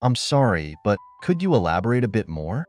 I'm sorry, but could you elaborate a bit more?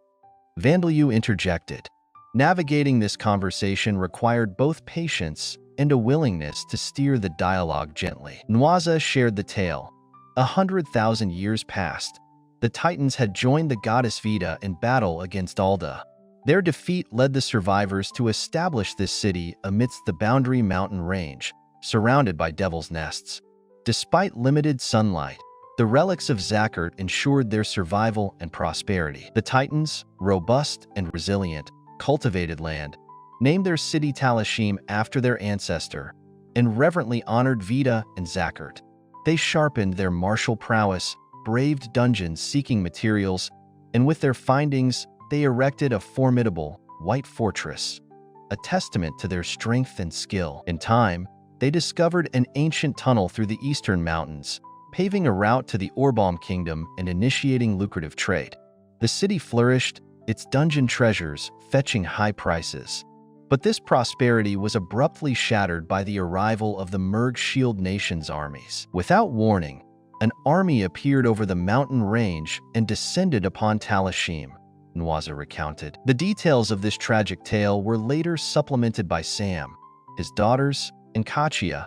Vandalyu interjected. Navigating this conversation required both patience and a willingness to steer the dialogue gently. Nwaza shared the tale. 100,000 years passed. The Titans had joined the goddess Vita in battle against Alda. Their defeat led the survivors to establish this city amidst the Boundary Mountain Range, surrounded by devil's nests. Despite limited sunlight, the relics of Zakert ensured their survival and prosperity. The Titans, robust and resilient, cultivated land, named their city Talashim after their ancestor, and reverently honored Vita and Zakert. They sharpened their martial prowess, braved dungeons seeking materials, and with their findings, they erected a formidable, white fortress, a testament to their strength and skill. In time, they discovered an ancient tunnel through the eastern mountains, paving a route to the Orbalm Kingdom and initiating lucrative trade. The city flourished, its dungeon treasures fetching high prices. But this prosperity was abruptly shattered by the arrival of the Merg Shield Nation's armies. Without warning, an army appeared over the mountain range and descended upon Talashim, Nwaza recounted. The details of this tragic tale were later supplemented by Sam, his daughters, and Kachia,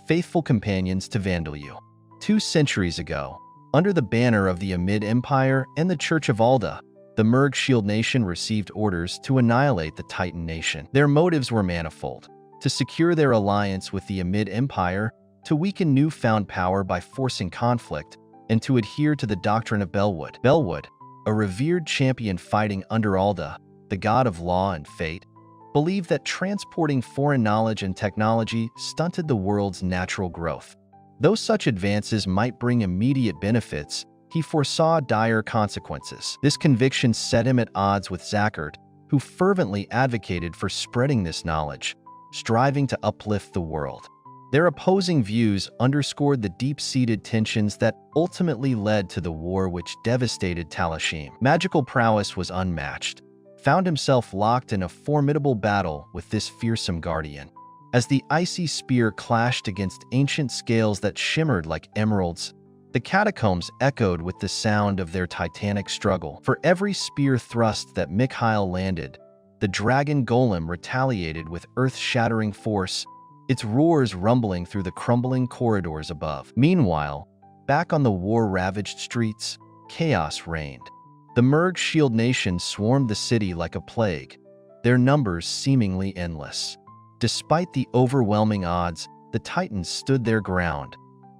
faithful companions to Vandalyu. 2 centuries ago, under the banner of the Amid Empire and the Church of Alda, the Merg Shield Nation received orders to annihilate the Titan Nation. Their motives were manifold: to secure their alliance with the Amid Empire, to weaken newfound power by forcing conflict, and to adhere to the doctrine of Belwood. Belwood, a revered champion fighting under Alda, the god of law and fate, believed that transporting foreign knowledge and technology stunted the world's natural growth. Though such advances might bring immediate benefits, he foresaw dire consequences. This conviction set him at odds with Zakert, who fervently advocated for spreading this knowledge, striving to uplift the world. Their opposing views underscored the deep-seated tensions that ultimately led to the war which devastated Talashim. Magical prowess was unmatched, found himself locked in a formidable battle with this fearsome guardian. As the icy spear clashed against ancient scales that shimmered like emeralds, the catacombs echoed with the sound of their titanic struggle. For every spear thrust that Mikhail landed, the dragon golem retaliated with earth-shattering force, its roars rumbling through the crumbling corridors above. Meanwhile, back on the war-ravaged streets, chaos reigned. The Merg Shield Nation swarmed the city like a plague, their numbers seemingly endless. Despite the overwhelming odds, the Titans stood their ground,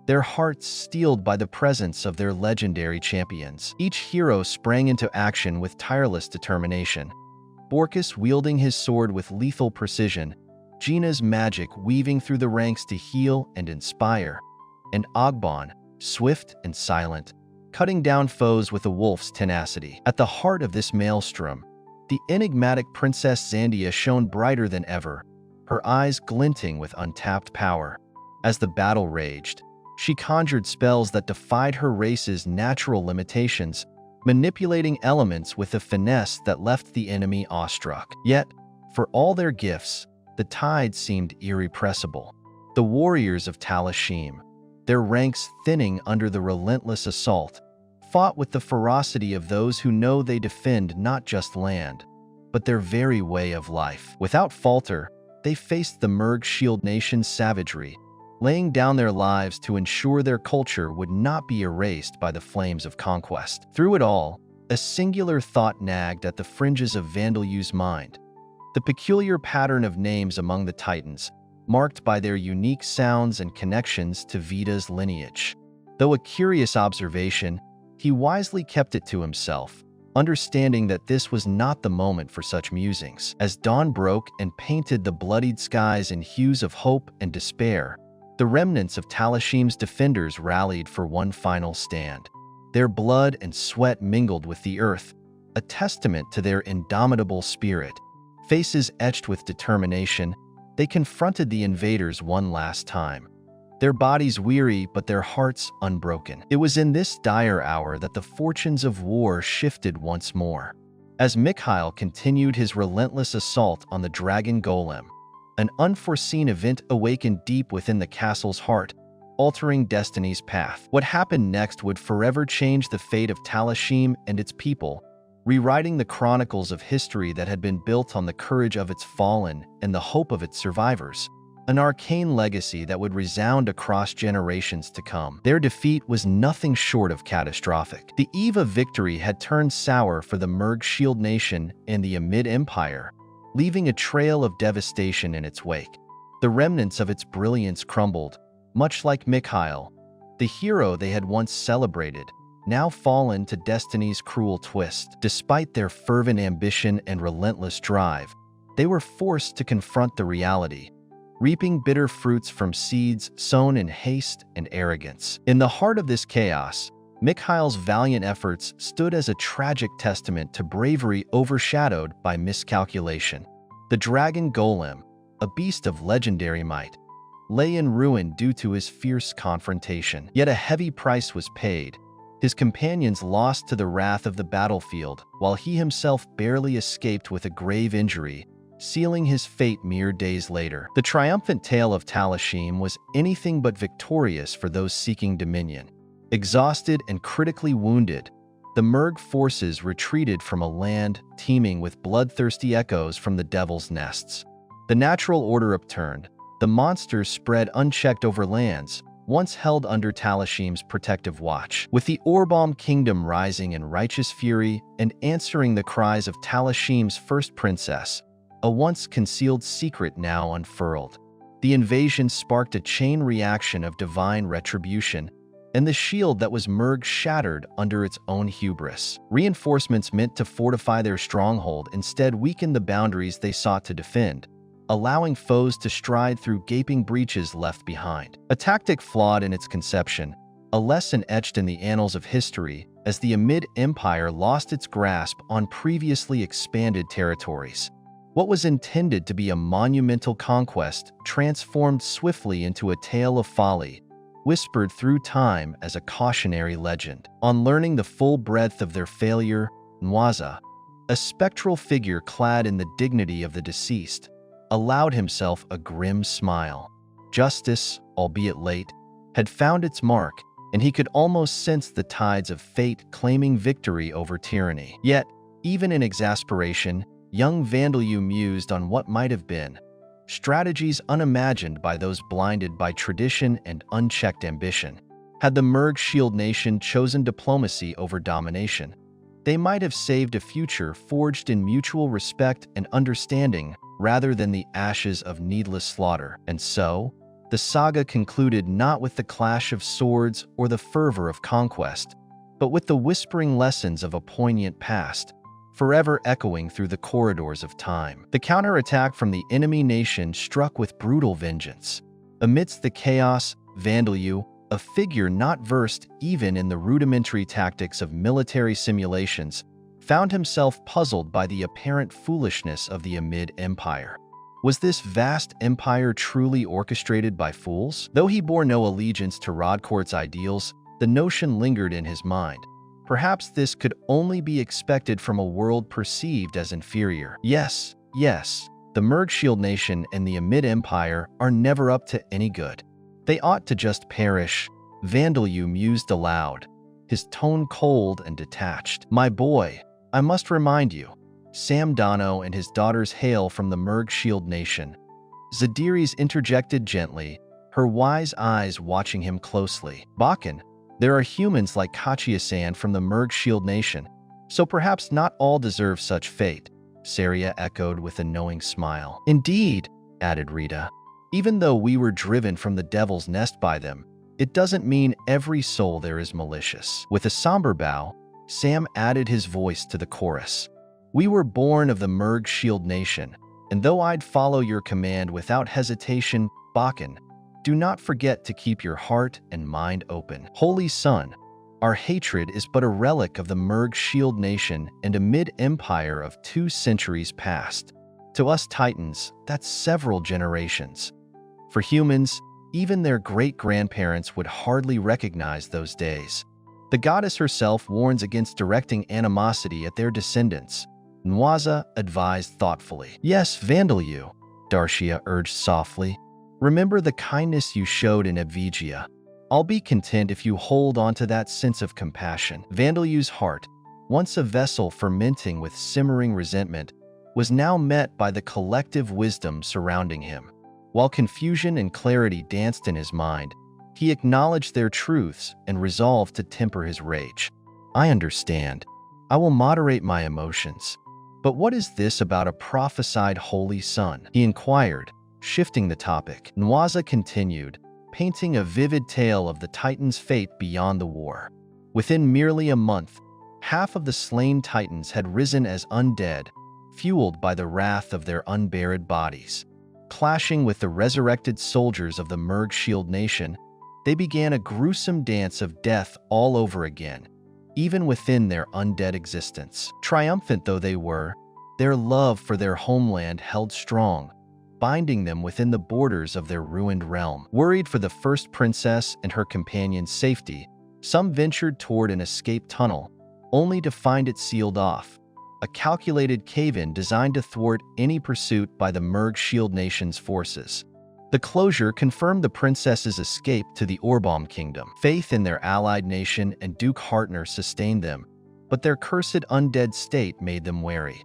their hearts steeled by the presence of their legendary champions. Each hero sprang into action with tireless determination. Borkus wielding his sword with lethal precision, Gina's magic weaving through the ranks to heal and inspire, and Ogban, swift and silent, cutting down foes with a wolf's tenacity. At the heart of this maelstrom, the enigmatic Princess Zandia shone brighter than ever, her eyes glinting with untapped power. As the battle raged, she conjured spells that defied her race's natural limitations, manipulating elements with a finesse that left the enemy awestruck. Yet, for all their gifts, the tide seemed irrepressible. The warriors of Talashim, their ranks thinning under the relentless assault, fought with the ferocity of those who know they defend not just land, but their very way of life. Without falter, they faced the Merg Shield Nation's savagery, laying down their lives to ensure their culture would not be erased by the flames of conquest. Through it all, a singular thought nagged at the fringes of Vandalyu's mind: the peculiar pattern of names among the Titans, marked by their unique sounds and connections to Vita's lineage. Though a curious observation, he wisely kept it to himself, understanding that this was not the moment for such musings. As dawn broke and painted the bloodied skies in hues of hope and despair, the remnants of Talashim's defenders rallied for one final stand. Their blood and sweat mingled with the earth, a testament to their indomitable spirit. Faces etched with determination, they confronted the invaders one last time, their bodies weary but their hearts unbroken. It was in this dire hour that the fortunes of war shifted once more. As Mikhail continued his relentless assault on the dragon golem, an unforeseen event awakened deep within the castle's heart. altering destiny's path. What happened next would forever change the fate of Talashim and its people, rewriting the chronicles of history that had been built on the courage of its fallen and the hope of its survivors. An arcane legacy that would resound across generations to come. Their defeat was nothing short of catastrophic. The eve of victory had turned sour for the Merg Shield Nation and the Amid Empire, leaving a trail of devastation in its wake. The remnants of its brilliance crumbled, much like Mikhail, the hero they had once celebrated, now fallen to destiny's cruel twist. Despite their fervent ambition and relentless drive, they were forced to confront the reality, reaping bitter fruits from seeds sown in haste and arrogance. In the heart of this chaos, Mikhail's valiant efforts stood as a tragic testament to bravery overshadowed by miscalculation. The dragon golem, a beast of legendary might, lay in ruin due to his fierce confrontation. Yet a heavy price was paid. His companions lost to the wrath of the battlefield, while he himself barely escaped with a grave injury, sealing his fate mere days later. The triumphant tale of Talashim was anything but victorious for those seeking dominion. Exhausted and critically wounded, the Merg forces retreated from a land teeming with bloodthirsty echoes from the Devil's Nests. The natural order upturned, the monsters spread unchecked over lands once held under Talashim's protective watch. With the Orbalm kingdom rising in righteous fury and answering the cries of Talashim's first princess, a once concealed secret now unfurled. The invasion sparked a chain reaction of divine retribution, and the shield that was Merg shattered under its own hubris. Reinforcements meant to fortify their stronghold instead weakened the boundaries they sought to defend, allowing foes to stride through gaping breaches left behind. A tactic flawed in its conception, a lesson etched in the annals of history as the Amid Empire lost its grasp on previously expanded territories. What was intended to be a monumental conquest transformed swiftly into a tale of folly, whispered through time as a cautionary legend. On learning the full breadth of their failure, Nwaza, a spectral figure clad in the dignity of the deceased, allowed himself a grim smile. Justice, albeit late, had found its mark, and he could almost sense the tides of fate claiming victory over tyranny. Yet, even in exasperation, young Vandelyu mused on what might have been, strategies unimagined by those blinded by tradition and unchecked ambition. Had the Merg Shield Nation chosen diplomacy over domination, they might have saved a future forged in mutual respect and understanding rather than the ashes of needless slaughter. And so, the saga concluded not with the clash of swords or the fervor of conquest, but with the whispering lessons of a poignant past, forever echoing through the corridors of time. The counterattack from the enemy nation struck with brutal vengeance. Amidst the chaos, Vandelyu, a figure not versed even in the rudimentary tactics of military simulations, found himself puzzled by the apparent foolishness of the Amid Empire. Was this vast empire truly orchestrated by fools? Though he bore no allegiance to Rodcourt's ideals, the notion lingered in his mind. Perhaps this could only be expected from a world perceived as inferior. Yes, the Merg Shield Nation and the Amid Empire are never up to any good. They ought to just perish, Vandelyu mused aloud, his tone cold and detached. My boy, I must remind you, Sam Dano and his daughters hail from the Merg Shield Nation. Zadiri's interjected gently, her wise eyes watching him closely. Bakken, there are humans like Kachia-san from the Merg Shield Nation, so perhaps not all deserve such fate, Saria echoed with a knowing smile. Indeed, added Rita, even though we were driven from the Devil's Nest by them, it doesn't mean every soul there is malicious. With a somber bow, Sam added his voice to the chorus. We were born of the Merg Shield Nation, and though I'd follow your command without hesitation, Bakken, do not forget to keep your heart and mind open. Holy Son, our hatred is but a relic of the Merg Shield Nation and a mid-empire of 2 centuries past. To us Titans, that's several generations. For humans, even their great-grandparents would hardly recognize those days. The goddess herself warns against directing animosity at their descendants, Nwaza advised thoughtfully. Yes, Vandelyu, Darshia urged softly. Remember the kindness you showed in Evvigia. I'll be content if you hold on to that sense of compassion. Vandalu's heart, once a vessel fermenting with simmering resentment, was now met by the collective wisdom surrounding him. While confusion and clarity danced in his mind, he acknowledged their truths and resolved to temper his rage. I understand. I will moderate my emotions. But what is this about a prophesied holy son? He inquired, shifting the topic. Nwaza continued, painting a vivid tale of the Titans' fate beyond the war. Within merely a month, half of the slain Titans had risen as undead, fueled by the wrath of their unburied bodies. Clashing with the resurrected soldiers of the Merg Shield Nation, they began a gruesome dance of death all over again, even within their undead existence. Triumphant though they were, their love for their homeland held strong, binding them within the borders of their ruined realm. Worried for the first princess and her companion's safety, some ventured toward an escape tunnel, only to find it sealed off, a calculated cave-in designed to thwart any pursuit by the Merg Shield Nation's forces. The closure confirmed the princess's escape to the Orbaum Kingdom. Faith in their allied nation and Duke Hartner sustained them, but their cursed undead state made them wary.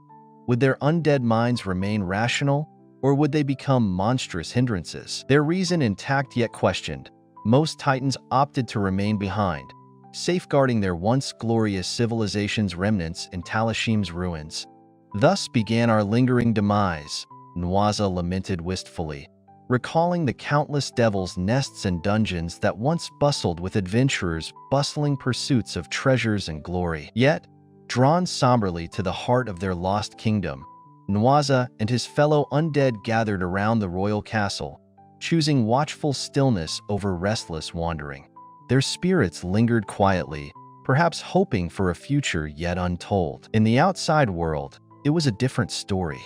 Would their undead minds remain rational, or would they become monstrous hindrances? Their reason intact yet questioned, most Titans opted to remain behind, safeguarding their once glorious civilization's remnants in Talashim's ruins. Thus began our lingering demise, Nwaza lamented wistfully, recalling the countless devil's nests and dungeons that once bustled with adventurers' bustling pursuits of treasures and glory. Yet, drawn somberly to the heart of their lost kingdom, Nwaza and his fellow undead gathered around the royal castle, choosing watchful stillness over restless wandering. Their spirits lingered quietly, perhaps hoping for a future yet untold. In the outside world, it was a different story.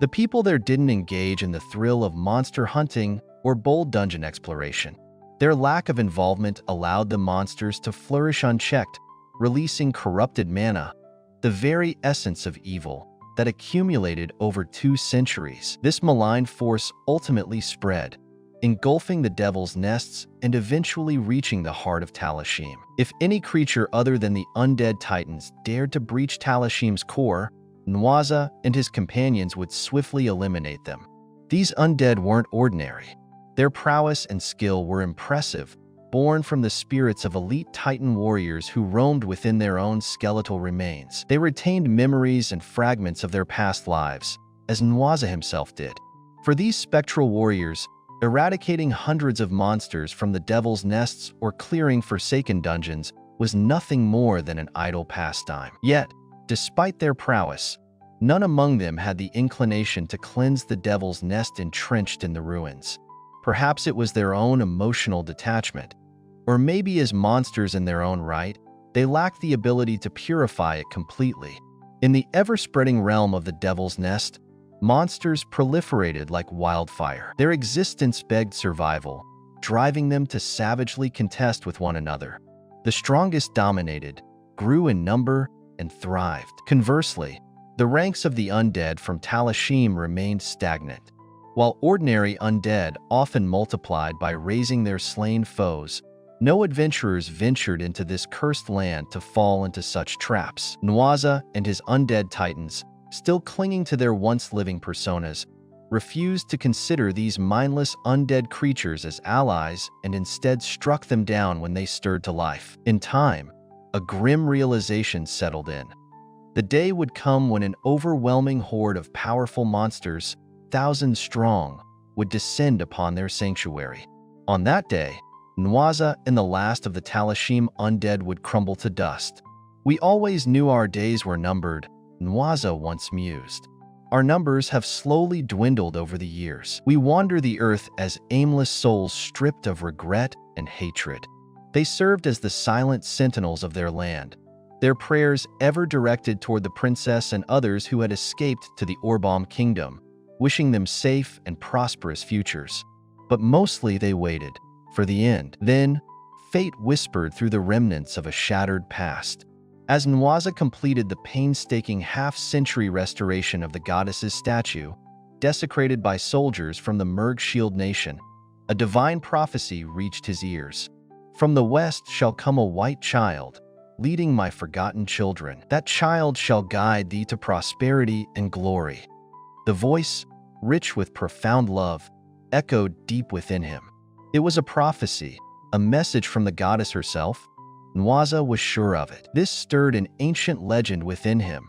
The people there didn't engage in the thrill of monster hunting or bold dungeon exploration. Their lack of involvement allowed the monsters to flourish unchecked, releasing corrupted mana, the very essence of evil that accumulated over 2 centuries. This malign force ultimately spread, engulfing the devil's nests and eventually reaching the heart of Talashim. If any creature other than the undead Titans dared to breach Talashim's core, Nwaza and his companions would swiftly eliminate them. These undead weren't ordinary. Their prowess and skill were impressive, born from the spirits of elite Titan warriors who roamed within their own skeletal remains. They retained memories and fragments of their past lives, as Nwaza himself did. For these spectral warriors, eradicating hundreds of monsters from the devil's nests or clearing forsaken dungeons was nothing more than an idle pastime. Yet, despite their prowess, none among them had the inclination to cleanse the devil's nest entrenched in the ruins. Perhaps it was their own emotional detachment, or maybe as monsters in their own right, they lacked the ability to purify it completely. In the ever-spreading realm of the devil's nest, monsters proliferated like wildfire. Their existence begged survival, driving them to savagely contest with one another. The strongest dominated, grew in number, and thrived. Conversely, the ranks of the undead from Talashim remained stagnant. While ordinary undead often multiplied by raising their slain foes, no adventurers ventured into this cursed land to fall into such traps. Nwaza and his undead Titans, still clinging to their once-living personas, refused to consider these mindless undead creatures as allies and instead struck them down when they stirred to life. In time, a grim realization settled in. The day would come when an overwhelming horde of powerful monsters, thousands strong, would descend upon their sanctuary. On that day, Nwaza and the last of the Talashim undead would crumble to dust. "We always knew our days were numbered," Nwaza once mused. "Our numbers have slowly dwindled over the years. We wander the earth as aimless souls stripped of regret and hatred." They served as the silent sentinels of their land, their prayers ever directed toward the princess and others who had escaped to the Orbaum Kingdom, wishing them safe and prosperous futures. But mostly they waited for the end. Then, fate whispered through the remnants of a shattered past. As Nwaza completed the painstaking half-century restoration of the goddess's statue, desecrated by soldiers from the Merg Shield Nation, a divine prophecy reached his ears. From the west shall come a white child, leading my forgotten children. That child shall guide thee to prosperity and glory." The voice, rich with profound love, echoed deep within him. It was a prophecy, a message from the goddess herself. Nwaza was sure of it. This stirred an ancient legend within him,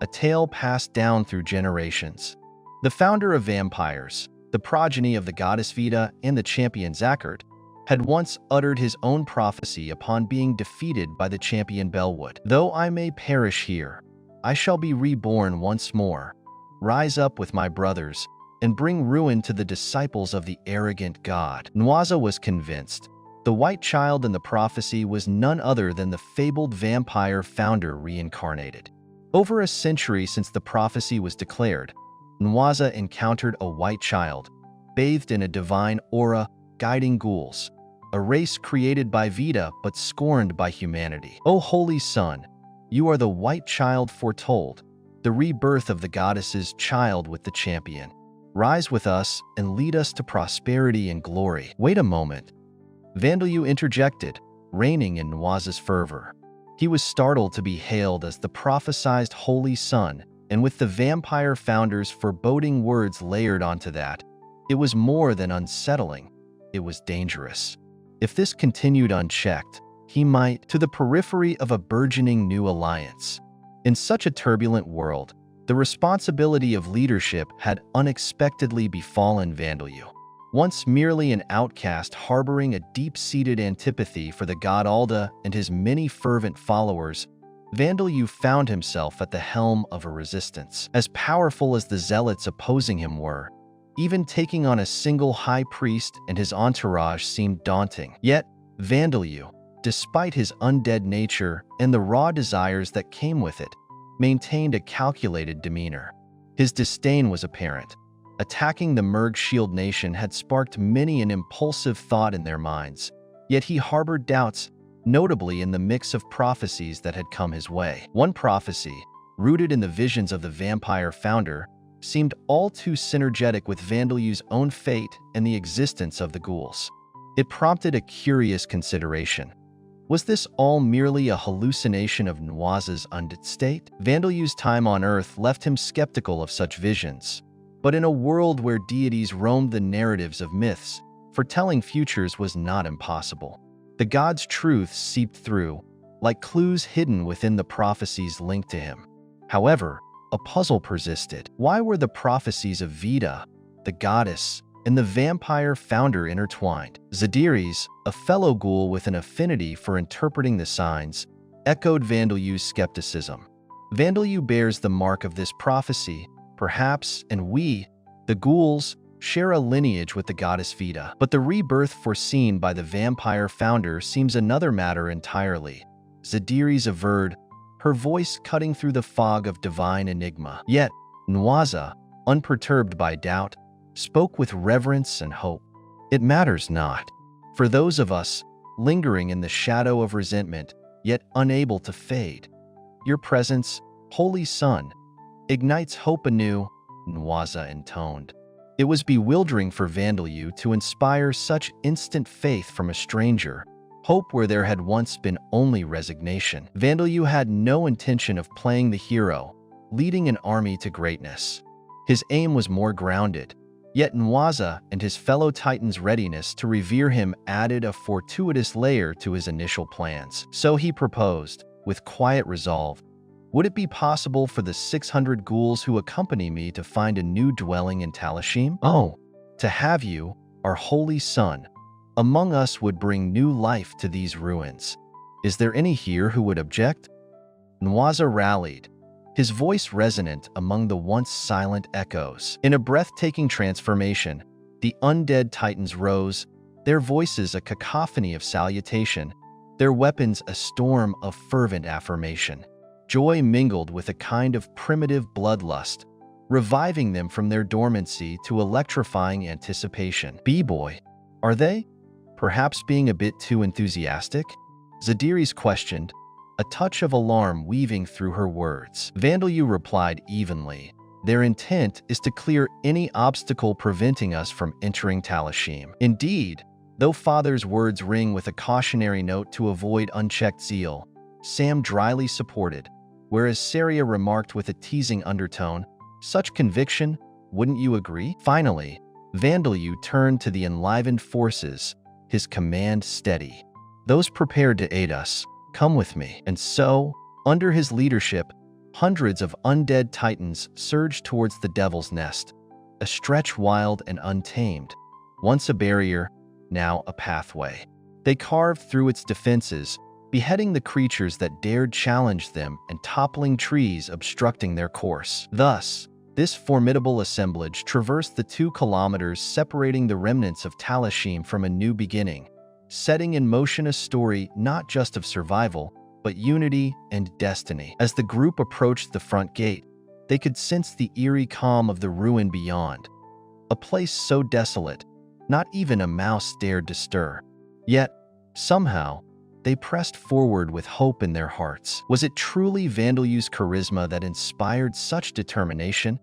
a tale passed down through generations. The founder of vampires, the progeny of the goddess Vita and the champion Zakhard, had once uttered his own prophecy upon being defeated by the champion Belwood. "Though I may perish here, I shall be reborn once more, rise up with my brothers, and bring ruin to the disciples of the arrogant god." Nwaza was convinced. The white child in the prophecy was none other than the fabled vampire founder reincarnated. Over a century since the prophecy was declared, Nwaza encountered a white child, bathed in a divine aura, guiding ghouls, a race created by Vita but scorned by humanity. "O holy son, you are the white child foretold, the rebirth of the goddess's child with the champion. Rise with us and lead us to prosperity and glory." "Wait a moment," Vandelyu interjected, reigning in Nwaza's fervor. He was startled to be hailed as the prophesied holy son, and with the vampire founder's foreboding words layered onto that, it was more than unsettling. It was dangerous. If this continued unchecked, he might to the periphery of a burgeoning new alliance. In such a turbulent world, the responsibility of leadership had unexpectedly befallen Vandelyu. Once merely an outcast harboring a deep-seated antipathy for the god Alda and his many fervent followers, Vandelyu found himself at the helm of a resistance. As powerful as the zealots opposing him were, even taking on a single high priest and his entourage seemed daunting. Yet, Vandelyu, despite his undead nature and the raw desires that came with it, maintained a calculated demeanor. His disdain was apparent. Attacking the Merg Shield Nation had sparked many an impulsive thought in their minds, yet he harbored doubts, notably in the mix of prophecies that had come his way. One prophecy, rooted in the visions of the vampire founder, seemed all too synergetic with Vandelyu's own fate and the existence of the ghouls. It prompted a curious consideration. Was this all merely a hallucination of Nwaza's undead state? Vandelyu's time on Earth left him skeptical of such visions. But in a world where deities roamed the narratives of myths, foretelling futures was not impossible. The god's truths seeped through, like clues hidden within the prophecies linked to him. However, a puzzle persisted. Why were the prophecies of Vita, the goddess, and the vampire founder intertwined? Zadiris, a fellow ghoul with an affinity for interpreting the signs, echoed Vandelyu's skepticism. "Vandelyu bears the mark of this prophecy, perhaps, and we, the ghouls, share a lineage with the goddess Vita. But the rebirth foreseen by the vampire founder seems another matter entirely," Zadiris averred, her voice cutting through the fog of divine enigma. Yet, Nwaza, unperturbed by doubt, spoke with reverence and hope. "It matters not. For those of us, lingering in the shadow of resentment, yet unable to fade, your presence, Holy Son, ignites hope anew," Nwaza intoned. It was bewildering for Vandelyu to inspire such instant faith from a stranger, hope where there had once been only resignation. Vandelyu had no intention of playing the hero, leading an army to greatness. His aim was more grounded, yet Nwaza and his fellow Titans' readiness to revere him added a fortuitous layer to his initial plans. So he proposed, with quiet resolve, "Would it be possible for the 600 ghouls who accompany me to find a new dwelling in Talashim? Oh, to have you, our holy son, among us would bring new life to these ruins. Is there any here who would object?" Nwaza rallied, his voice resonant among the once silent echoes. In a breathtaking transformation, the undead Titans rose, their voices a cacophony of salutation, their weapons a storm of fervent affirmation. Joy mingled with a kind of primitive bloodlust, reviving them from their dormancy to electrifying anticipation. "B-boy, are they? Perhaps being a bit too enthusiastic?" Zadiris questioned, a touch of alarm weaving through her words. Vandelyu replied evenly, "Their intent is to clear any obstacle preventing us from entering Talashim. Indeed, Though Father's words ring with a cautionary note to avoid unchecked zeal, Sam dryly supported, whereas Saria remarked with a teasing undertone, "Such conviction, wouldn't you agree?" Finally, Vandeleu turned to the enlivened forces, his command steady. "Those prepared to aid us, come with me." And so, under his leadership, hundreds of undead titans surged towards the Devil's Nest, a stretch wild and untamed, once a barrier, now a pathway. They carved through its defenses, beheading the creatures that dared challenge them and toppling trees obstructing their course. Thus, this formidable assemblage traversed the 2 kilometers separating the remnants of Talashim from a new beginning, setting in motion a story not just of survival, but unity and destiny. As the group approached the front gate, they could sense the eerie calm of the ruin beyond, a place so desolate, not even a mouse dared to stir. Yet, somehow, they pressed forward with hope in their hearts. Was it truly Vandeleu's charisma that inspired such determination?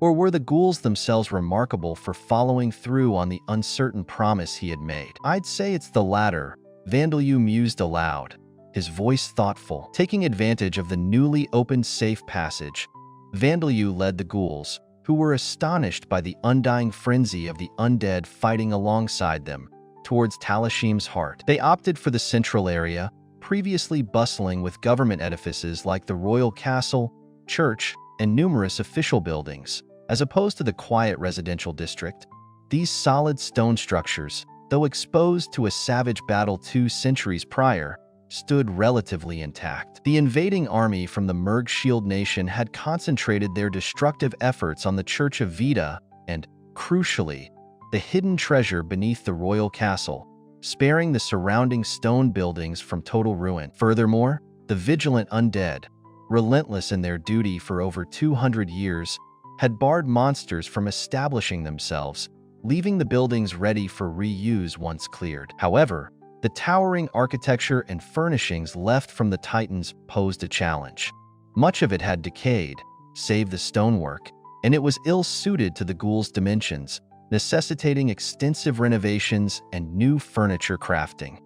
Or were the ghouls themselves remarkable for following through on the uncertain promise he had made? "I'd say it's the latter," Vandeleu mused aloud, his voice thoughtful. Taking advantage of the newly opened safe passage, Vandeleu led the ghouls, who were astonished by the undying frenzy of the undead fighting alongside them, towards Talashim's heart. They opted for the central area, previously bustling with government edifices like the royal castle, church, and numerous official buildings, as opposed to the quiet residential district. These solid stone structures, though exposed to a savage battle 2 centuries prior, stood relatively intact. The invading army from the Merg Shield Nation had concentrated their destructive efforts on the Church of Vita and, crucially, the hidden treasure beneath the royal castle, sparing the surrounding stone buildings from total ruin. Furthermore, the vigilant undead, relentless in their duty for over 200 years, had barred monsters from establishing themselves, leaving the buildings ready for reuse once cleared. However, the towering architecture and furnishings left from the Titans posed a challenge. Much of it had decayed, save the stonework, and it was ill-suited to the ghouls' dimensions, necessitating extensive renovations and new furniture crafting.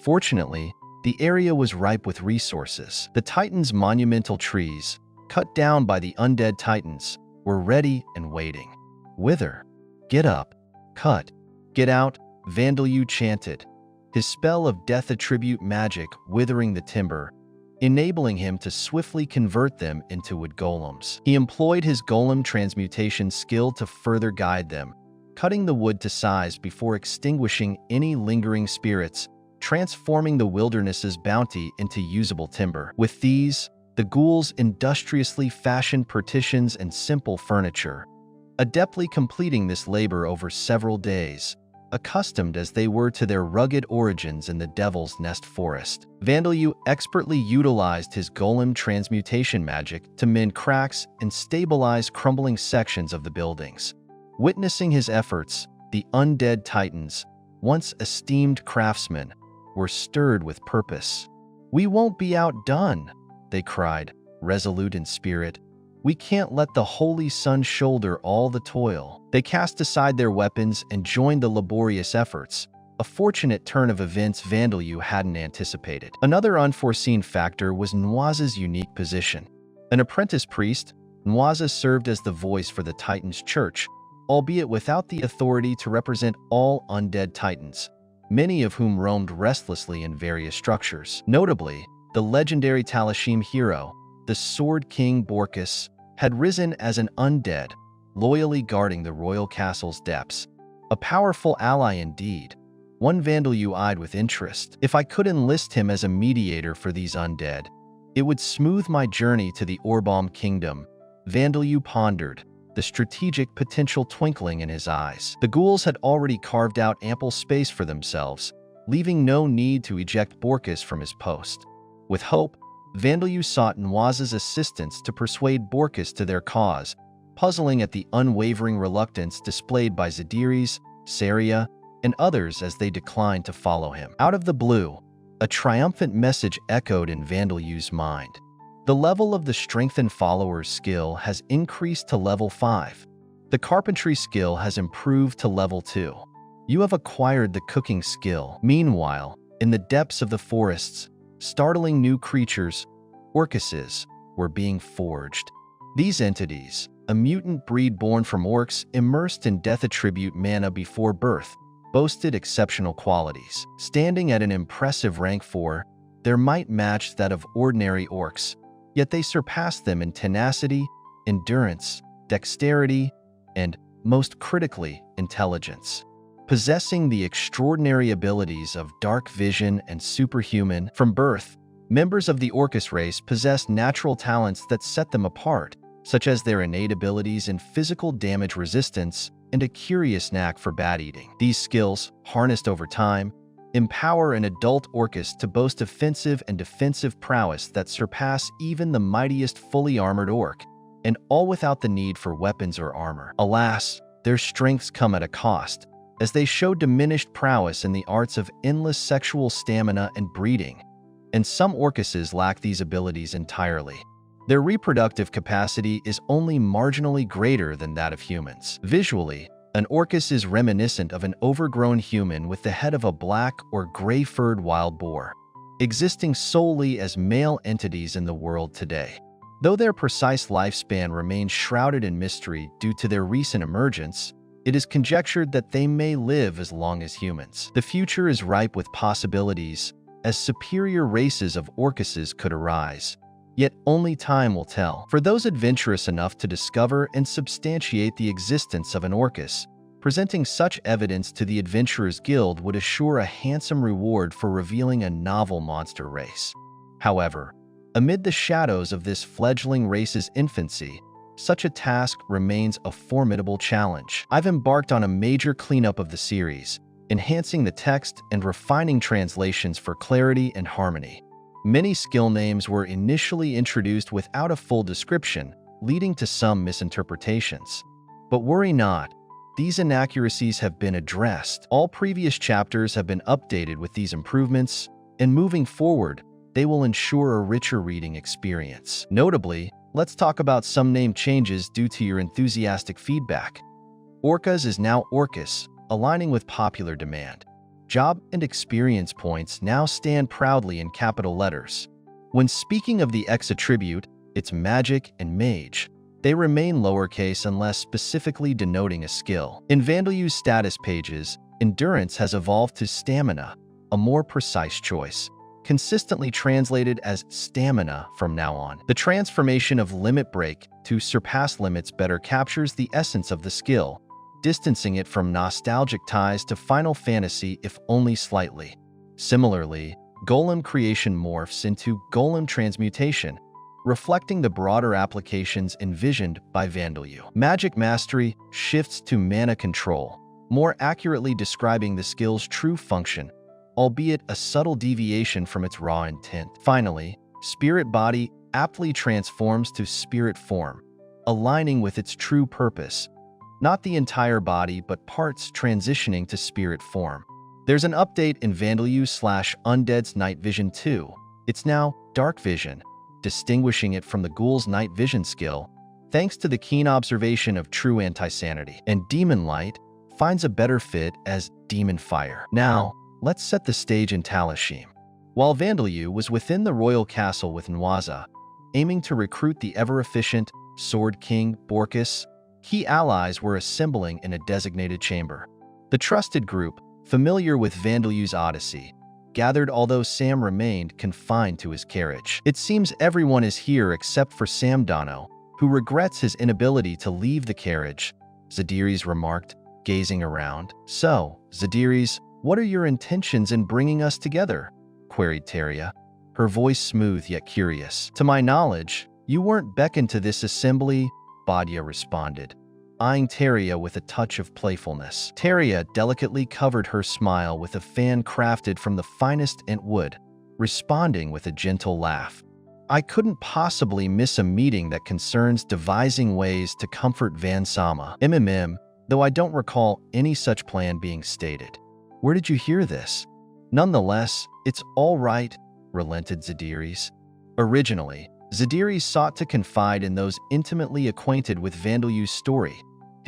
Fortunately, the area was ripe with resources. The Titans' monumental trees, cut down by the undead Titans, were ready and waiting. "Wither, get up, cut, get out," Vandeleu chanted, his spell of death attribute magic withering the timber, enabling him to swiftly convert them into wood golems. He employed his golem transmutation skill to further guide them, cutting the wood to size before extinguishing any lingering spirits, transforming the wilderness's bounty into usable timber. With these, the ghouls industriously fashioned partitions and simple furniture, adeptly completing this labor over several days, accustomed as they were to their rugged origins in the Devil's Nest forest. Vandeleu expertly utilized his golem transmutation magic to mend cracks and stabilize crumbling sections of the buildings. Witnessing his efforts, the undead Titans, once esteemed craftsmen, were stirred with purpose. "We won't be outdone," they cried, resolute in spirit. "We can't let the holy sun shoulder all the toil." They cast aside their weapons and joined the laborious efforts, a fortunate turn of events Vandeleu hadn't anticipated. Another unforeseen factor was Nwaza's unique position. An apprentice priest, Nwaza served as the voice for the Titans' church, albeit without the authority to represent all undead Titans, many of whom roamed restlessly in various structures. Notably, the legendary Talashim hero, the Sword King Borkus, had risen as an undead, loyally guarding the royal castle's depths. A powerful ally indeed, one Vandeleu eyed with interest. "If I could enlist him as a mediator for these undead, it would smooth my journey to the Orbalm Kingdom," Vandeleu pondered, the strategic potential twinkling in his eyes. The ghouls had already carved out ample space for themselves, leaving no need to eject Borkus from his post. With hope, Vandeleu sought Nwaza's assistance to persuade Borkus to their cause, puzzling at the unwavering reluctance displayed by Zadiris, Saria, and others as they declined to follow him. Out of the blue, a triumphant message echoed in Vandeleu's mind. "The level of the strengthened follower's skill has increased to level 5. The carpentry skill has improved to level 2. You have acquired the cooking skill. Meanwhile, in the depths of the forests, startling new creatures, orcuses, were being forged. These entities, a mutant breed born from orcs immersed in death attribute mana before birth, boasted exceptional qualities. Standing at an impressive rank 4, their might matched that of ordinary orcs, yet they surpassed them in tenacity, endurance, dexterity, and, most critically, intelligence. Possessing the extraordinary abilities of dark vision and superhuman from birth, members of the Orcus race possess natural talents that set them apart, such as their innate abilities in physical damage resistance and a curious knack for bat eating. These skills, harnessed over time, empower an adult Orcus to boast offensive and defensive prowess that surpass even the mightiest fully armored orc, and all without the need for weapons or armor. Alas, their strengths come at a cost, as they show diminished prowess in the arts of endless sexual stamina and breeding, and some Orcuses lack these abilities entirely. Their reproductive capacity is only marginally greater than that of humans. Visually, an Orcus is reminiscent of an overgrown human with the head of a black or gray-furred wild boar, existing solely as male entities in the world today. Though their precise lifespan remains shrouded in mystery due to their recent emergence, it is conjectured that they may live as long as humans. The future is ripe with possibilities, as superior races of Orcuses could arise. Yet only time will tell. For those adventurous enough to discover and substantiate the existence of an Orcus, presenting such evidence to the Adventurers Guild would assure a handsome reward for revealing a novel monster race. However, amid the shadows of this fledgling race's infancy, such a task remains a formidable challenge. I've embarked on a major cleanup of the series, enhancing the text and refining translations for clarity and harmony. Many skill names were initially introduced without a full description, leading to some misinterpretations. But worry not, these inaccuracies have been addressed. All previous chapters have been updated with these improvements, and moving forward, they will ensure a richer reading experience. Notably, let's talk about some name changes due to your enthusiastic feedback. Orcas is now Orcus, aligning with popular demand. Job and experience points now stand proudly in capital letters. When speaking of the X attribute, its magic and mage, they remain lowercase unless specifically denoting a skill. In Vandalu's status pages, endurance has evolved to stamina, a more precise choice, consistently translated as stamina from now on. The transformation of limit break to surpass limits better captures the essence of the skill, distancing it from nostalgic ties to Final Fantasy if only slightly. Similarly, Golem creation morphs into Golem transmutation, reflecting the broader applications envisioned by Vandalu. Magic mastery shifts to mana control, more accurately describing the skill's true function, albeit a subtle deviation from its raw intent. Finally, spirit body aptly transforms to spirit form, aligning with its true purpose, not the entire body but parts transitioning to spirit form. There's an update in Vandalu/Undead's Night Vision 2. It's now Dark Vision, distinguishing it from the Ghoul's Night Vision skill, thanks to the keen observation of true anti-sanity. And Demon Light finds a better fit as Demon Fire. Now, let's set the stage in Talashim. While Vandalu was within the royal castle with Nwaza, aiming to recruit the ever-efficient Sword King Borkus, key allies were assembling in a designated chamber. The trusted group, familiar with Vandalu's odyssey, gathered although Sam remained confined to his carriage. It seems everyone is here except for Sam Dono, who regrets his inability to leave the carriage, Zadiris remarked, gazing around. So, Zadiris, what are your intentions in bringing us together? Queried Teria, her voice smooth yet curious. To my knowledge, you weren't beckoned to this assembly, Badia responded, eyeing Teria with a touch of playfulness. Teria delicately covered her smile with a fan crafted from the finest ent wood, responding with a gentle laugh. I couldn't possibly miss a meeting that concerns devising ways to comfort Van Sama. Though I don't recall any such plan being stated. Where did you hear this? Nonetheless, it's all right, relented Zadiris. Originally, Zadiris sought to confide in those intimately acquainted with Vandalu's story,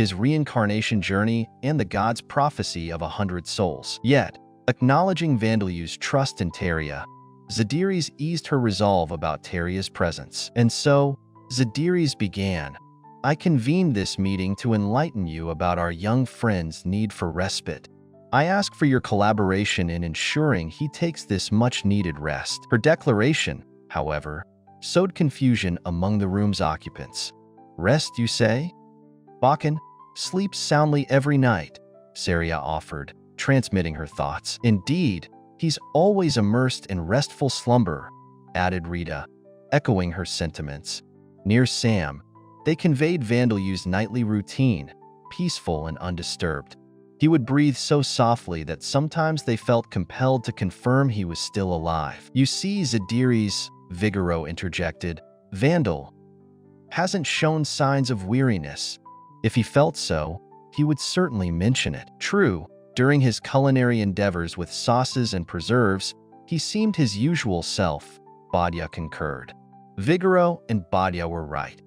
his reincarnation journey, and the god's prophecy of 100 souls. Yet, acknowledging Vandalyu's trust in Teria, Zadires eased her resolve about Teria's presence. And so, Zadires began. I convened this meeting to enlighten you about our young friend's need for respite. I ask for your collaboration in ensuring he takes this much-needed rest. Her declaration, however, sowed confusion among the room's occupants. Rest, you say? Bakken sleeps soundly every night, Saria offered, transmitting her thoughts. Indeed, he's always immersed in restful slumber, added Rita, echoing her sentiments. Near Sam, they conveyed Vandalyu's nightly routine, peaceful and undisturbed. He would breathe so softly that sometimes they felt compelled to confirm he was still alive. You see, Zadires, Vigoro interjected, Vandal hasn't shown signs of weariness. If he felt so, he would certainly mention it. True, during his culinary endeavors with sauces and preserves, he seemed his usual self, Badia concurred. Vigoro and Badia were right.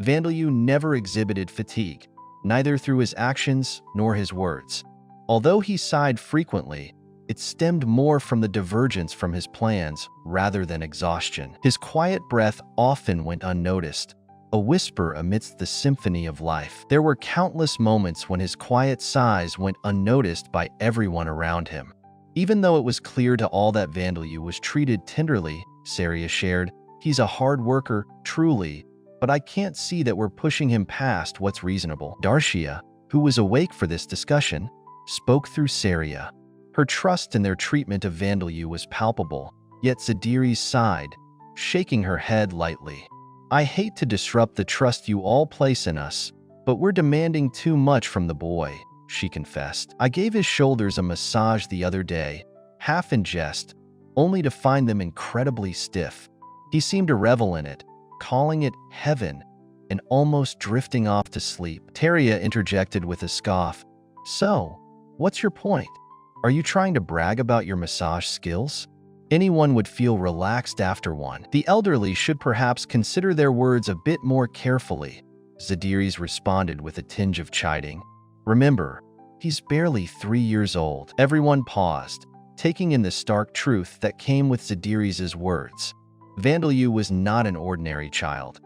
Vandalyu never exhibited fatigue, neither through his actions nor his words. Although he sighed frequently, it stemmed more from the divergence from his plans rather than exhaustion. His quiet breath often went unnoticed, a whisper amidst the symphony of life. There were countless moments when his quiet sighs went unnoticed by everyone around him. Even though it was clear to all that Vandalyu was treated tenderly, Saria shared, he's a hard worker, truly, but I can't see that we're pushing him past what's reasonable. Darshia, who was awake for this discussion, spoke through Saria. Her trust in their treatment of Vandalyu was palpable, yet Zadires sighed, shaking her head lightly. I hate to disrupt the trust you all place in us, but we're demanding too much from the boy, she confessed. I gave his shoulders a massage the other day, half in jest, only to find them incredibly stiff. He seemed to revel in it, calling it heaven, and almost drifting off to sleep. Teria interjected with a scoff. So, what's your point? Are you trying to brag about your massage skills? Anyone would feel relaxed after one. The elderly should perhaps consider their words a bit more carefully, Zadires responded with a tinge of chiding. Remember, he's barely 3 years old. Everyone paused, taking in the stark truth that came with Zadires' words. Vandalyu was not an ordinary child.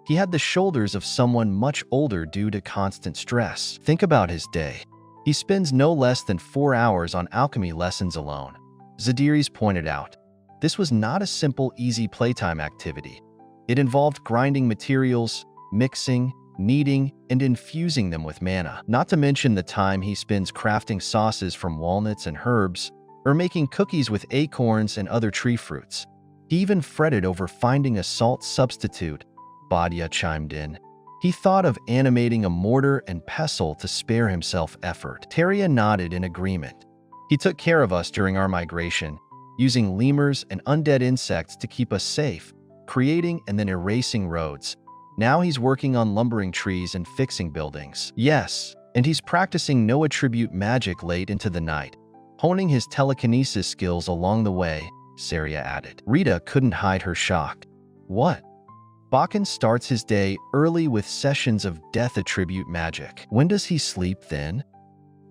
He had the shoulders of someone much older due to constant stress. Think about his day. He spends no less than 4 hours on alchemy lessons alone. Zadires pointed out, this was not a simple, easy playtime activity. It involved grinding materials, mixing, kneading, and infusing them with mana. Not to mention the time he spends crafting sauces from walnuts and herbs, or making cookies with acorns and other tree fruits. He even fretted over finding a salt substitute, Badia chimed in. He thought of animating a mortar and pestle to spare himself effort. Teria nodded in agreement. He took care of us during our migration, using lemurs and undead insects to keep us safe, creating and then erasing roads. Now he's working on lumbering trees and fixing buildings. Yes, and he's practicing no-attribute magic late into the night, honing his telekinesis skills along the way, Saria added. Rita couldn't hide her shock. What? Bakken starts his day early with sessions of death attribute magic. When does he sleep then?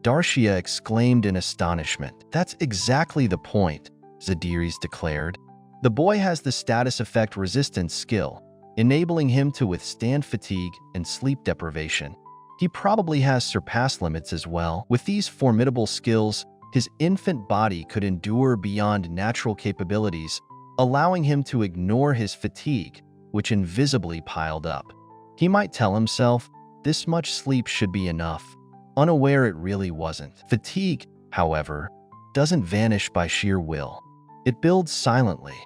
Darshia exclaimed in astonishment. That's exactly the point, Zadires declared. The boy has the status effect resistance skill, enabling him to withstand fatigue and sleep deprivation. He probably has surpass limits as well. With these formidable skills, his infant body could endure beyond natural capabilities, allowing him to ignore his fatigue, which invisibly piled up. He might tell himself, this much sleep should be enough, unaware it really wasn't. Fatigue, however, doesn't vanish by sheer will. It builds silently,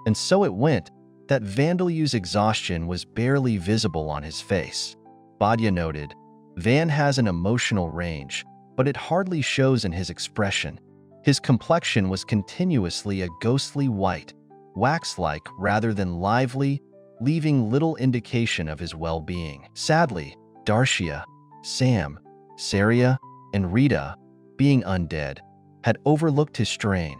and so it went that Vandalyu's exhaustion was barely visible on his face. Badia noted, Van has an emotional range, but it hardly shows in his expression. His complexion was continuously a ghostly white, wax-like rather than lively, leaving little indication of his well-being. Sadly, Darshia, Sam, Saria, and Rita, being undead, had overlooked his strain.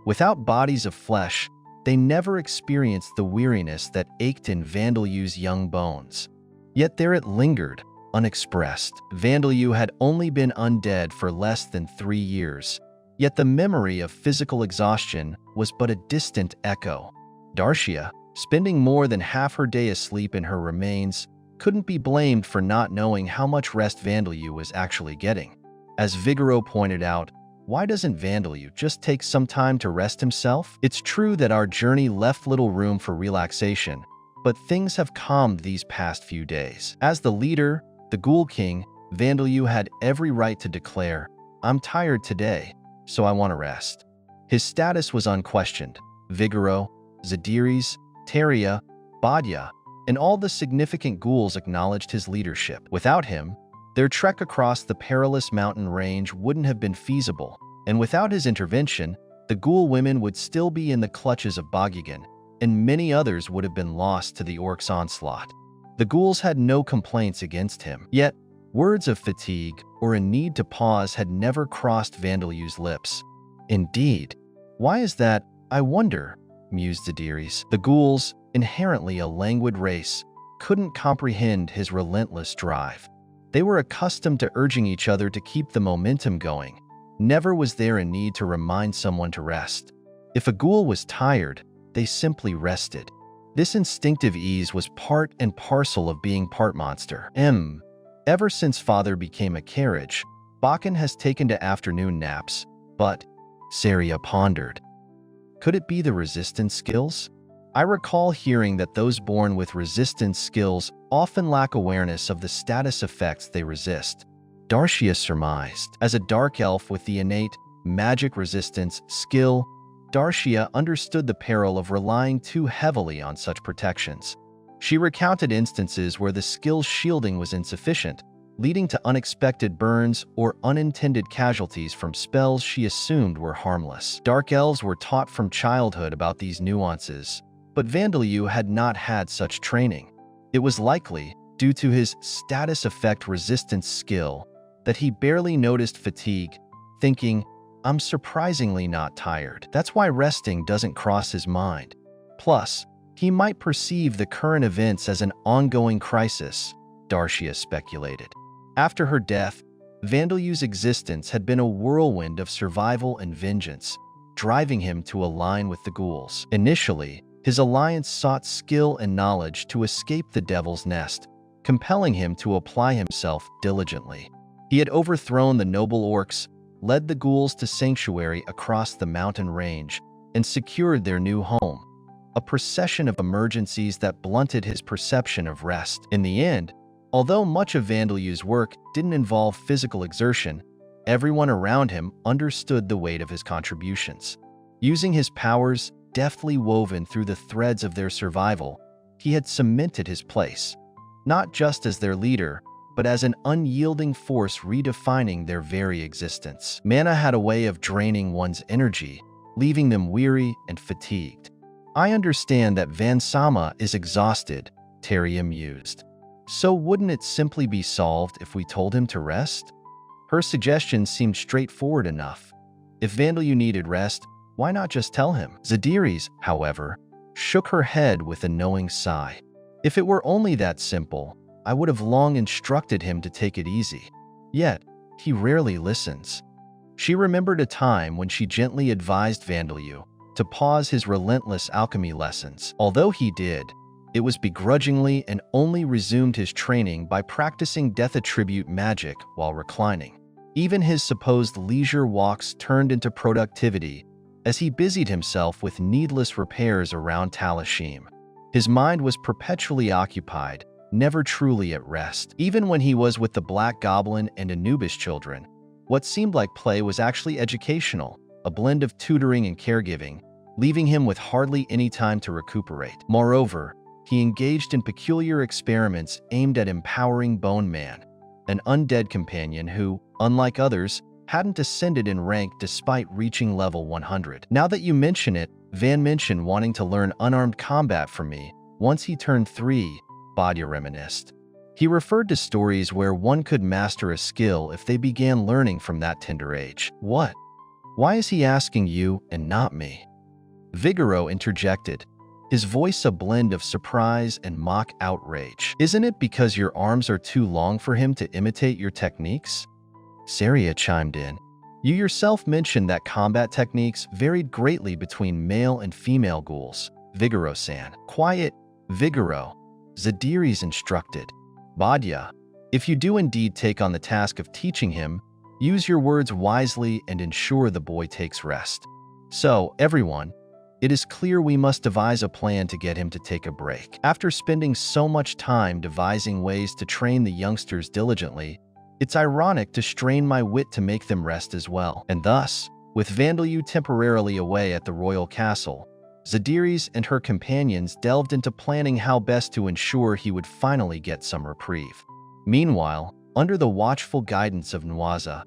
Without bodies of flesh, they never experienced the weariness that ached in Vandalyu's young bones. Yet there it lingered, unexpressed. Vandalyu had only been undead for less than 3 years, yet the memory of physical exhaustion was but a distant echo. Darcia, spending more than half her day asleep in her remains, couldn't be blamed for not knowing how much rest Vandalyu was actually getting. As Vigoro pointed out, why doesn't Vandalyu just take some time to rest himself? It's true that our journey left little room for relaxation, but things have calmed these past few days. As the leader, the Ghoul King, Vandalyu had every right to declare, "I'm tired today, so I want to rest." His status was unquestioned. Vigoro, Zadiris, Teria, Badya, and all the significant ghouls acknowledged his leadership. Without him, their trek across the perilous mountain range wouldn't have been feasible, and without his intervention, the ghoul women would still be in the clutches of Bagyigan, and many others would have been lost to the orcs' onslaught. The ghouls had no complaints against him, yet words of fatigue or a need to pause had never crossed Vandalyu's lips. Indeed, why is that, I wonder, mused Zadiris. The ghouls, inherently a languid race, couldn't comprehend his relentless drive. They were accustomed to urging each other to keep the momentum going. Never was there a need to remind someone to rest. If a ghoul was tired, they simply rested. This instinctive ease was part and parcel of being part monster. Ever since Father became a carriage, Bakken has taken to afternoon naps, but, Saria pondered, could it be the resistance skills? I recall hearing that those born with resistance skills often lack awareness of the status effects they resist. Darcia surmised. As a dark elf with the innate magic resistance skill, Darcia understood the peril of relying too heavily on such protections. She recounted instances where the skill's shielding was insufficient, leading to unexpected burns or unintended casualties from spells she assumed were harmless. Dark elves were taught from childhood about these nuances, but Vandalyu had not had such training. It was likely, due to his status effect resistance skill, that he barely noticed fatigue, thinking, "I'm surprisingly not tired." That's why resting doesn't cross his mind. Plus, he might perceive the current events as an ongoing crisis, Darcia speculated. After her death, Vandalyu's existence had been a whirlwind of survival and vengeance, driving him to align with the ghouls. Initially, his alliance sought skill and knowledge to escape the Devil's Nest, compelling him to apply himself diligently. He had overthrown the noble orcs, led the ghouls to sanctuary across the mountain range, and secured their new home, a procession of emergencies that blunted his perception of rest. In the end, although much of Vandalyu's work didn't involve physical exertion, everyone around him understood the weight of his contributions. Using his powers deftly woven through the threads of their survival, he had cemented his place, not just as their leader, but as an unyielding force redefining their very existence. Mana had a way of draining one's energy, leaving them weary and fatigued. I understand that Vansama is exhausted, Teria mused. So wouldn't it simply be solved if we told him to rest? Her suggestion seemed straightforward enough. If Vandalyu needed rest, why not just tell him? Zadiris, however, shook her head with a knowing sigh. If it were only that simple, I would have long instructed him to take it easy. Yet, he rarely listens. She remembered a time when she gently advised Vandalyu to pause his relentless alchemy lessons. Although he did, it was begrudgingly and only resumed his training by practicing death attribute magic while reclining. Even his supposed leisure walks turned into productivity as he busied himself with needless repairs around Talashim. His mind was perpetually occupied, never truly at rest. Even when he was with the Black Goblin and Anubis children, what seemed like play was actually educational, a blend of tutoring and caregiving, leaving him with hardly any time to recuperate. Moreover, he engaged in peculiar experiments aimed at empowering Bone Man, an undead companion who, unlike others, hadn't ascended in rank despite reaching level 100. Now that you mention it, Van mentioned wanting to learn unarmed combat from me once he turned 3, Badya reminisced. He referred to stories where one could master a skill if they began learning from that tender age. What? Why is he asking you and not me? Vigoro interjected. his voice a blend of surprise and mock outrage. "Isn't it because your arms are too long for him to imitate your techniques?" Saria chimed in. "You yourself mentioned that combat techniques varied greatly between male and female ghouls." Vigoro-san. "Quiet, Vigoro," Zadiri's instructed. "Badya, if you do indeed take on the task of teaching him, use your words wisely and ensure the boy takes rest. So, everyone, it is clear we must devise a plan to get him to take a break." After spending so much time devising ways to train the youngsters diligently, it's ironic to strain my wit to make them rest as well. And thus, with Vandelyu temporarily away at the royal castle, Zadiri's and her companions delved into planning how best to ensure he would finally get some reprieve. Meanwhile, under the watchful guidance of Nwaza,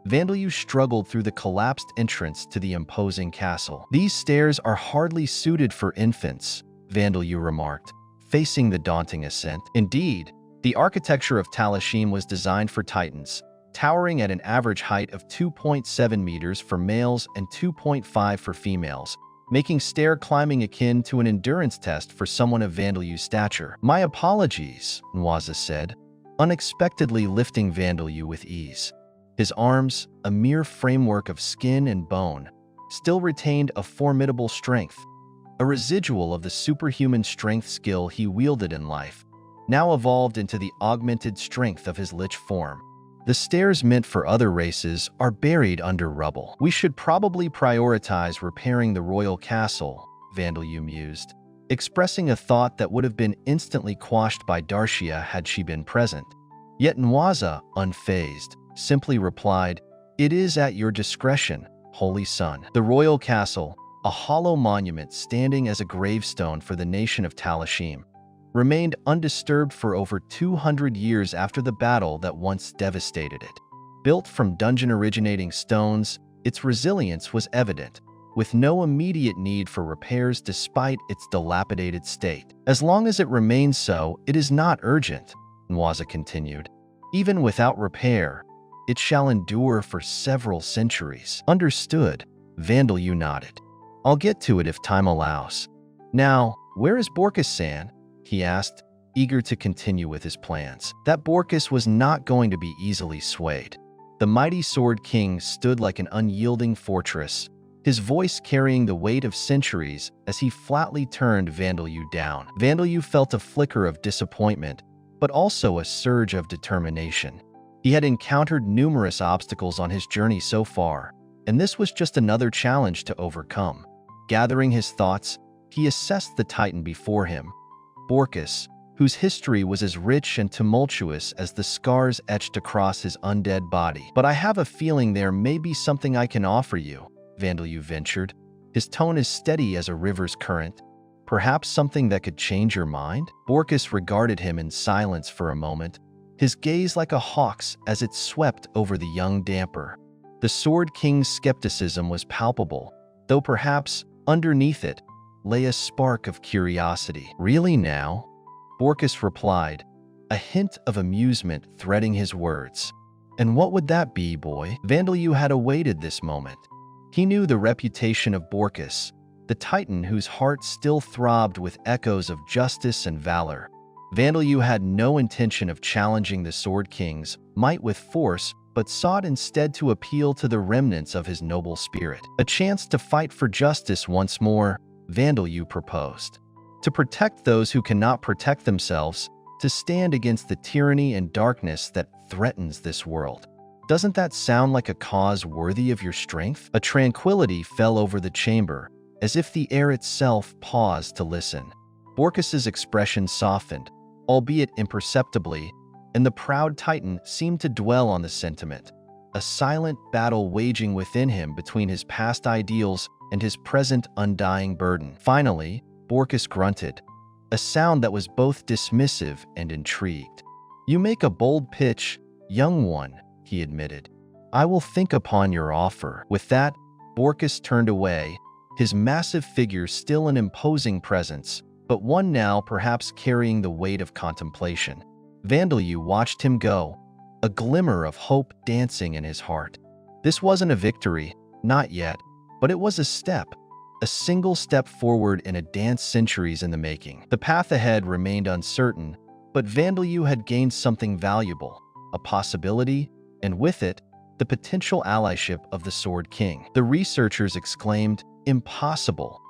Vandelyu struggled through the collapsed entrance to the imposing castle. "These stairs are hardly suited for infants," Vandelyu remarked, facing the daunting ascent. Indeed, the architecture of Talashim was designed for titans, towering at an average height of 2.7 meters for males and 2.5 for females, making stair climbing akin to an endurance test for someone of Vandelyu's stature. "My apologies," Nwaza said, unexpectedly lifting Vandelyu with ease. His arms, a mere framework of skin and bone, still retained a formidable strength, a residual of the superhuman strength skill he wielded in life, now evolved into the augmented strength of his lich form. "The stairs meant for other races are buried under rubble. We should probably prioritize repairing the royal castle," Vandelyu mused, expressing a thought that would have been instantly quashed by Darshia had she been present. Yet Nwaza, unfazed, simply replied, "It is at your discretion, holy son." The royal castle, a hollow monument standing as a gravestone for the nation of Talashim, remained undisturbed for over 200 years after the battle that once devastated it. Built from dungeon-originating stones, its resilience was evident, with no immediate need for repairs despite its dilapidated state. "As long as it remains so, it is not urgent," Nwaza continued. "Even without repair, it shall endure for several centuries." "Understood," Vandelyu nodded. "I'll get to it if time allows. Now, where is Borkus-san?" he asked, eager to continue with his plans. That Borkus was not going to be easily swayed. The mighty Sword King stood like an unyielding fortress, his voice carrying the weight of centuries as he flatly turned Vandelyu down. Vandelyu felt a flicker of disappointment, but also a surge of determination. He had encountered numerous obstacles on his journey so far, and this was just another challenge to overcome. Gathering his thoughts, he assessed the titan before him, Borkus, whose history was as rich and tumultuous as the scars etched across his undead body. "But I have a feeling there may be something I can offer you," Vandelyu ventured, his tone as steady as a river's current. "Perhaps something that could change your mind?" Borkus regarded him in silence for a moment, his gaze like a hawk's as it swept over the young damper. The Sword King's skepticism was palpable, though perhaps, underneath it, lay a spark of curiosity. "Really now?" Borkus replied, a hint of amusement threading his words. "And what would that be, boy?" Vandelyu had awaited this moment. He knew the reputation of Borkus, the titan whose heart still throbbed with echoes of justice and valor. Vandelyu had no intention of challenging the Sword King's might with force, but sought instead to appeal to the remnants of his noble spirit. A chance to fight for justice once more, Vandelyu proposed. To protect those who cannot protect themselves, to stand against the tyranny and darkness that threatens this world. Doesn't that sound like a cause worthy of your strength? A tranquility fell over the chamber, as if the air itself paused to listen. Borkus's expression softened, albeit imperceptibly, and the proud titan seemed to dwell on the sentiment, a silent battle waging within him between his past ideals and his present undying burden. Finally, Borkus grunted, a sound that was both dismissive and intrigued. "You make a bold pitch, young one," he admitted. "I will think upon your offer." With that, Borkus turned away, his massive figure still an imposing presence, but one now perhaps carrying the weight of contemplation. Vandelyu watched him go, a glimmer of hope dancing in his heart. This wasn't a victory, not yet, but it was a step, a single step forward in a dance centuries in the making. The path ahead remained uncertain, but Vandeleu had gained something valuable, a possibility, and with it, the potential allyship of the Sword King. The researchers exclaimed, "Impossible!"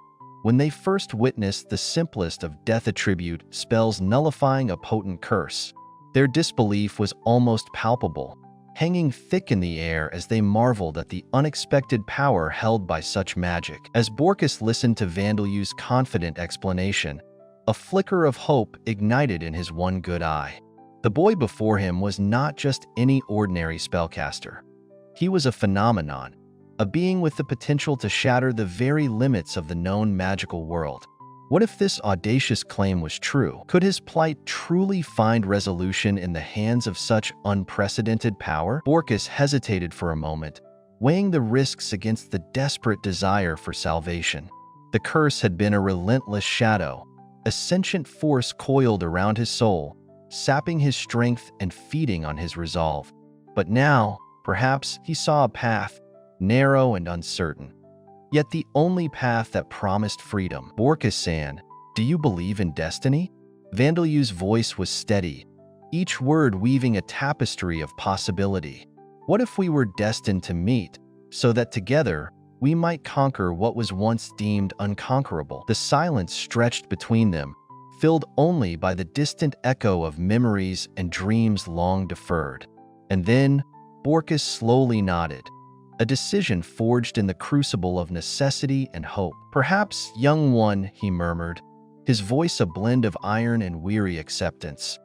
when they first witnessed the simplest of death attribute spells nullifying a potent curse. Their disbelief was almost palpable, hanging thick in the air as they marveled at the unexpected power held by such magic. As Borkus listened to Vandeleu's confident explanation, a flicker of hope ignited in his one good eye. The boy before him was not just any ordinary spellcaster. He was a phenomenon, a being with the potential to shatter the very limits of the known magical world. What if this audacious claim was true? Could his plight truly find resolution in the hands of such unprecedented power? Borkus hesitated for a moment, weighing the risks against the desperate desire for salvation. The curse had been a relentless shadow, a sentient force coiled around his soul, sapping his strength and feeding on his resolve. But now, perhaps, he saw a path, narrow and uncertain, yet the only path that promised freedom. "Borkus-san, do you believe in destiny?" Vandeleu's voice was steady, each word weaving a tapestry of possibility. "What if we were destined to meet, so that together we might conquer what was once deemed unconquerable?" The silence stretched between them, filled only by the distant echo of memories and dreams long deferred. And then, Borkus slowly nodded, a decision forged in the crucible of necessity and hope. "Perhaps, young one," he murmured, his voice a blend of iron and weary acceptance.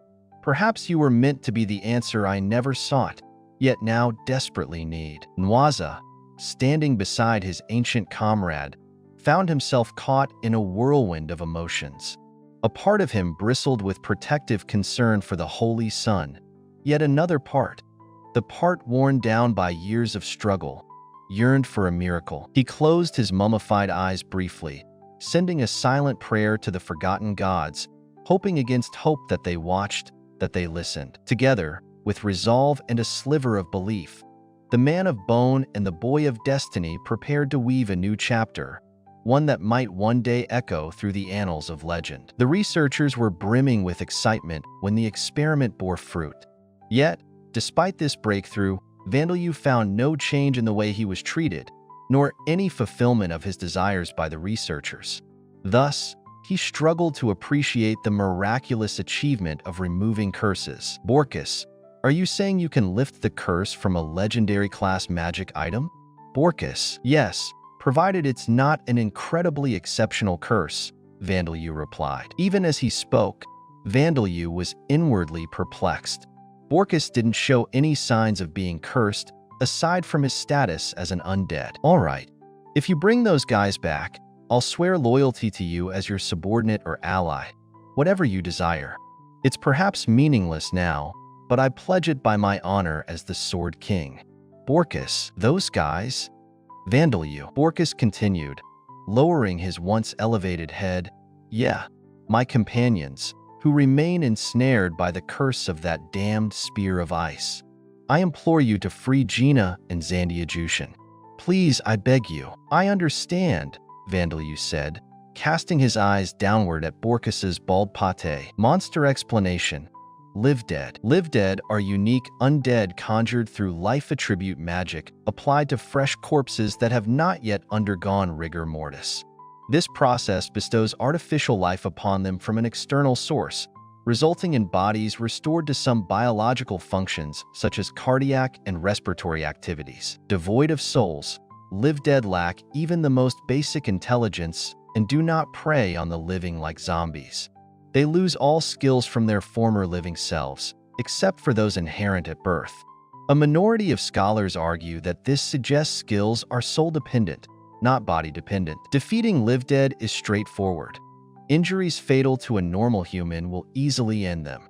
"Perhaps you were meant to be the answer I never sought, yet now desperately need." Nwaza, standing beside his ancient comrade, found himself caught in a whirlwind of emotions. A part of him bristled with protective concern for the Holy Sun, yet another part, the part worn down by years of struggle, yearned for a miracle. He closed his mummified eyes briefly, sending a silent prayer to the forgotten gods, hoping against hope that they watched, that they listened. Together, with resolve and a sliver of belief, the man of bone and the boy of destiny prepared to weave a new chapter, one that might one day echo through the annals of legend. The researchers were brimming with excitement when the experiment bore fruit. Yet, despite this breakthrough, Vandeleu found no change in the way he was treated, nor any fulfillment of his desires by the researchers. Thus, he struggled to appreciate the miraculous achievement of removing curses. "Borkus, are you saying you can lift the curse from a legendary class magic item?" "Borkus, yes, provided it's not an incredibly exceptional curse," Vandeleu replied. Even as he spoke, Vandeleu was inwardly perplexed. Borkus didn't show any signs of being cursed, aside from his status as an undead. "All right, if you bring those guys back, I'll swear loyalty to you as your subordinate or ally, whatever you desire. It's perhaps meaningless now, but I pledge it by my honor as the Sword King." "Borkus, those guys?" "Vandeleu," Borkus continued, lowering his once elevated head. "Yeah, my companions, who remain ensnared by the curse of that damned spear of ice. I implore you to free Gina and Zandia Jushin. Please, I beg you." "I understand," Vandeleu said, casting his eyes downward at Borkus's bald pate. Monster explanation. Live Dead. Live Dead are unique undead conjured through life attribute magic applied to fresh corpses that have not yet undergone rigor mortis. This process bestows artificial life upon them from an external source, resulting in bodies restored to some biological functions such as cardiac and respiratory activities. Devoid of souls, Live Dead lack even the most basic intelligence and do not prey on the living like zombies. They lose all skills from their former living selves, except for those inherent at birth. A minority of scholars argue that this suggests skills are soul-dependent, not body-dependent. Defeating Live Dead is straightforward. Injuries fatal to a normal human will easily end them.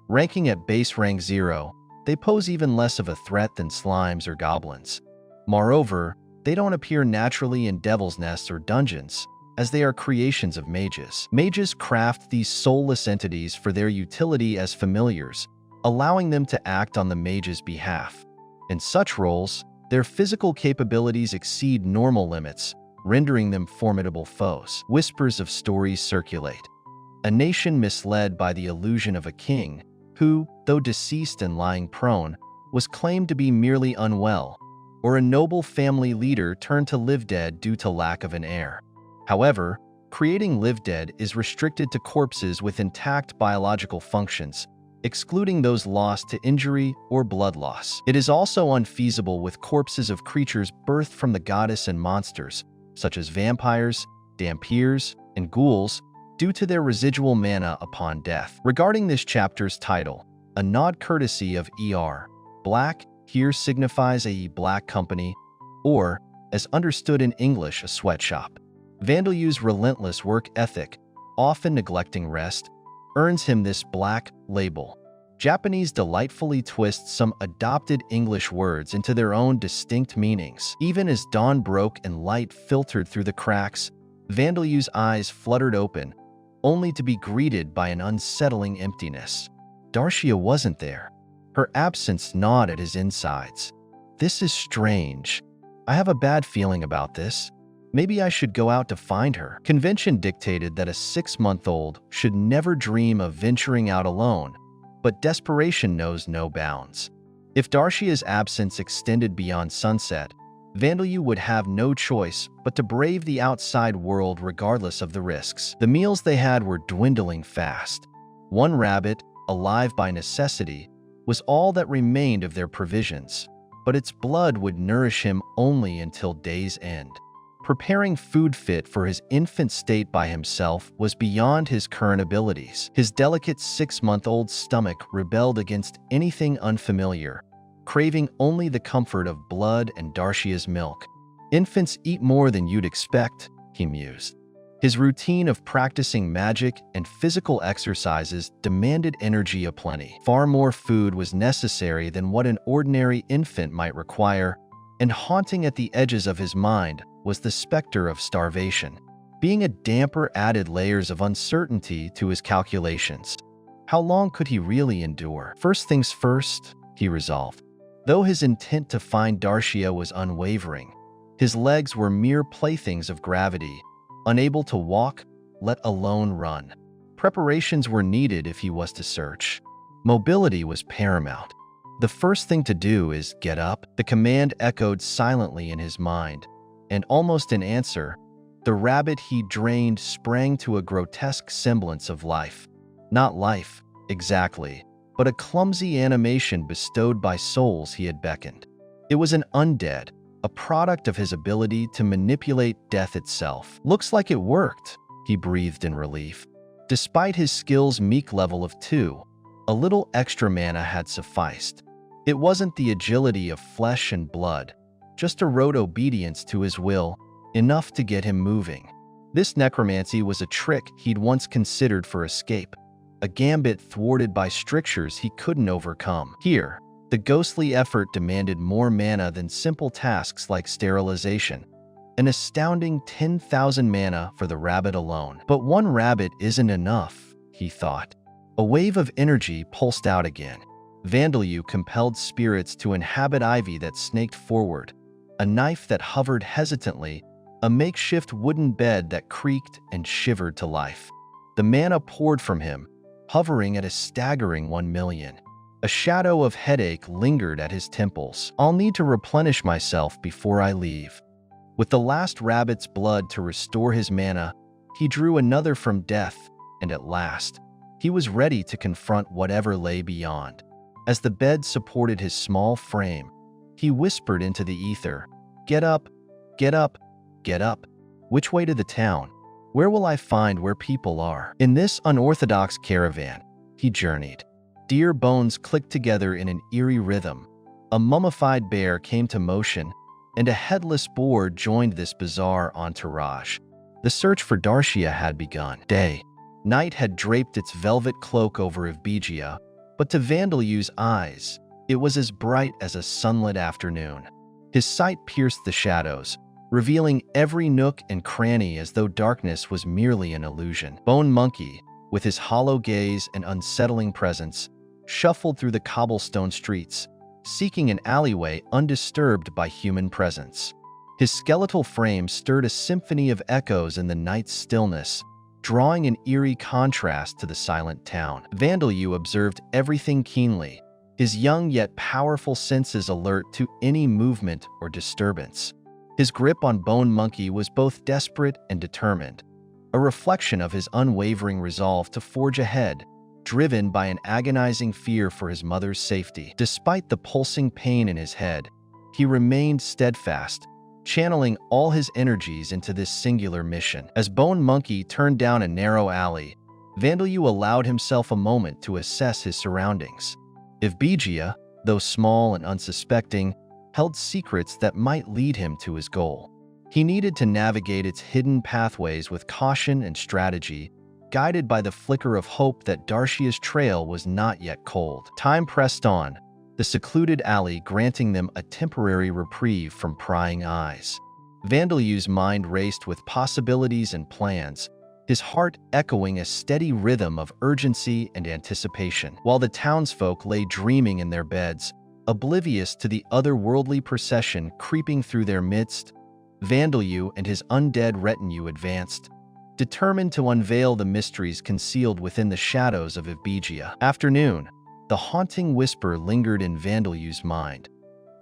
Ranking at base rank 0, they pose even less of a threat than slimes or goblins. Moreover, they don't appear naturally in devil's nests or dungeons, as they are creations of mages. Mages craft these soulless entities for their utility as familiars, allowing them to act on the mage's behalf. In such roles, their physical capabilities exceed normal limits, rendering them formidable foes. Whispers of stories circulate. A nation misled by the illusion of a king who, though deceased and lying prone, was claimed to be merely unwell, or a noble family leader turned to live dead due to lack of an heir. However, creating live dead is restricted to corpses with intact biological functions, excluding those lost to injury or blood loss. It is also unfeasible with corpses of creatures birthed from the goddess and monsters, such as vampires, dhampirs, and ghouls, due to their residual mana upon death. Regarding this chapter's title, a nod courtesy of E.R. Black here signifies a black company, or, as understood in English, a sweatshop. Vandalu's relentless work ethic, often neglecting rest, earns him this black label. Japanese delightfully twists some adopted English words into their own distinct meanings. Even as dawn broke and light filtered through the cracks, Vandalu's eyes fluttered open, only to be greeted by an unsettling emptiness. Darcia wasn't there. Her absence gnawed at his insides. This is strange. I have a bad feeling about this. Maybe I should go out to find her. Convention dictated that a 6-month-old should never dream of venturing out alone, but desperation knows no bounds. If Darcia's absence extended beyond sunset, Vandalu would have no choice but to brave the outside world regardless of the risks. The meals they had were dwindling fast. One rabbit, alive by necessity, was all that remained of their provisions, but its blood would nourish him only until day's end. Preparing food fit for his infant state by himself was beyond his current abilities. His delicate 6-month-old stomach rebelled against anything unfamiliar, craving only the comfort of blood and Darcia's milk. Infants eat more than you'd expect, he mused. His routine of practicing magic and physical exercises demanded energy aplenty. Far more food was necessary than what an ordinary infant might require, and haunting at the edges of his mind was the specter of starvation. Being a damper added layers of uncertainty to his calculations. How long could he really endure? First things first, he resolved. Though his intent to find Darcia was unwavering, his legs were mere playthings of gravity, unable to walk, let alone run. Preparations were needed if he was to search. Mobility was paramount. The first thing to do is get up. The command echoed silently in his mind, and almost in answer, the rabbit he drained sprang to a grotesque semblance of life. Not life, exactly, but a clumsy animation bestowed by souls he had beckoned. It was an undead, a product of his ability to manipulate death itself. Looks like it worked, he breathed in relief. Despite his skill's meek level of 2, a little extra mana had sufficed. It wasn't the agility of flesh and blood, just a rote obedience to his will, enough to get him moving. This necromancy was a trick he'd once considered for escape, a gambit thwarted by strictures he couldn't overcome. Here, the ghostly effort demanded more mana than simple tasks like sterilization, an astounding 10,000 mana for the rabbit alone. But one rabbit isn't enough, he thought. A wave of energy pulsed out again. Vandalu compelled spirits to inhabit ivy that snaked forward, a knife that hovered hesitantly, a makeshift wooden bed that creaked and shivered to life. The mana poured from him, hovering at a staggering 1 million. A shadow of headache lingered at his temples. I'll need to replenish myself before I leave. With the last rabbit's blood to restore his mana, he drew another from death, and at last, he was ready to confront whatever lay beyond. As the bed supported his small frame, he whispered into the ether, "Get up, get up, get up. Which way to the town? Where will I find where people are?" In this unorthodox caravan, he journeyed. Deer bones clicked together in an eerie rhythm. A mummified bear came to motion, and a headless boar joined this bizarre entourage. The search for Darcia had begun. Night had draped its velvet cloak over Evbegia, but to Vandalu's eyes, it was as bright as a sunlit afternoon. His sight pierced the shadows, revealing every nook and cranny as though darkness was merely an illusion. Bone Monkey, with his hollow gaze and unsettling presence, shuffled through the cobblestone streets, seeking an alleyway undisturbed by human presence. His skeletal frame stirred a symphony of echoes in the night's stillness, drawing an eerie contrast to the silent town. Vandalyu observed everything keenly, his young yet powerful senses alert to any movement or disturbance. His grip on Bone Monkey was both desperate and determined, a reflection of his unwavering resolve to forge ahead, driven by an agonizing fear for his mother's safety. Despite the pulsing pain in his head, he remained steadfast, channeling all his energies into this singular mission. As Bone Monkey turned down a narrow alley, Vandalyu allowed himself a moment to assess his surroundings. Evbigia, though small and unsuspecting, held secrets that might lead him to his goal. He needed to navigate its hidden pathways with caution and strategy, guided by the flicker of hope that Darshia's trail was not yet cold. Time pressed on, the secluded alley granting them a temporary reprieve from prying eyes. Vandalyu's mind raced with possibilities and plans, his heart echoing a steady rhythm of urgency and anticipation. While the townsfolk lay dreaming in their beds, oblivious to the otherworldly procession creeping through their midst, Vandalyu and his undead retinue advanced, determined to unveil the mysteries concealed within the shadows of Evbigia. Afternoon, the haunting whisper lingered in Vandalyu's mind.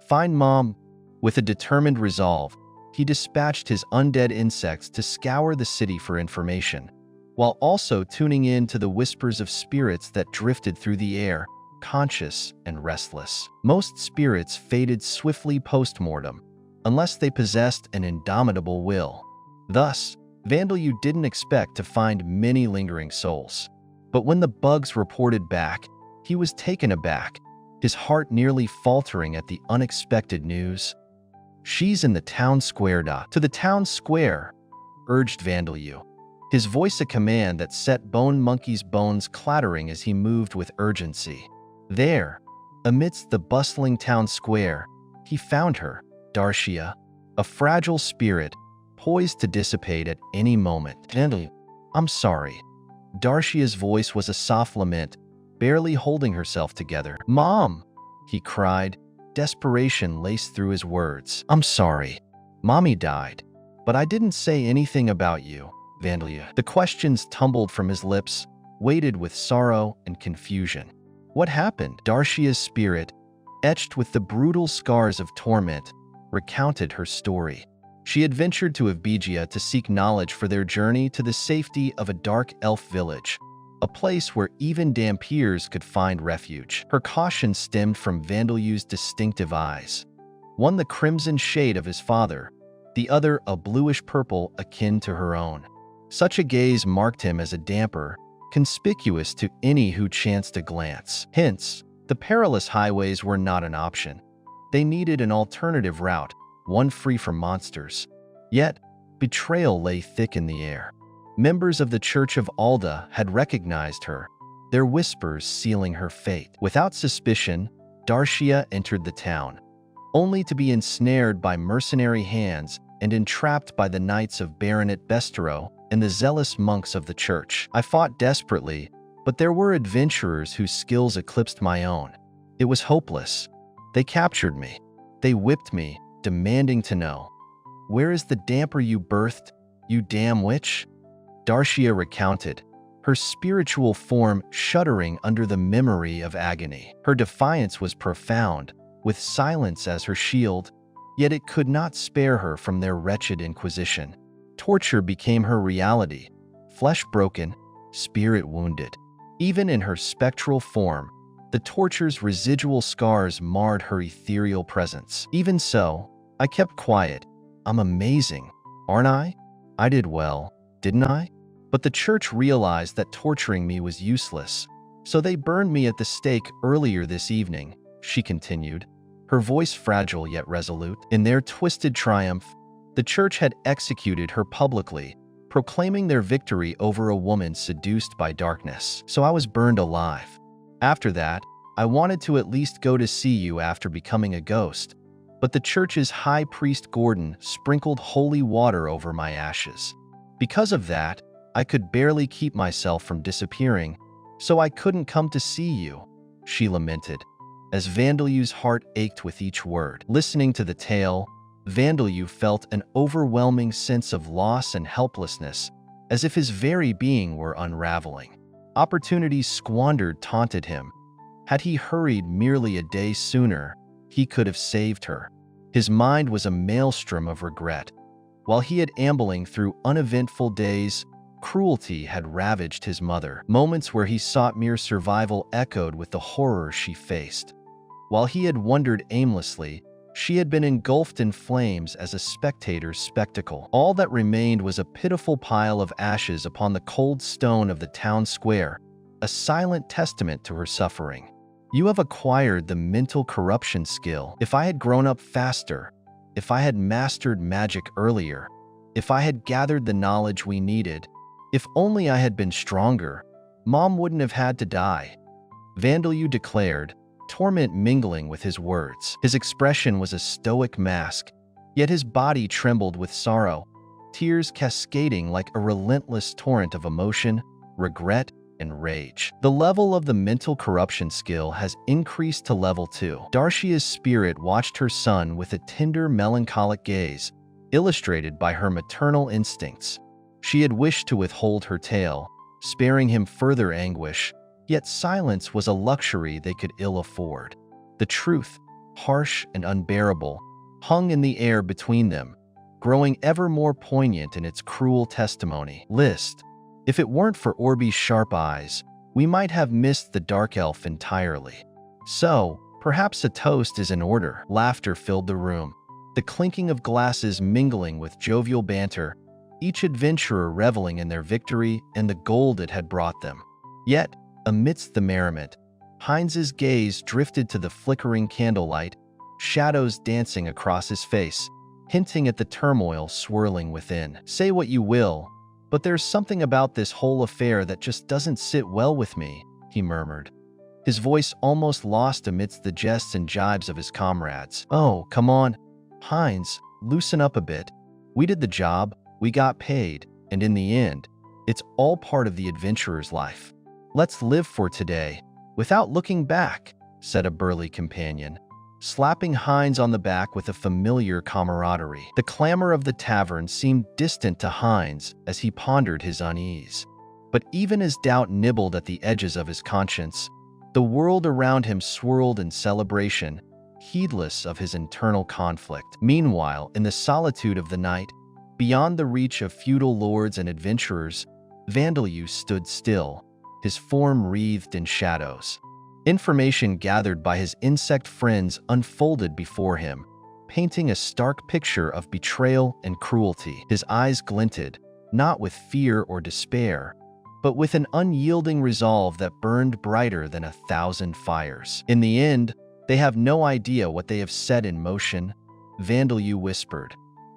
"Find Mom." With a determined resolve, he dispatched his undead insects to scour the city for information, while also tuning in to the whispers of spirits that drifted through the air, conscious and restless. Most spirits faded swiftly post-mortem, unless they possessed an indomitable will. Thus, Vandalyu didn't expect to find many lingering souls. But when the bugs reported back, he was taken aback, his heart nearly faltering at the unexpected news. "She's in the town square." "To the town square," urged Vandalyu, his voice a command that set Bone Monkey's bones clattering as he moved with urgency. There, amidst the bustling town square, he found her, Darshia, a fragile spirit, poised to dissipate at any moment. "Vandalyu, I'm sorry." Darshia's voice was a soft lament, barely holding herself together. "Mom!" he cried, desperation laced through his words. "I'm sorry. Mommy died. But I didn't say anything about you, Vandalyu." The questions tumbled from his lips, weighted with sorrow and confusion. What happened? Darshia's spirit, etched with the brutal scars of torment, recounted her story. She had ventured to Evbigia to seek knowledge for their journey to the safety of a dark elf village, a place where even Dampiers could find refuge. Her caution stemmed from Vandalyu's distinctive eyes, one the crimson shade of his father, the other a bluish-purple akin to her own. Such a gaze marked him as a damper, conspicuous to any who chanced to glance. Hence, the perilous highways were not an option. They needed an alternative route, one free from monsters. Yet, betrayal lay thick in the air. Members of the Church of Alda had recognized her, their whispers sealing her fate. Without suspicion, Darshia entered the town, only to be ensnared by mercenary hands and entrapped by the knights of Baronet Bestero and the zealous monks of the church. I fought desperately, but there were adventurers whose skills eclipsed my own. It was hopeless. They captured me. They whipped me, demanding to know, "Where is the damper you birthed, you damn witch?" Darshia recounted, her spiritual form shuddering under the memory of agony. Her defiance was profound, with silence as her shield, yet it could not spare her from their wretched inquisition. Torture became her reality, flesh broken, spirit wounded. Even in her spectral form, the torture's residual scars marred her ethereal presence. Even so, I kept quiet. "I'm amazing, aren't I? I did well, didn't I?" But the church realized that torturing me was useless, so they burned me at the stake earlier this evening, she continued, her voice fragile yet resolute. In their twisted triumph, the church had executed her publicly, proclaiming their victory over a woman seduced by darkness. So I was burned alive. After that, I wanted to at least go to see you after becoming a ghost, but the church's high priest Gordon sprinkled holy water over my ashes. Because of that, I could barely keep myself from disappearing, so I couldn't come to see you, she lamented, as Vandalyu's heart ached with each word. Listening to the tale, Vandeleu felt an overwhelming sense of loss and helplessness, as if his very being were unraveling. Opportunities squandered taunted him. Had he hurried merely a day sooner, he could have saved her. His mind was a maelstrom of regret. While he had ambling through uneventful days, cruelty had ravaged his mother. Moments where he sought mere survival echoed with the horror she faced. While he had wandered aimlessly, she had been engulfed in flames as a spectator's spectacle. All that remained was a pitiful pile of ashes upon the cold stone of the town square, a silent testament to her suffering. You have acquired the mental corruption skill. If I had grown up faster, if I had mastered magic earlier, if I had gathered the knowledge we needed, if only I had been stronger, Mom wouldn't have had to die, Vandeleu declared, torment mingling with his words. His expression was a stoic mask, yet his body trembled with sorrow, tears cascading like a relentless torrent of emotion, regret, and rage. The level of the mental corruption skill has increased to level 2. Darcia's spirit watched her son with a tender, melancholic gaze, illustrated by her maternal instincts. She had wished to withhold her tale, sparing him further anguish, yet silence was a luxury they could ill afford. The truth, harsh and unbearable, hung in the air between them, growing ever more poignant in its cruel testimony. List. If it weren't for Orby's sharp eyes, we might have missed the dark elf entirely. So, perhaps a toast is in order. Laughter filled the room, the clinking of glasses mingling with jovial banter, each adventurer reveling in their victory and the gold it had brought them. Yet, amidst the merriment, Heinz's gaze drifted to the flickering candlelight, shadows dancing across his face, hinting at the turmoil swirling within. Say what you will, but there's something about this whole affair that just doesn't sit well with me, he murmured, his voice almost lost amidst the jests and jibes of his comrades. Oh, come on, Heinz, loosen up a bit. We did the job, we got paid, and in the end, it's all part of the adventurer's life. Let's live for today, without looking back, said a burly companion, slapping Heinz on the back with a familiar camaraderie. The clamor of the tavern seemed distant to Heinz as he pondered his unease. But even as doubt nibbled at the edges of his conscience, the world around him swirled in celebration, heedless of his internal conflict. Meanwhile, in the solitude of the night, beyond the reach of feudal lords and adventurers, Vandeleu stood still, his form wreathed in shadows. Information gathered by his insect friends unfolded before him, painting a stark picture of betrayal and cruelty. His eyes glinted, not with fear or despair, but with an unyielding resolve that burned brighter than 1,000 fires. In the end, they have no idea what they have set in motion, Vandeleu whispered,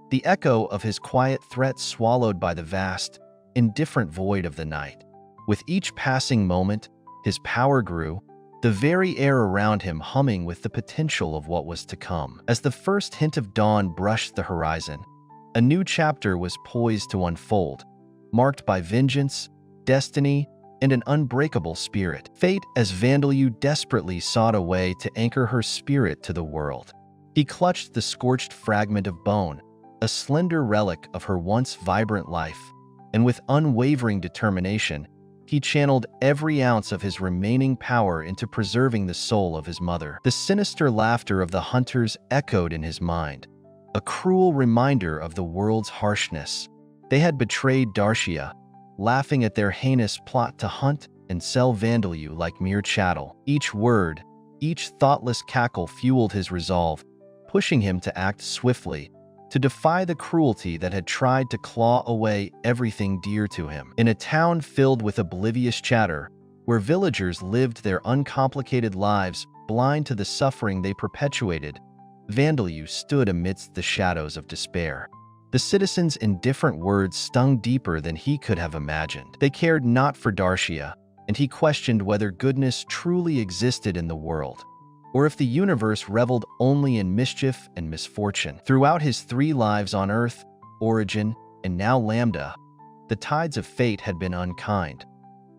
the echo of his quiet threat swallowed by the vast, indifferent void of the night. With each passing moment, his power grew, the very air around him humming with the potential of what was to come. As the first hint of dawn brushed the horizon, a new chapter was poised to unfold, marked by vengeance, destiny, and an unbreakable spirit. Fate, as Vandeleu desperately sought a way to anchor her spirit to the world. He clutched the scorched fragment of bone, a slender relic of her once vibrant life, and with unwavering determination, he channeled every ounce of his remaining power into preserving the soul of his mother. The sinister laughter of the hunters echoed in his mind, a cruel reminder of the world's harshness. They had betrayed Darcia, laughing at their heinous plot to hunt and sell Vandeleu like mere chattel. Each word, each thoughtless cackle fueled his resolve, pushing him to act swiftly, to defy the cruelty that had tried to claw away everything dear to him. In a town filled with oblivious chatter, where villagers lived their uncomplicated lives blind to the suffering they perpetuated, Vandeleu stood amidst the shadows of despair. The citizens' indifferent words stung deeper than he could have imagined. They cared not for Darcia, and he questioned whether goodness truly existed in the world, or if the universe reveled only in mischief and misfortune. Throughout his 3 lives on Earth, Origin, and now Lambda, the tides of fate had been unkind,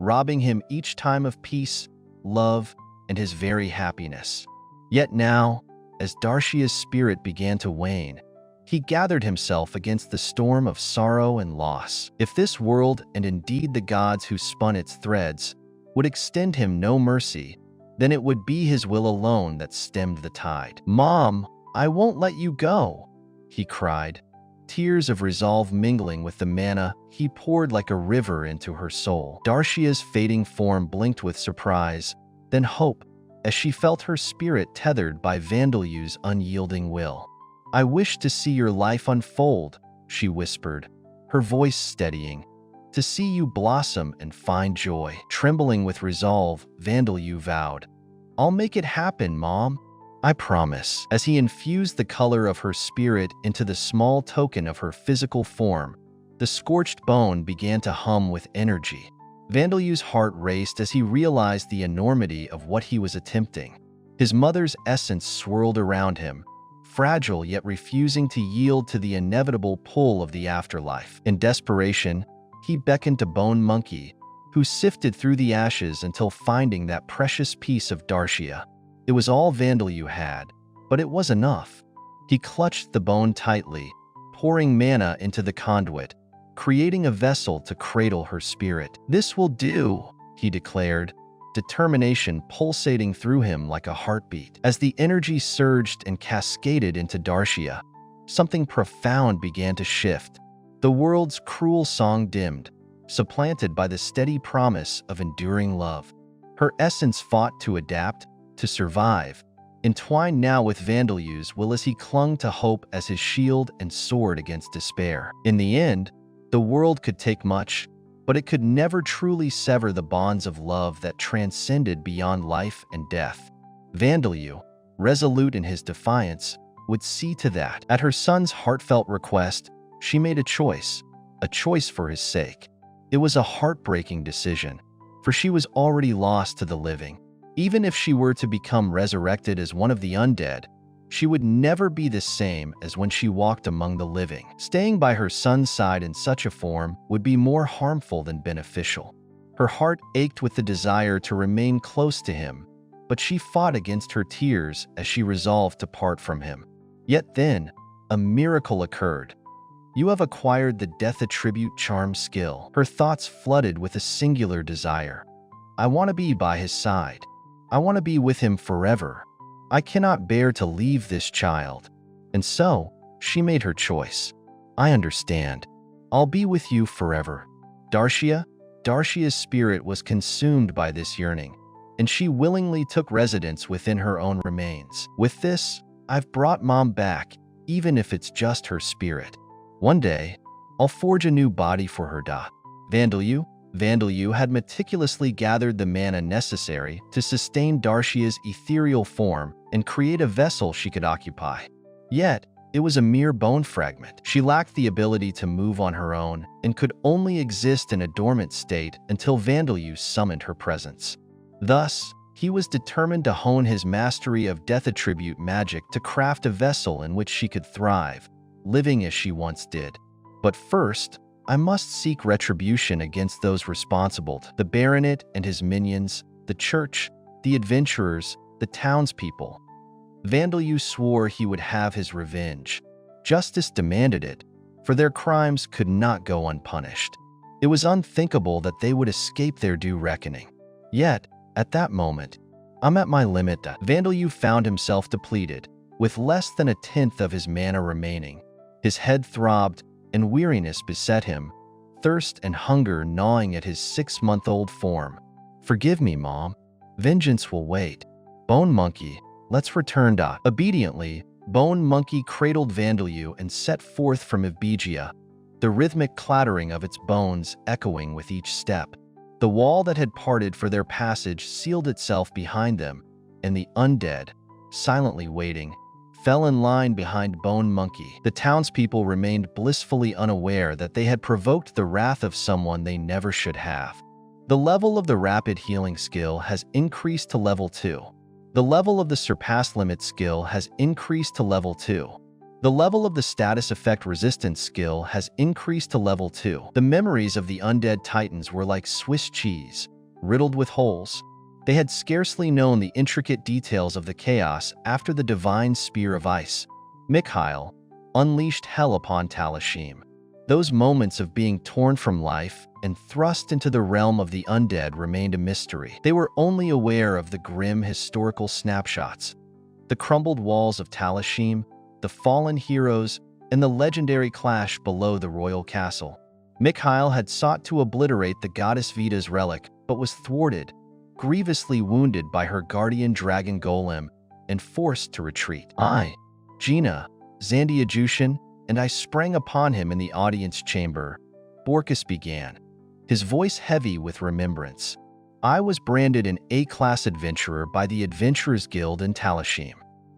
robbing him each time of peace, love, and his very happiness. Yet now, as Darcia's spirit began to wane, He gathered himself against the storm of sorrow and loss. If this world, and indeed the gods who spun its threads, would extend him no mercy, then it would be his will alone that stemmed the tide. "Mom, I won't let you go," he cried, tears of resolve mingling with the mana he poured like a river into her soul. Darshia's fading form blinked with surprise, then hope, as she felt her spirit tethered by Vandalu's unyielding will. "I wish to see your life unfold," she whispered, her voice steadying. "To see you blossom and find joy." Trembling with resolve, Vandalu vowed, "I'll make it happen, Mom. I promise." As he infused the color of her spirit into the small token of her physical form, the scorched bone began to hum with energy. Vandalu's heart raced as he realized the enormity of what he was attempting. His mother's essence swirled around him, fragile yet refusing to yield to the inevitable pull of the afterlife. In desperation, he beckoned to Bone Monkey, who sifted through the ashes until finding that precious piece of Darshia. It was all Vandalu had, but it was enough. He clutched the bone tightly, pouring mana into the conduit, creating a vessel to cradle her spirit. "This will do," he declared, determination pulsating through him like a heartbeat. As the energy surged and cascaded into Darshia, something profound began to shift. The world's cruel song dimmed, supplanted by the steady promise of enduring love. Her essence fought to adapt, to survive, entwined now with Vandalu's will as he clung to hope as his shield and sword against despair. In the end, the world could take much, but it could never truly sever the bonds of love that transcended beyond life and death. Vandalu, resolute in his defiance, would see to that. At her son's heartfelt request, she made a choice for his sake. It was a heartbreaking decision, for she was already lost to the living. Even if she were to become resurrected as one of the undead, she would never be the same as when she walked among the living. Staying by her son's side in such a form would be more harmful than beneficial. Her heart ached with the desire to remain close to him, but she fought against her tears as she resolved to part from him. Yet then, a miracle occurred. "You have acquired the Death Attribute Charm skill." Her thoughts flooded with a singular desire. "I want to be by his side. I want to be with him forever. I cannot bear to leave this child." And so, she made her choice. "I understand. I'll be with you forever." Darshia's spirit was consumed by this yearning, and she willingly took residence within her own remains. "With this, I've brought Mom back, even if it's just her spirit. One day, I'll forge a new body for her." Vandalu had meticulously gathered the mana necessary to sustain Darshia's ethereal form and create a vessel she could occupy. Yet, it was a mere bone fragment. She lacked the ability to move on her own and could only exist in a dormant state until Vandalu summoned her presence. Thus, he was determined to hone his mastery of death attribute magic to craft a vessel in which she could thrive, living as she once did. But first, I must seek retribution against those responsible: the baronet and his minions, the church, the adventurers, the townspeople. Vandalu swore he would have his revenge. Justice demanded it, for their crimes could not go unpunished. It was unthinkable that they would escape their due reckoning. Yet, at that moment, "I'm at my limit." Vandalu found himself depleted, with less than a tenth of his mana remaining. His head throbbed, and weariness beset him, thirst and hunger gnawing at his 6-month-old form. "Forgive me, Mom. Vengeance will wait. Bone Monkey, let's return." Obediently, Bone Monkey cradled Vandalu and set forth from Ibigia, the rhythmic clattering of its bones echoing with each step. The wall that had parted for their passage sealed itself behind them, and the undead, silently waiting, fell in line behind Bone Monkey. The townspeople remained blissfully unaware that they had provoked the wrath of someone they never should have. The level of the Rapid Healing skill has increased to level 2. The level of the Surpass Limit skill has increased to level 2. The level of the Status Effect Resistance skill has increased to level 2. The memories of the undead titans were like Swiss cheese, riddled with holes. They had scarcely known the intricate details of the chaos after the divine spear of ice. Mikhail, unleashed hell upon Talashim. Those moments of being torn from life and thrust into the realm of the undead remained a mystery. They were only aware of the grim historical snapshots, the crumbled walls of Talashim, the fallen heroes, and the legendary clash below the royal castle. Mikhail had sought to obliterate the goddess Vita's relic, but was thwarted, grievously wounded by her guardian dragon golem, and forced to retreat. I, Gina, Zandiajushin, and I sprang upon him in the audience chamber. Borkus began, his voice heavy with remembrance. I was branded an A-class adventurer by the Adventurers Guild in Talashim.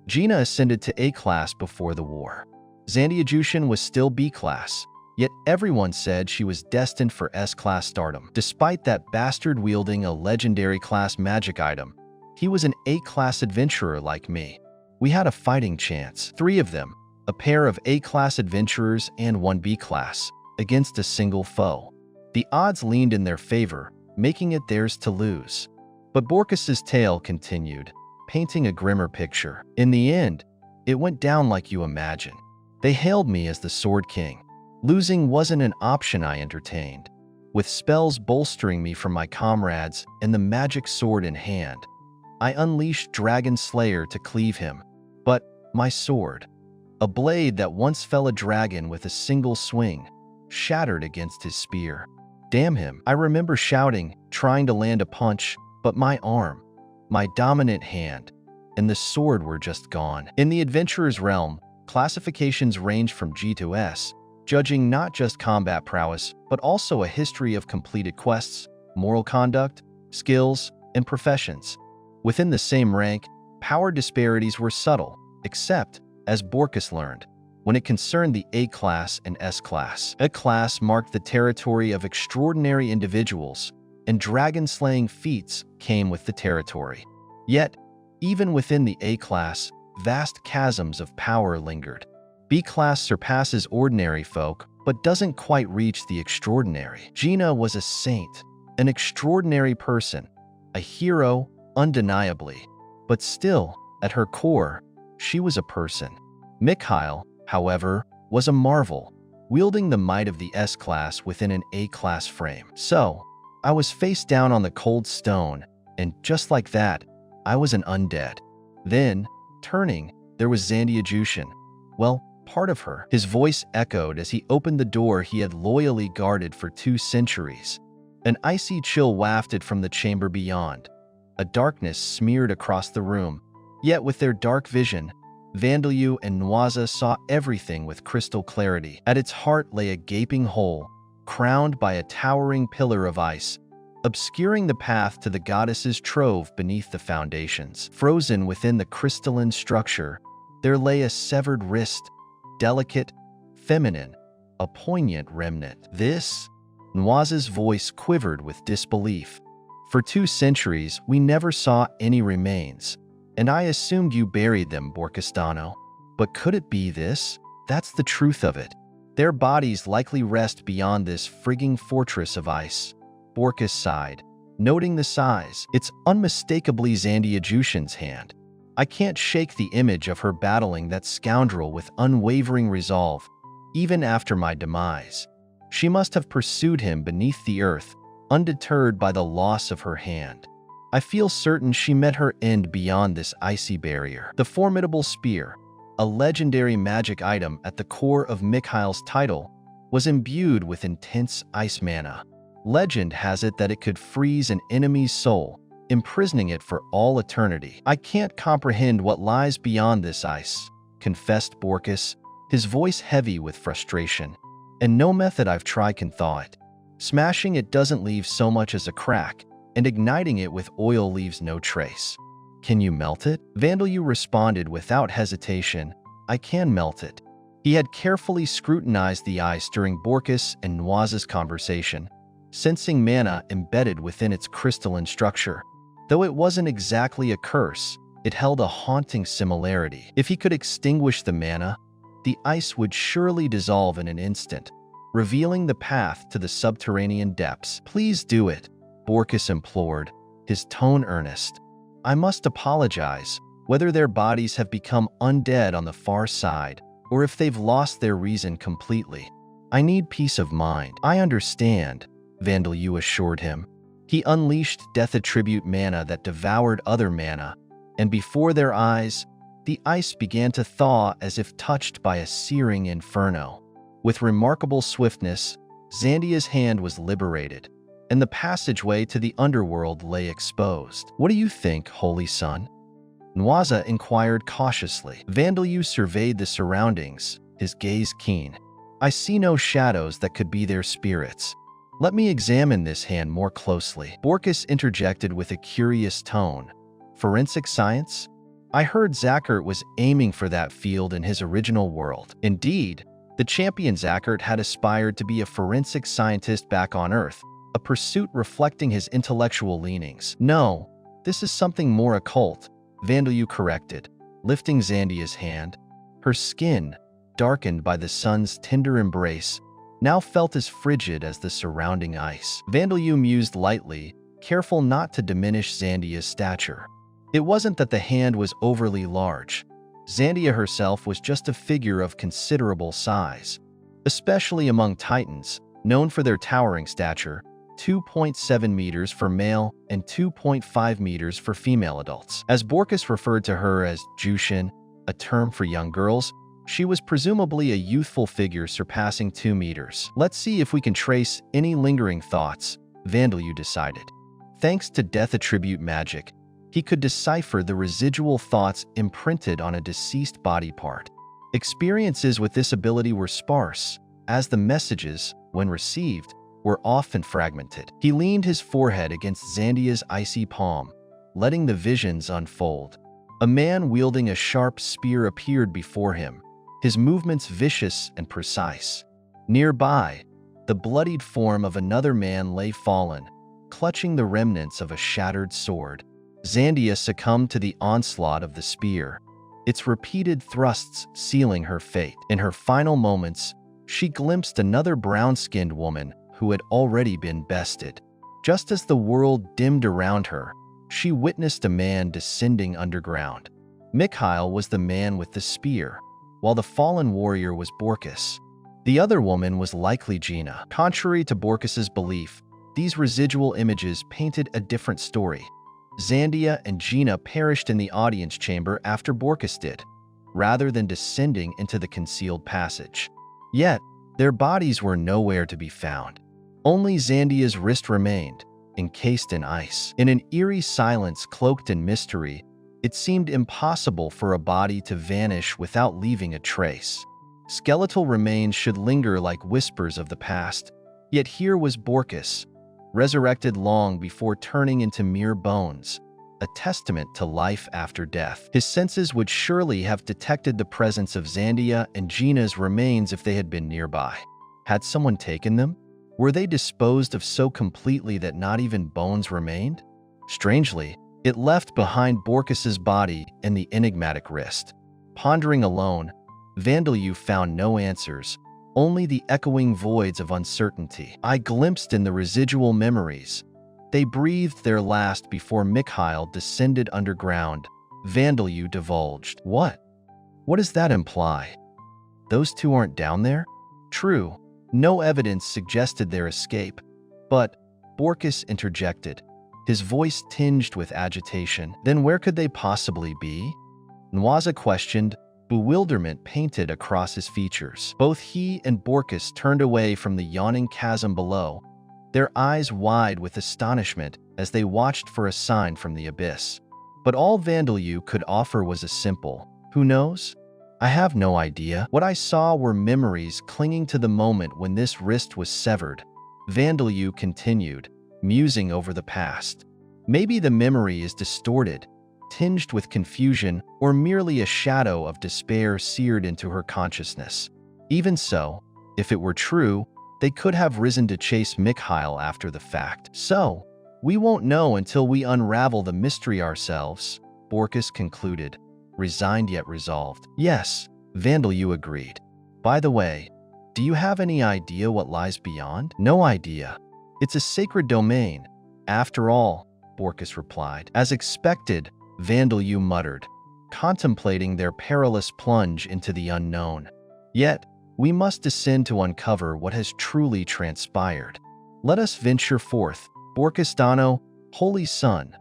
Gina ascended to A-class before the war. Zandiajushin was still B-class, yet everyone said she was destined for S-class stardom. Despite that bastard wielding a legendary class magic item, he was an A-class adventurer like me. We had a fighting chance, 3 of them, a pair of A-class adventurers and 1 B-class, against a single foe. The odds leaned in their favor, making it theirs to lose. But Borkus's tale continued, painting a grimmer picture. In the end, it went down like you imagine. They hailed me as the Sword King. Losing wasn't an option I entertained. With spells bolstering me from my comrades and the magic sword in hand, I unleashed Dragon Slayer to cleave him. But my sword, a blade that once fell a dragon with a single swing, shattered against his spear. Damn him, I remember shouting, trying to land a punch, but my arm, my dominant hand, and the sword were just gone. In the adventurer's realm, classifications range from G to S, judging not just combat prowess, but also a history of completed quests, moral conduct, skills, and professions. Within the same rank, power disparities were subtle, except, as Borkus learned, when it concerned the A-class and S-class. A-class marked the territory of extraordinary individuals, and dragon-slaying feats came with the territory. Yet, even within the A-class, vast chasms of power lingered. B-class surpasses ordinary folk, but doesn't quite reach the extraordinary. Gina was a saint, an extraordinary person, a hero, undeniably. But still, at her core, she was a person. Mikhail, however, was a marvel, wielding the might of the S-class within an A-class frame. So, I was face down on the cold stone, and just like that, I was an undead. Then, turning, there was Zandiajushin. Well, part of her. His voice echoed as he opened the door he had loyally guarded for 2 centuries. An icy chill wafted from the chamber beyond. A darkness smeared across the room. Yet with their dark vision, Vandalyu and Nwaza saw everything with crystal clarity. At its heart lay a gaping hole, crowned by a towering pillar of ice, obscuring the path to the goddess's trove beneath the foundations. Frozen within the crystalline structure, there lay a severed wrist, delicate, feminine, a poignant remnant. This, Nwaza's voice quivered with disbelief. For 2 centuries, we never saw any remains, and I assumed you buried them, Borkustano. But could it be this? That's the truth of it. Their bodies likely rest beyond this frigging fortress of ice. Borkus sighed, noting the size. It's unmistakably Zandiajushin's hand. I can't shake the image of her battling that scoundrel with unwavering resolve, even after my demise. She must have pursued him beneath the earth, undeterred by the loss of her hand. I feel certain she met her end beyond this icy barrier. The formidable spear, a legendary magic item at the core of Mikhail's title, was imbued with intense ice mana. Legend has it that it could freeze an enemy's soul, imprisoning it for all eternity. I can't comprehend what lies beyond this ice, confessed Borkus, his voice heavy with frustration. And no method I've tried can thaw it. Smashing it doesn't leave so much as a crack, and igniting it with oil leaves no trace. Can you melt it? Vandalyu responded without hesitation. I can melt it. He had carefully scrutinized the ice during Borkus and Nwaza's conversation, sensing mana embedded within its crystalline structure. Though it wasn't exactly a curse, it held a haunting similarity. If he could extinguish the mana, the ice would surely dissolve in an instant, revealing the path to the subterranean depths. Please do it, Borkus implored, his tone earnest. I must apologize, whether their bodies have become undead on the far side. or if they've lost their reason completely. I need peace of mind. I understand, Vandalyu assured him. He unleashed death attribute mana that devoured other mana, and before their eyes, the ice began to thaw as if touched by a searing inferno. With remarkable swiftness, Zandia's hand was liberated, and the passageway to the underworld lay exposed. What do you think, Holy Son? Nwaza inquired cautiously. Vandalyu surveyed the surroundings, his gaze keen. I see no shadows that could be their spirits. Let me examine this hand more closely. Borkus interjected with a curious tone. Forensic science? I heard Zakhert was aiming for that field in his original world. Indeed, the champion Zakhert had aspired to be a forensic scientist back on Earth, a pursuit reflecting his intellectual leanings. No, this is something more occult, Vandalyu corrected, lifting Zandia's hand. Her skin, darkened by the sun's tender embrace, now felt as frigid as the surrounding ice. Vandalyu mused lightly, careful not to diminish Zandia's stature. It wasn't that the hand was overly large. Zandia herself was just a figure of considerable size, especially among Titans, known for their towering stature, 2.7 meters for male and 2.5 meters for female adults. As Borkus referred to her as Jushin, a term for young girls, she was presumably a youthful figure surpassing 2 meters. Let's see if we can trace any lingering thoughts, Vandalyu decided. Thanks to death attribute magic, he could decipher the residual thoughts imprinted on a deceased body part. Experiences with this ability were sparse, as the messages, when received, were often fragmented. He leaned his forehead against Zandia's icy palm, letting the visions unfold. A man wielding a sharp spear appeared before him, his movements vicious and precise. Nearby, the bloodied form of another man lay fallen, clutching the remnants of a shattered sword. Zandia succumbed to the onslaught of the spear, its repeated thrusts sealing her fate. In her final moments, she glimpsed another brown-skinned woman who had already been bested. Just as the world dimmed around her, she witnessed a man descending underground. Mikhail was the man with the spear, while the fallen warrior was Borkus. The other woman was likely Gina. Contrary to Borkus's belief, these residual images painted a different story. Zandia and Gina perished in the audience chamber after Borkus did, rather than descending into the concealed passage. Yet, their bodies were nowhere to be found. Only Zandia's wrist remained, encased in ice. In an eerie silence cloaked in mystery, it seemed impossible for a body to vanish without leaving a trace. Skeletal remains should linger like whispers of the past, yet here was Borkus, resurrected long before turning into mere bones, a testament to life after death. His senses would surely have detected the presence of Zandia and Gina's remains if they had been nearby. Had someone taken them? Were they disposed of so completely that not even bones remained? Strangely, it left behind Borkus's body and the enigmatic wrist. Pondering alone, Vandalyu found no answers, only the echoing voids of uncertainty. I glimpsed in the residual memories. They breathed their last before Mikhail descended underground, Vandalyu divulged. What? What does that imply? Those two aren't down there? True, no evidence suggested their escape, but Borkus interjected, his voice tinged with agitation. Then where could they possibly be? Nwaza questioned, bewilderment painted across his features. Both he and Borkus turned away from the yawning chasm below, their eyes wide with astonishment as they watched for a sign from the abyss. But all Vandalyu could offer was a simple, "Who knows? I have no idea." What I saw were memories clinging to the moment when this wrist was severed. Vandalyu continued, musing over the past. Maybe the memory is distorted, tinged with confusion, or merely a shadow of despair seared into her consciousness. Even so, if it were true, they could have risen to chase Mikhail after the fact. So, we won't know until we unravel the mystery ourselves, Borkus concluded, resigned yet resolved. Yes, Vandalyu agreed. By the way, do you have any idea what lies beyond? No idea. It's a sacred domain. After all, Borkus replied. As expected, Vandalyu muttered, contemplating their perilous plunge into the unknown. Yet, we must descend to uncover what has truly transpired. Let us venture forth, Borkestano, Holy Son,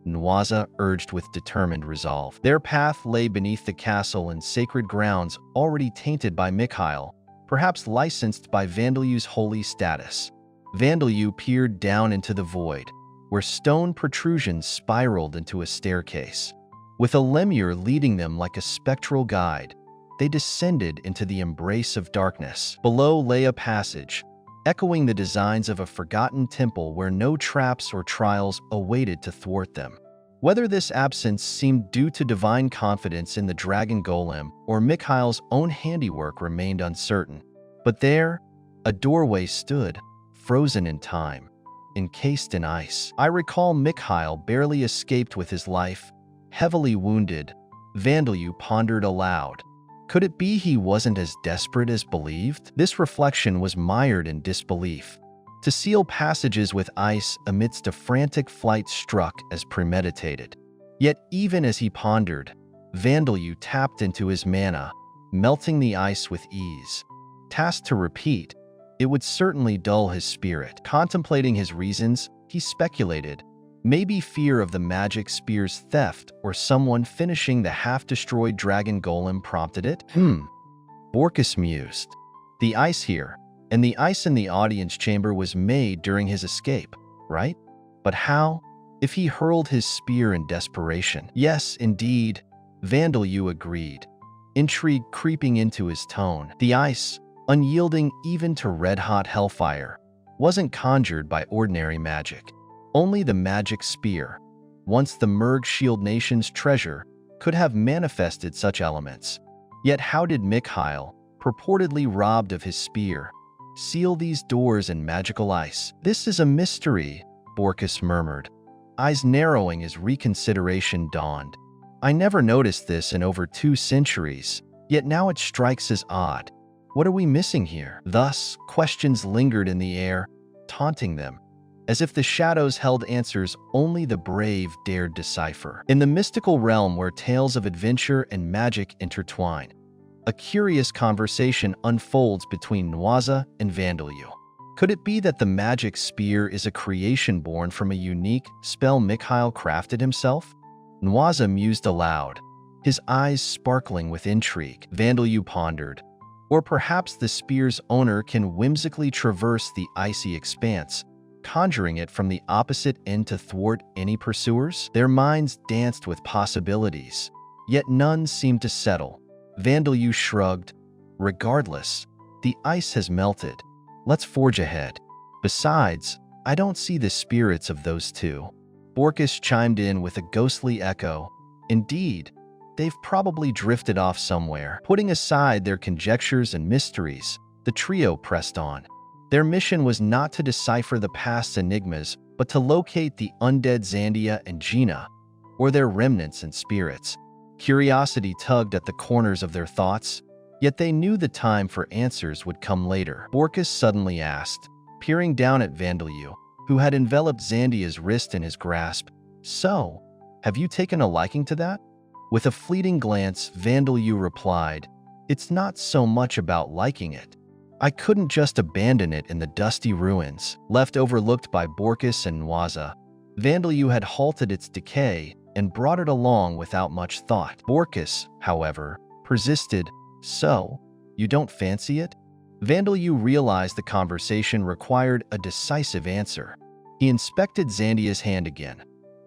Nwaza urged with determined resolve. Their path lay beneath the castle in sacred grounds already tainted by Mikhail, perhaps licensed by Vandalyu's holy status. Vandalyu peered down into the void, where stone protrusions spiraled into a staircase. With a lemur leading them like a spectral guide, they descended into the embrace of darkness. Below lay a passage, echoing the designs of a forgotten temple where no traps or trials awaited to thwart them. Whether this absence seemed due to divine confidence in the dragon golem or Mikhail's own handiwork remained uncertain. But there, a doorway stood, frozen in time, encased in ice. I recall Mikhail barely escaped with his life, heavily wounded. Vandalyu pondered aloud. Could it be he wasn't as desperate as believed? This reflection was mired in disbelief. To seal passages with ice amidst a frantic flight struck as premeditated. Yet even as he pondered, Vandalyu tapped into his mana, melting the ice with ease. Tasked to repeat, it would certainly dull his spirit. Contemplating his reasons, he speculated. Maybe fear of the magic spear's theft or someone finishing the half-destroyed dragon golem prompted it? Borkus mused. The ice here, and the ice in the audience chamber was made during his escape, right? But how? If he hurled his spear in desperation? Yes, indeed, Vandalyu agreed, intrigue creeping into his tone. The ice, unyielding even to red-hot hellfire, wasn't conjured by ordinary magic. Only the magic spear, once the Merg Shield Nation's treasure, could have manifested such elements. Yet how did Mikhail, purportedly robbed of his spear, seal these doors in magical ice? This is a mystery, Borkus murmured, eyes narrowing as reconsideration dawned. I never noticed this in over 2 centuries, yet now it strikes as odd. What are we missing here? Thus, questions lingered in the air, taunting them, as if the shadows held answers only the brave dared decipher. In the mystical realm where tales of adventure and magic intertwine, a curious conversation unfolds between Nwaza and Vandalyu. Could it be that the magic spear is a creation born from a unique spell Mikhail crafted himself? Nwaza mused aloud, his eyes sparkling with intrigue. Vandalyu pondered. Or perhaps the spear's owner can whimsically traverse the icy expanse, conjuring it from the opposite end to thwart any pursuers? Their minds danced with possibilities, yet none seemed to settle. Vandalyu shrugged. Regardless, the ice has melted. Let's forge ahead. Besides, I don't see the spirits of those two. Borkus chimed in with a ghostly echo. Indeed, they've probably drifted off somewhere. Putting aside their conjectures and mysteries, the trio pressed on. Their mission was not to decipher the past's enigmas, but to locate the undead Zandia and Gina, or their remnants and spirits. Curiosity tugged at the corners of their thoughts, yet they knew the time for answers would come later. Borkus suddenly asked, peering down at Vandalyu, who had enveloped Zandia's wrist in his grasp, "So, have you taken a liking to that?" With a fleeting glance, Vandalyu replied, "It's not so much about liking it. I couldn't just abandon it in the dusty ruins, left overlooked by Borkus and Nwaza. Vandalyu had halted its decay and brought it along without much thought. Borkus, however, persisted. So, you don't fancy it?" Vandalyu realized the conversation required a decisive answer. He inspected Zandia's hand again.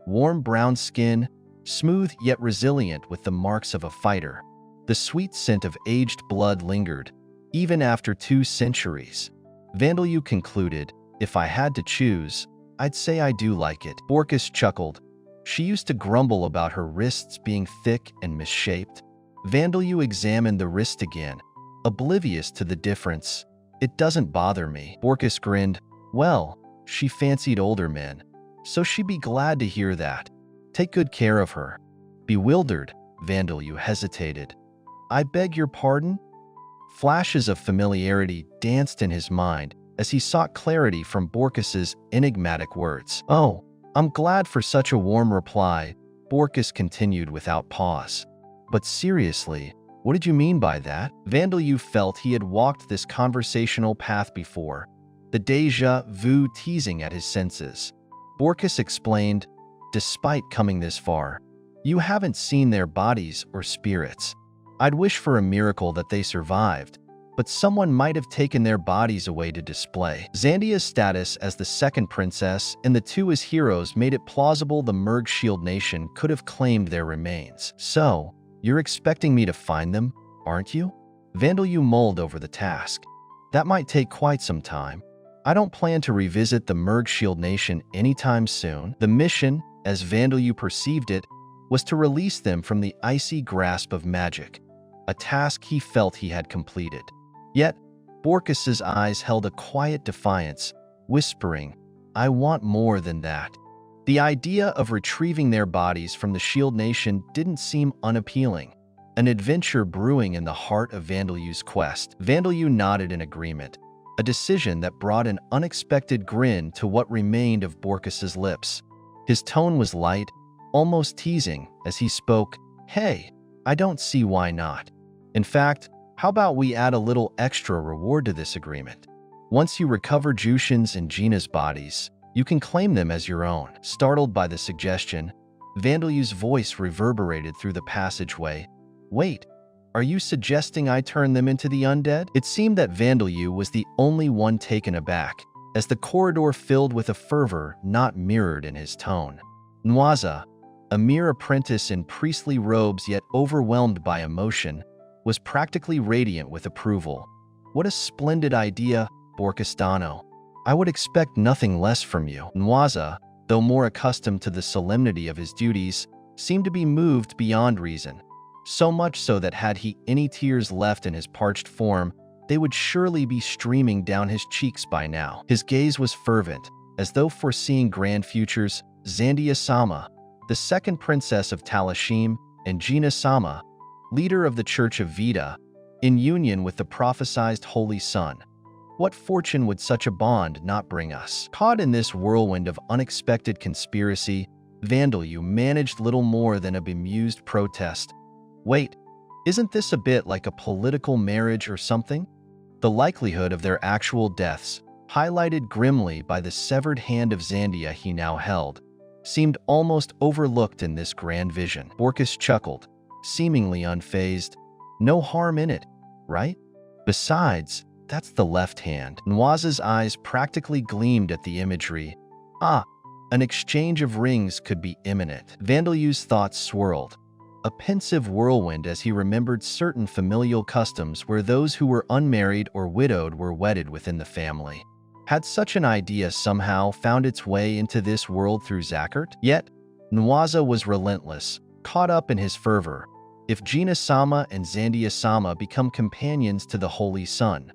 Warm brown skin, smooth yet resilient with the marks of a fighter. The sweet scent of aged blood lingered, even after 2 centuries. Vandalyu concluded, "If I had to choose, I'd say I do like it." Borkus chuckled. She used to grumble about her wrists being thick and misshaped. Vandalyu examined the wrist again, oblivious to the difference. "It doesn't bother me." Borkus grinned. Well, she fancied older men, so she'd be glad to hear that. Take good care of her. Bewildered, Vandalyu hesitated. "I beg your pardon?" Flashes of familiarity danced in his mind as he sought clarity from Borkus's enigmatic words. "Oh, I'm glad for such a warm reply," Borkus continued without pause. "But seriously, What did you mean by that? Vandeleu felt he had walked this conversational path before, the déjà vu teasing at his senses. Borkus explained, despite coming this far, you haven't seen their bodies or spirits. I'd wish for a miracle that they survived, but someone might have taken their bodies away to display. Zandia's status as the second princess and the two as heroes made it plausible the Merg Shield Nation could have claimed their remains. So, you're expecting me to find them, aren't you? Vandeleu mulled over the task. That might take quite some time. I don't plan to revisit the Merg Shield Nation anytime soon. The mission, as Vandeleu perceived it, was to release them from the icy grasp of magic, a task he felt he had completed. Yet, Borkus's eyes held a quiet defiance, whispering, I want more than that. The idea of retrieving their bodies from the Shield Nation didn't seem unappealing, an adventure brewing in the heart of Vandeleu's quest. Vandeleu nodded in agreement, a decision that brought an unexpected grin to what remained of Borkus's lips. His tone was light, almost teasing, as he spoke, Hey, I don't see why not. In fact, how about we add a little extra reward to this agreement? Once you recover Jushin's and Gina's bodies, you can claim them as your own. Startled by the suggestion, Vandeleu's voice reverberated through the passageway. Wait, are you suggesting I turn them into the undead? It seemed that Vandeleu was the only one taken aback, as the corridor filled with a fervor not mirrored in his tone. Nwaza, a mere apprentice in priestly robes yet overwhelmed by emotion, was practically radiant with approval. What a splendid idea, Borkustano. I would expect nothing less from you. Nwaza, though more accustomed to the solemnity of his duties, seemed to be moved beyond reason. So much so that had he any tears left in his parched form, they would surely be streaming down his cheeks by now. His gaze was fervent, as though foreseeing grand futures. Zandia-sama, the second princess of Talashim, and Gina-sama, leader of the Church of Vita, in union with the prophesied Holy Son. What fortune would such a bond not bring us? Caught in this whirlwind of unexpected conspiracy, Vandeleu managed little more than a bemused protest. Wait, isn't this a bit like a political marriage or something? The likelihood of their actual deaths, highlighted grimly by the severed hand of Zandia he now held, seemed almost overlooked in this grand vision. Borkus chuckled, seemingly unfazed. No harm in it, right? Besides, that's the left hand. Nwaza's eyes practically gleamed at the imagery. Ah, an exchange of rings could be imminent. Vandeleu's thoughts swirled, a pensive whirlwind as he remembered certain familial customs where those who were unmarried or widowed were wedded within the family. Had such an idea somehow found its way into this world through Zackert? Yet, Nwaza was relentless, caught up in his fervor. If Gina-sama and Zandia-sama become companions to the Holy Son,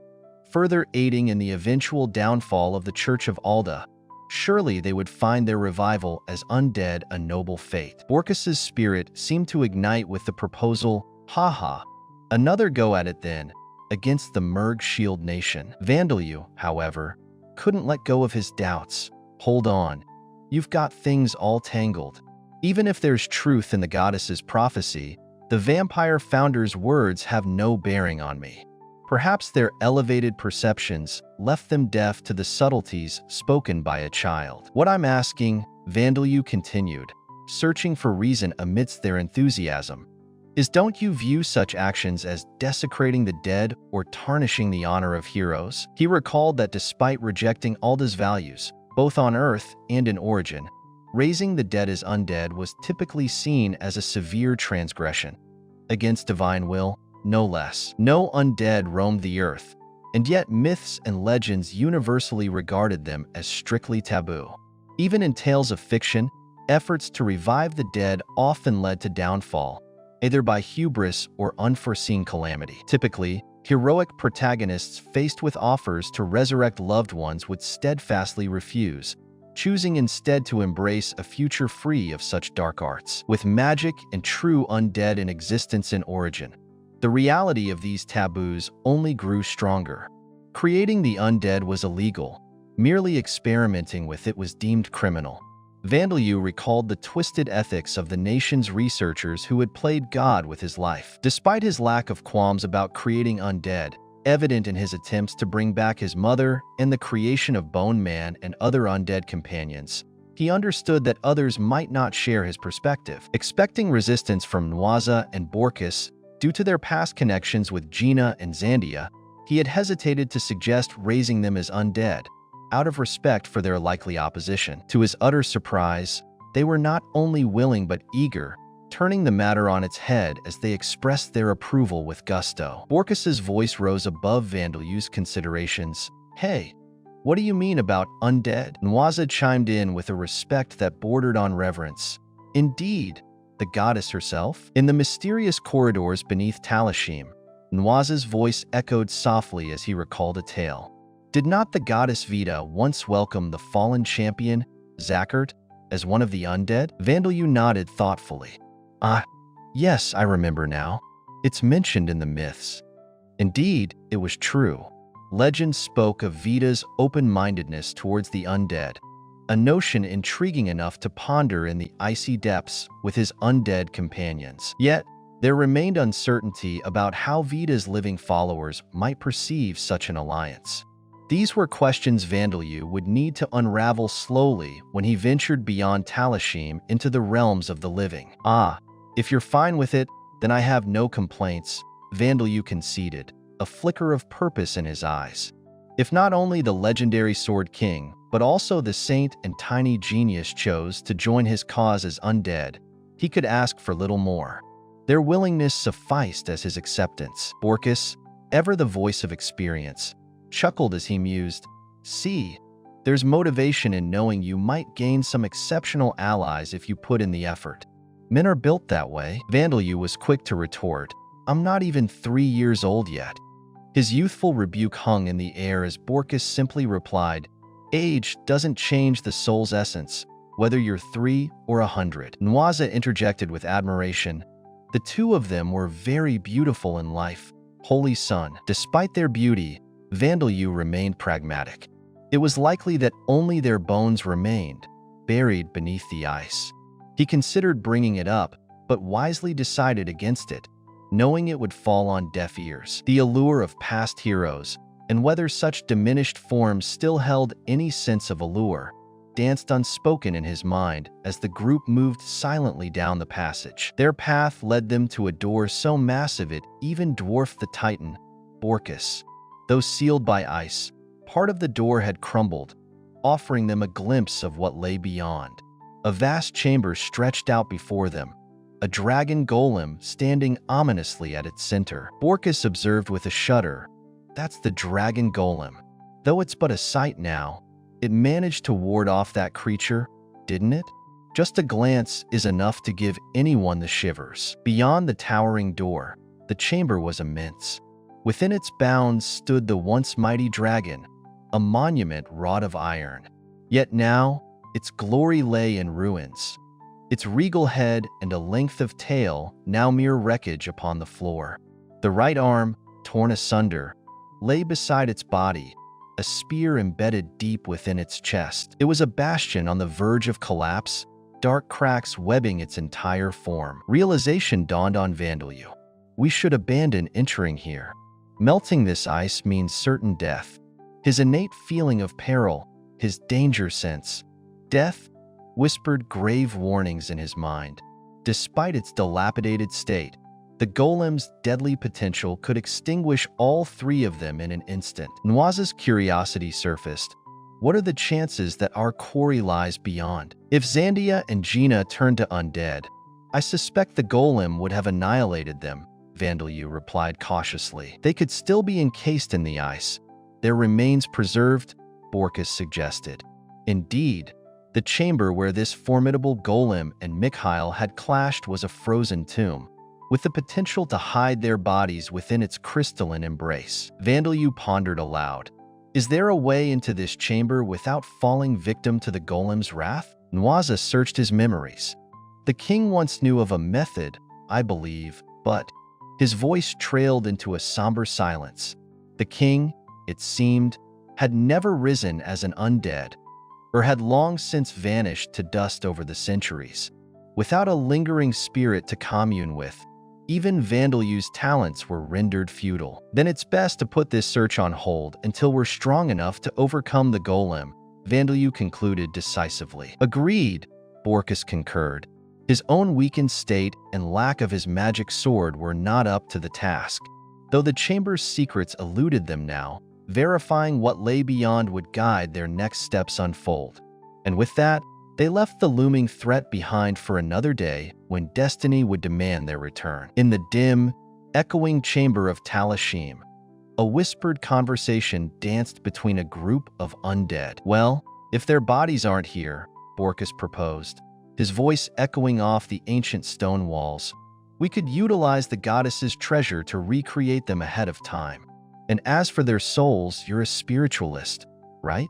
further aiding in the eventual downfall of the Church of Alda, surely they would find their revival as undead a noble fate. Borkus's spirit seemed to ignite with the proposal, haha, another go at it then, against the Merg Shield Nation. Vandeleu, however, couldn't let go of his doubts. Hold on, you've got things all tangled. Even if there's truth in the goddess's prophecy, the vampire founder's words have no bearing on me. Perhaps their elevated perceptions left them deaf to the subtleties spoken by a child. What I'm asking, Vandeleu continued, searching for reason amidst their enthusiasm, is don't you view such actions as desecrating the dead or tarnishing the honor of heroes? He recalled that despite rejecting Alda's values, both on Earth and in origin, raising the dead as undead was typically seen as a severe transgression. Against divine will, no less. No undead roamed the earth, and yet myths and legends universally regarded them as strictly taboo. Even in tales of fiction, efforts to revive the dead often led to downfall, either by hubris or unforeseen calamity. Typically, heroic protagonists faced with offers to resurrect loved ones would steadfastly refuse, choosing instead to embrace a future free of such dark arts. With magic and true undead in existence in origin, the reality of these taboos only grew stronger. Creating the undead was illegal. Merely experimenting with it was deemed criminal. Vandeleu recalled the twisted ethics of the nation's researchers who had played God with his life. Despite his lack of qualms about creating undead, evident in his attempts to bring back his mother and the creation of Bone Man and other undead companions, he understood that others might not share his perspective. Expecting resistance from Nwaza and Borkus due to their past connections with Gina and Zandia, he had hesitated to suggest raising them as undead, out of respect for their likely opposition. To his utter surprise, they were not only willing but eager, turning the matter on its head as they expressed their approval with gusto. Borkus's voice rose above Vandeleu's considerations. "Hey, what do you mean about undead?" Nwaza chimed in with a respect that bordered on reverence. "Indeed, the goddess herself?" In the mysterious corridors beneath Talashim, Nwaza's voice echoed softly as he recalled a tale. Did not the goddess Vita once welcome the fallen champion, Zakert, as one of the undead? Vandeleu nodded thoughtfully. "Ah, yes, I remember now. It's mentioned in the myths." Indeed, it was true. Legend spoke of Vita's open-mindedness towards the undead, a notion intriguing enough to ponder in the icy depths with his undead companions. Yet, there remained uncertainty about how Vita's living followers might perceive such an alliance. These were questions Vandeleu would need to unravel slowly when he ventured beyond Talashim into the realms of the living. "Ah, if you're fine with it, then I have no complaints," Vandeleu conceded, a flicker of purpose in his eyes. If not only the legendary Sword King, but also the saint and tiny genius chose to join his cause as undead, he could ask for little more. Their willingness sufficed as his acceptance. Borkus, ever the voice of experience, chuckled as he mused, "See, there's motivation in knowing you might gain some exceptional allies if you put in the effort. Men are built that way." Vandeleu was quick to retort, "I'm not even 3 years old yet." His youthful rebuke hung in the air as Borkus simply replied, "Age doesn't change the soul's essence, whether you're 3 or 100. Nwaza interjected with admiration. The two of them were very beautiful in life, Holy Son. Despite their beauty, Vandeleu remained pragmatic. It was likely that only their bones remained, buried beneath the ice. He considered bringing it up, but wisely decided against it, knowing it would fall on deaf ears. The allure of past heroes, and whether such diminished forms still held any sense of allure, danced unspoken in his mind as the group moved silently down the passage. Their path led them to a door so massive it even dwarfed the Titan, Borkus. Though sealed by ice, part of the door had crumbled, offering them a glimpse of what lay beyond. A vast chamber stretched out before them, a dragon golem standing ominously at its center. Borkus observed with a shudder, "That's the dragon golem. Though it's but a sight now, it managed to ward off that creature, didn't it?" Just a glance is enough to give anyone the shivers. Beyond the towering door, the chamber was immense. Within its bounds stood the once mighty dragon, a monument wrought of iron. Yet now, its glory lay in ruins. Its regal head and a length of tail now mere wreckage upon the floor. The right arm, torn asunder, lay beside its body, a spear embedded deep within its chest. It was a bastion on the verge of collapse, dark cracks webbing its entire form. Realization dawned on Vandeleu. We should abandon entering here. Melting this ice means certain death. His innate feeling of peril, his danger sense. Death whispered grave warnings in his mind. Despite its dilapidated state, the golem's deadly potential could extinguish all three of them in an instant. Nwaza's curiosity surfaced. What are the chances that our quarry lies beyond? If Zandia and Gina turned to undead, I suspect the golem would have annihilated them, Vandeleu replied cautiously. They could still be encased in the ice. Their remains preserved, Borkus suggested. Indeed, the chamber where this formidable golem and Mikhail had clashed was a frozen tomb, with the potential to hide their bodies within its crystalline embrace. Vandeleu pondered aloud. Is there a way into this chamber without falling victim to the golem's wrath? Nwaza searched his memories. The king once knew of a method, I believe, but his voice trailed into a somber silence. The king, it seemed, had never risen as an undead. or had long since vanished to dust over the centuries. Without a lingering spirit to commune with, even Vandalyu's talents were rendered futile. Then it's best to put this search on hold until we're strong enough to overcome the golem, Vandalyu concluded decisively. Agreed, Borkus concurred. His own weakened state and lack of his magic sword were not up to the task, though the chamber's secrets eluded them now. Verifying what lay beyond would guide their next steps unfold. And with that, they left the looming threat behind for another day when destiny would demand their return. In the dim, echoing chamber of Talashim, a whispered conversation danced between a group of undead. Well, if their bodies aren't here, Borkus proposed, his voice echoing off the ancient stone walls, we could utilize the goddess's treasure to recreate them ahead of time. And as for their souls, you're a spiritualist, right?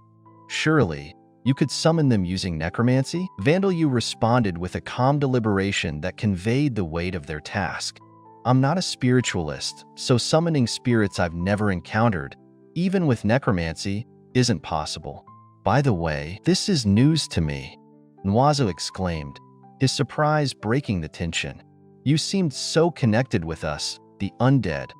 Surely, you could summon them using necromancy? Vandalyu responded with a calm deliberation that conveyed the weight of their task. I'm not a spiritualist, so summoning spirits I've never encountered, even with necromancy, isn't possible. By the way, this is news to me, Nwazu exclaimed, his surprise breaking the tension. You seemed so connected with us, the undead.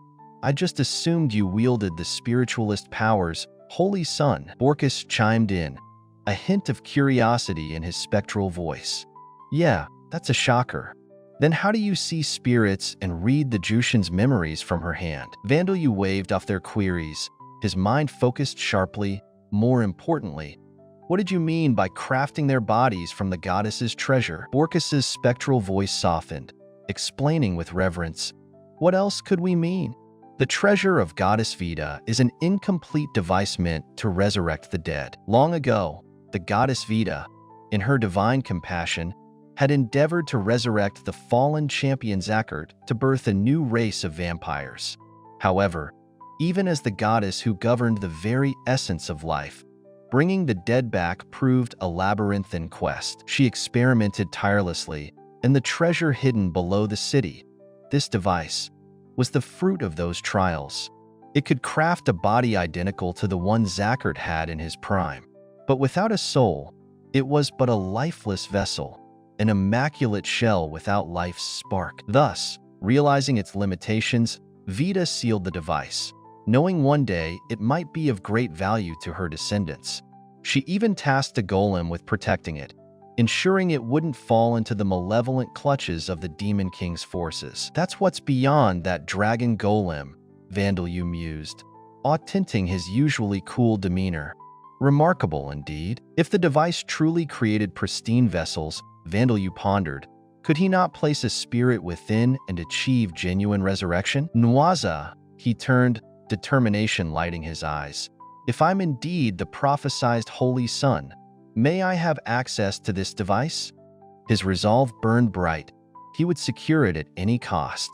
I just assumed you wielded the spiritualist powers. Holy Son, Borkus chimed in, a hint of curiosity in his spectral voice. Yeah, that's a shocker. Then how do you see spirits and read the Jushin's memories from her hand? Vandalyu waved off their queries, his mind focused sharply. More importantly, what did you mean by crafting their bodies from the goddess's treasure? Borkus's spectral voice softened, explaining with reverence, what else could we mean? The treasure of Goddess Vita is an incomplete device meant to resurrect the dead. Long ago, the Goddess Vita, in her divine compassion, had endeavored to resurrect the fallen champion Zakhert to birth a new race of vampires. However, even as the goddess who governed the very essence of life, bringing the dead back proved a labyrinthine quest. She experimented tirelessly, and the treasure hidden below the city, this device, was the fruit of those trials. It could craft a body identical to the one Zakhert had in his prime. But without a soul, it was but a lifeless vessel, an immaculate shell without life's spark. Thus, realizing its limitations, Vita sealed the device, knowing one day it might be of great value to her descendants. She even tasked a golem with protecting it, ensuring it wouldn't fall into the malevolent clutches of the Demon King's forces. That's what's beyond that dragon golem, Vandalyu mused, autenting his usually cool demeanor. Remarkable indeed. If the device truly created pristine vessels, Vandalyu pondered, could he not place a spirit within and achieve genuine resurrection? Nwaza, he turned, determination lighting his eyes. If I'm indeed the prophesied Holy Son, may I have access to this device? His resolve burned bright. He would secure it at any cost,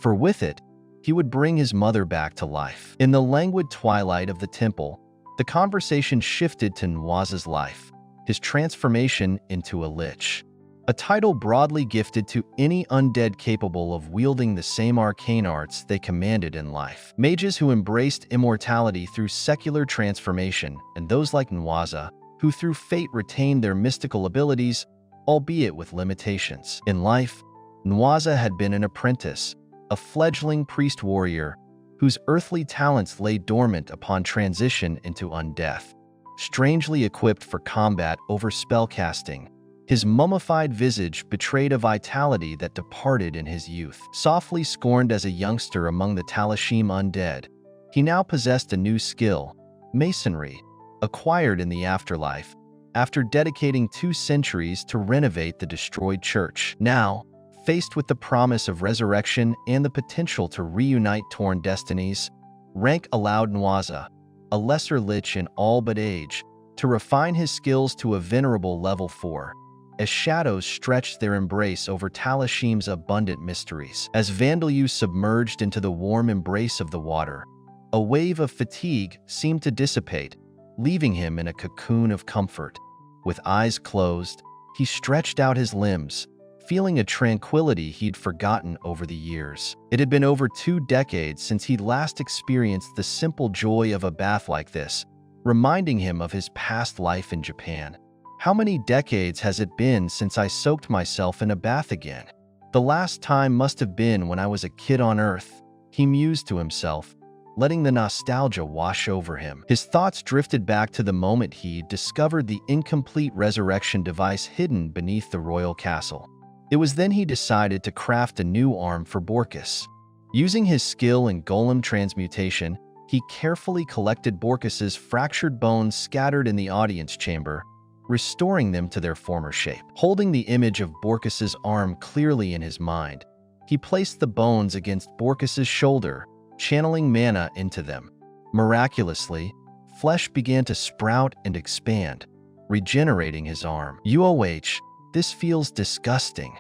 for with it, he would bring his mother back to life. In the languid twilight of the temple, the conversation shifted to Nwaza's life, his transformation into a lich, a title broadly gifted to any undead capable of wielding the same arcane arts they commanded in life. Mages who embraced immortality through secular transformation, and those like Nwaza, who through fate retained their mystical abilities, albeit with limitations. In life, Nwaza had been an apprentice, a fledgling priest-warrior, whose earthly talents lay dormant upon transition into undeath. Strangely equipped for combat over spellcasting, his mummified visage betrayed a vitality that departed in his youth. Softly scorned as a youngster among the Talashim undead, he now possessed a new skill, masonry, acquired in the afterlife, after dedicating 2 centuries to renovate the destroyed church. Now, faced with the promise of resurrection and the potential to reunite torn destinies, Rank allowed Nwaza, a lesser lich in all but age, to refine his skills to a venerable level 4, as shadows stretched their embrace over Talashim's abundant mysteries. As Vandalyu submerged into the warm embrace of the water, a wave of fatigue seemed to dissipate, leaving him in a cocoon of comfort. With eyes closed, he stretched out his limbs, feeling a tranquility he'd forgotten over the years. It had been over 2 decades since he'd last experienced the simple joy of a bath like this, reminding him of his past life in Japan. How many decades has it been since I soaked myself in a bath again? The last time must have been when I was a kid on Earth, he mused to himself, letting the nostalgia wash over him. His thoughts drifted back to the moment he discovered the incomplete resurrection device hidden beneath the royal castle. It was then he decided to craft a new arm for Borkus. Using his skill in golem transmutation, he carefully collected Borkus's fractured bones scattered in the audience chamber, restoring them to their former shape. Holding the image of Borkus's arm clearly in his mind, he placed the bones against Borkus's shoulder, channeling mana into them. Miraculously, flesh began to sprout and expand, regenerating his arm. This feels disgusting,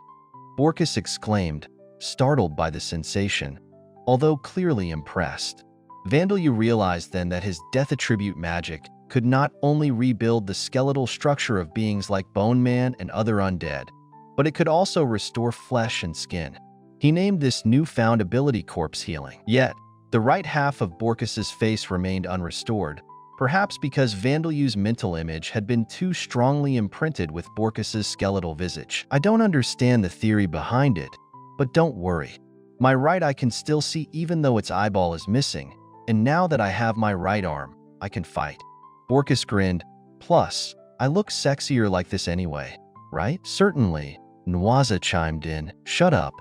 Borkus exclaimed, startled by the sensation, although clearly impressed. Vandalyu realized then that his death attribute magic could not only rebuild the skeletal structure of beings like Bone Man and other undead, but it could also restore flesh and skin. He named this newfound ability Corpse Healing. Yet, the right half of Borkus's face remained unrestored, perhaps because Vandalyu's mental image had been too strongly imprinted with Borkus's skeletal visage. I don't understand the theory behind it, but don't worry. My right eye can still see even though its eyeball is missing, and now that I have my right arm, I can fight. Borkus grinned. Plus, I look sexier like this anyway, right? Certainly, Nwaza chimed in. Shut up.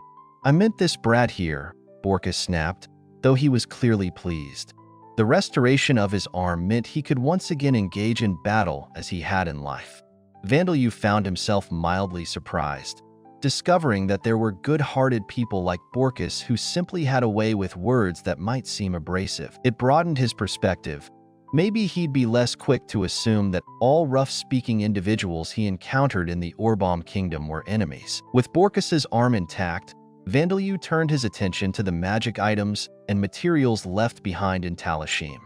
I meant this brat here, Borkus snapped, though he was clearly pleased. The restoration of his arm meant he could once again engage in battle as he had in life. Vandalyu found himself mildly surprised, discovering that there were good-hearted people like Borkus who simply had a way with words that might seem abrasive. It broadened his perspective. Maybe he'd be less quick to assume that all rough-speaking individuals he encountered in the Orbom Kingdom were enemies. With Borkus's arm intact, Vandalyu turned his attention to the magic items and materials left behind in Talashim.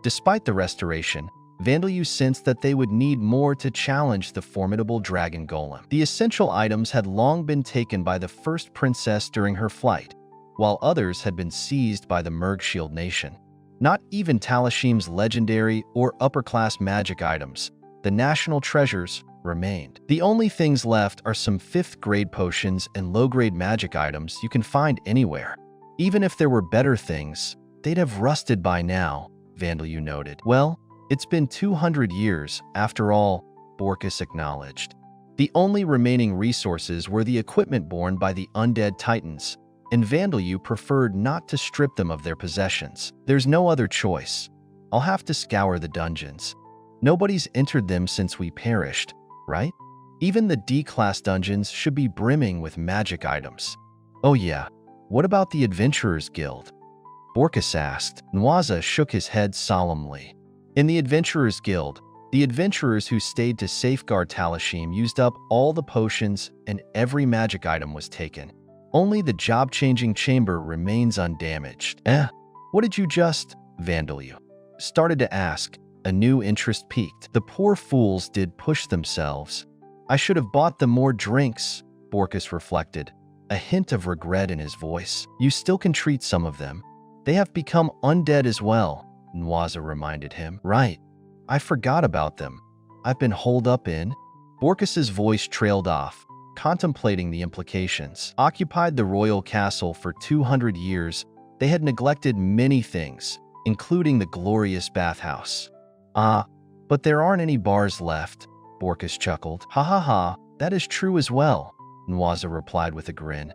Despite the restoration, Vandalyu sensed that they would need more to challenge the formidable dragon golem. The essential items had long been taken by the first princess during her flight, while others had been seized by the Mergshield nation. Not even Talashim's legendary or upper-class magic items, the national treasures, remained. The only things left are some 5th-grade potions and low-grade magic items you can find anywhere. Even if there were better things, they'd have rusted by now, Vandalyu noted. Well, it's been 200 years, after all, Borkus acknowledged. The only remaining resources were the equipment borne by the undead titans, and Vandalyu preferred not to strip them of their possessions. There's no other choice. I'll have to scour the dungeons. Nobody's entered them since we perished, right? Even the D-class dungeons should be brimming with magic items. Oh yeah, what about the Adventurers Guild? Borkus asked. Nwaza shook his head solemnly. In the Adventurers Guild, the adventurers who stayed to safeguard Talashim used up all the potions and every magic item was taken. Only the job-changing chamber remains undamaged. What did you just, Vandalyu? Started to ask. A new interest peaked. The poor fools did push themselves. I should have bought them more drinks, Borkus reflected, a hint of regret in his voice. You still can treat some of them. They have become undead as well, Nwaza reminded him. Right. I forgot about them. I've been holed up in. Borkus's voice trailed off, contemplating the implications. Occupied the royal castle for 200 years, they had neglected many things, including the glorious bathhouse. But there aren't any bars left, Borkus chuckled. Ha ha ha, that is true as well, Nwaza replied with a grin.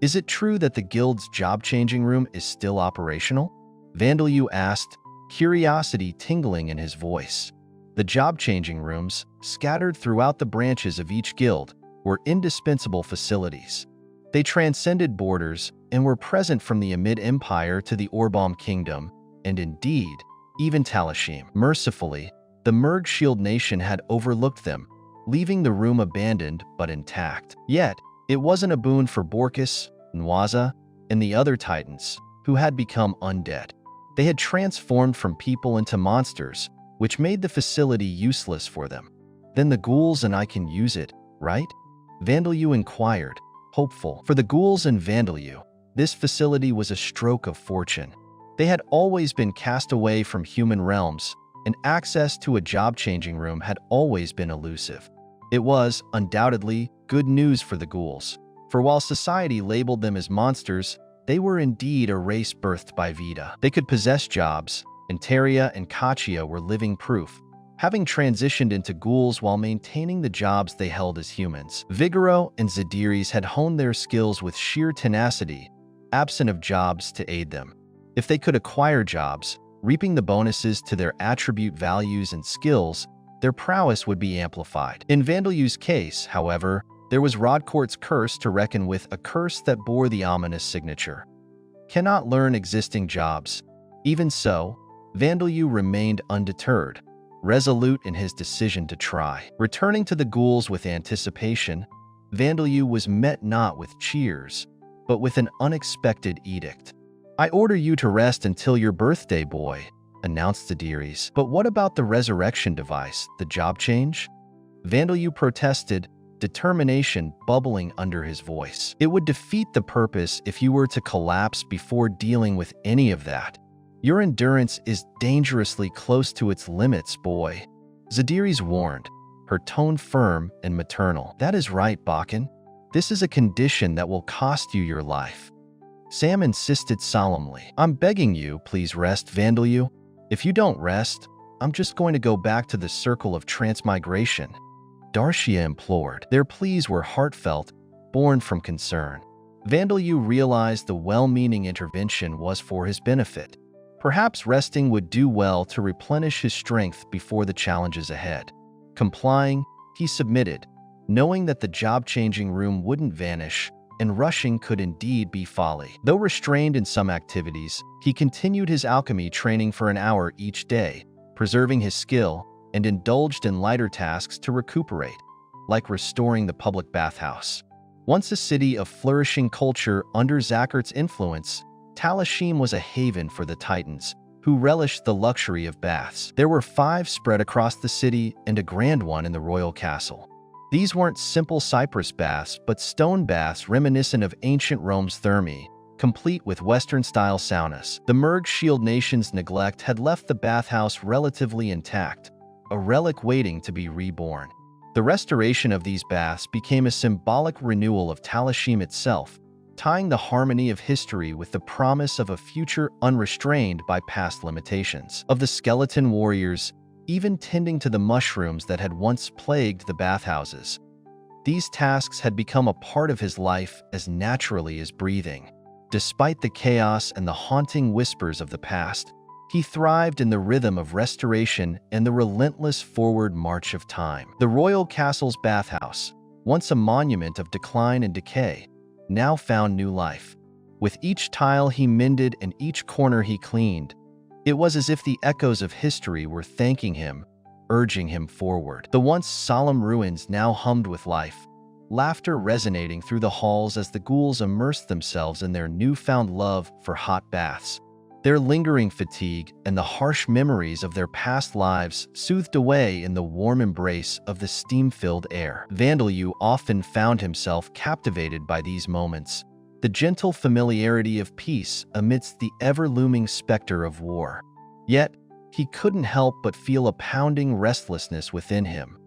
Is it true that the guild's job-changing room is still operational? Vandalyu asked, curiosity tingling in his voice. The job-changing rooms, scattered throughout the branches of each guild, were indispensable facilities. They transcended borders and were present from the Amid Empire to the Orbom Kingdom, and indeed, even Talashim. Mercifully, the Mergshield nation had overlooked them, leaving the room abandoned but intact. Yet, it wasn't a boon for Borkus, Nwaza, and the other titans, who had become undead. They had transformed from people into monsters, which made the facility useless for them. Then the ghouls and I can use it, right? Vandalyu inquired, hopeful. For the ghouls and Vandalyu, this facility was a stroke of fortune. They had always been cast away from human realms, and access to a job-changing room had always been elusive. It was, undoubtedly, good news for the ghouls, for while society labeled them as monsters, they were indeed a race birthed by Vita. They could possess jobs, and Teria and Kachia were living proof, having transitioned into ghouls while maintaining the jobs they held as humans. Vigoro and Zadiris had honed their skills with sheer tenacity, absent of jobs to aid them. If they could acquire jobs, reaping the bonuses to their attribute values and skills, their prowess would be amplified. In Vandalu's case, however, there was Rodcourt's curse to reckon with, a curse that bore the ominous signature. Cannot learn existing jobs. Even so, Vandalu remained undeterred, resolute in his decision to try. Returning to the ghouls with anticipation, Vandalu was met not with cheers, but with an unexpected edict. "I order you to rest until your birthday, boy," announced Zadiris. "But what about the resurrection device, the job change?" Vandalu protested, determination bubbling under his voice. "It would defeat the purpose if you were to collapse before dealing with any of that. Your endurance is dangerously close to its limits, boy," Zadiris warned, her tone firm and maternal. "That is right, Bakken. This is a condition that will cost you your life." Sam insisted solemnly. "I'm begging you, please rest, Vandalu. If you don't rest, I'm just going to go back to the circle of transmigration," Darcia implored. Their pleas were heartfelt, born from concern. Vandalu realized the well-meaning intervention was for his benefit. Perhaps resting would do well to replenish his strength before the challenges ahead. Complying, he submitted, knowing that the job-changing room wouldn't vanish, and rushing could indeed be folly. Though restrained in some activities, he continued his alchemy training for an hour each day, preserving his skill, and indulged in lighter tasks to recuperate, like restoring the public bathhouse. Once a city of flourishing culture under Zachert's influence, Talashim was a haven for the Titans, who relished the luxury of baths. There were 5 spread across the city and a grand one in the royal castle. These weren't simple cypress baths, but stone baths reminiscent of ancient Rome's thermae, complete with Western-style saunas. The Merg Shield nation's neglect had left the bathhouse relatively intact, a relic waiting to be reborn. The restoration of these baths became a symbolic renewal of Talashim itself, tying the harmony of history with the promise of a future unrestrained by past limitations. Of the skeleton warriors, even tending to the mushrooms that had once plagued the bathhouses, these tasks had become a part of his life as naturally as breathing. Despite the chaos and the haunting whispers of the past, he thrived in the rhythm of restoration and the relentless forward march of time. The royal castle's bathhouse, once a monument of decline and decay, now found new life. With each tile he mended and each corner he cleaned, it was as if the echoes of history were thanking him, urging him forward. The once solemn ruins now hummed with life, laughter resonating through the halls as the ghouls immersed themselves in their newfound love for hot baths. Their lingering fatigue and the harsh memories of their past lives soothed away in the warm embrace of the steam-filled air. Vandalu often found himself captivated by these moments, the gentle familiarity of peace amidst the ever-looming specter of war. Yet, he couldn't help but feel a pounding restlessness within him,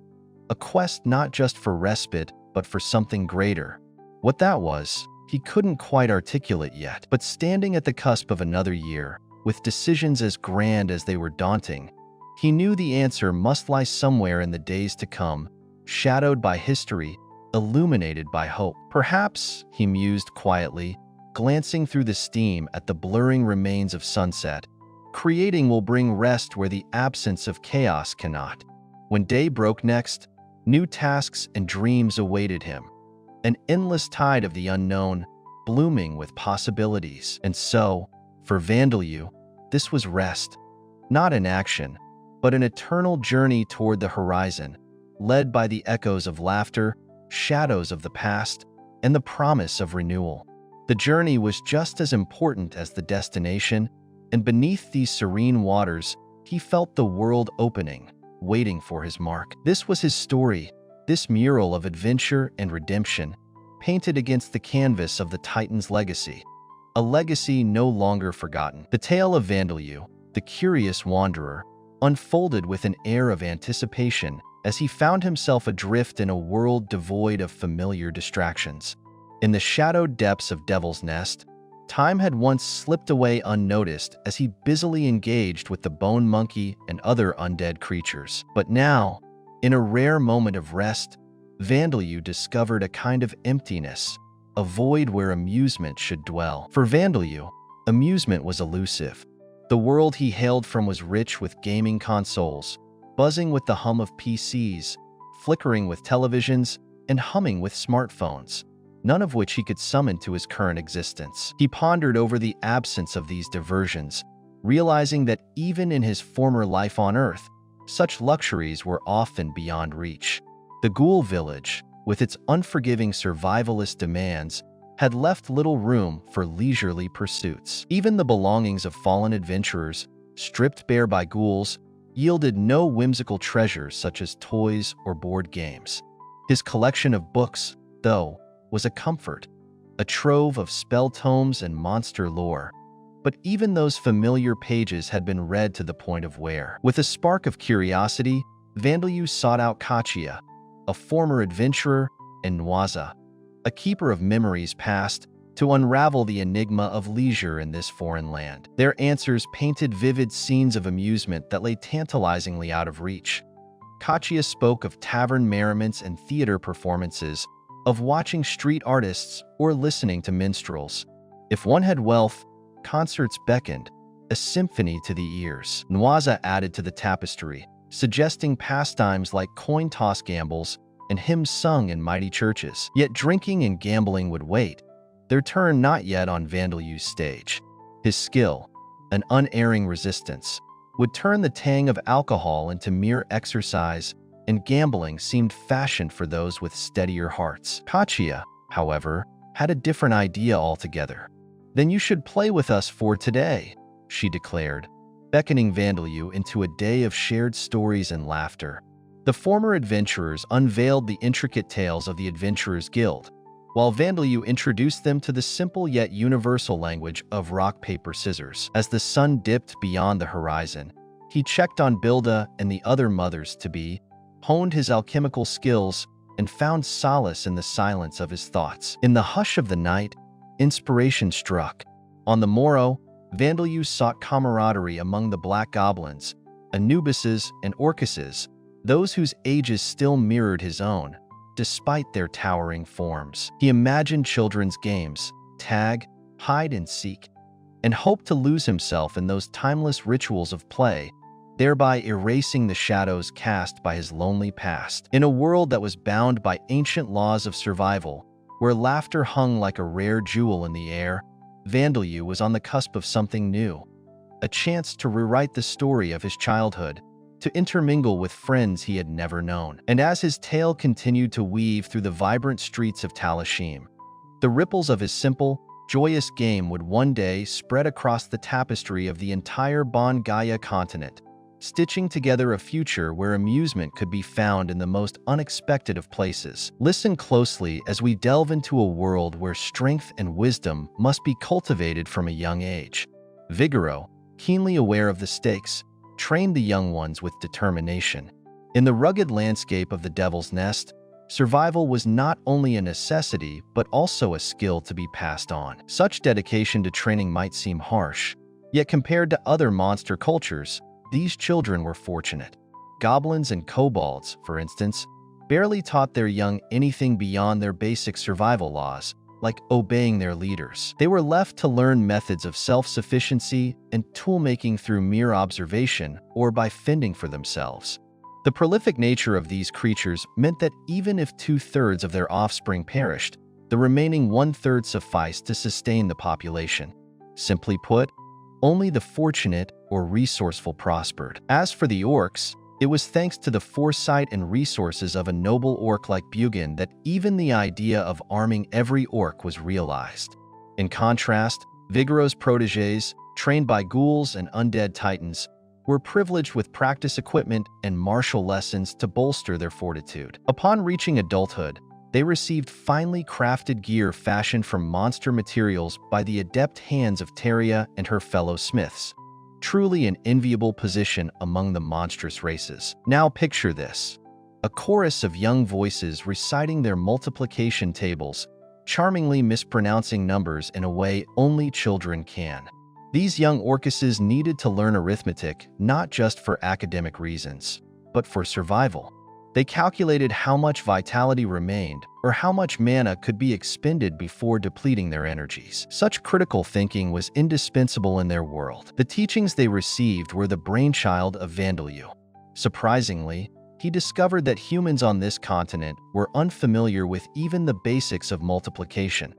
a quest not just for respite, but for something greater. What that was, he couldn't quite articulate yet, but standing at the cusp of another year, with decisions as grand as they were daunting, he knew the answer must lie somewhere in the days to come, shadowed by history, illuminated by hope. Perhaps, he mused quietly, glancing through the steam at the blurring remains of sunset, creating will bring rest where the absence of chaos cannot. When day broke next, new tasks and dreams awaited him. An endless tide of the unknown, blooming with possibilities. And so, for Vandalu, this was rest, not an action, but an eternal journey toward the horizon, led by the echoes of laughter, shadows of the past, and the promise of renewal. The journey was just as important as the destination, and beneath these serene waters, he felt the world opening, waiting for his mark. This was his story, this mural of adventure and redemption, painted against the canvas of the Titan's legacy, a legacy no longer forgotten. The tale of Vandalu, the curious wanderer, unfolded with an air of anticipation as he found himself adrift in a world devoid of familiar distractions. In the shadowed depths of Devil's Nest, time had once slipped away unnoticed as he busily engaged with the bone monkey and other undead creatures. But now, in a rare moment of rest, Vandalyu discovered a kind of emptiness, a void where amusement should dwell. For Vandalyu, amusement was elusive. The world he hailed from was rich with gaming consoles, buzzing with the hum of PCs, flickering with televisions, and humming with smartphones, none of which he could summon to his current existence. He pondered over the absence of these diversions, realizing that even in his former life on Earth, such luxuries were often beyond reach. The Ghoul Village, with its unforgiving survivalist demands, had left little room for leisurely pursuits. Even the belongings of fallen adventurers, stripped bare by ghouls, yielded no whimsical treasures such as toys or board games. His collection of books, though, was a comfort, a trove of spell tomes and monster lore. But even those familiar pages had been read to the point of wear. With a spark of curiosity, Vandalyu sought out Kachia, a former adventurer, and Nwaza, a keeper of memories past, to unravel the enigma of leisure in this foreign land. Their answers painted vivid scenes of amusement that lay tantalizingly out of reach. Kachia spoke of tavern merriments and theater performances, of watching street artists or listening to minstrels. If one had wealth, concerts beckoned, a symphony to the ears. Nwaza added to the tapestry, suggesting pastimes like coin-toss gambles and hymns sung in mighty churches. Yet drinking and gambling would wait, their turn not yet on Vandalyu's stage. His skill, an unerring resistance, would turn the tang of alcohol into mere exercise, and gambling seemed fashioned for those with steadier hearts. Kachia, however, had a different idea altogether. "Then you should play with us for today," she declared, beckoning Vandalyu into a day of shared stories and laughter. The former adventurers unveiled the intricate tales of the Adventurers Guild, while Vandalyu introduced them to the simple yet universal language of rock, paper, scissors. As the sun dipped beyond the horizon, he checked on Bilda and the other mothers-to-be, honed his alchemical skills, and found solace in the silence of his thoughts. In the hush of the night, inspiration struck. On the morrow, Vandalyu sought camaraderie among the black goblins, Anubises, and Orcuses, those whose ages still mirrored his own, despite their towering forms. He imagined children's games, tag, hide and seek, and hoped to lose himself in those timeless rituals of play, thereby erasing the shadows cast by his lonely past. In a world that was bound by ancient laws of survival, where laughter hung like a rare jewel in the air, Vandalyu was on the cusp of something new, a chance to rewrite the story of his childhood, to intermingle with friends he had never known. And as his tale continued to weave through the vibrant streets of Talashim, the ripples of his simple, joyous game would one day spread across the tapestry of the entire Bon Gaia continent, stitching together a future where amusement could be found in the most unexpected of places. Listen closely as we delve into a world where strength and wisdom must be cultivated from a young age. Vigoro, keenly aware of the stakes, trained the young ones with determination. In the rugged landscape of the Devil's Nest, survival was not only a necessity but also a skill to be passed on. Such dedication to training might seem harsh, yet compared to other monster cultures, these children were fortunate. Goblins and kobolds, for instance, barely taught their young anything beyond their basic survival laws, like obeying their leaders. They were left to learn methods of self-sufficiency and tool-making through mere observation or by fending for themselves. The prolific nature of these creatures meant that even if 2/3 of their offspring perished, the remaining 1/3 sufficed to sustain the population. Simply put, only the fortunate or resourceful prospered. As for the orcs, it was thanks to the foresight and resources of a noble orc like Bugin that even the idea of arming every orc was realized. In contrast, Vigoro's protégés, trained by ghouls and undead titans, were privileged with practice equipment and martial lessons to bolster their fortitude. Upon reaching adulthood, they received finely crafted gear fashioned from monster materials by the adept hands of Teria and her fellow smiths. truly an enviable position among the monstrous races. Now picture this. A chorus of young voices reciting their multiplication tables, charmingly mispronouncing numbers in a way only children can. These young orcuses needed to learn arithmetic not just for academic reasons, but for survival. They calculated how much vitality remained or how much mana could be expended before depleting their energies. Such critical thinking was indispensable in their world. The teachings they received were the brainchild of Vandeleu. Surprisingly, he discovered that humans on this continent were unfamiliar with even the basics of multiplication,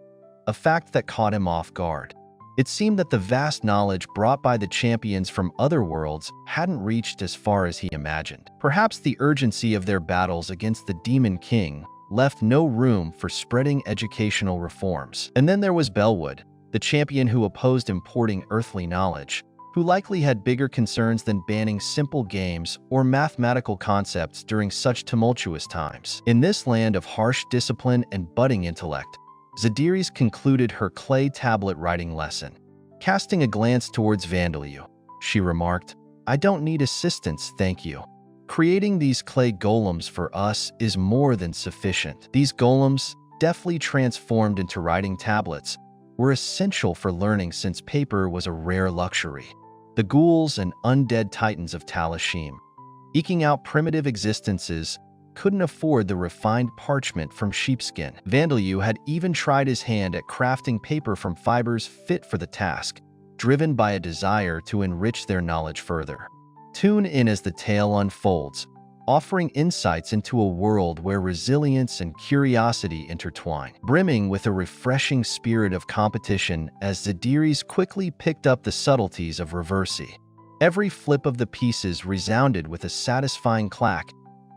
a fact that caught him off guard. It seemed that the vast knowledge brought by the champions from other worlds hadn't reached as far as he imagined. Perhaps the urgency of their battles against the Demon King left no room for spreading educational reforms. And then there was Bellwood, the champion who opposed importing earthly knowledge, who likely had bigger concerns than banning simple games or mathematical concepts during such tumultuous times. In this land of harsh discipline and budding intellect, Zadiris concluded her clay tablet writing lesson. Casting a glance towards Vandeleu, she remarked, "I don't need assistance, thank you. Creating these clay golems for us is more than sufficient." These golems, deftly transformed into writing tablets, were essential for learning since paper was a rare luxury. The ghouls and undead titans of Talashim, eking out primitive existences, couldn't afford the refined parchment from sheepskin. Vandeleu had even tried his hand at crafting paper from fibers fit for the task, driven by a desire to enrich their knowledge further. Tune in as the tale unfolds, offering insights into a world where resilience and curiosity intertwine, brimming with a refreshing spirit of competition as Zadiris quickly picked up the subtleties of reversi. Every flip of the pieces resounded with a satisfying clack,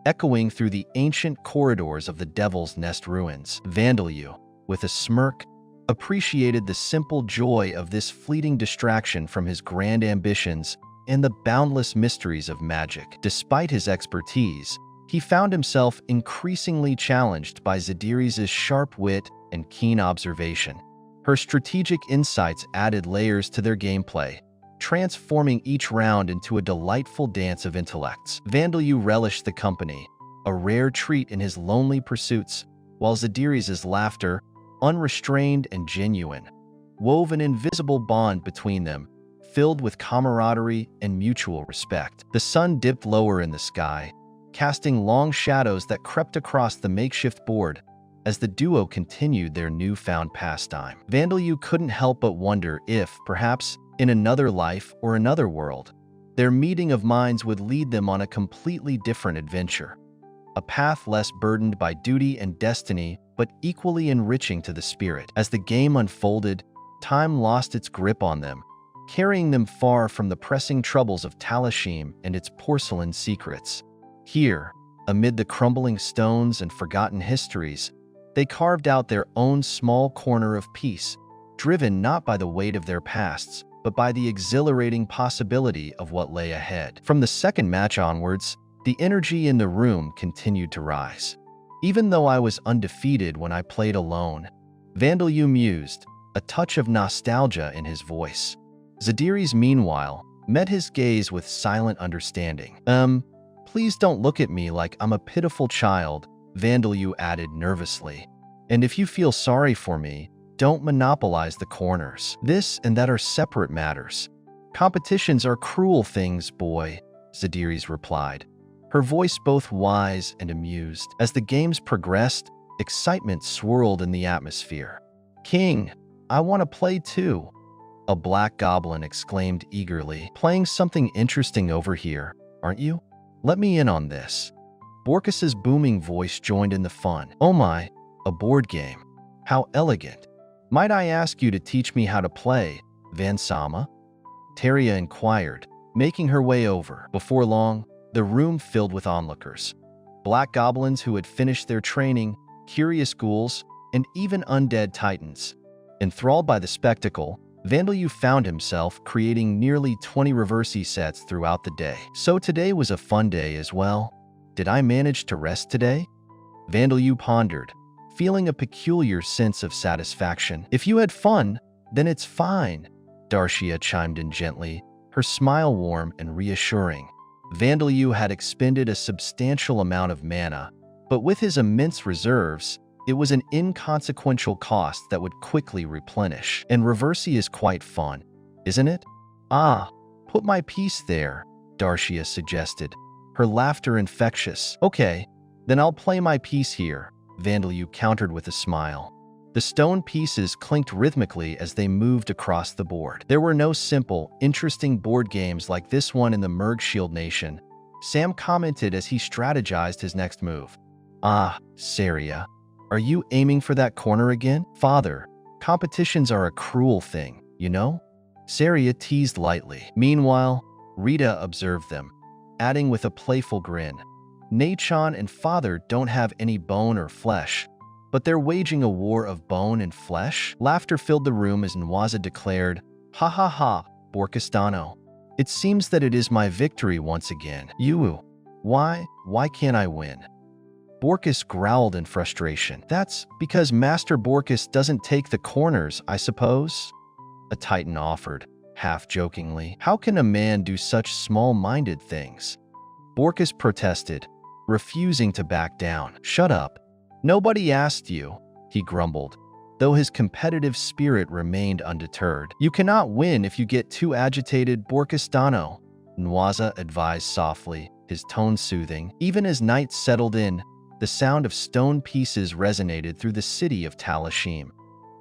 echoing through the ancient corridors of the Devil's Nest ruins. Vandeleu, with a smirk, appreciated the simple joy of this fleeting distraction from his grand ambitions and the boundless mysteries of magic. Despite his expertise, he found himself increasingly challenged by Zadiris' sharp wit and keen observation. Her strategic insights added layers to their gameplay, transforming each round into a delightful dance of intellects. Vandeleu relished the company, a rare treat in his lonely pursuits, while Zadiris' laughter, unrestrained and genuine, wove an invisible bond between them, filled with camaraderie and mutual respect. The sun dipped lower in the sky, casting long shadows that crept across the makeshift board as the duo continued their newfound pastime. Vandeleu couldn't help but wonder if, perhaps, in another life or another world, their meeting of minds would lead them on a completely different adventure. A path less burdened by duty and destiny, but equally enriching to the spirit. As the game unfolded, time lost its grip on them, carrying them far from the pressing troubles of Talashim and its porcelain secrets. Here, amid the crumbling stones and forgotten histories, they carved out their own small corner of peace, driven not by the weight of their pasts, but by the exhilarating possibility of what lay ahead. From the second match onwards, the energy in the room continued to rise. "Even though I was undefeated when I played alone," Vandeleu mused, a touch of nostalgia in his voice. Zadiris, meanwhile, met his gaze with silent understanding. Please don't look at me like I'm a pitiful child," Vandeleu added nervously. "And if you feel sorry for me, don't monopolize the corners. This and that are separate matters. Competitions are cruel things, boy," Zadiris replied, her voice both wise and amused. As the games progressed, excitement swirled in the atmosphere. "King, I want to play too," a black goblin exclaimed eagerly. "Playing something interesting over here, aren't you? Let me in on this." Borkus's booming voice joined in the fun. "Oh my, a board game. How elegant. Might I ask you to teach me how to play, Vansama?" Teria inquired, making her way over. Before long, the room filled with onlookers. Black goblins who had finished their training, curious ghouls, and even undead titans. Enthralled by the spectacle, Vandeleu found himself creating nearly 20 reversi sets throughout the day. "So today was a fun day as well. Did I manage to rest today?" Vandeleu pondered, feeling a peculiar sense of satisfaction. "If you had fun, then it's fine," Darcia chimed in gently, her smile warm and reassuring. Vandalyu had expended a substantial amount of mana, but with his immense reserves, it was an inconsequential cost that would quickly replenish. And Reversi is quite fun, isn't it? Ah, put my piece there, Darcia suggested, her laughter infectious. Okay, then I'll play my piece here, Vandalyu countered with a smile. The stone pieces clinked rhythmically as they moved across the board. There were no simple, interesting board games like this one in the Mergshield Nation, Sam commented as he strategized his next move. Ah, Saria, are you aiming for that corner again? Father, competitions are a cruel thing, you know? Saria teased lightly. Meanwhile, Rita observed them, adding with a playful grin. Nachon and Father don't have any bone or flesh, but they're waging a war of bone and flesh? Laughter filled the room as Nwaza declared, "Ha ha ha, Borkestano. It seems that it is my victory once again. Why can't I win?" Borkus growled in frustration. That's because Master Borkus doesn't take the corners, I suppose? A Titan offered, half-jokingly. How can a man do such small-minded things? Borkus protested, refusing to back down. Shut up. Nobody asked you, he grumbled, though his competitive spirit remained undeterred. You cannot win if you get too agitated, Borkestano, Nwaza advised softly, his tone soothing. Even as night settled in, the sound of stone pieces resonated through the city of Talashim,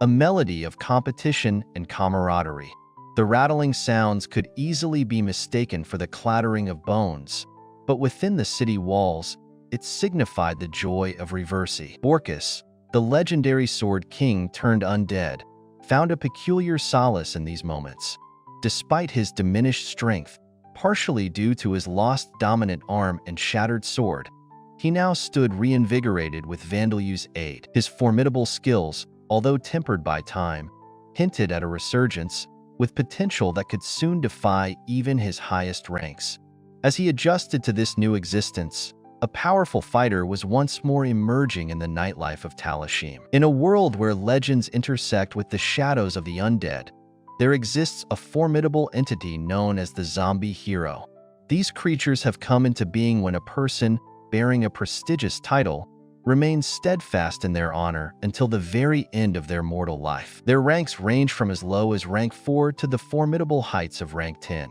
a melody of competition and camaraderie. The rattling sounds could easily be mistaken for the clattering of bones, but within the city walls, it signified the joy of Reversi. Borkus, the legendary Sword King turned undead, found a peculiar solace in these moments. Despite his diminished strength, partially due to his lost dominant arm and shattered sword, he now stood reinvigorated with Vandalyu's aid. His formidable skills, although tempered by time, hinted at a resurgence, with potential that could soon defy even his highest ranks. As he adjusted to this new existence, a powerful fighter was once more emerging in the nightlife of Talashim. In a world where legends intersect with the shadows of the undead, there exists a formidable entity known as the zombie hero. These creatures have come into being when a person, bearing a prestigious title, remains steadfast in their honor until the very end of their mortal life. Their ranks range from as low as rank 4 to the formidable heights of rank 10.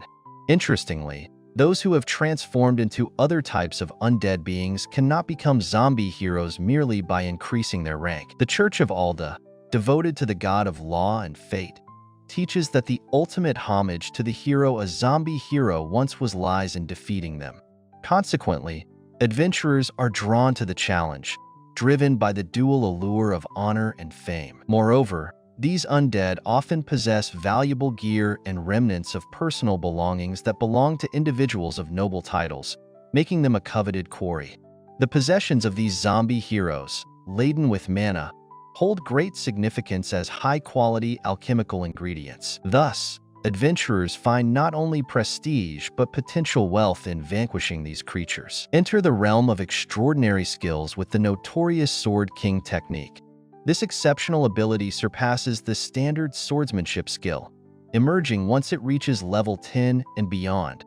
Interestingly, those who have transformed into other types of undead beings cannot become zombie heroes merely by increasing their rank. The Church of Alda, devoted to the god of law and fate, teaches that the ultimate homage to the hero a zombie hero once was lies in defeating them. Consequently, adventurers are drawn to the challenge, driven by the dual allure of honor and fame. Moreover, these undead often possess valuable gear and remnants of personal belongings that belong to individuals of noble titles, making them a coveted quarry. The possessions of these zombie heroes, laden with mana, hold great significance as high-quality alchemical ingredients. Thus, adventurers find not only prestige but potential wealth in vanquishing these creatures. Enter the realm of extraordinary skills with the notorious Sword King technique. This exceptional ability surpasses the standard swordsmanship skill, emerging once it reaches level 10 and beyond,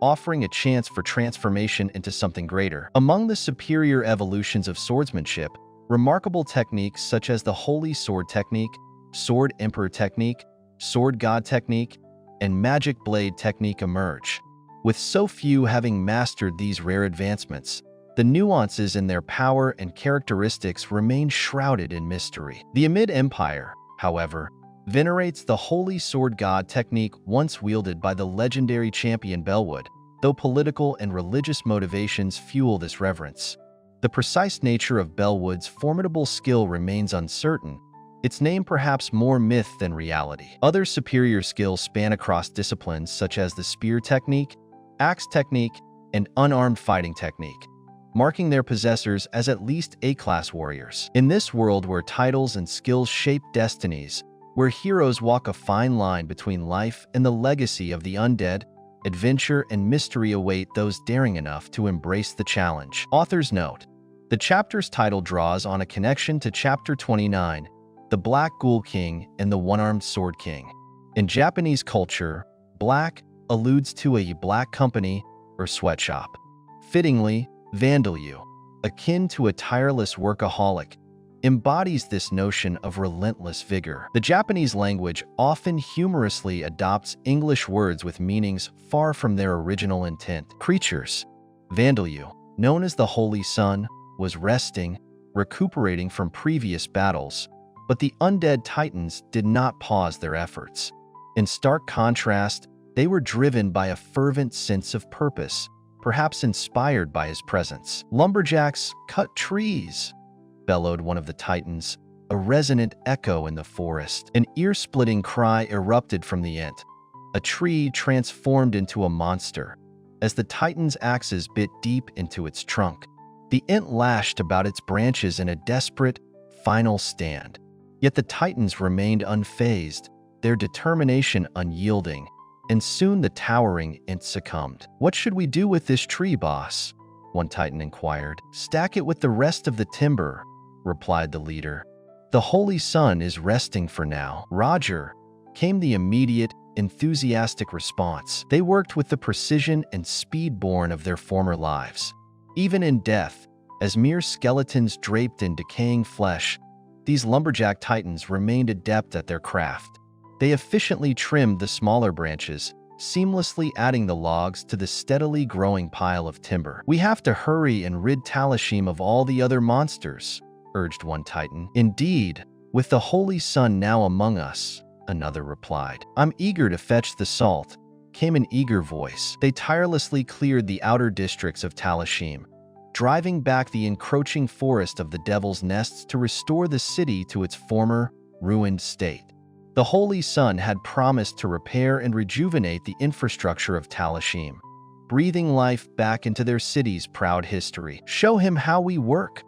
offering a chance for transformation into something greater. Among the superior evolutions of swordsmanship, remarkable techniques such as the Holy Sword technique, Sword Emperor technique, Sword God technique, and Magic Blade technique emerge. With so few having mastered these rare advancements, the nuances in their power and characteristics remain shrouded in mystery. The Amid Empire, however, venerates the Holy Sword God technique once wielded by the legendary champion Bellwood, though political and religious motivations fuel this reverence. The precise nature of Bellwood's formidable skill remains uncertain, its name perhaps more myth than reality. Other superior skills span across disciplines such as the spear technique, axe technique, and unarmed fighting technique, marking their possessors as at least A-class warriors. In this world where titles and skills shape destinies, where heroes walk a fine line between life and the legacy of the undead, adventure and mystery await those daring enough to embrace the challenge. Author's note: the chapter's title draws on a connection to Chapter 29, the Black Ghoul King and the One-Armed Sword King. In Japanese culture, black, alludes to a black company or sweatshop. Fittingly, Vandalyu, akin to a tireless workaholic, embodies this notion of relentless vigor. The Japanese language often humorously adopts English words with meanings far from their original intent. Creatures. Vandalyu, known as the Holy Sun, was resting, recuperating from previous battles, but the undead titans did not pause their efforts. In stark contrast, they were driven by a fervent sense of purpose, perhaps inspired by his presence. "Lumberjacks cut trees," bellowed one of the titans, a resonant echo in the forest. An ear-splitting cry erupted from the ant. A tree transformed into a monster, as the titan's axes bit deep into its trunk. The ant lashed about its branches in a desperate, final stand. Yet the titans remained unfazed, their determination unyielding, and soon the towering ant succumbed. "What should we do with this tree, boss?" one titan inquired. "Stack it with the rest of the timber," replied the leader. "The Holy Sun is resting for now." "Roger," came the immediate, enthusiastic response. They worked with the precision and speed born of their former lives. Even in death, as mere skeletons draped in decaying flesh, these lumberjack titans remained adept at their craft. They efficiently trimmed the smaller branches, seamlessly adding the logs to the steadily growing pile of timber. "We have to hurry and rid Talashim of all the other monsters," urged one titan. "Indeed, with the Holy Sun now among us," another replied. "I'm eager to fetch the salt," came an eager voice. They tirelessly cleared the outer districts of Talashim, driving back the encroaching forest of the Devil's Nests to restore the city to its former, ruined state. The Holy Sun had promised to repair and rejuvenate the infrastructure of Talashim, breathing life back into their city's proud history. "Show him how we work,"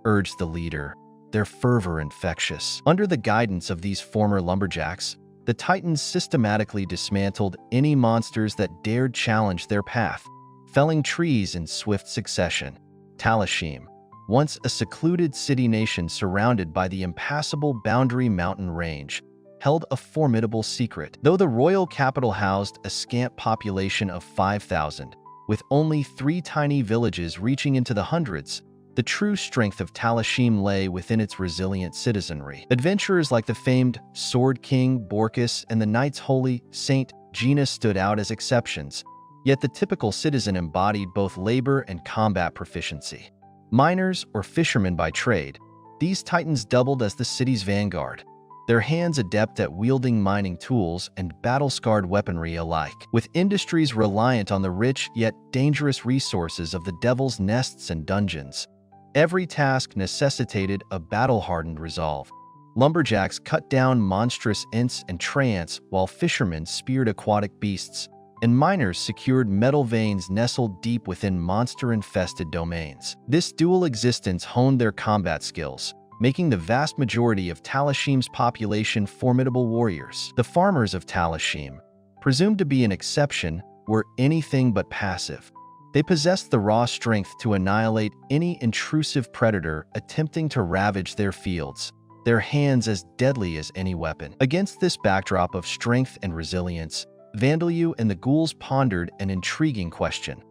urged the leader, their fervor infectious. Under the guidance of these former lumberjacks, the Titans systematically dismantled any monsters that dared challenge their path, felling trees in swift succession. Talashim, once a secluded city-nation surrounded by the impassable Boundary Mountain Range, held a formidable secret. Though the royal capital housed a scant population of 5,000, with only 3 tiny villages reaching into the hundreds, the true strength of Talashim lay within its resilient citizenry. Adventurers like the famed Sword King Borkus and the Knights Holy Saint Gina stood out as exceptions, yet the typical citizen embodied both labor and combat proficiency. Miners or fishermen by trade, these titans doubled as the city's vanguard, their hands adept at wielding mining tools and battle-scarred weaponry alike. With industries reliant on the rich yet dangerous resources of the Devil's Nests and dungeons, every task necessitated a battle-hardened resolve. Lumberjacks cut down monstrous ants and treants while fishermen speared aquatic beasts, and miners secured metal veins nestled deep within monster-infested domains. This dual existence honed their combat skills, making the vast majority of Talashim's population formidable warriors. The farmers of Talashim, presumed to be an exception, were anything but passive. They possessed the raw strength to annihilate any intrusive predator attempting to ravage their fields, their hands as deadly as any weapon. Against this backdrop of strength and resilience, Vandalyu and the ghouls pondered an intriguing question.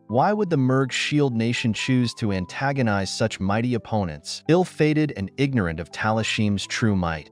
Why would the Merg Shield Nation choose to antagonize such mighty opponents? Ill-fated and ignorant of Talashim's true might,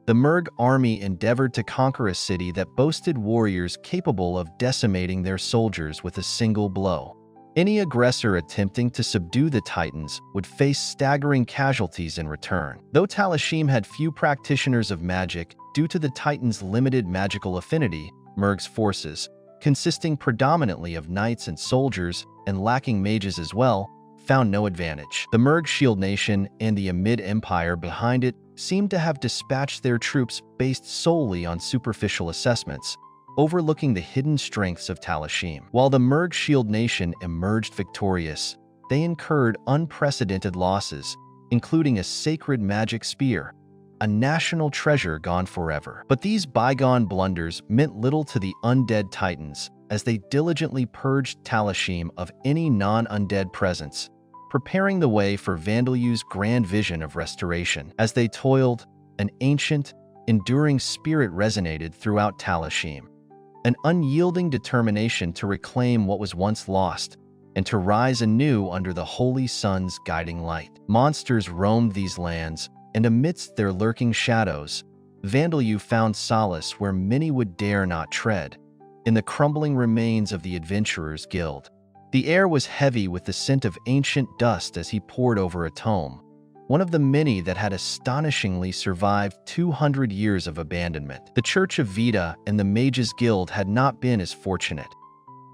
the Merg army endeavored to conquer a city that boasted warriors capable of decimating their soldiers with a single blow. Any aggressor attempting to subdue the Titans would face staggering casualties in return. Though Talashim had few practitioners of magic due to the Titans' limited magical affinity, Merg's forces, consisting predominantly of knights and soldiers and lacking mages as well, found no advantage. The Merg Shield Nation and the Amid Empire behind it seemed to have dispatched their troops based solely on superficial assessments, overlooking the hidden strengths of Talashim. While the Merg Shield Nation emerged victorious, they incurred unprecedented losses, including a sacred magic spear, a national treasure gone forever. But these bygone blunders meant little to the undead Titans, as they diligently purged Talashim of any non-undead presence, preparing the way for Vandalyu's grand vision of restoration. As they toiled, an ancient, enduring spirit resonated throughout Talashim. an unyielding determination to reclaim what was once lost and to rise anew under the Holy Sun's guiding light. Monsters roamed these lands, and amidst their lurking shadows, Vandalyu found solace where many would dare not tread, in the crumbling remains of the Adventurers' Guild. The air was heavy with the scent of ancient dust as he pored over a tome, one of the many that had astonishingly survived 200 years of abandonment. The Church of Vita and the Mages' Guild had not been as fortunate.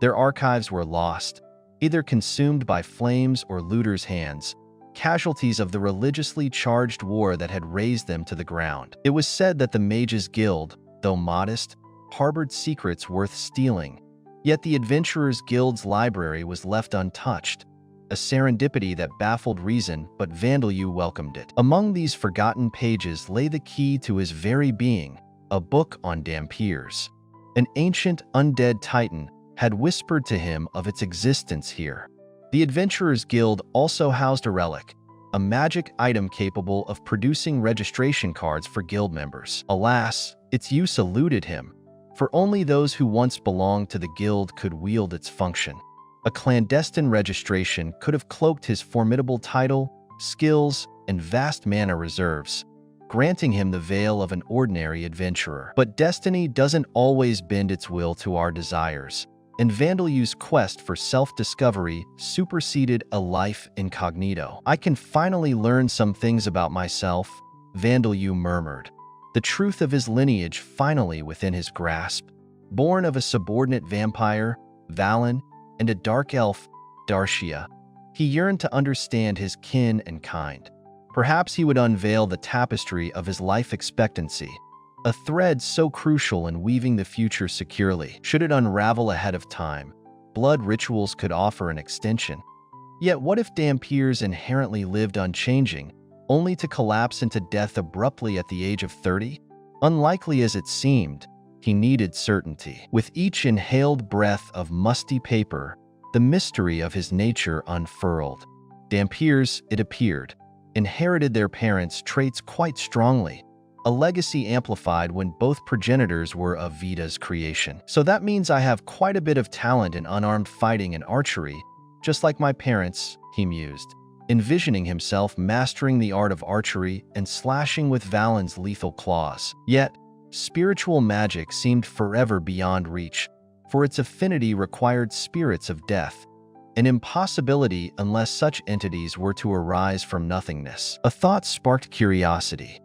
Their archives were lost, either consumed by flames or looters' hands, casualties of the religiously charged war that had razed them to the ground. It was said that the Mages' Guild, though modest, harbored secrets worth stealing, yet the Adventurers' Guild's library was left untouched, a serendipity that baffled reason, but Vandalyu welcomed it. Among these forgotten pages lay the key to his very being, a book on Dhampirs. An ancient undead titan had whispered to him of its existence here. The Adventurers' Guild also housed a relic, a magic item capable of producing registration cards for guild members. Alas, its use eluded him, for only those who once belonged to the guild could wield its function. A clandestine registration could have cloaked his formidable title, skills, and vast mana reserves, granting him the veil of an ordinary adventurer. But destiny doesn't always bend its will to our desires, and Vandalyu's quest for self-discovery superseded a life incognito. "I can finally learn some things about myself," Vandalyu murmured, the truth of his lineage finally within his grasp. Born of a subordinate vampire, Valen, and a dark elf, Darcia, he yearned to understand his kin and kind. Perhaps he would unveil the tapestry of his life expectancy, a thread so crucial in weaving the future securely. Should it unravel ahead of time, blood rituals could offer an extension. Yet what if Dhampirs inherently lived unchanging, only to collapse into death abruptly at the age of 30? Unlikely as it seemed, he needed certainty. With each inhaled breath of musty paper, the mystery of his nature unfurled. Dhampirs, it appeared, inherited their parents' traits quite strongly, a legacy amplified when both progenitors were of Vita's creation. So that means I have quite a bit of talent in unarmed fighting and archery, just like my parents, he mused, envisioning himself mastering the art of archery and slashing with Valen's lethal claws. Yet, spiritual magic seemed forever beyond reach, for its affinity required spirits of death, an impossibility unless such entities were to arise from nothingness. A thought sparked curiosity.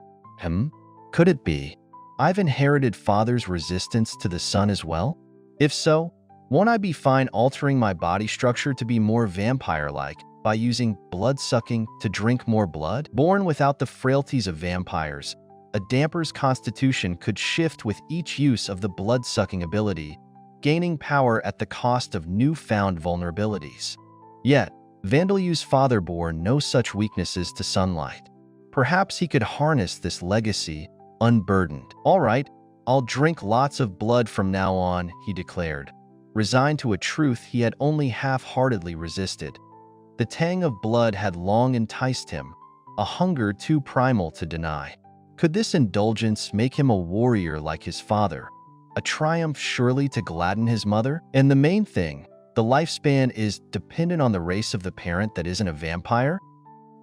Could it be I've inherited Father's resistance to the sun as well? If so, won't I be fine altering my body structure to be more vampire-like by using blood-sucking to drink more blood? Born without the frailties of vampires, a Dhamper's constitution could shift with each use of the blood-sucking ability, gaining power at the cost of newfound vulnerabilities. Yet, Vandalyu's father bore no such weaknesses to sunlight. Perhaps he could harness this legacy unburdened. "All right, I'll drink lots of blood from now on," he declared, resigned to a truth he had only half-heartedly resisted. The tang of blood had long enticed him, a hunger too primal to deny. Could this indulgence make him a warrior like his father, a triumph surely to gladden his mother? And the main thing, the lifespan is dependent on the race of the parent that isn't a vampire?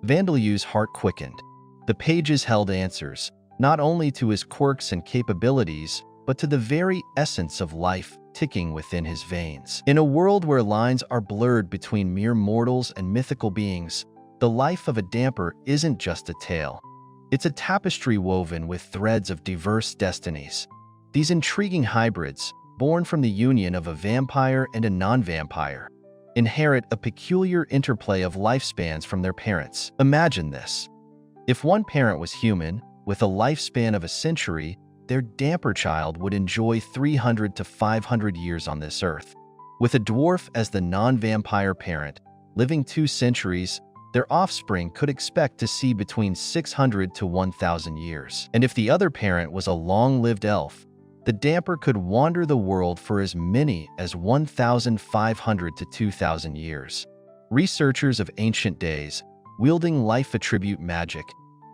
Vandalyu's heart quickened. The pages held answers, not only to his quirks and capabilities, but to the very essence of life ticking within his veins. In a world where lines are blurred between mere mortals and mythical beings, the life of a Dhamper isn't just a tale. It's a tapestry woven with threads of diverse destinies. These intriguing hybrids, born from the union of a vampire and a non-vampire, inherit a peculiar interplay of lifespans from their parents. Imagine this. If one parent was human, with a lifespan of a century, their Dhamper child would enjoy 300 to 500 years on this earth. With a dwarf as the non-vampire parent, living 2 centuries, their offspring could expect to see between 600 to 1,000 years. And if the other parent was a long-lived elf, the Dhamper could wander the world for as many as 1,500 to 2,000 years. Researchers of ancient days, wielding life attribute magic,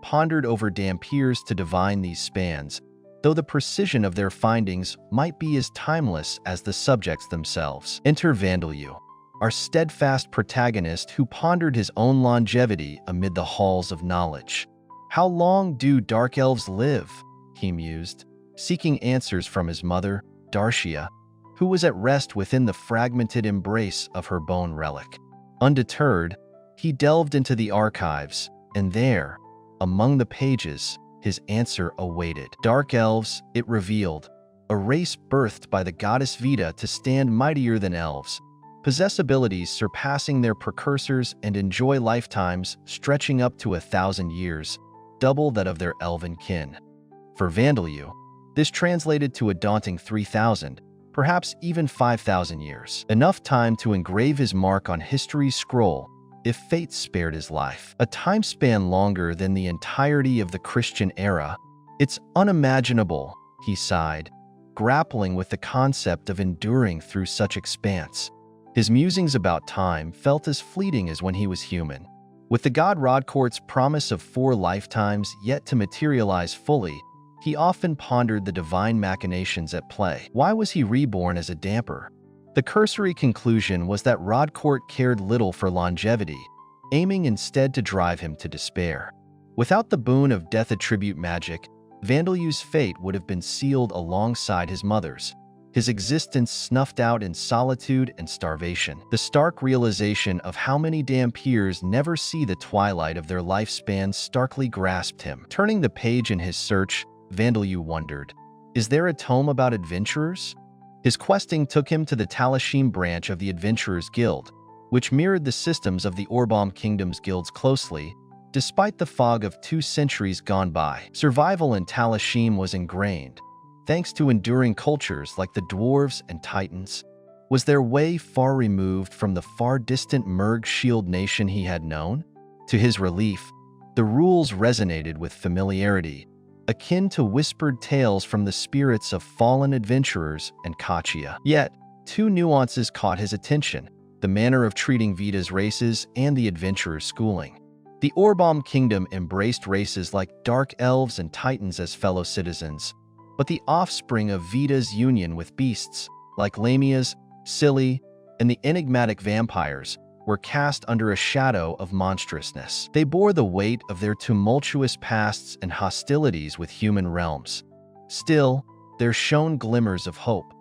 pondered over Dhampirs to divine these spans, though though the precision of their findings might be as timeless as the subjects themselves. Enter Vandeleu, our steadfast protagonist who pondered his own longevity amid the halls of knowledge. "How long do dark elves live?" he mused, seeking answers from his mother, Darcia, who was at rest within the fragmented embrace of her bone relic. Undeterred, he delved into the archives, and there, among the pages, his answer awaited. Dark elves, it revealed, a race birthed by the goddess Vita to stand mightier than elves, possess abilities surpassing their precursors and enjoy lifetimes stretching up to 1,000 years, double that of their elven kin. For Vandeleu, this translated to a daunting 3,000, perhaps even 5,000 years, enough time to engrave his mark on history's scroll if fate spared his life. A time span longer than the entirety of the Christian era. It's unimaginable, he sighed, grappling with the concept of enduring through such expanse. His musings about time felt as fleeting as when he was human. With the god Rodcourt's promise of 4 lifetimes yet to materialize fully, he often pondered the divine machinations at play. Why was he reborn as a damper? The cursory conclusion was that Rodcourt cared little for longevity, aiming instead to drive him to despair. Without the boon of death attribute magic, Vandeleu's fate would have been sealed alongside his mother's, his existence snuffed out in solitude and starvation. The stark realization of how many Dampiers never see the twilight of their lifespan starkly grasped him. Turning the page in his search, Vandeleu wondered, is there a tome about adventurers? His questing took him to the Talashim branch of the Adventurers Guild, which mirrored the systems of the Orbom Kingdom's guilds closely, despite the fog of 2 centuries gone by. Survival in Talashim was ingrained, thanks to enduring cultures like the Dwarves and Titans. Was their way far removed from the far-distant Merg Shield nation he had known? To his relief, the rules resonated with familiarity, akin to whispered tales from the spirits of fallen adventurers and Kachia. Yet, 2 nuances caught his attention: the manner of treating Vita's races and the adventurer's schooling. The Orbom Kingdom embraced races like Dark Elves and Titans as fellow citizens, but the offspring of Vita's union with beasts, like Lamias, Scilly, and the enigmatic vampires, were cast under a shadow of monstrousness. They bore the weight of their tumultuous pasts and hostilities with human realms. Still, there shone glimmers of hope.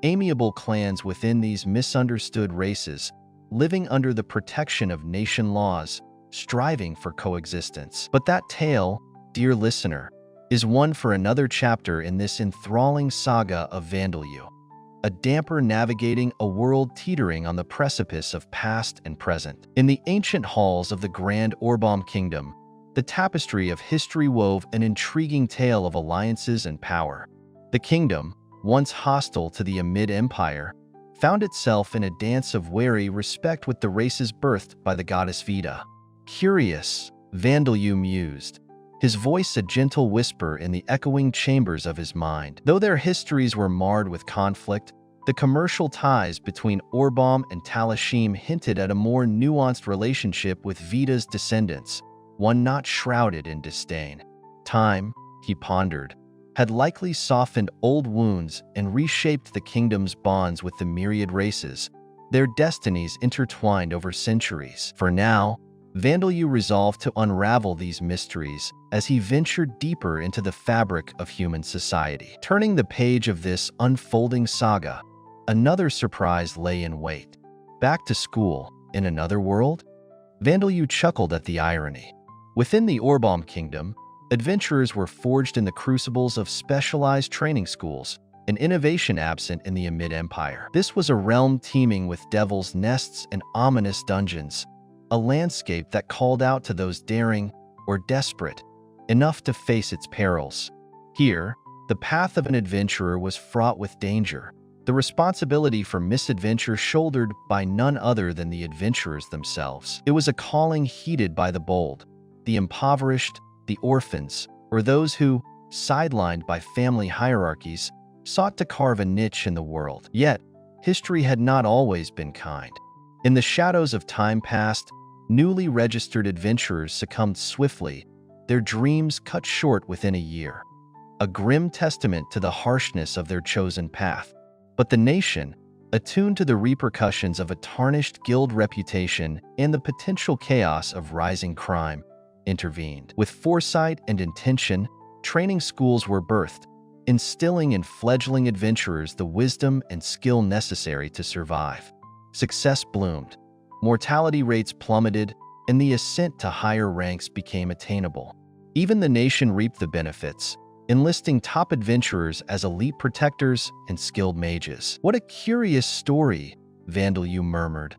Amiable clans within these misunderstood races, living under the protection of nation laws, striving for coexistence. But that tale, dear listener, is one for another chapter in this enthralling saga of Vandeleu, a damper navigating a world teetering on the precipice of past and present. In the ancient halls of the Grand Orbom Kingdom, the tapestry of history wove an intriguing tale of alliances and power. The kingdom, once hostile to the Amid Empire, found itself in a dance of wary respect with the races birthed by the goddess Vita. Curious, Vandeleu mused, his voice a gentle whisper in the echoing chambers of his mind. Though their histories were marred with conflict, the commercial ties between Orbom and Talashim hinted at a more nuanced relationship with Vita's descendants, one not shrouded in disdain. Time, he pondered, had likely softened old wounds and reshaped the kingdom's bonds with the myriad races, their destinies intertwined over centuries. For now, Vandeleu resolved to unravel these mysteries as he ventured deeper into the fabric of human society. Turning the page of this unfolding saga, another surprise lay in wait. Back to school, in another world? Vandeleu chuckled at the irony. Within the Orbom Kingdom, adventurers were forged in the crucibles of specialized training schools, an innovation absent in the Amid Empire. This was a realm teeming with devil's nests and ominous dungeons, a landscape that called out to those daring or desperate enough to face its perils. Here, the path of an adventurer was fraught with danger, the responsibility for misadventure shouldered by none other than the adventurers themselves. It was a calling heeded by the bold, the impoverished, the orphans, or those who, sidelined by family hierarchies, sought to carve a niche in the world. Yet, history had not always been kind. In the shadows of time past, newly registered adventurers succumbed swiftly, their dreams cut short within a year. a grim testament to the harshness of their chosen path. But the nation, attuned to the repercussions of a tarnished guild reputation and the potential chaos of rising crime, intervened. With foresight and intention, training schools were birthed, instilling in fledgling adventurers the wisdom and skill necessary to survive. Success bloomed, mortality rates plummeted, and the ascent to higher ranks became attainable. Even the nation reaped the benefits, enlisting top adventurers as elite protectors and skilled mages. "What a curious story," Vandalyu murmured,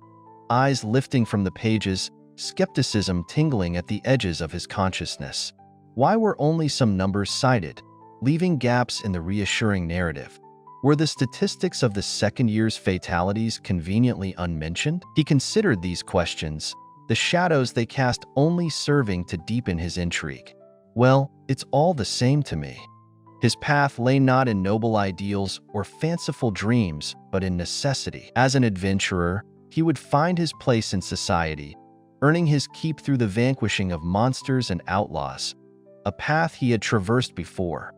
eyes lifting from the pages, skepticism tingling at the edges of his consciousness. Why were only some numbers cited, leaving gaps in the reassuring narrative? Were the statistics of the second year's fatalities conveniently unmentioned? He considered these questions, the shadows they cast only serving to deepen his intrigue. Well, it's all the same to me. His path lay not in noble ideals or fanciful dreams, but in necessity. As an adventurer, he would find his place in society, earning his keep through the vanquishing of monsters and outlaws, a path he had traversed before,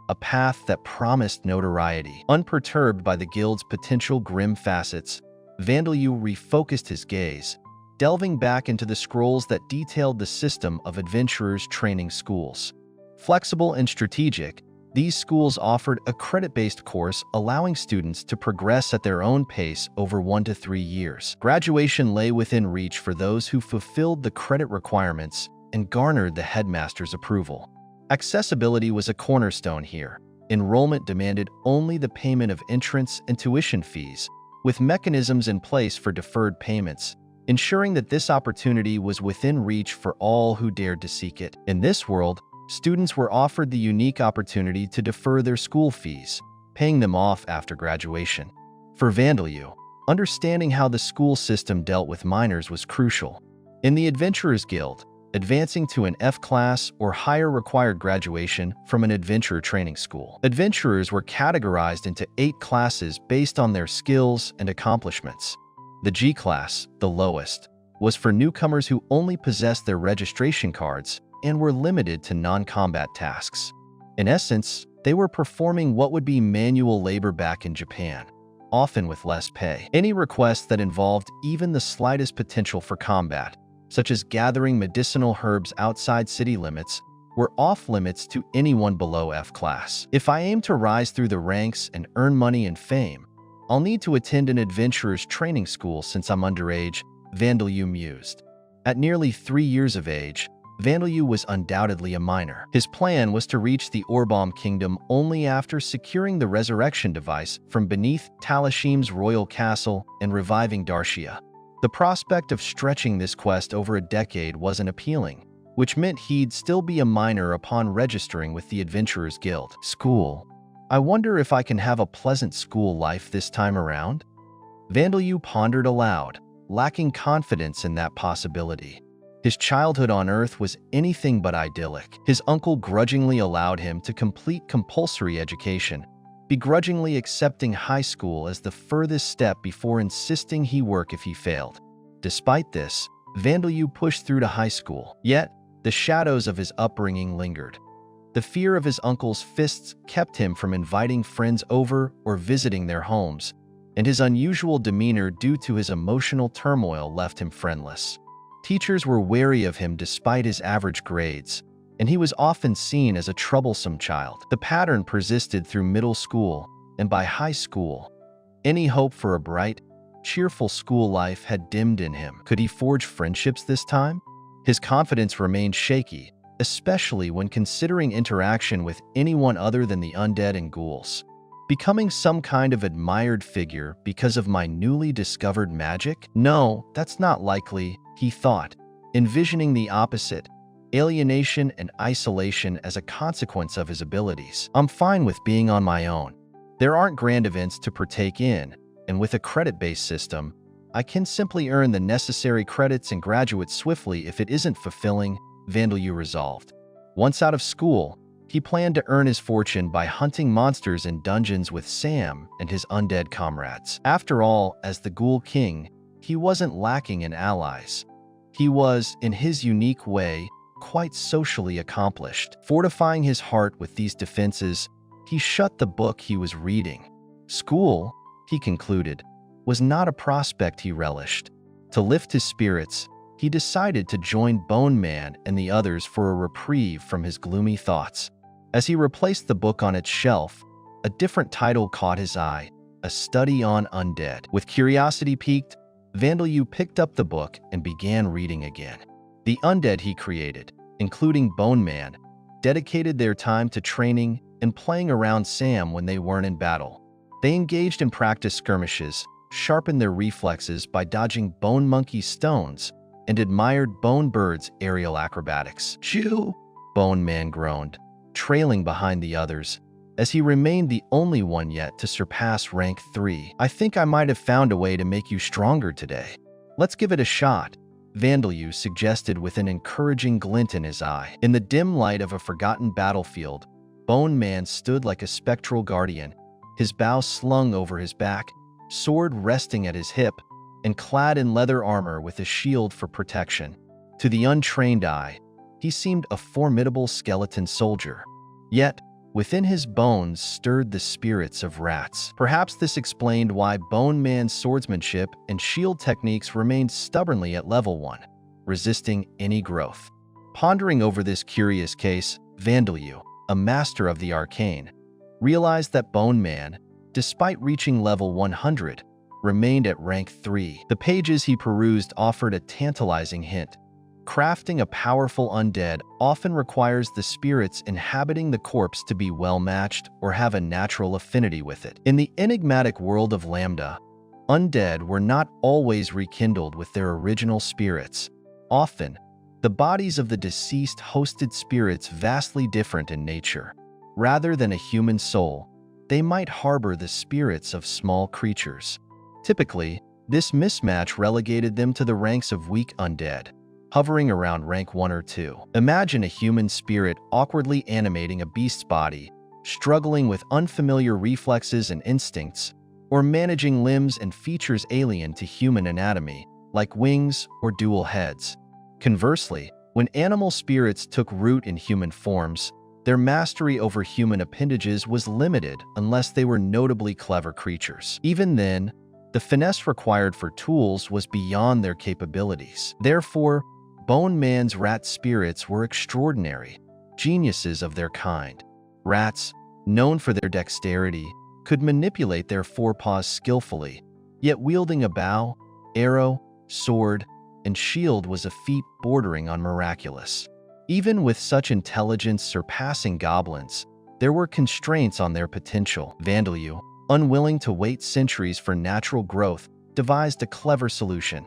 a path that promised notoriety. Unperturbed by the guild's potential grim facets, Vandalyu refocused his gaze, delving back into the scrolls that detailed the system of adventurers' training schools. Flexible and strategic, these schools offered a credit-based course allowing students to progress at their own pace over 1 to 3 years. Graduation lay within reach for those who fulfilled the credit requirements and garnered the headmaster's approval. Accessibility was a cornerstone here. Enrollment demanded only the payment of entrance and tuition fees, with mechanisms in place for deferred payments, ensuring that this opportunity was within reach for all who dared to seek it. In this world, students were offered the unique opportunity to defer their school fees, paying them off after graduation. For Vandalyu, understanding how the school system dealt with minors was crucial. In the Adventurers Guild, advancing to an F class or higher required graduation from an adventure training school. Adventurers were categorized into 8 classes based on their skills and accomplishments. The G class, the lowest, was for newcomers who only possessed their registration cards and were limited to non-combat tasks. In essence, they were performing what would be manual labor back in Japan, often with less pay. Any request that involved even the slightest potential for combat, such as gathering medicinal herbs outside city limits, were off-limits to anyone below F class. If I aim to rise through the ranks and earn money and fame, I'll need to attend an adventurer's training school since I'm underage, Vandalyu mused. At nearly 3 years of age, Vandalyu was undoubtedly a minor. His plan was to reach the Orbom Kingdom only after securing the resurrection device from beneath Talashim's royal castle and reviving Darshia. The prospect of stretching this quest over a decade wasn't appealing, which meant he'd still be a minor upon registering with the Adventurers Guild. School. I wonder if I can have a pleasant school life this time around? Vandalyu pondered aloud, lacking confidence in that possibility. His childhood on Earth was anything but idyllic. His uncle grudgingly allowed him to complete compulsory education, begrudgingly accepting high school as the furthest step before insisting he work if he failed. Despite this, Vandalyu pushed through to high school. Yet, the shadows of his upbringing lingered. The fear of his uncle's fists kept him from inviting friends over or visiting their homes, and his unusual demeanor due to his emotional turmoil left him friendless. Teachers were wary of him despite his average grades, and he was often seen as a troublesome child. The pattern persisted through middle school, and by high school, any hope for a bright, cheerful school life had dimmed in him. Could he forge friendships this time? His confidence remained shaky, especially when considering interaction with anyone other than the undead and ghouls. Becoming some kind of admired figure because of my newly discovered magic? No, that's not likely, he thought, envisioning the opposite, alienation and isolation as a consequence of his abilities. I'm fine with being on my own. There aren't grand events to partake in, and with a credit-based system, I can simply earn the necessary credits and graduate swiftly if it isn't fulfilling, Vandalyu resolved. Once out of school, he planned to earn his fortune by hunting monsters in dungeons with Sam and his undead comrades. After all, as the Ghoul King, he wasn't lacking in allies. He was, in his unique way, quite socially accomplished. Fortifying his heart with these defenses, he shut the book he was reading. School, he concluded, was not a prospect he relished. To lift his spirits, he decided to join Bone Man and the others for a reprieve from his gloomy thoughts. As he replaced the book on its shelf, a different title caught his eye, A Study on Undead. With curiosity piqued, Vandeleu picked up the book and began reading again. The undead he created, including Bone Man, dedicated their time to training and playing around Sam when they weren't in battle. They engaged in practice skirmishes, sharpened their reflexes by dodging Bone Monkey's stones, and admired Bone Bird's aerial acrobatics. "Chew!" Bone Man groaned, trailing behind the others, as he remained the only one yet to surpass rank 3. "I think I might have found a way to make you stronger today. Let's give it a shot," Vandeleu suggested with an encouraging glint in his eye. In the dim light of a forgotten battlefield, Bone Man stood like a spectral guardian, his bow slung over his back, sword resting at his hip, and clad in leather armor with a shield for protection. To the untrained eye, he seemed a formidable skeleton soldier. Yet, within his bones stirred the spirits of rats. Perhaps this explained why Bone Man's swordsmanship and shield techniques remained stubbornly at level 1, resisting any growth. Pondering over this curious case, Vandeleu, a master of the arcane, realized that Bone Man, despite reaching level 100, remained at rank 3. The pages he perused offered a tantalizing hint. Crafting a powerful undead often requires the spirits inhabiting the corpse to be well-matched or have a natural affinity with it. In the enigmatic world of Lambda, undead were not always rekindled with their original spirits. Often, the bodies of the deceased hosted spirits vastly different in nature. Rather than a human soul, they might harbor the spirits of small creatures. Typically, this mismatch relegated them to the ranks of weak undead, hovering around rank 1 or 2. Imagine a human spirit awkwardly animating a beast's body, struggling with unfamiliar reflexes and instincts, or managing limbs and features alien to human anatomy, like wings or dual heads. Conversely, when animal spirits took root in human forms, their mastery over human appendages was limited unless they were notably clever creatures. Even then, the finesse required for tools was beyond their capabilities. Therefore, Bone Man's rat spirits were extraordinary, geniuses of their kind. Rats, known for their dexterity, could manipulate their forepaws skillfully, yet wielding a bow, arrow, sword, and shield was a feat bordering on miraculous. Even with such intelligence surpassing goblins, there were constraints on their potential. Vandeleu, unwilling to wait centuries for natural growth, devised a clever solution.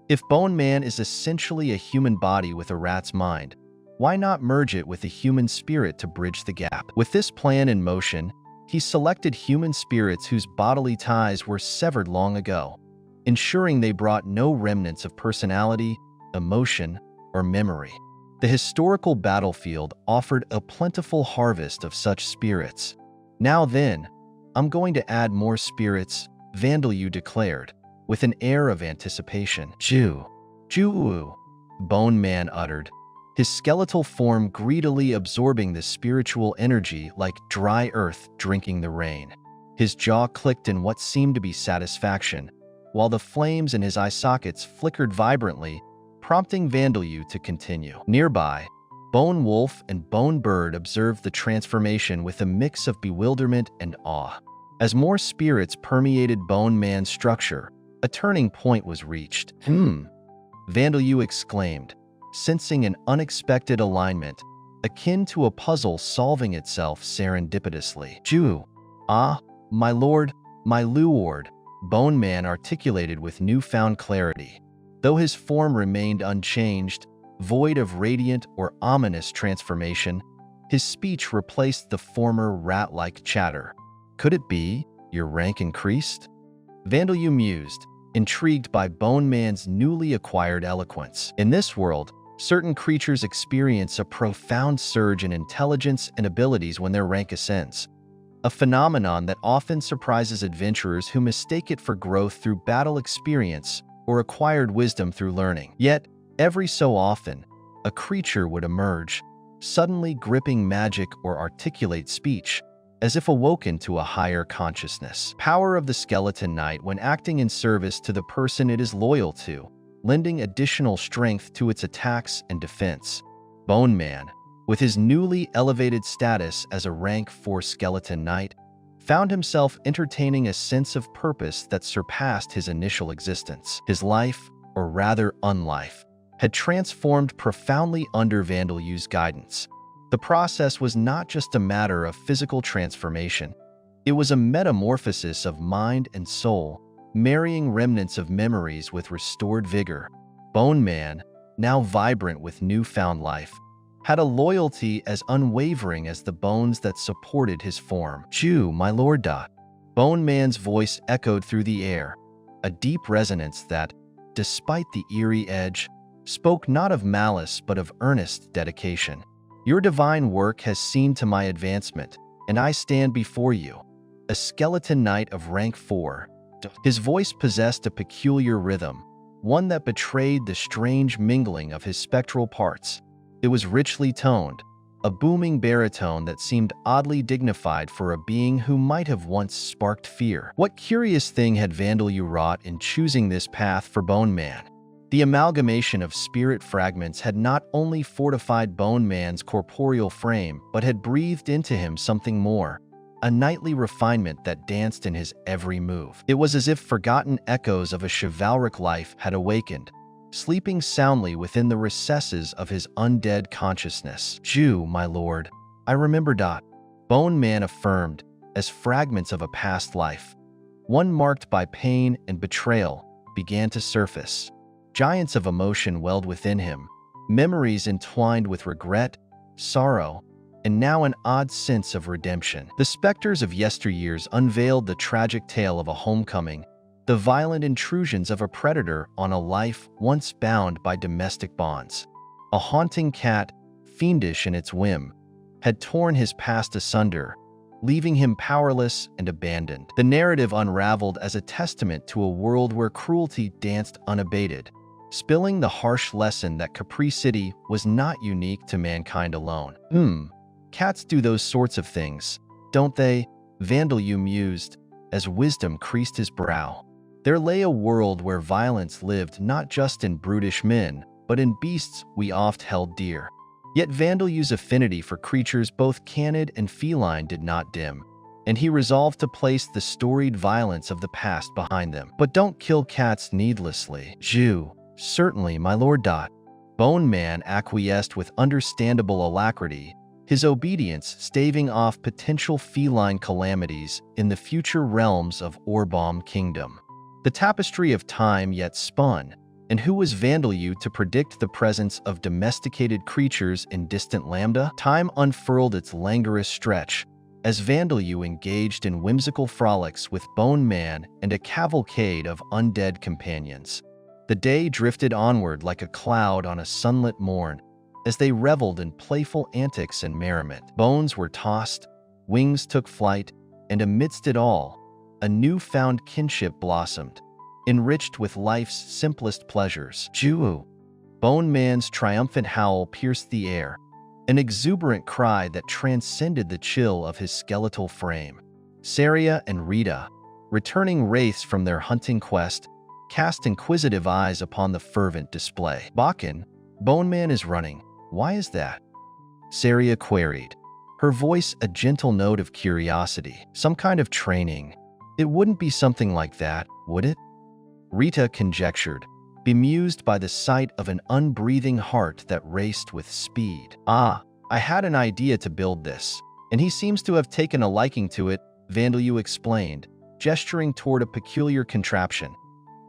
If Bone Man is essentially a human body with a rat's mind, why not merge it with a human spirit to bridge the gap? With this plan in motion, he selected human spirits whose bodily ties were severed long ago, ensuring they brought no remnants of personality, emotion, or memory. The historical battlefield offered a plentiful harvest of such spirits. "Now then, I'm going to add more spirits," Vandeleu declared, with an air of anticipation. "Jew, Jew," Bone Man uttered, his skeletal form greedily absorbing the spiritual energy like dry earth drinking the rain. His jaw clicked in what seemed to be satisfaction, while the flames in his eye sockets flickered vibrantly, prompting Vandeleu to continue. Nearby, Bone Wolf and Bone Bird observed the transformation with a mix of bewilderment and awe. As more spirits permeated Bone Man's structure, a turning point was reached. Vandeleu exclaimed, sensing an unexpected alignment, akin to a puzzle solving itself serendipitously. "Jew, ah, my lord, my lord," Bone Man articulated with newfound clarity. Though his form remained unchanged, void of radiant or ominous transformation, his speech replaced the former rat-like chatter. "Could it be your rank increased?" Vandeleu mused, intrigued by Bone Man's newly acquired eloquence. In this world, certain creatures experience a profound surge in intelligence and abilities when their rank ascends, a phenomenon that often surprises adventurers who mistake it for growth through battle experience or acquired wisdom through learning. Yet, every so often, a creature would emerge, suddenly gripping magic or articulate speech, as if awoken to a higher consciousness. Power of the Skeleton Knight when acting in service to the person it is loyal to, lending additional strength to its attacks and defense. Bone Man, with his newly elevated status as a rank 4 Skeleton Knight, found himself entertaining a sense of purpose that surpassed his initial existence. His life, or rather unlife, had transformed profoundly under Vandalu's guidance. The process was not just a matter of physical transformation. It was a metamorphosis of mind and soul, marrying remnants of memories with restored vigor. Bone Man, now vibrant with newfound life, had a loyalty as unwavering as the bones that supported his form. "Jew, my lord." Bone Man's voice echoed through the air, a deep resonance that, despite the eerie edge, spoke not of malice but of earnest dedication. "Your divine work has seen to my advancement, and I stand before you, a Skeleton Knight of rank 4. His voice possessed a peculiar rhythm, one that betrayed the strange mingling of his spectral parts. It was richly toned, a booming baritone that seemed oddly dignified for a being who might have once sparked fear. What curious thing had Vandalu wrought in choosing this path for Bone Man? The amalgamation of spirit fragments had not only fortified Bone Man's corporeal frame, but had breathed into him something more, a knightly refinement that danced in his every move. It was as if forgotten echoes of a chivalric life had awakened, sleeping soundly within the recesses of his undead consciousness. "Jew, my lord, I remember." Bone Man affirmed, as fragments of a past life, one marked by pain and betrayal, began to surface. Giants of emotion welled within him, memories entwined with regret, sorrow, and now an odd sense of redemption. The specters of yesteryears unveiled the tragic tale of a homecoming, the violent intrusions of a predator on a life once bound by domestic bonds. A haunting cat, fiendish in its whim, had torn his past asunder, leaving him powerless and abandoned. The narrative unraveled as a testament to a world where cruelty danced unabated, spilling the harsh lesson that Capri City was not unique to mankind alone. Cats do those sorts of things, don't they?" Vandalu mused, as wisdom creased his brow. There lay a world where violence lived not just in brutish men, but in beasts we oft held dear. Yet Vandalu's affinity for creatures both canid and feline did not dim, and he resolved to place the storied violence of the past behind them. "But don't kill cats needlessly." "Jew, certainly, my lord." Bone Man acquiesced with understandable alacrity, his obedience staving off potential feline calamities in the future realms of Orbaum Kingdom. The tapestry of time yet spun, and who was Vandalu to predict the presence of domesticated creatures in distant Lambda? Time unfurled its languorous stretch, as Vandalu engaged in whimsical frolics with Bone Man and a cavalcade of undead companions. The day drifted onward like a cloud on a sunlit morn, as they reveled in playful antics and merriment. Bones were tossed, wings took flight, and amidst it all, a newfound kinship blossomed, enriched with life's simplest pleasures. "Jew!" Bone Man's triumphant howl pierced the air, an exuberant cry that transcended the chill of his skeletal frame. Saria and Rita, returning wraiths from their hunting quest, cast inquisitive eyes upon the fervent display. "Bakken, Bone Man is running. Why is that?" Saria queried, her voice a gentle note of curiosity. "Some kind of training. It wouldn't be something like that, would it?" Rita conjectured, bemused by the sight of an unbreathing heart that raced with speed. "I had an idea to build this, and he seems to have taken a liking to it," Vandalu explained, gesturing toward a peculiar contraption,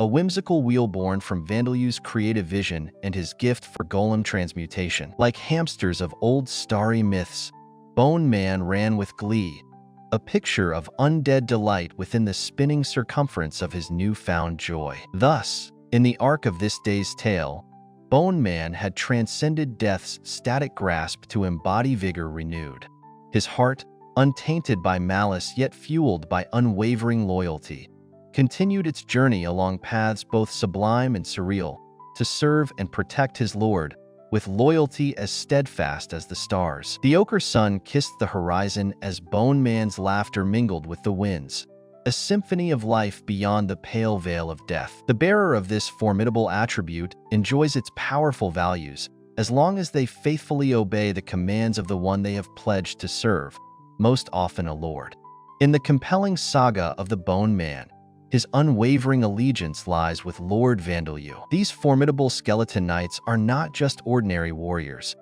a whimsical wheel born from Vandalu's creative vision and his gift for golem transmutation. Like hamsters of old starry myths, Bone Man ran with glee, a picture of undead delight within the spinning circumference of his newfound joy. Thus, in the arc of this day's tale, Bone Man had transcended death's static grasp to embody vigor renewed. His heart, untainted by malice yet fueled by unwavering loyalty, continued its journey along paths both sublime and surreal, to serve and protect his lord, with loyalty as steadfast as the stars. The ochre sun kissed the horizon as Bone Man's laughter mingled with the winds, a symphony of life beyond the pale veil of death. The bearer of this formidable attribute enjoys its powerful values as long as they faithfully obey the commands of the one they have pledged to serve, most often a lord. In the compelling saga of the Bone Man, his unwavering allegiance lies with Lord Vandeleur. These formidable skeleton knights are not just ordinary warriors.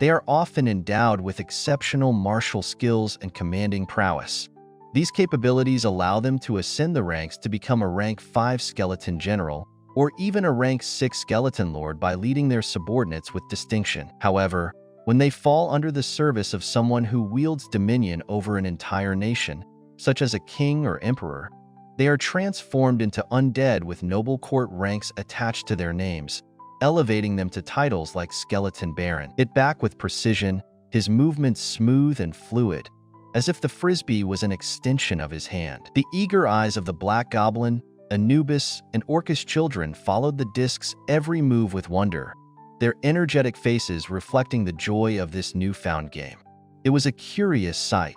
They are often endowed with exceptional martial skills and commanding prowess. These capabilities allow them to ascend the ranks to become a rank 5 skeleton general or even a rank 6 skeleton lord by leading their subordinates with distinction. However, when they fall under the service of someone who wields dominion over an entire nation, such as a king or emperor, they are transformed into undead with noble court ranks attached to their names, elevating them to titles like Skeleton Baron. Hit back with precision, his movements smooth and fluid, as if the frisbee was an extension of his hand. The eager eyes of the Black Goblin, Anubis, and Orcus children followed the disc's every move with wonder, their energetic faces reflecting the joy of this newfound game. It was a curious sight.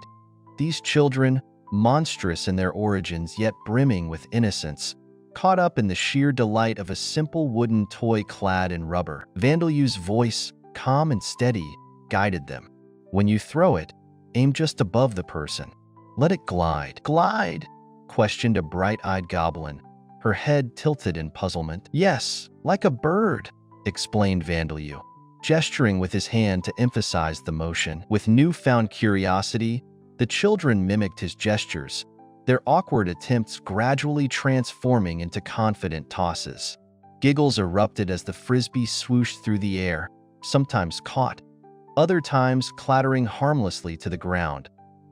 These children, monstrous in their origins yet brimming with innocence, caught up in the sheer delight of a simple wooden toy clad in rubber. Vandeleur's voice, calm and steady, guided them. When you throw it, aim just above the person. Let it glide. Glide? Questioned a bright-eyed goblin, her head tilted in puzzlement. Yes, like a bird, explained Vandeleur, gesturing with his hand to emphasize the motion. With newfound curiosity, the children mimicked his gestures, their awkward attempts gradually transforming into confident tosses. Giggles erupted as the frisbee swooshed through the air, sometimes caught, other times clattering harmlessly to the ground,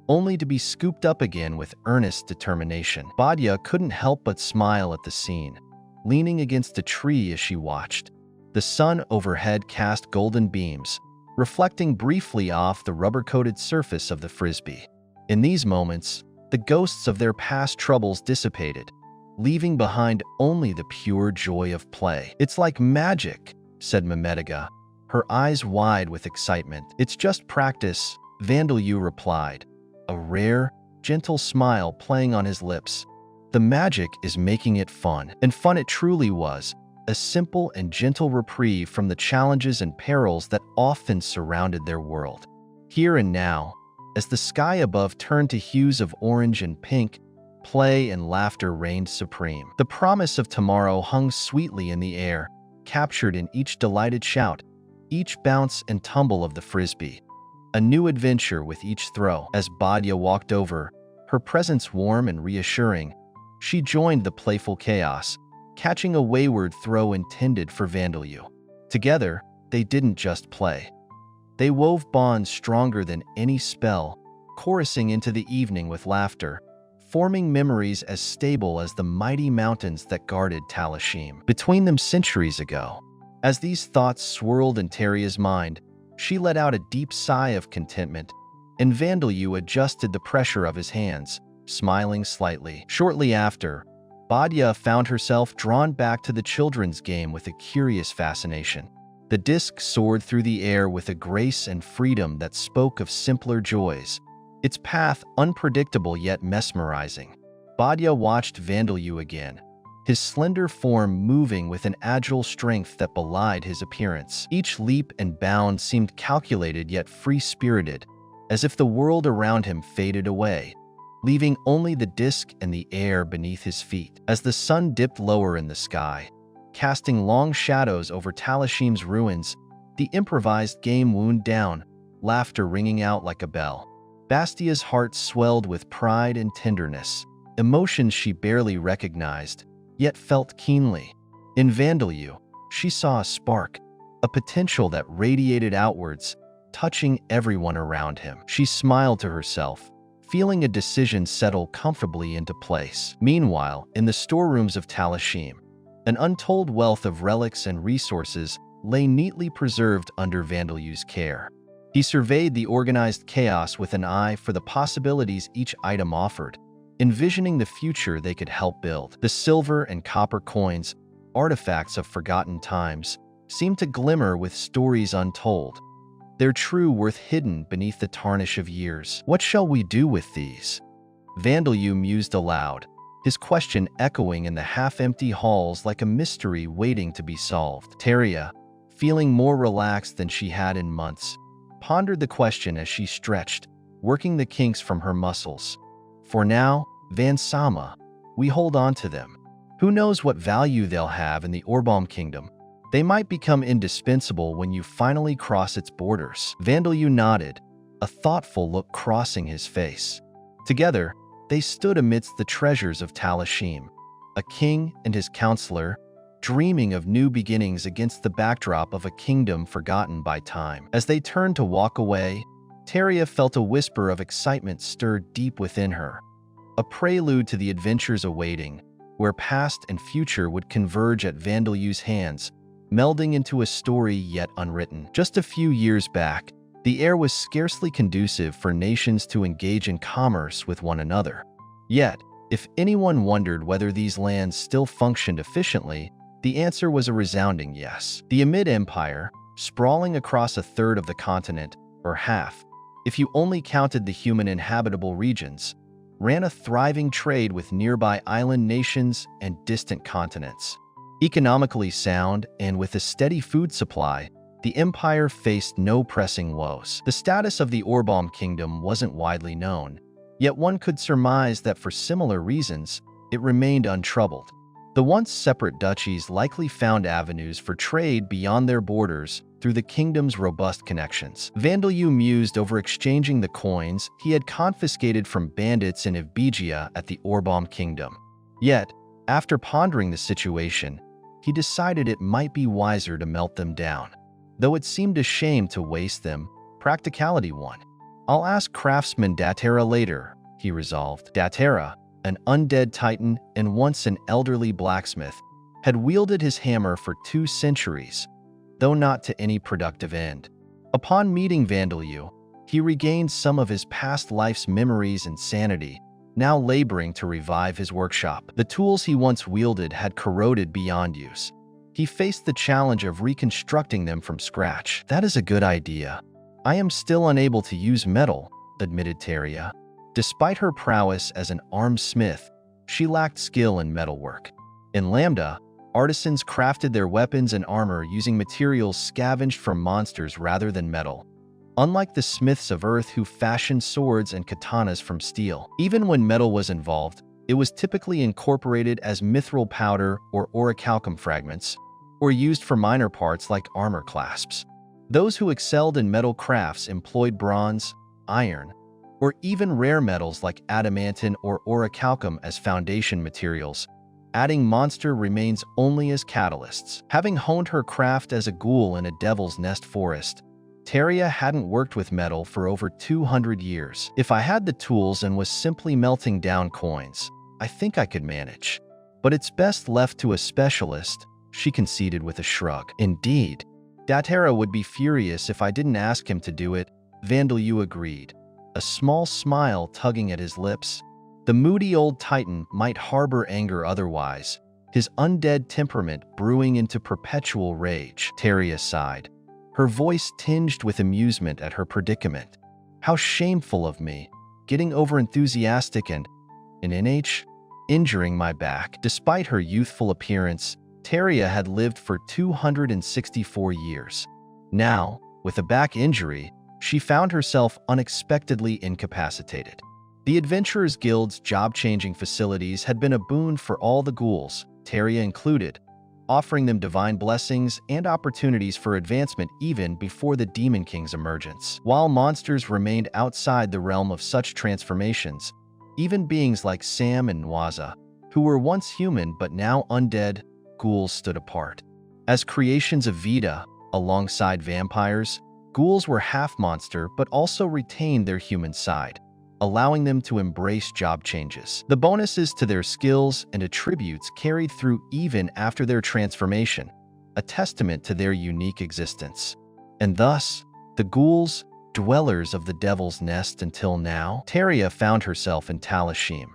only to be scooped up again with earnest determination. Badia couldn't help but smile at the scene, leaning against a tree as she watched. The sun overhead cast golden beams, reflecting briefly off the rubber-coated surface of the frisbee. In these moments, the ghosts of their past troubles dissipated, leaving behind only the pure joy of play. It's like magic, said Mimetiga, her eyes wide with excitement. It's just practice, Vandeleur replied, a rare, gentle smile playing on his lips. The magic is making it fun. And fun it truly was, a simple and gentle reprieve from the challenges and perils that often surrounded their world. Here and now, as the sky above turned to hues of orange and pink, play and laughter reigned supreme. The promise of tomorrow hung sweetly in the air, captured in each delighted shout, each bounce and tumble of the frisbee. A new adventure with each throw. As Badia walked over, her presence warm and reassuring, she joined the playful chaos, catching a wayward throw intended for Vandeleur. Together, they didn't just play. They wove bonds stronger than any spell, chorusing into the evening with laughter, forming memories as stable as the mighty mountains that guarded Talashim between them centuries ago. As these thoughts swirled in Terria's mind, she let out a deep sigh of contentment, and Vandeleur adjusted the pressure of his hands, smiling slightly. Shortly after, Badia found herself drawn back to the children's game with a curious fascination. The disc soared through the air with a grace and freedom that spoke of simpler joys, its path unpredictable yet mesmerizing. Badia watched Vandeleur again, his slender form moving with an agile strength that belied his appearance. Each leap and bound seemed calculated yet free-spirited, as if the world around him faded away, leaving only the disc and the air beneath his feet. As the sun dipped lower in the sky, casting long shadows over Talashim's ruins, the improvised game wound down, laughter ringing out like a bell. Bastia's heart swelled with pride and tenderness, emotions she barely recognized, yet felt keenly. In Vandeleur, she saw a spark, a potential that radiated outwards, touching everyone around him. She smiled to herself, feeling a decision settle comfortably into place. Meanwhile, in the storerooms of Talashim, an untold wealth of relics and resources lay neatly preserved under Vandeleur's care. He surveyed the organized chaos with an eye for the possibilities each item offered, envisioning the future they could help build. The silver and copper coins, artifacts of forgotten times, seemed to glimmer with stories untold, their true worth hidden beneath the tarnish of years. What shall we do with these? Vandalyu mused aloud, his question echoing in the half-empty halls like a mystery waiting to be solved. Teria, feeling more relaxed than she had in months, pondered the question as she stretched, working the kinks from her muscles. For now, Vansama, we hold on to them. Who knows what value they'll have in the Orbalm Kingdom? They might become indispensable when you finally cross its borders. Vandalyu nodded, a thoughtful look crossing his face. Together, they stood amidst the treasures of Talashim, a king and his counselor, dreaming of new beginnings against the backdrop of a kingdom forgotten by time. As they turned to walk away, Teria felt a whisper of excitement stir deep within her, a prelude to the adventures awaiting, where past and future would converge at Vandalyu's hands, melding into a story yet unwritten. Just a few years back, the air was scarcely conducive for nations to engage in commerce with one another. Yet, if anyone wondered whether these lands still functioned efficiently, the answer was a resounding yes. The Amid Empire, sprawling across a third of the continent, or half, if you only counted the human inhabitable regions, ran a thriving trade with nearby island nations and distant continents. Economically sound and with a steady food supply, the empire faced no pressing woes. The status of the Orbalm Kingdom wasn't widely known, yet one could surmise that for similar reasons, it remained untroubled. The once separate duchies likely found avenues for trade beyond their borders through the kingdom's robust connections. Vandalyu mused over exchanging the coins he had confiscated from bandits in Evbigia at the Orbalm Kingdom. Yet, after pondering the situation, he decided it might be wiser to melt them down. Though it seemed a shame to waste them, practicality won. I'll ask craftsman Datera later, he resolved. Datera, an undead titan and once an elderly blacksmith, had wielded his hammer for 2 centuries, though not to any productive end. Upon meeting Vandalyu, he regained some of his past life's memories and sanity, now laboring to revive his workshop. The tools he once wielded had corroded beyond use. He faced the challenge of reconstructing them from scratch. That is a good idea. I am still unable to use metal, admitted Teria. Despite her prowess as an armed smith, she lacked skill in metalwork. In Lambda, artisans crafted their weapons and armor using materials scavenged from monsters rather than metal, unlike the smiths of Earth who fashioned swords and katanas from steel. Even when metal was involved, it was typically incorporated as mithril powder or orichalcum fragments, or used for minor parts like armor clasps. Those who excelled in metal crafts employed bronze, iron, or even rare metals like adamantine or orichalcum as foundation materials, adding monster remains only as catalysts. Having honed her craft as a ghoul in a devil's nest forest, Teria hadn't worked with metal for over 200 years. If I had the tools and was simply melting down coins, I think I could manage. But it's best left to a specialist, she conceded with a shrug. Indeed, Datera would be furious if I didn't ask him to do it, Vandalyu agreed, a small smile tugging at his lips. The moody old titan might harbor anger otherwise, his undead temperament brewing into perpetual rage. Teria sighed, her voice tinged with amusement at her predicament. How shameful of me, getting overenthusiastic and, in NH, injuring my back. Despite her youthful appearance, Teria had lived for 264 years. Now, with a back injury, she found herself unexpectedly incapacitated. The Adventurers Guild's job-changing facilities had been a boon for all the ghouls, Teria included, offering them divine blessings and opportunities for advancement even before the Demon King's emergence. While monsters remained outside the realm of such transformations, even beings like Sam and Nwaza, who were once human but now undead, ghouls stood apart. As creations of Vita, alongside vampires, ghouls were half-monster but also retained their human side, allowing them to embrace job changes. The bonuses to their skills and attributes carried through even after their transformation, a testament to their unique existence. And thus, the ghouls, dwellers of the Devil's Nest until now, Teria found herself in Talashim,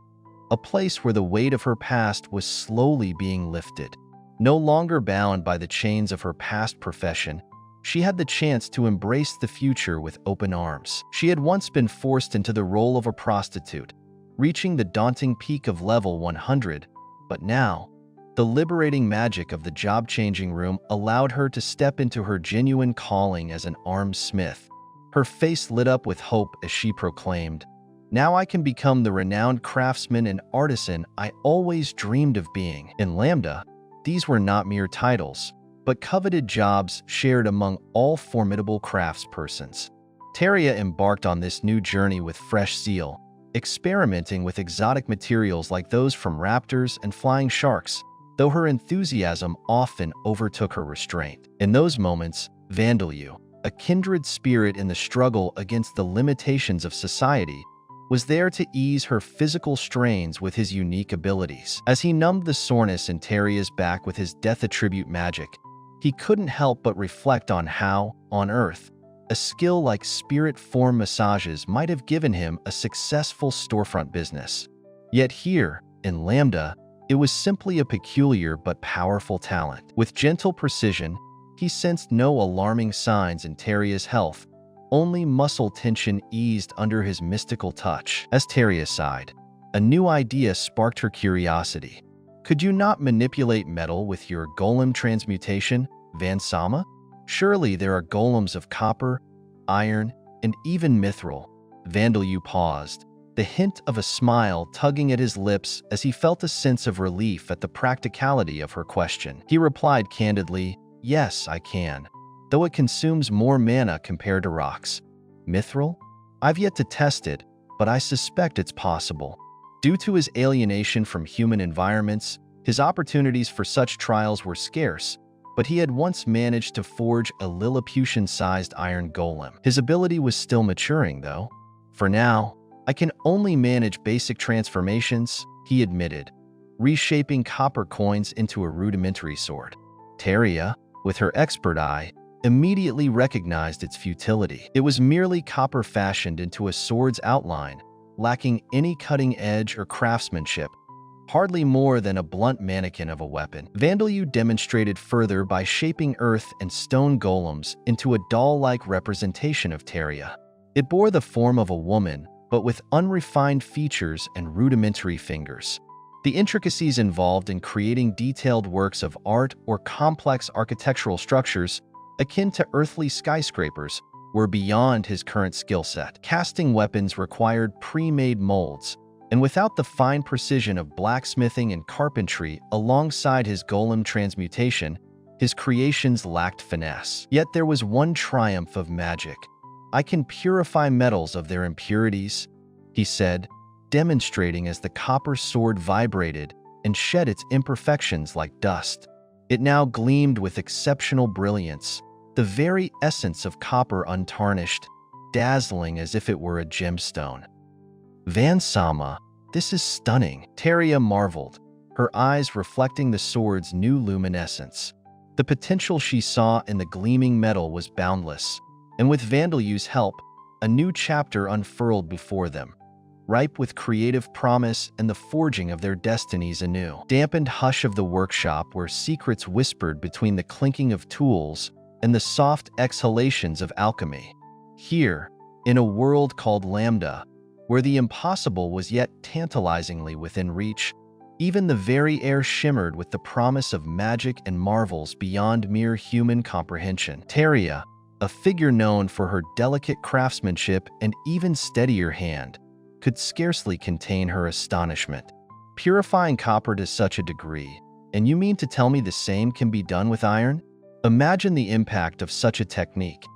a place where the weight of her past was slowly being lifted. No longer bound by the chains of her past profession, she had the chance to embrace the future with open arms. She had once been forced into the role of a prostitute, reaching the daunting peak of level 100, but now, the liberating magic of the job-changing room allowed her to step into her genuine calling as an armed smith. Her face lit up with hope as she proclaimed, "Now I can become the renowned craftsman and artisan I always dreamed of being." In Lambda, these were not mere titles, but coveted jobs shared among all formidable craftspersons. Teria embarked on this new journey with fresh zeal, experimenting with exotic materials like those from raptors and flying sharks, though her enthusiasm often overtook her restraint. In those moments, Vandalyu, a kindred spirit in the struggle against the limitations of society, was there to ease her physical strains with his unique abilities. As he numbed the soreness in Teria's back with his death attribute magic, he couldn't help but reflect on how, on Earth, a skill like spirit form massages might have given him a successful storefront business. Yet here, in Lambda, it was simply a peculiar but powerful talent. With gentle precision, he sensed no alarming signs in Teria's health, only muscle tension eased under his mystical touch. As Teria sighed, a new idea sparked her curiosity. "Could you not manipulate metal with your golem transmutation, Vansama? Surely there are golems of copper, iron, and even mithril." Vandalyu paused, the hint of a smile tugging at his lips as he felt a sense of relief at the practicality of her question. He replied candidly, "Yes, I can, though it consumes more mana compared to rocks. Mithril? I've yet to test it, but I suspect it's possible." Due to his alienation from human environments, his opportunities for such trials were scarce, but he had once managed to forge a Lilliputian-sized iron golem. His ability was still maturing, though. "For now, I can only manage basic transformations," he admitted, reshaping copper coins into a rudimentary sword. Teria, with her expert eye, immediately recognized its futility. It was merely copper fashioned into a sword's outline, lacking any cutting edge or craftsmanship, hardly more than a blunt mannequin of a weapon. Vandalyu demonstrated further by shaping earth and stone golems into a doll-like representation of Teria. It bore the form of a woman, but with unrefined features and rudimentary fingers. The intricacies involved in creating detailed works of art or complex architectural structures, akin to earthly skyscrapers, were beyond his current skill set. Casting weapons required pre-made molds, and without the fine precision of blacksmithing and carpentry alongside his golem transmutation, his creations lacked finesse. Yet there was one triumph of magic. "I can purify metals of their impurities," he said, demonstrating as the copper sword vibrated and shed its imperfections like dust. It now gleamed with exceptional brilliance, the very essence of copper untarnished, dazzling as if it were a gemstone. "Vansama, this is stunning," Teria marveled, her eyes reflecting the sword's new luminescence. The potential she saw in the gleaming metal was boundless, and with Vandalyu's help, a new chapter unfurled before them, ripe with creative promise and the forging of their destinies anew. Dampened hush of the workshop where secrets whispered between the clinking of tools and the soft exhalations of alchemy. Here, in a world called Lambda, where the impossible was yet tantalizingly within reach, even the very air shimmered with the promise of magic and marvels beyond mere human comprehension. Teria, a figure known for her delicate craftsmanship and even steadier hand, could scarcely contain her astonishment. "Purifying copper to such a degree, and you mean to tell me the same can be done with iron? Imagine the impact of such a technique.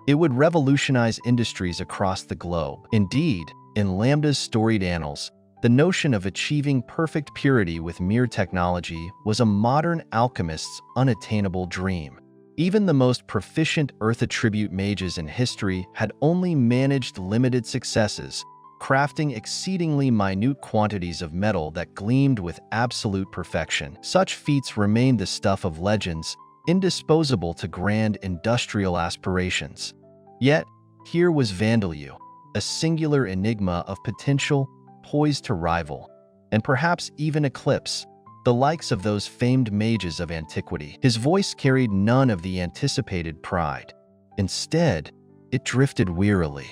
It would revolutionize industries across the globe." Indeed, in Lambda's storied annals, the notion of achieving perfect purity with mere technology was a modern alchemist's unattainable dream. Even the most proficient Earth attribute mages in history had only managed limited successes, crafting exceedingly minute quantities of metal that gleamed with absolute perfection. Such feats remained the stuff of legends, indisposable to grand industrial aspirations. Yet, here was Vandalyu, a singular enigma of potential, poised to rival, and perhaps even eclipse, the likes of those famed mages of antiquity. His voice carried none of the anticipated pride. Instead, it drifted wearily.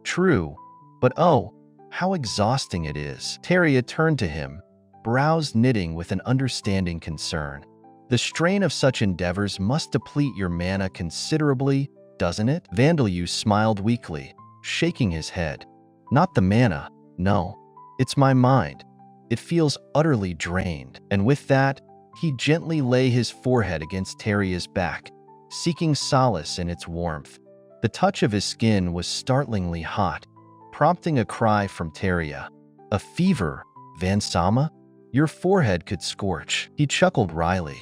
True, but oh, how exhausting it is. Teria turned to him, brows knitting with an understanding concern. The strain of such endeavors must deplete your mana considerably, doesn't it? Vandalyu smiled weakly, shaking his head. Not the mana, no. It's my mind. It feels utterly drained. And with that, he gently lay his forehead against Teria's back, seeking solace in its warmth. The touch of his skin was startlingly hot, prompting a cry from Teria. A fever, Vansama? Your forehead could scorch. He chuckled wryly.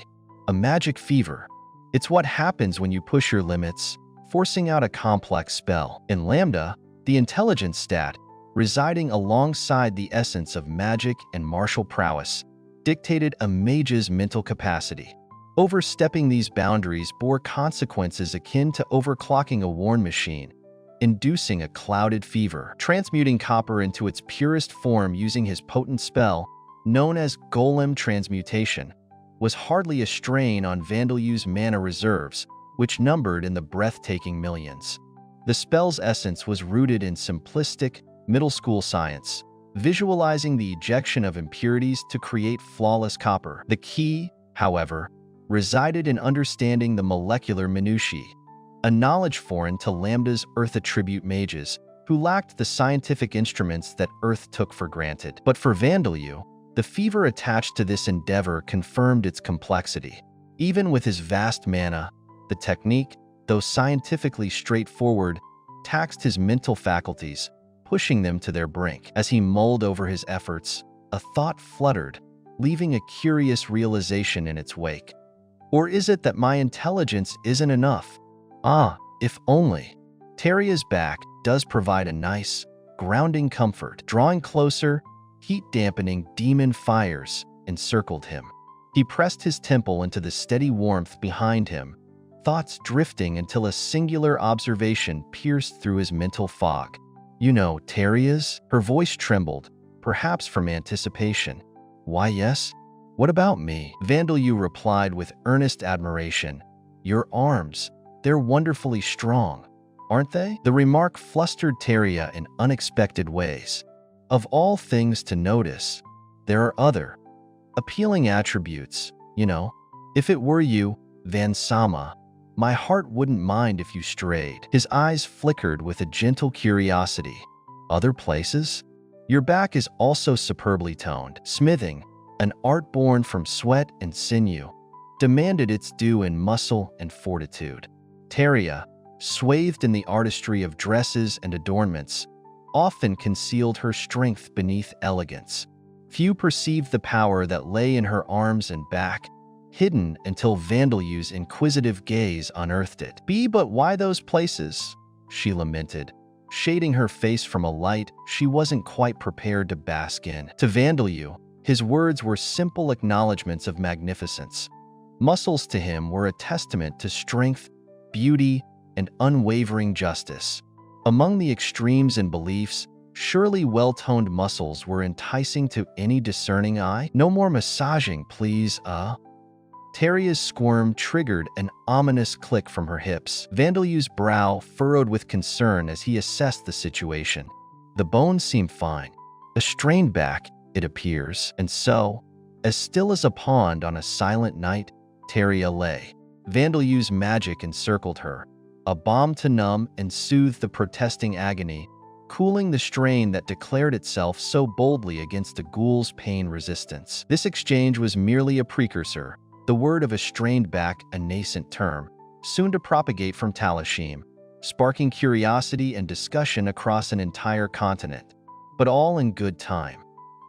A magic fever. It's what happens when you push your limits, forcing out a complex spell. In Lambda, the intelligence stat, residing alongside the essence of magic and martial prowess, dictated a mage's mental capacity. Overstepping these boundaries bore consequences akin to overclocking a worn machine, inducing a clouded fever. Transmuting copper into its purest form using his potent spell, known as Golem Transmutation, was hardly a strain on Vandalyu's mana reserves, which numbered in the breathtaking millions. The spell's essence was rooted in simplistic, middle school science, visualizing the ejection of impurities to create flawless copper. The key, however, resided in understanding the molecular minutiae, a knowledge foreign to Lambda's Earth attribute mages, who lacked the scientific instruments that Earth took for granted. But for Vandalyu, the fever attached to this endeavor confirmed its complexity. Even with his vast mana, the technique, though scientifically straightforward, taxed his mental faculties, pushing them to their brink. As he mulled over his efforts, a thought fluttered, leaving a curious realization in its wake. Or is it that my intelligence isn't enough? Ah, if only. Teria's back does provide a nice, grounding comfort. Drawing closer, heat-dampening demon fires encircled him. He pressed his temple into the steady warmth behind him, thoughts drifting until a singular observation pierced through his mental fog. You know, Teria's? Her voice trembled, perhaps from anticipation. Why, yes. What about me? Vandalyu replied with earnest admiration. Your arms, they're wonderfully strong, aren't they? The remark flustered Teria in unexpected ways. Of all things to notice, there are other, appealing attributes, you know. If it were you, Vansama, my heart wouldn't mind if you strayed. His eyes flickered with a gentle curiosity. Other places? Your back is also superbly toned. Smithing, an art born from sweat and sinew, demanded its due in muscle and fortitude. Teria, swathed in the artistry of dresses and adornments, often concealed her strength beneath elegance. Few perceived the power that lay in her arms and back, hidden until Vandalyu's inquisitive gaze unearthed it. But why those places? She lamented, shading her face from a light she wasn't quite prepared to bask in. To Vandalyu, his words were simple acknowledgments of magnificence. Muscles to him were a testament to strength, beauty, and unwavering justice. Among the extremes in beliefs, surely well-toned muscles were enticing to any discerning eye. No more massaging, please, Teria's squirm triggered an ominous click from her hips. Vandalyu's brow furrowed with concern as he assessed the situation. The bones seemed fine. A strained back, it appears, and so, as still as a pond on a silent night, Teria lay. Vandalyu's magic encircled her, a balm to numb and soothe the protesting agony, cooling the strain that declared itself so boldly against a ghoul's pain resistance. This exchange was merely a precursor, the word of a strained back a nascent term, soon to propagate from Talashim, sparking curiosity and discussion across an entire continent. But all in good time.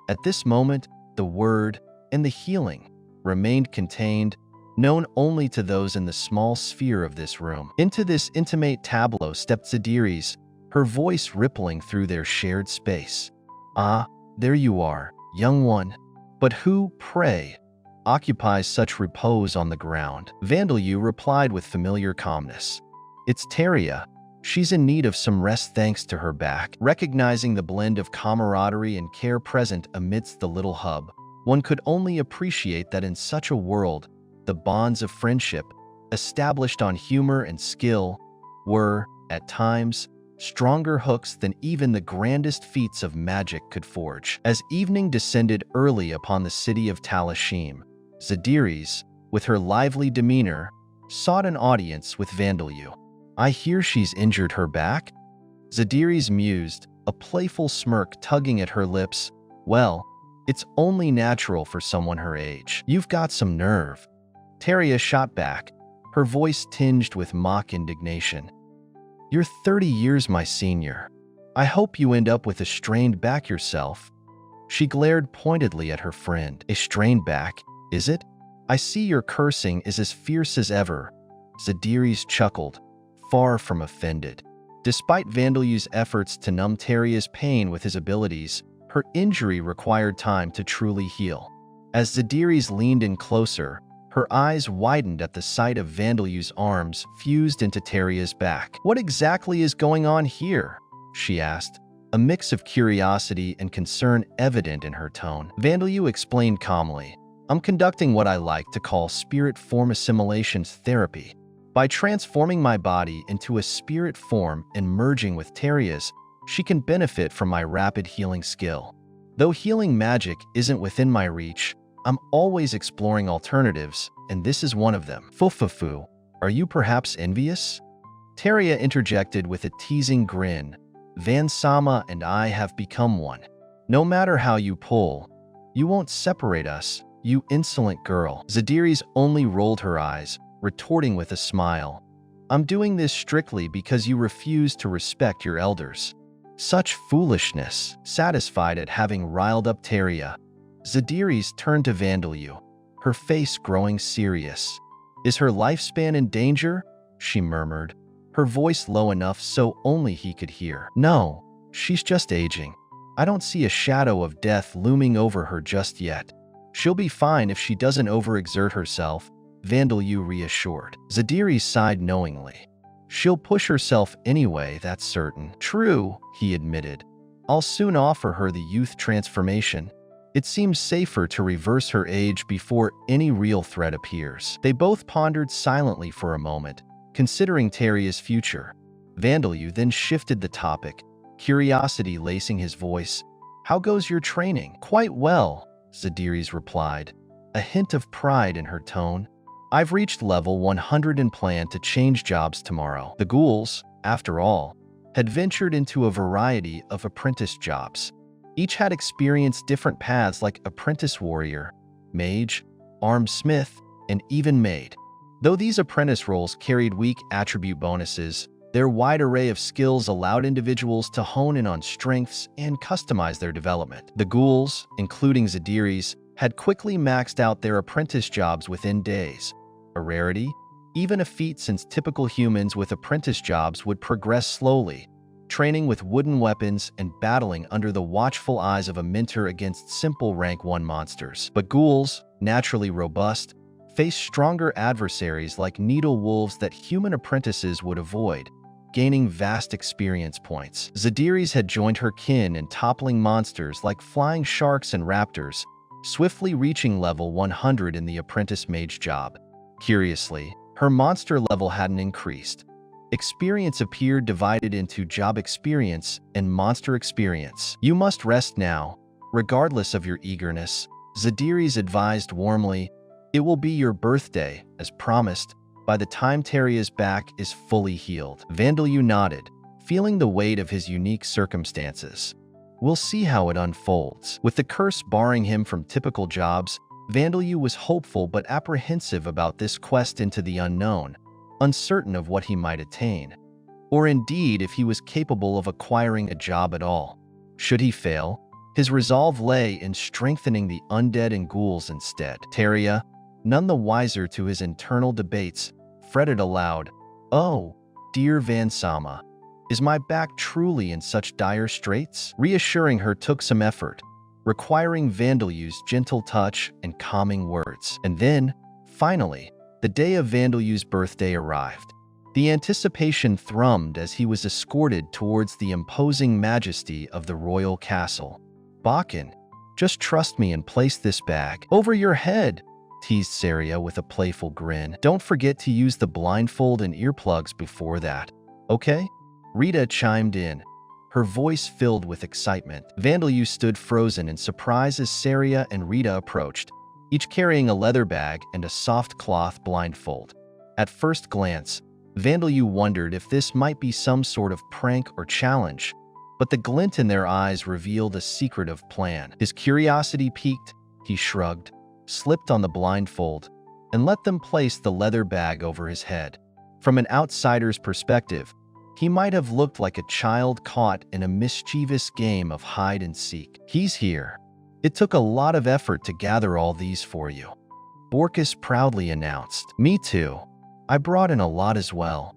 At this moment, the word and the healing remained contained, known only to those in the small sphere of this room. Into this intimate tableau stepped Zadiris, her voice rippling through their shared space. Ah, there you are, young one. But who, pray, occupies such repose on the ground? Vandalyu replied with familiar calmness. It's Teria. She's in need of some rest thanks to her back. Recognizing the blend of camaraderie and care present amidst the little hub, One could only appreciate that in such a world, the bonds of friendship, established on humor and skill, were, at times, stronger hooks than even the grandest feats of magic could forge. As evening descended early upon the city of Talashim, Zadiris, with her lively demeanor, sought an audience with Vandelyu. "I hear she's injured her back?" Zadiris mused, a playful smirk tugging at her lips. "Well, it's only natural for someone her age. You've got some nerve." Teria shot back, her voice tinged with mock indignation. "You're 30 years my senior. I hope you end up with a strained back yourself." She glared pointedly at her friend. "A strained back, is it? I see your cursing is as fierce as ever." Zadiris chuckled, far from offended. Despite Vandelyu's efforts to numb Teria's pain with his abilities, her injury required time to truly heal. As Zadiris leaned in closer, her eyes widened at the sight of Vandelyu's arms fused into Teria's back. "What exactly is going on here?" she asked, a mix of curiosity and concern evident in her tone. Vandelyu explained calmly, "I'm conducting what I like to call spirit form assimilations therapy. By transforming my body into a spirit form and merging with Teria's, she can benefit from my rapid healing skill. Though healing magic isn't within my reach, I'm always exploring alternatives, and this is one of them." "Fufufu, are you perhaps envious?" Teria interjected with a teasing grin. "Van-sama and I have become one. No matter how you pull, you won't separate us, you insolent girl." Zadiris only rolled her eyes, retorting with a smile. "I'm doing this strictly because you refuse to respect your elders." Such foolishness. Satisfied at having riled up Teria, Zadiris turned to Vandelyu, her face growing serious. "Is her lifespan in danger?" she murmured, her voice low enough so only he could hear. "No, she's just aging. I don't see a shadow of death looming over her just yet. She'll be fine if she doesn't overexert herself," Vandelyu reassured. Zadiris sighed knowingly. "She'll push herself anyway, that's certain." "True," he admitted. "I'll soon offer her the youth transformation. It seems safer to reverse her age before any real threat appears." They both pondered silently for a moment, considering Teria's future. Vandelyu then shifted the topic, curiosity lacing his voice. "How goes your training?" "Quite well," Zadiris replied, a hint of pride in her tone. "I've reached level 100 and plan to change jobs tomorrow." The ghouls, after all, had ventured into a variety of apprentice jobs. Each had experienced different paths like apprentice warrior, mage, armed smith, and even maid. Though these apprentice roles carried weak attribute bonuses, their wide array of skills allowed individuals to hone in on strengths and customize their development. The ghouls, including Zadiris, had quickly maxed out their apprentice jobs within days. A rarity, even a feat since typical humans with apprentice jobs would progress slowly, training with wooden weapons and battling under the watchful eyes of a mentor against simple rank 1 monsters. But ghouls, naturally robust, faced stronger adversaries like needle wolves that human apprentices would avoid, gaining vast experience points. Zadiris had joined her kin in toppling monsters like flying sharks and raptors, swiftly reaching level 100 in the apprentice mage job. Curiously, her monster level hadn't increased. Experience appeared divided into job experience and monster experience. "You must rest now, regardless of your eagerness," Zadiris advised warmly. "It will be your birthday, as promised, by the time Teria's back is fully healed." Vandelyu nodded, feeling the weight of his unique circumstances. "We'll see how it unfolds." With the curse barring him from typical jobs, Vandelyu was hopeful but apprehensive about this quest into the unknown, uncertain of what he might attain, or indeed if he was capable of acquiring a job at all. Should he fail, his resolve lay in strengthening the undead and ghouls instead. Teria, none the wiser to his internal debates, fretted aloud, "Oh, dear Van-sama, is my back truly in such dire straits?" Reassuring her took some effort, requiring Vandelyu's gentle touch and calming words. And then, finally, the day of Vandelyu's birthday arrived. The anticipation thrummed as he was escorted towards the imposing majesty of the royal castle. "Bakken, Just trust me and place this bag over your head, teased Saria with a playful grin. Don't forget to use the blindfold and earplugs before that, okay? Rita chimed in, her voice filled with excitement. Vandalyu stood frozen in surprise as Saria and Rita approached, each carrying a leather bag and a soft cloth blindfold. At first glance, Vandalyu wondered if this might be some sort of prank or challenge, but the glint in their eyes revealed a secretive plan. His curiosity piqued, he shrugged, slipped on the blindfold, and let them place the leather bag over his head. From an outsider's perspective, he might have looked like a child caught in a mischievous game of hide and seek. He's here. It took a lot of effort to gather all these for you, Borkus proudly announced. Me too. I brought in a lot as well,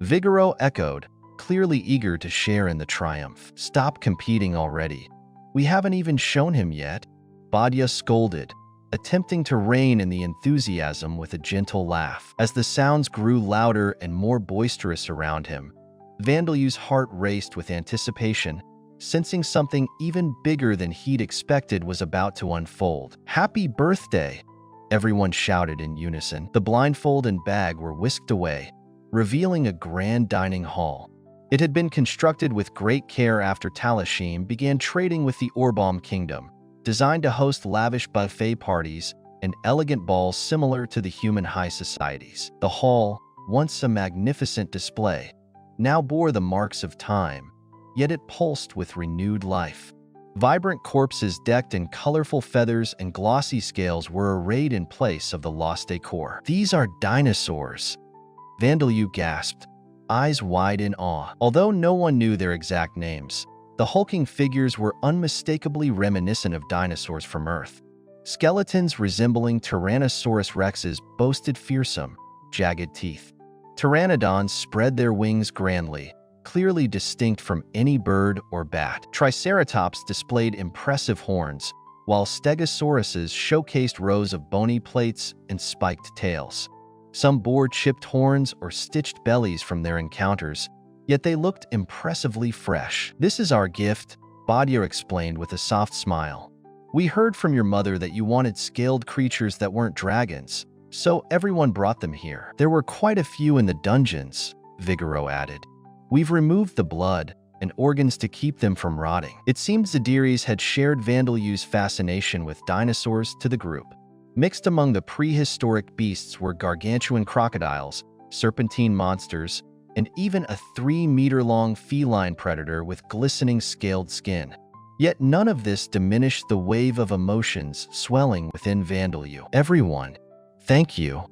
Vigoro echoed, clearly eager to share in the triumph. Stop competing already. We haven't even shown him yet, Badya scolded, attempting to rein in the enthusiasm with a gentle laugh. As the sounds grew louder and more boisterous around him, Vandalyu's heart raced with anticipation, sensing something even bigger than he'd expected was about to unfold. Happy birthday! Everyone shouted in unison. The blindfold and bag were whisked away, revealing a grand dining hall. It had been constructed with great care after Talashim began trading with the Orbalm Kingdom, designed to host lavish buffet parties and elegant balls similar to the human high societies. The hall, once a magnificent display, now bore the marks of time, yet it pulsed with renewed life. Vibrant corpses decked in colorful feathers and glossy scales were arrayed in place of the lost decor. These are dinosaurs, Vandalyu gasped, eyes wide in awe. Although no one knew their exact names, the hulking figures were unmistakably reminiscent of dinosaurs from Earth. Skeletons resembling Tyrannosaurus rexes boasted fearsome, jagged teeth. Pteranodons spread their wings grandly, clearly distinct from any bird or bat. Triceratops displayed impressive horns, while Stegosauruses showcased rows of bony plates and spiked tails. Some bore chipped horns or stitched bellies from their encounters, yet they looked impressively fresh. This is our gift, Badya explained with a soft smile. We heard from your mother that you wanted scaled creatures that weren't dragons, so everyone brought them here. There were quite a few in the dungeons, Vigoro added. We've removed the blood and organs to keep them from rotting. It seemed Zadiris had shared Vandalyu's fascination with dinosaurs to the group. Mixed among the prehistoric beasts were gargantuan crocodiles, serpentine monsters, and even a 3-meter-long feline predator with glistening scaled skin. Yet none of this diminished the wave of emotions swelling within Vandalyu. Everyone, thank you.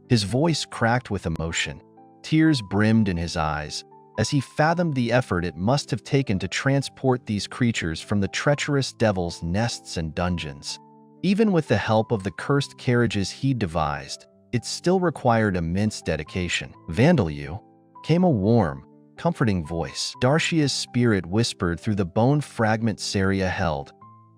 His voice cracked with emotion. Tears brimmed in his eyes as he fathomed the effort it must have taken to transport these creatures from the treacherous devil's nests and dungeons. Even with the help of the cursed carriages he'd devised, it still required immense dedication. Vandalyu, came a warm, comforting voice. Darshia's spirit whispered through the bone fragment Saria held,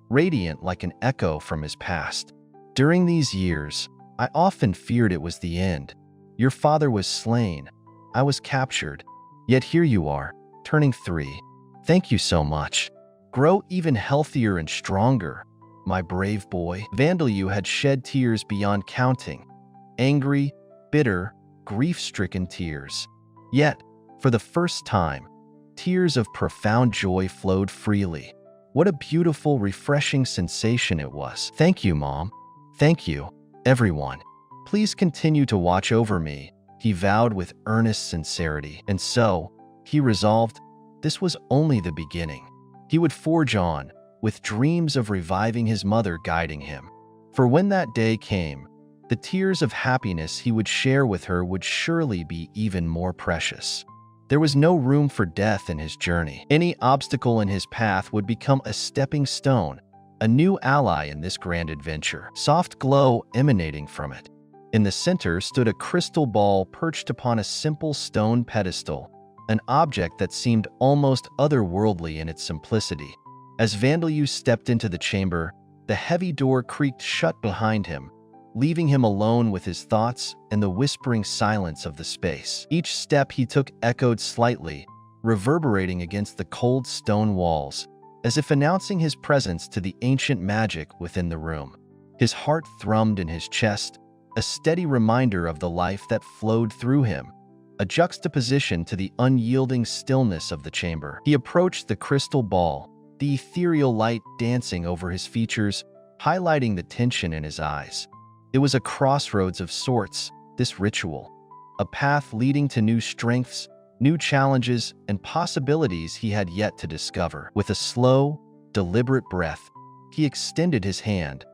radiant like an echo from his past. During these years, I often feared it was the end. Your father was slain. I was captured. Yet here you are, turning 3. Thank you so much. Grow even healthier and stronger, my brave boy. Vandalyu had shed tears beyond counting. Angry, bitter, grief-stricken tears. Yet, for the first time, tears of profound joy flowed freely. What a beautiful, refreshing sensation it was. Thank you, Mom. Thank you, everyone. Please continue to watch over me, he vowed with earnest sincerity. And so, he resolved, this was only the beginning. He would forge on, with dreams of reviving his mother guiding him. For when that day came, the tears of happiness he would share with her would surely be even more precious. There was no room for death in his journey. Any obstacle in his path would become a stepping stone, a new ally in this grand adventure. Soft glow emanating from it. In the center stood a crystal ball perched upon a simple stone pedestal, an object that seemed almost otherworldly in its simplicity. As Vandalyu stepped into the chamber, the heavy door creaked shut behind him, leaving him alone with his thoughts and the whispering silence of the space. Each step he took echoed slightly, reverberating against the cold stone walls, as if announcing his presence to the ancient magic within the room. His heart thrummed in his chest, a steady reminder of the life that flowed through him, a juxtaposition to the unyielding stillness of the chamber. He approached the crystal ball, the ethereal light dancing over his features, highlighting the tension in his eyes. It was a crossroads of sorts, this ritual, a path leading to new strengths, new challenges, and possibilities he had yet to discover. With a slow, deliberate breath, he extended his hand,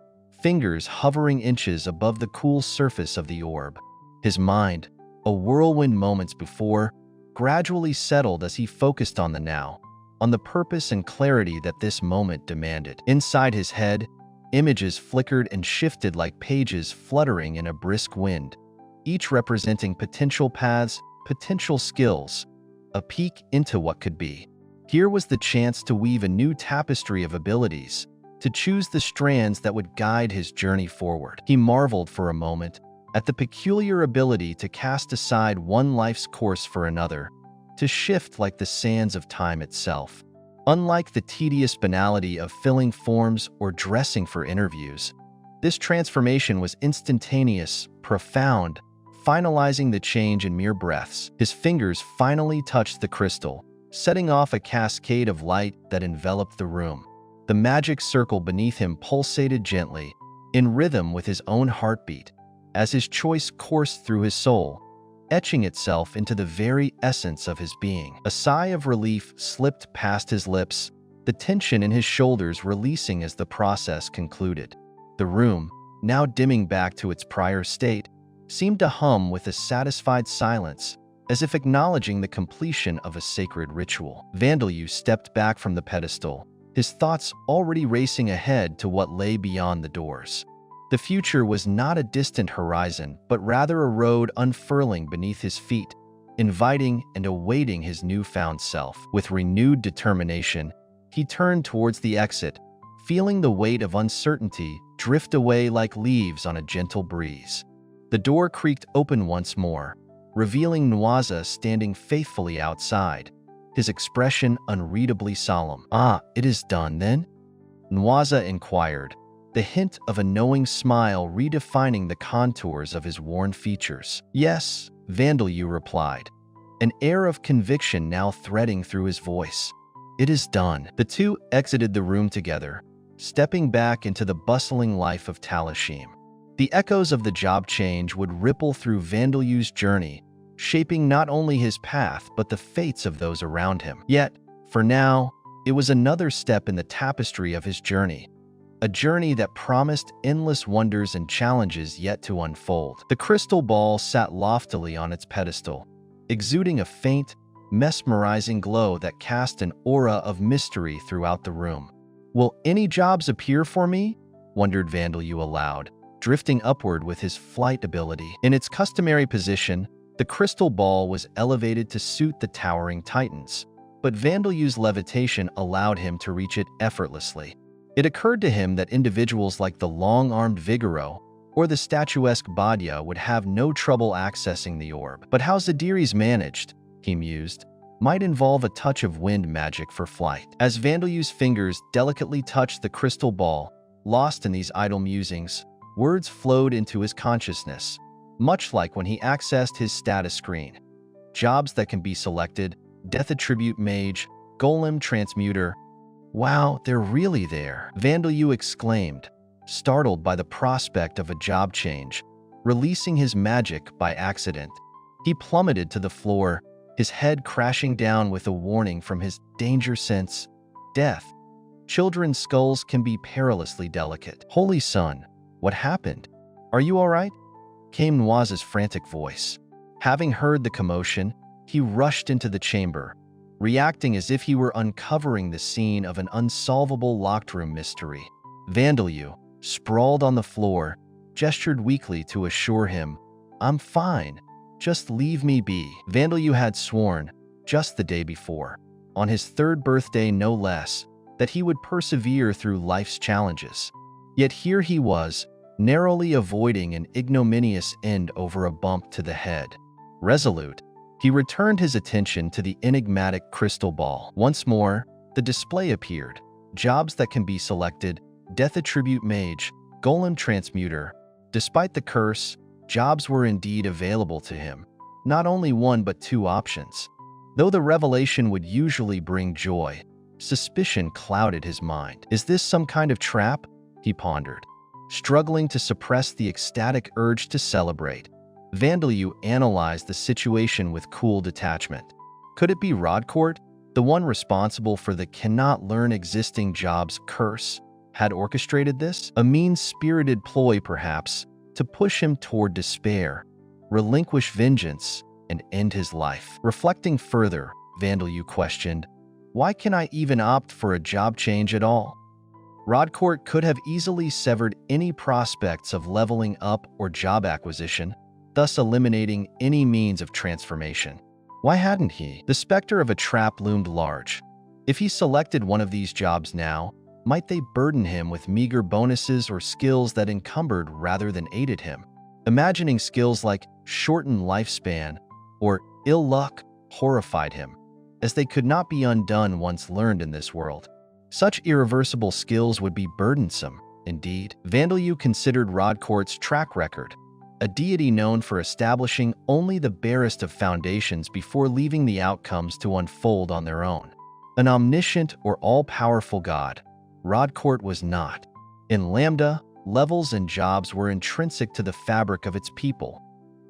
fingers hovering inches above the cool surface of the orb. His mind, a whirlwind moments before, gradually settled as he focused on the now, on the purpose and clarity that this moment demanded. Inside his head, images flickered and shifted like pages fluttering in a brisk wind, each representing potential paths, potential skills, a peek into what could be. Here was the chance to weave a new tapestry of abilities, to choose the strands that would guide his journey forward. He marveled for a moment at the peculiar ability to cast aside one life's course for another, to shift like the sands of time itself. Unlike the tedious banality of filling forms or dressing for interviews, this transformation was instantaneous, profound, finalizing the change in mere breaths. His fingers finally touched the crystal, setting off a cascade of light that enveloped the room. The magic circle beneath him pulsated gently, in rhythm with his own heartbeat, as his choice coursed through his soul, etching itself into the very essence of his being. A sigh of relief slipped past his lips, the tension in his shoulders releasing as the process concluded. The room, now dimming back to its prior state, seemed to hum with a satisfied silence, as if acknowledging the completion of a sacred ritual. Vandeleur stepped back from the pedestal, his thoughts already racing ahead to what lay beyond the doors. The future was not a distant horizon, but rather a road unfurling beneath his feet, inviting and awaiting his newfound self. With renewed determination, he turned towards the exit, feeling the weight of uncertainty drift away like leaves on a gentle breeze. The door creaked open once more, revealing Noiza standing faithfully outside, his expression unreadably solemn. "Ah, it is done, then?" Noiza inquired, the hint of a knowing smile redefining the contours of his worn features. "Yes," Vandeleur replied, an air of conviction now threading through his voice. "It is done." The two exited the room together, stepping back into the bustling life of Talashim. The echoes of the job change would ripple through Vandeleur's journey, shaping not only his path but the fates of those around him. Yet, for now, it was another step in the tapestry of his journey, a journey that promised endless wonders and challenges yet to unfold. The crystal ball sat loftily on its pedestal, exuding a faint, mesmerizing glow that cast an aura of mystery throughout the room. "Will any jobs appear for me?" wondered Vandeleur aloud, drifting upward with his flight ability. In its customary position, the crystal ball was elevated to suit the towering titans, but Vandeleur's levitation allowed him to reach it effortlessly. It occurred to him that individuals like the long-armed Vigoro or the statuesque Badya would have no trouble accessing the orb. But how Zadiri's managed, he mused, might involve a touch of wind magic for flight. As Vandeleur's fingers delicately touched the crystal ball, lost in these idle musings, words flowed into his consciousness, much like when he accessed his status screen. Jobs that can be selected: Death Attribute Mage, Golem Transmuter. "Wow, they're really there," Vandeleur exclaimed, startled by the prospect of a job change. Releasing his magic by accident, he plummeted to the floor, his head crashing down with a warning from his danger sense: death. Children's skulls can be perilously delicate. "Holy Sun, what happened? Are you all right?" came Noiza's frantic voice. Having heard the commotion, he rushed into the chamber, reacting as if he were uncovering the scene of an unsolvable locked room mystery. Vandeleur, sprawled on the floor, gestured weakly to assure him, "I'm fine. Just leave me be." Vandeleur had sworn, just the day before, on his third birthday no less, that he would persevere through life's challenges. Yet here he was, narrowly avoiding an ignominious end over a bump to the head. Resolute, he returned his attention to the enigmatic crystal ball. Once more, the display appeared, Jobs that can be selected: Death Attribute Mage, Golem Transmuter. Despite the curse, jobs were indeed available to him. Not only one but two options. Though the revelation would usually bring joy, suspicion clouded his mind. Is this some kind of trap? He pondered, struggling to suppress the ecstatic urge to celebrate. Vandeleu analyzed the situation with cool detachment. Could it be Rodcourt, the one responsible for the cannot learn existing jobs curse, had orchestrated this? A mean-spirited ploy, perhaps, to push him toward despair, relinquish vengeance, and end his life. Reflecting further, Vandeleu questioned, why can I even opt for a job change at all? Rodcourt could have easily severed any prospects of leveling up or job acquisition, thus eliminating any means of transformation. Why hadn't he? The specter of a trap loomed large. If he selected one of these jobs now, might they burden him with meager bonuses or skills that encumbered rather than aided him? Imagining skills like shortened lifespan or ill luck horrified him, as they could not be undone once learned in this world. Such irreversible skills would be burdensome, indeed. Vandeleu considered Rodcourt's track record, a deity known for establishing only the barest of foundations before leaving the outcomes to unfold on their own. An omniscient or all-powerful god, Rodcourt was not. In Lambda, levels and jobs were intrinsic to the fabric of its people.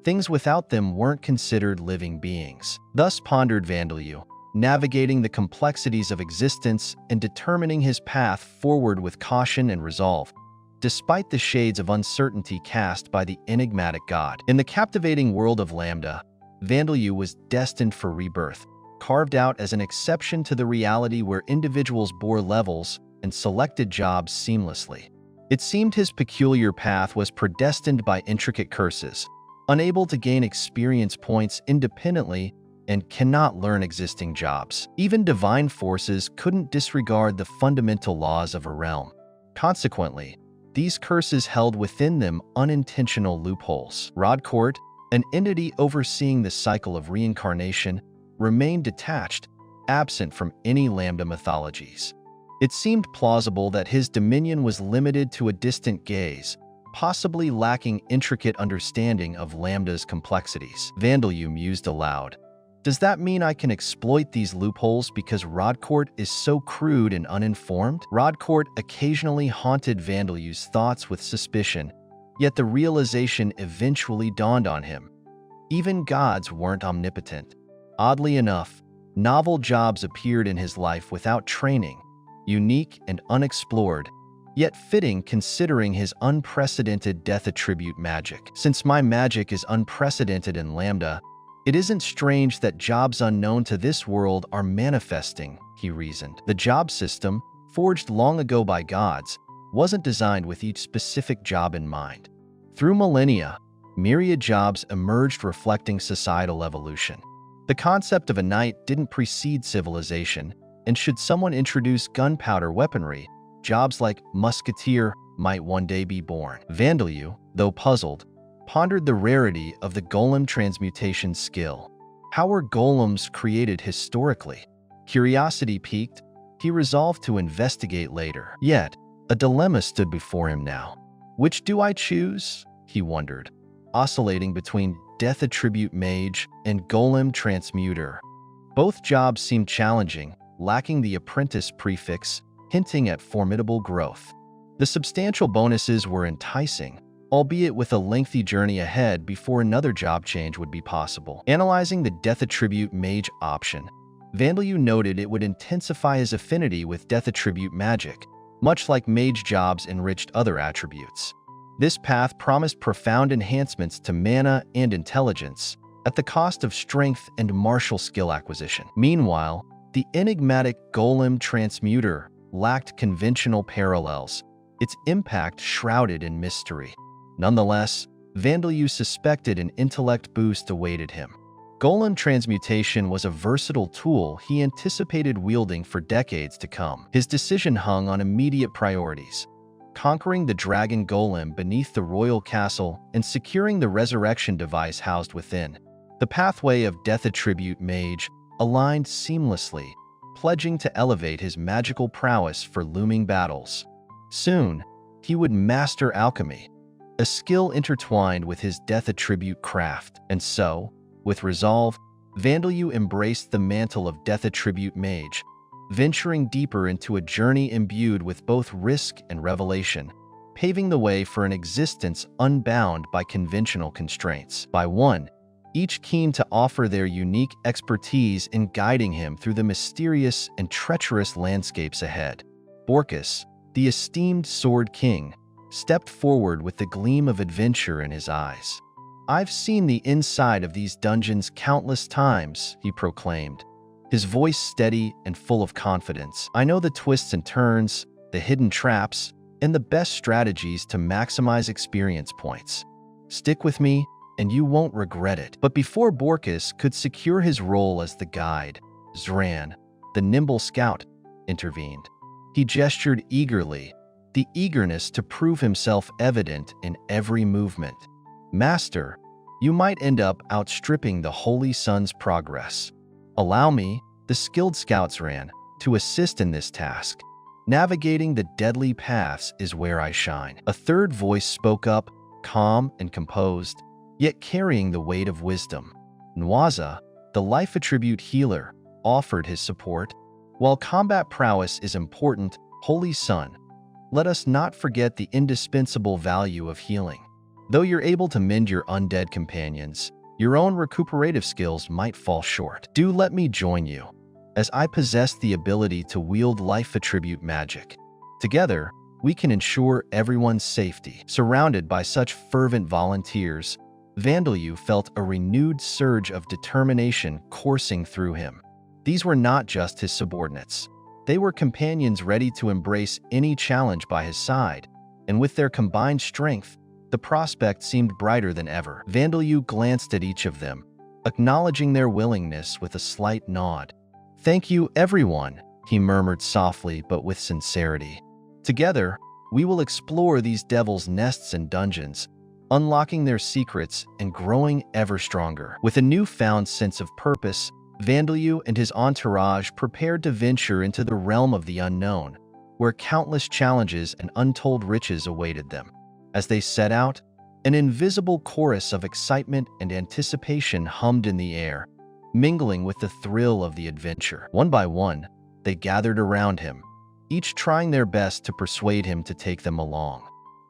Things without them weren't considered living beings. Thus pondered Vandeleu, navigating the complexities of existence and determining his path forward with caution and resolve, despite the shades of uncertainty cast by the enigmatic god. In the captivating world of Lambda, Vandeleu was destined for rebirth, carved out as an exception to the reality where individuals bore levels and selected jobs seamlessly. It seemed his peculiar path was predestined by intricate curses, unable to gain experience points independently and cannot learn existing jobs. Even divine forces couldn't disregard the fundamental laws of a realm. Consequently, these curses held within them unintentional loopholes. Rodcourt, an entity overseeing the cycle of reincarnation, remained detached, absent from any Lambda mythologies. It seemed plausible that his dominion was limited to a distant gaze, possibly lacking intricate understanding of Lambda's complexities. Vandeleu mused aloud. Does that mean I can exploit these loopholes because Rodcourt is so crude and uninformed? Rodcourt occasionally haunted Vandeleu's thoughts with suspicion, yet the realization eventually dawned on him. Even gods weren't omnipotent. Oddly enough, novel jobs appeared in his life without training, unique and unexplored, yet fitting considering his unprecedented death attribute magic. Since my magic is unprecedented in Lambda, it isn't strange that jobs unknown to this world are manifesting, he reasoned. The job system, forged long ago by gods, wasn't designed with each specific job in mind. Through millennia, myriad jobs emerged reflecting societal evolution. The concept of a knight didn't precede civilization, and should someone introduce gunpowder weaponry, jobs like musketeer might one day be born. Vandeleu, though puzzled, pondered the rarity of the golem transmutation skill. How were golems created historically? Curiosity piqued, he resolved to investigate later. Yet, a dilemma stood before him now. Which do I choose? He wondered, oscillating between Death Attribute Mage and Golem Transmuter. Both jobs seemed challenging, lacking the apprentice prefix, hinting at formidable growth. The substantial bonuses were enticing, albeit with a lengthy journey ahead before another job change would be possible. Analyzing the Death Attribute Mage option, Vandeleu noted it would intensify his affinity with Death Attribute magic, much like mage jobs enriched other attributes. This path promised profound enhancements to mana and intelligence, at the cost of strength and martial skill acquisition. Meanwhile, the enigmatic Golem Transmuter lacked conventional parallels, its impact shrouded in mystery. Nonetheless, Vandeleu suspected an intellect boost awaited him. Golem transmutation was a versatile tool he anticipated wielding for decades to come. His decision hung on immediate priorities: conquering the dragon golem beneath the royal castle and securing the resurrection device housed within. The pathway of Death Attribute Mage aligned seamlessly, pledging to elevate his magical prowess for looming battles. Soon, he would master alchemy, a skill intertwined with his death attribute craft. And so, with resolve, Vandelue embraced the mantle of death attribute mage, venturing deeper into a journey imbued with both risk and revelation, paving the way for an existence unbound by conventional constraints. By one, each keen to offer their unique expertise in guiding him through the mysterious and treacherous landscapes ahead. Borkus, the esteemed Sword King, stepped forward with the gleam of adventure in his eyes. "I've seen the inside of these dungeons countless times," he proclaimed, his voice steady and full of confidence. "I know the twists and turns, the hidden traps, and the best strategies to maximize experience points. Stick with me, and you won't regret it." But before Borkus could secure his role as the guide, Zran, the nimble scout, intervened. He gestured eagerly, the eagerness to prove himself evident in every movement. "Master, you might end up outstripping the Holy Sun's progress. Allow me," the skilled scouts ran, "to assist in this task. Navigating the deadly paths is where I shine." A third voice spoke up, calm and composed, yet carrying the weight of wisdom. Nwaza, the life attribute healer, offered his support. "While combat prowess is important, Holy Sun, let us not forget the indispensable value of healing. Though you're able to mend your undead companions, your own recuperative skills might fall short. Do let me join you, as I possess the ability to wield life attribute magic. Together, we can ensure everyone's safety." Surrounded by such fervent volunteers, Vandelue felt a renewed surge of determination coursing through him. These were not just his subordinates. They were companions ready to embrace any challenge by his side, and with their combined strength, the prospect seemed brighter than ever. Vandelue glanced at each of them, acknowledging their willingness with a slight nod. "Thank you, everyone," he murmured softly but with sincerity. "Together, we will explore these devil's nests and dungeons, unlocking their secrets and growing ever stronger." With a newfound sense of purpose, Vandelue and his entourage prepared to venture into the realm of the unknown, where countless challenges and untold riches awaited them. As they set out, an invisible chorus of excitement and anticipation hummed in the air, mingling with the thrill of the adventure. One by one, they gathered around him, each trying their best to persuade him to take them along.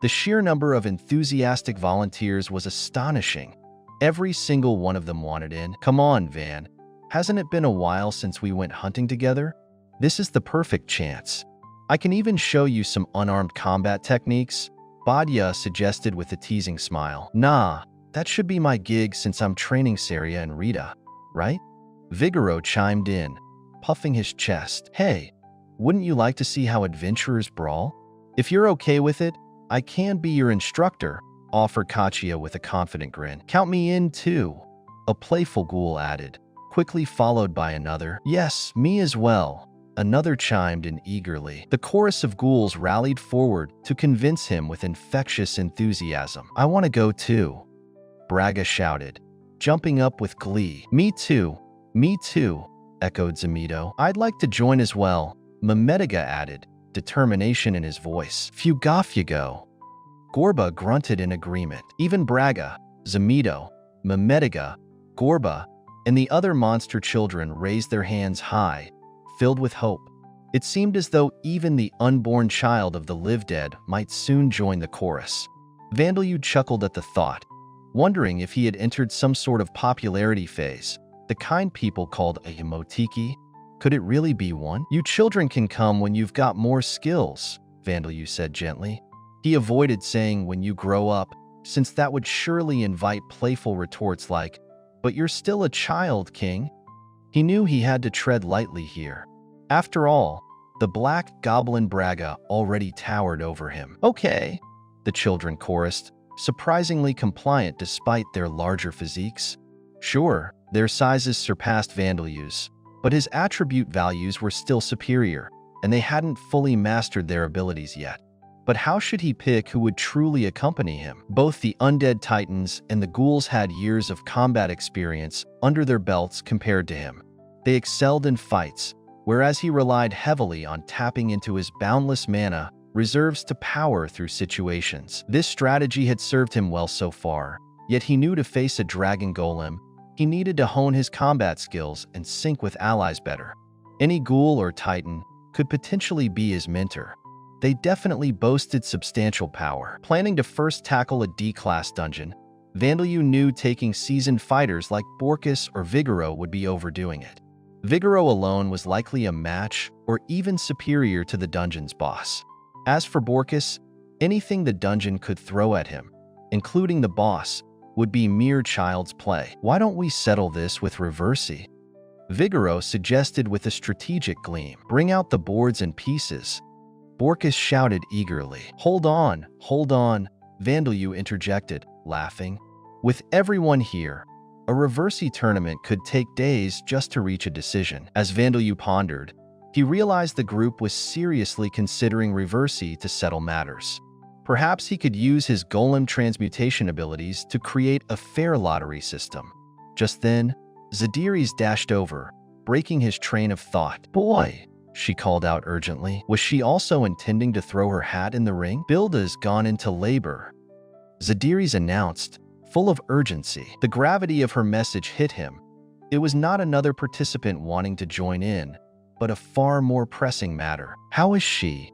The sheer number of enthusiastic volunteers was astonishing. Every single one of them wanted in. "Come on, Van. Hasn't it been a while since we went hunting together? This is the perfect chance. I can even show you some unarmed combat techniques," Badia suggested with a teasing smile. "Nah, that should be my gig since I'm training Saria and Rita, right?" Vigoro chimed in, puffing his chest. "Hey, wouldn't you like to see how adventurers brawl? If you're okay with it, I can be your instructor," offered Kachia with a confident grin. "Count me in too," a playful ghoul added, quickly followed by another. "Yes, me as well," another chimed in eagerly. The chorus of ghouls rallied forward to convince him with infectious enthusiasm. "I want to go too," Braga shouted, jumping up with glee. Me too," echoed Zamido. "I'd like to join as well," Memetiga added, determination in his voice. "Fugafugo," Gorba grunted in agreement. Even Braga, Zamido, Memetiga, Gorba, and the other monster children raised their hands high, filled with hope. It seemed as though even the unborn child of the live-dead might soon join the chorus. Vandelue chuckled at the thought, wondering if he had entered some sort of popularity phase, the kind people called a yamotiki. Could it really be one? "You children can come when you've got more skills," Vandelue said gently. He avoided saying "when you grow up," since that would surely invite playful retorts like, "But you're still a child, King." He knew he had to tread lightly here. After all, the black goblin Braga already towered over him. "Okay," the children chorused, surprisingly compliant despite their larger physiques. Sure, their sizes surpassed Vandelue's, but his attribute values were still superior, and they hadn't fully mastered their abilities yet. But how should he pick who would truly accompany him? Both the undead titans and the ghouls had years of combat experience under their belts compared to him. They excelled in fights, whereas he relied heavily on tapping into his boundless mana reserves to power through situations. This strategy had served him well so far, yet he knew to face a dragon golem, he needed to hone his combat skills and sync with allies better. Any ghoul or titan could potentially be his mentor. They definitely boasted substantial power. Planning to first tackle a D-class dungeon, Vandalyu knew taking seasoned fighters like Borkus or Vigoro would be overdoing it. Vigoro alone was likely a match or even superior to the dungeon's boss. As for Borkus, anything the dungeon could throw at him, including the boss, would be mere child's play. Why don't we settle this with Reversi? Vigoro suggested with a strategic gleam. Bring out the boards and pieces. Borkus shouted eagerly. Hold on, Vandalyu interjected, laughing. With everyone here, a Reversi tournament could take days just to reach a decision. As Vandalyu pondered, he realized the group was seriously considering Reversi to settle matters. Perhaps he could use his golem transmutation abilities to create a fair lottery system. Just then, Zadiris dashed over, breaking his train of thought. Boy, she called out urgently. Was she also intending to throw her hat in the ring? Bilda's gone into labor, Zadiris announced, full of urgency. The gravity of her message hit him. It was not another participant wanting to join in, but a far more pressing matter. How is she?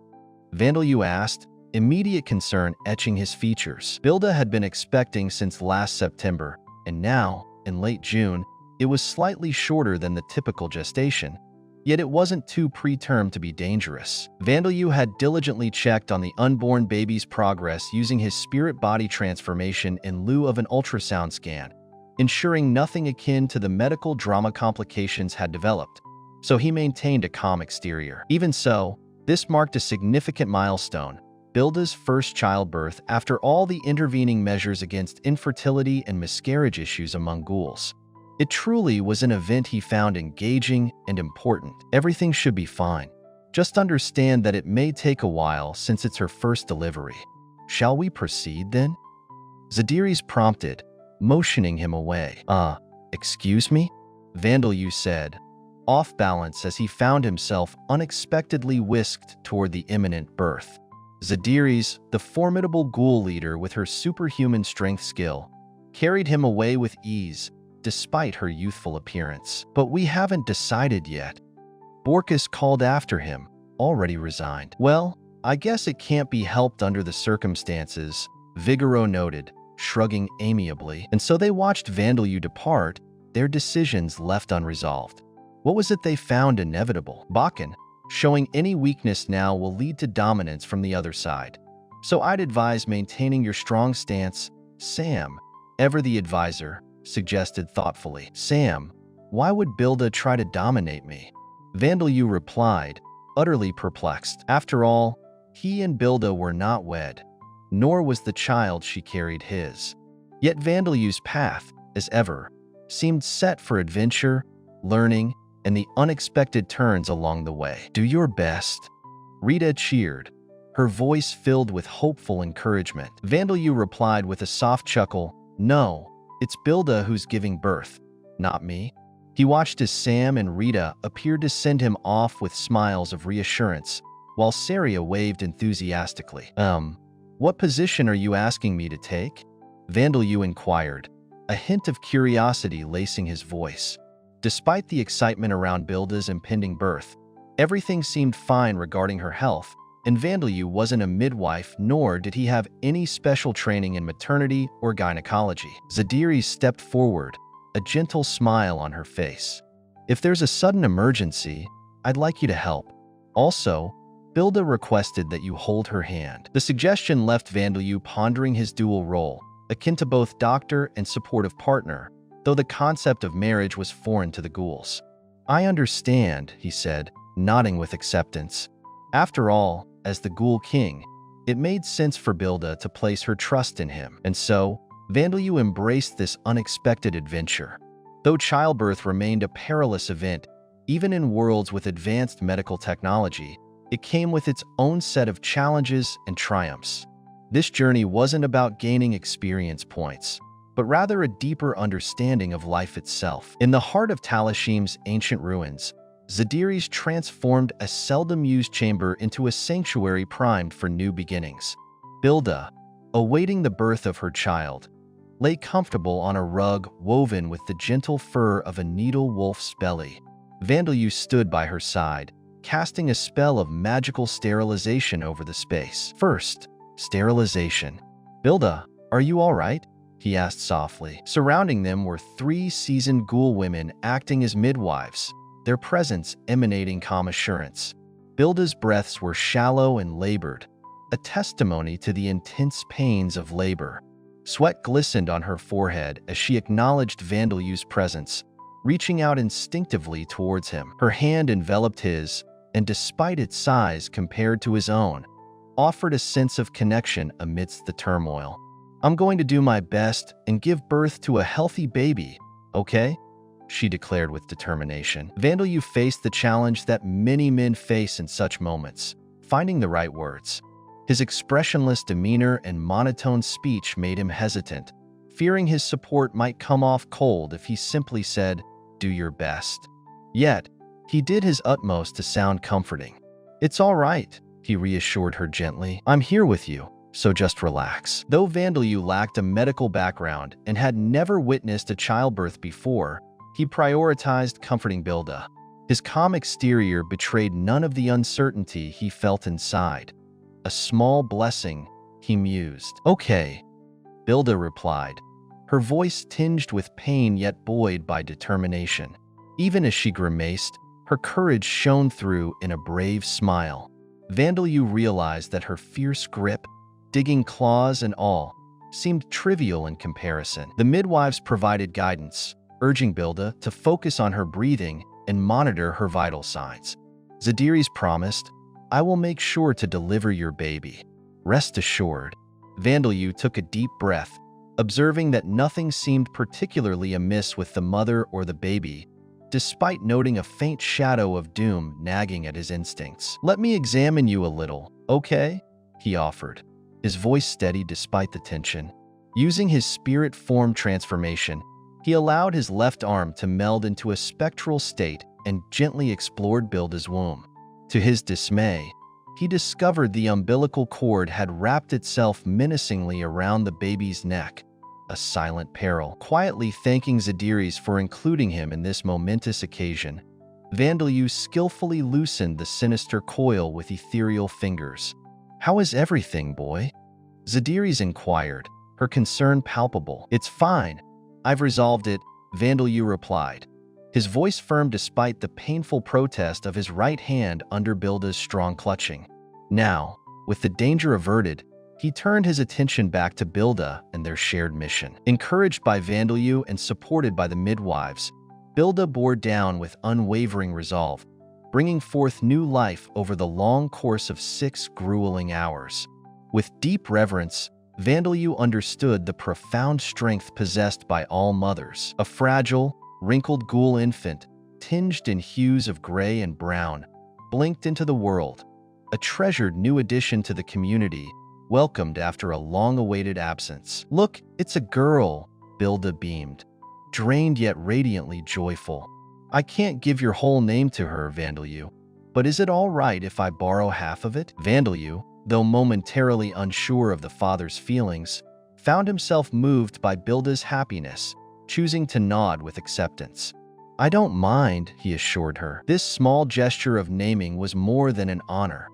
Vandalyu asked, immediate concern etching his features. Bilda had been expecting since last September, and now, in late June, it was slightly shorter than the typical gestation, yet it wasn't too preterm to be dangerous. Vandalyu had diligently checked on the unborn baby's progress using his spirit body transformation in lieu of an ultrasound scan, ensuring nothing akin to the medical drama complications had developed, so he maintained a calm exterior. Even so, this marked a significant milestone, Bilda's first childbirth after all the intervening measures against infertility and miscarriage issues among ghouls. It truly was an event he found engaging and important. Everything should be fine. Just understand that it may take a while since it's her first delivery. Shall we proceed then? Zadiris prompted, motioning him away. Excuse me? Vandalyu said, off balance as he found himself unexpectedly whisked toward the imminent birth. Zadiris, the formidable ghoul leader with her superhuman strength skill, carried him away with ease, despite her youthful appearance. But we haven't decided yet. Borkus called after him, already resigned. Well, I guess it can't be helped under the circumstances, Vigoro noted, shrugging amiably. And so they watched Vandalyu depart, their decisions left unresolved. What was it they found inevitable? Bakken, showing any weakness now will lead to dominance from the other side. So I'd advise maintaining your strong stance. Sam, ever the advisor, suggested thoughtfully. Sam, why would Bilda try to dominate me? Vandalyu replied, utterly perplexed. After all, he and Bilda were not wed, nor was the child she carried his. Yet Vandalyu's path, as ever, seemed set for adventure, learning, and the unexpected turns along the way. Do your best, Rita cheered, her voice filled with hopeful encouragement. Vandalyu replied with a soft chuckle, no, it's Bilda who's giving birth, not me. He watched as Sam and Rita appeared to send him off with smiles of reassurance, while Saria waved enthusiastically. What position are you asking me to take? Vandalyu inquired, a hint of curiosity lacing his voice. Despite the excitement around Bilda's impending birth, everything seemed fine regarding her health, and Vandalyu wasn't a midwife nor did he have any special training in maternity or gynecology. Zadiris stepped forward, a gentle smile on her face. If there's a sudden emergency, I'd like you to help. Also, Bilda requested that you hold her hand. The suggestion left Vandalyu pondering his dual role, akin to both doctor and supportive partner, though the concept of marriage was foreign to the ghouls. I understand, he said, nodding with acceptance. After all, as the ghoul king, it made sense for Bilda to place her trust in him, and so, Vandalyu embraced this unexpected adventure. Though childbirth remained a perilous event, even in worlds with advanced medical technology, it came with its own set of challenges and triumphs. This journey wasn't about gaining experience points, but rather a deeper understanding of life itself. In the heart of Talashim's ancient ruins, Zadiri's transformed a seldom-used chamber into a sanctuary primed for new beginnings. Bilda, awaiting the birth of her child, lay comfortable on a rug woven with the gentle fur of a needle wolf's belly. Vandalyu stood by her side, casting a spell of magical sterilization over the space. First, sterilization. "Bilda, are you all right?" he asked softly. Surrounding them were 3 seasoned ghoul women acting as midwives, their presence emanating calm assurance. Bilda's breaths were shallow and labored, a testimony to the intense pains of labor. Sweat glistened on her forehead as she acknowledged Vandalyu's presence, reaching out instinctively towards him. Her hand enveloped his, and despite its size compared to his own, offered a sense of connection amidst the turmoil. "I'm going to do my best and give birth to a healthy baby, okay?" she declared with determination. Vandalyu faced the challenge that many men face in such moments, finding the right words. His expressionless demeanor and monotone speech made him hesitant, fearing his support might come off cold if he simply said, "Do your best." Yet, he did his utmost to sound comforting. "It's all right," he reassured her gently. "I'm here with you, so just relax." Though Vandalyu lacked a medical background and had never witnessed a childbirth before, he prioritized comforting Bilda. His calm exterior betrayed none of the uncertainty he felt inside. "A small blessing," he mused. "Okay," Bilda replied, her voice tinged with pain yet buoyed by determination. Even as she grimaced, her courage shone through in a brave smile. Vandalyu realized that her fierce grip, digging claws and all, seemed trivial in comparison. The midwives provided guidance, urging Bilda to focus on her breathing and monitor her vital signs. Zadiri's promised, "I will make sure to deliver your baby. Rest assured." Vandalyu took a deep breath, observing that nothing seemed particularly amiss with the mother or the baby, despite noting a faint shadow of doom nagging at his instincts. "Let me examine you a little, okay?" he offered, his voice steady despite the tension. Using his spirit form transformation, he allowed his left arm to meld into a spectral state and gently explored Bilda's womb. To his dismay, he discovered the umbilical cord had wrapped itself menacingly around the baby's neck, a silent peril. Quietly thanking Zadiri's for including him in this momentous occasion, Vandalyu skillfully loosened the sinister coil with ethereal fingers. "How is everything, boy?" Zadiri's inquired, her concern palpable. "It's fine. I've resolved it," Vandalyu replied, his voice firm despite the painful protest of his right hand under Bilda's strong clutching. Now, with the danger averted, he turned his attention back to Bilda and their shared mission. Encouraged by Vandalyu and supported by the midwives, Bilda bore down with unwavering resolve, bringing forth new life over the long course of 6 grueling hours. With deep reverence, Vandalyu understood the profound strength possessed by all mothers. A fragile, wrinkled ghoul infant, tinged in hues of gray and brown, blinked into the world, a treasured new addition to the community, welcomed after a long-awaited absence. "Look, it's a girl," Bilda beamed, drained yet radiantly joyful. "I can't give your whole name to her, Vandalyu, but is it all right if I borrow half of it?" Vandalyu, though momentarily unsure of the father's feelings, found himself moved by Bilda's happiness, choosing to nod with acceptance. "I don't mind," he assured her. This small gesture of naming was more than an honor.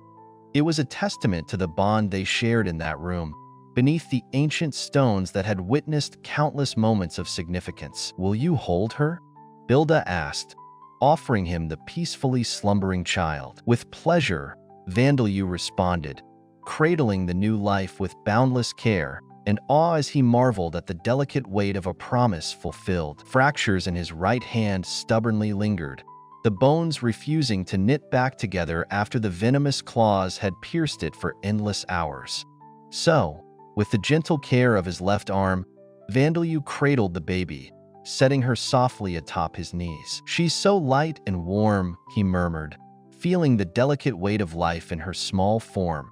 It was a testament to the bond they shared in that room, beneath the ancient stones that had witnessed countless moments of significance. "Will you hold her?" Bilda asked, offering him the peacefully slumbering child. "With pleasure," Vandalyu responded, cradling the new life with boundless care and awe as he marveled at the delicate weight of a promise fulfilled. Fractures in his right hand stubbornly lingered, the bones refusing to knit back together after the venomous claws had pierced it for endless hours. So, with the gentle care of his left arm, Vandalyu cradled the baby, setting her softly atop his knees. "She's so light and warm," he murmured, feeling the delicate weight of life in her small form.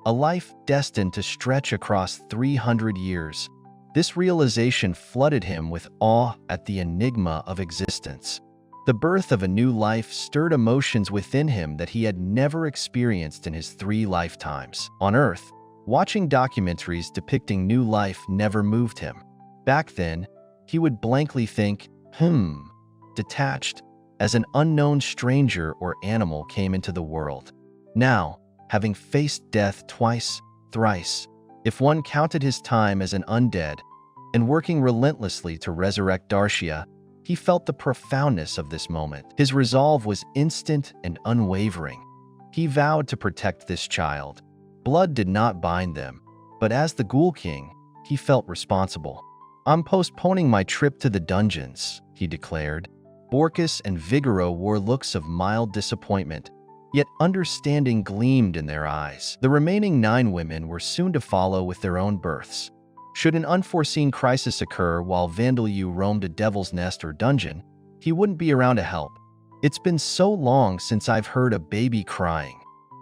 A life destined to stretch across 300 years. This realization flooded him with awe at the enigma of existence. The birth of a new life stirred emotions within him that he had never experienced in his 3 lifetimes. On Earth, watching documentaries depicting new life never moved him. Back then, he would blankly think, detached, as an unknown stranger or animal came into the world. Now, having faced death twice, thrice, if one counted his time as an undead, and working relentlessly to resurrect Darcia, he felt the profoundness of this moment. His resolve was instant and unwavering. He vowed to protect this child. Blood did not bind them, but as the Ghoul King, he felt responsible. "I'm postponing my trip to the dungeons," he declared. Borkus and Vigoro wore looks of mild disappointment, yet understanding gleamed in their eyes. The remaining 9 women were soon to follow with their own births. Should an unforeseen crisis occur while Vandeleu roamed a devil's nest or dungeon, he wouldn't be around to help. "It's been so long since I've heard a baby crying,"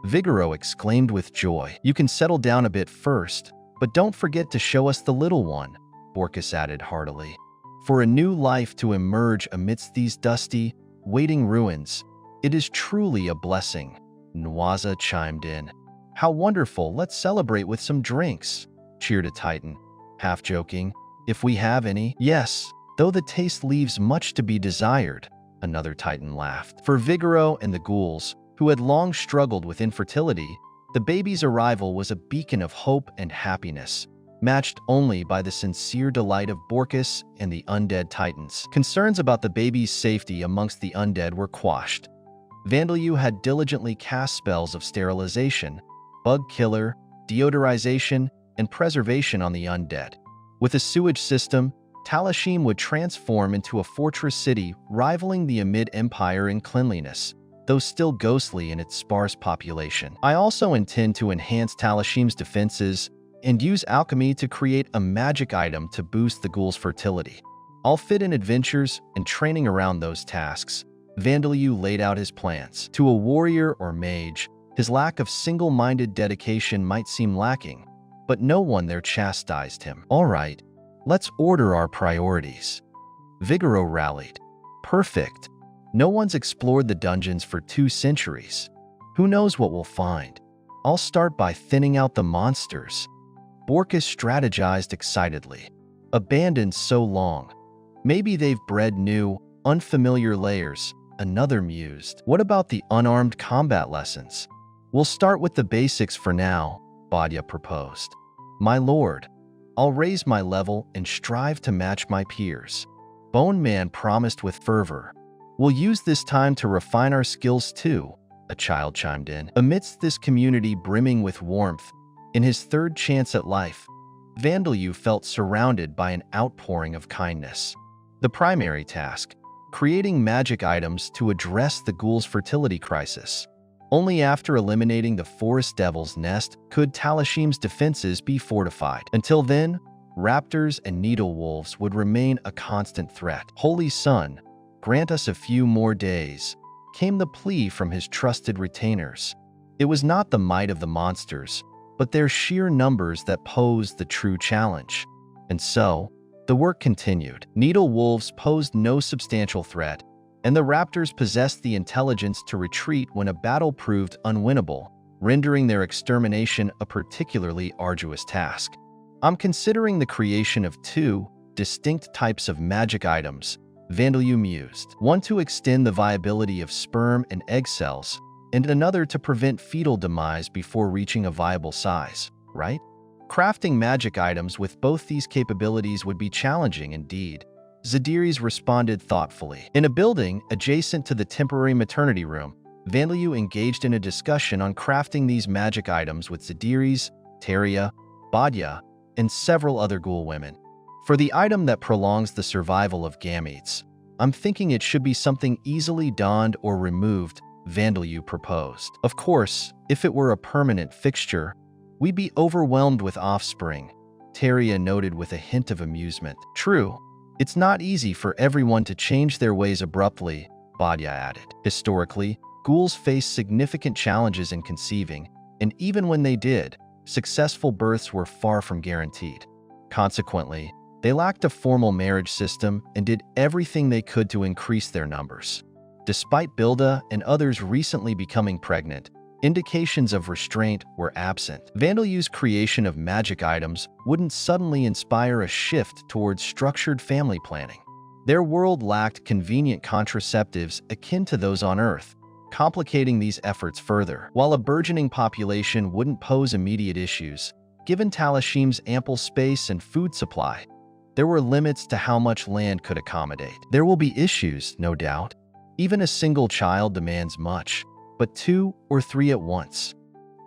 Vigoro exclaimed with joy. "You can settle down a bit first, but don't forget to show us the little one," Borkus added heartily. "For a new life to emerge amidst these dusty, waiting ruins, it is truly a blessing," Nwaza chimed in. "How wonderful, let's celebrate with some drinks," cheered a Titan, half joking. "If we have any." "Yes, though the taste leaves much to be desired," another Titan laughed. For Vigoro and the ghouls, who had long struggled with infertility, the baby's arrival was a beacon of hope and happiness, matched only by the sincere delight of Borkus and the undead Titans. Concerns about the baby's safety amongst the undead were quashed. Vandeleu had diligently cast spells of sterilization, bug killer, deodorization, and preservation on the undead. With a sewage system, Talashim would transform into a fortress city rivaling the Amid Empire in cleanliness, though still ghostly in its sparse population. I also intend to enhance Talashim's defenses and use alchemy to create a magic item to boost the ghoul's fertility. I'll fit in adventures and training around those tasks. Vandeleu laid out his plans. To a warrior or mage, his lack of single-minded dedication might seem lacking, but no one there chastised him. "All right, let's order our priorities." Vigoro rallied. "Perfect. No one's explored the dungeons for 2 centuries. Who knows what we'll find? I'll start by thinning out the monsters." Borkus strategized excitedly. "Abandoned so long. Maybe they've bred new, unfamiliar layers," another mused. "What about the unarmed combat lessons?" "We'll start with the basics for now," Badya proposed. "My lord, I'll raise my level and strive to match my peers," Bone Man promised with fervor. "We'll use this time to refine our skills too," a child chimed in. Amidst this community brimming with warmth, in his 3rd chance at life, Vandeleu felt surrounded by an outpouring of kindness. The primary task, creating magic items to address the ghoul's fertility crisis. Only after eliminating the forest devil's nest could Talashim's defenses be fortified. Until then, raptors and needle wolves would remain a constant threat. "Holy Sun, grant us a few more days," came the plea from his trusted retainers. It was not the might of the monsters, but their sheer numbers that posed the true challenge. And so, the work continued. Needle wolves posed no substantial threat, and the raptors possessed the intelligence to retreat when a battle proved unwinnable, rendering their extermination a particularly arduous task. "I'm considering the creation of 2 distinct types of magic items," Vandeleu mused. "One to extend the viability of sperm and egg cells, and another to prevent fetal demise before reaching a viable size, right? Crafting magic items with both these capabilities would be challenging indeed." Zadiris responded thoughtfully. In a building adjacent to the temporary maternity room, Vandeleu engaged in a discussion on crafting these magic items with Zadiris, Teria, Badya, and several other ghoul women. "For the item that prolongs the survival of gametes, I'm thinking it should be something easily donned or removed," Vandeleu proposed. "Of course, if it were a permanent fixture, we'd be overwhelmed with offspring," Teria noted with a hint of amusement. "True. It's not easy for everyone to change their ways abruptly," Badya added. Historically, ghouls faced significant challenges in conceiving, and even when they did, successful births were far from guaranteed. Consequently, they lacked a formal marriage system and did everything they could to increase their numbers. Despite Bilda and others recently becoming pregnant, indications of restraint were absent. Vandalu's creation of magic items wouldn't suddenly inspire a shift towards structured family planning. Their world lacked convenient contraceptives akin to those on Earth, complicating these efforts further. While a burgeoning population wouldn't pose immediate issues, given Talashim's ample space and food supply, there were limits to how much land could accommodate. There will be issues, no doubt. Even a single child demands much, but 2 or 3 at once.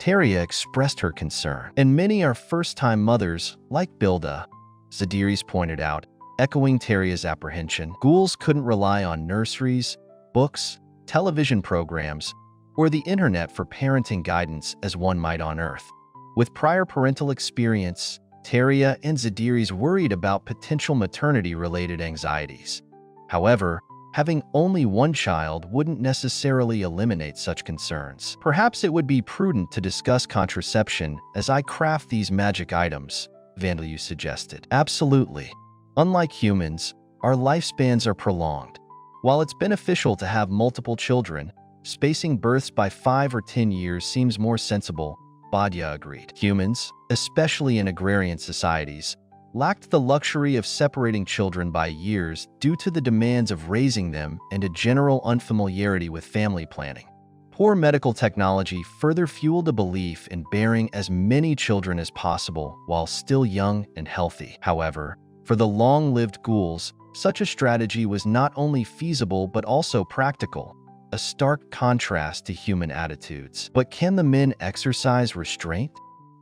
Teria expressed her concern. And many are first-time mothers, like Bilda, Zadiris pointed out, echoing Teria's apprehension. Ghouls couldn't rely on nurseries, books, television programs, or the internet for parenting guidance as one might on Earth. With prior parental experience, Teria and Zadiris worried about potential maternity-related anxieties. However, having only one child wouldn't necessarily eliminate such concerns. Perhaps it would be prudent to discuss contraception as I craft these magic items, Vandalu suggested. Absolutely. Unlike humans, our lifespans are prolonged. While it's beneficial to have multiple children, spacing births by 5 or 10 years seems more sensible, Badya agreed. Humans, especially in agrarian societies, lacked the luxury of separating children by years due to the demands of raising them and a general unfamiliarity with family planning. Poor medical technology further fueled a belief in bearing as many children as possible while still young and healthy. However, for the long-lived ghouls, such a strategy was not only feasible but also practical, a stark contrast to human attitudes. But can the men exercise restraint?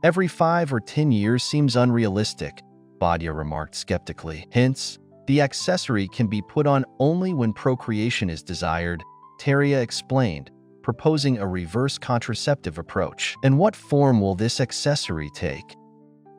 Every 5 or 10 years seems unrealistic, Badya remarked skeptically. Hence, the accessory can be put on only when procreation is desired, Teria explained, proposing a reverse contraceptive approach. And what form will this accessory take?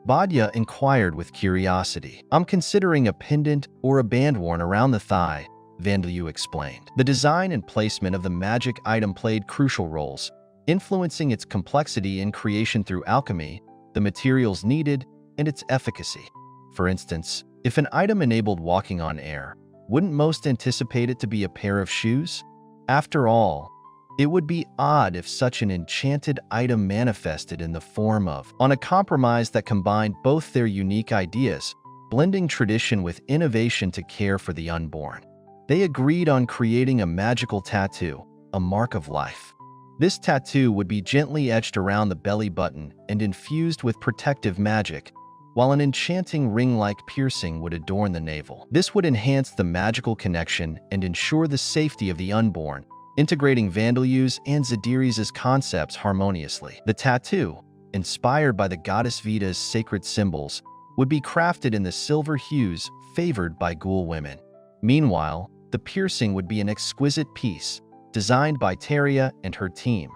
Badya inquired with curiosity. I'm considering a pendant or a band worn around the thigh, Vandalu explained. The design and placement of the magic item played crucial roles, influencing its complexity in creation through alchemy, the materials needed, and its efficacy. For instance, if an item enabled walking on air, wouldn't most anticipate it to be a pair of shoes? After all, it would be odd if such an enchanted item manifested in the form of a compromise that combined both their unique ideas, blending tradition with innovation to care for the unborn. They agreed on creating a magical tattoo, a mark of life. This tattoo would be gently etched around the belly button and infused with protective magic, while an enchanting ring-like piercing would adorn the navel. This would enhance the magical connection and ensure the safety of the unborn, integrating Vandalu's and Zadiris' concepts harmoniously. The tattoo, inspired by the goddess Vita's sacred symbols, would be crafted in the silver hues favored by ghoul women. Meanwhile, the piercing would be an exquisite piece, designed by Teria and her team,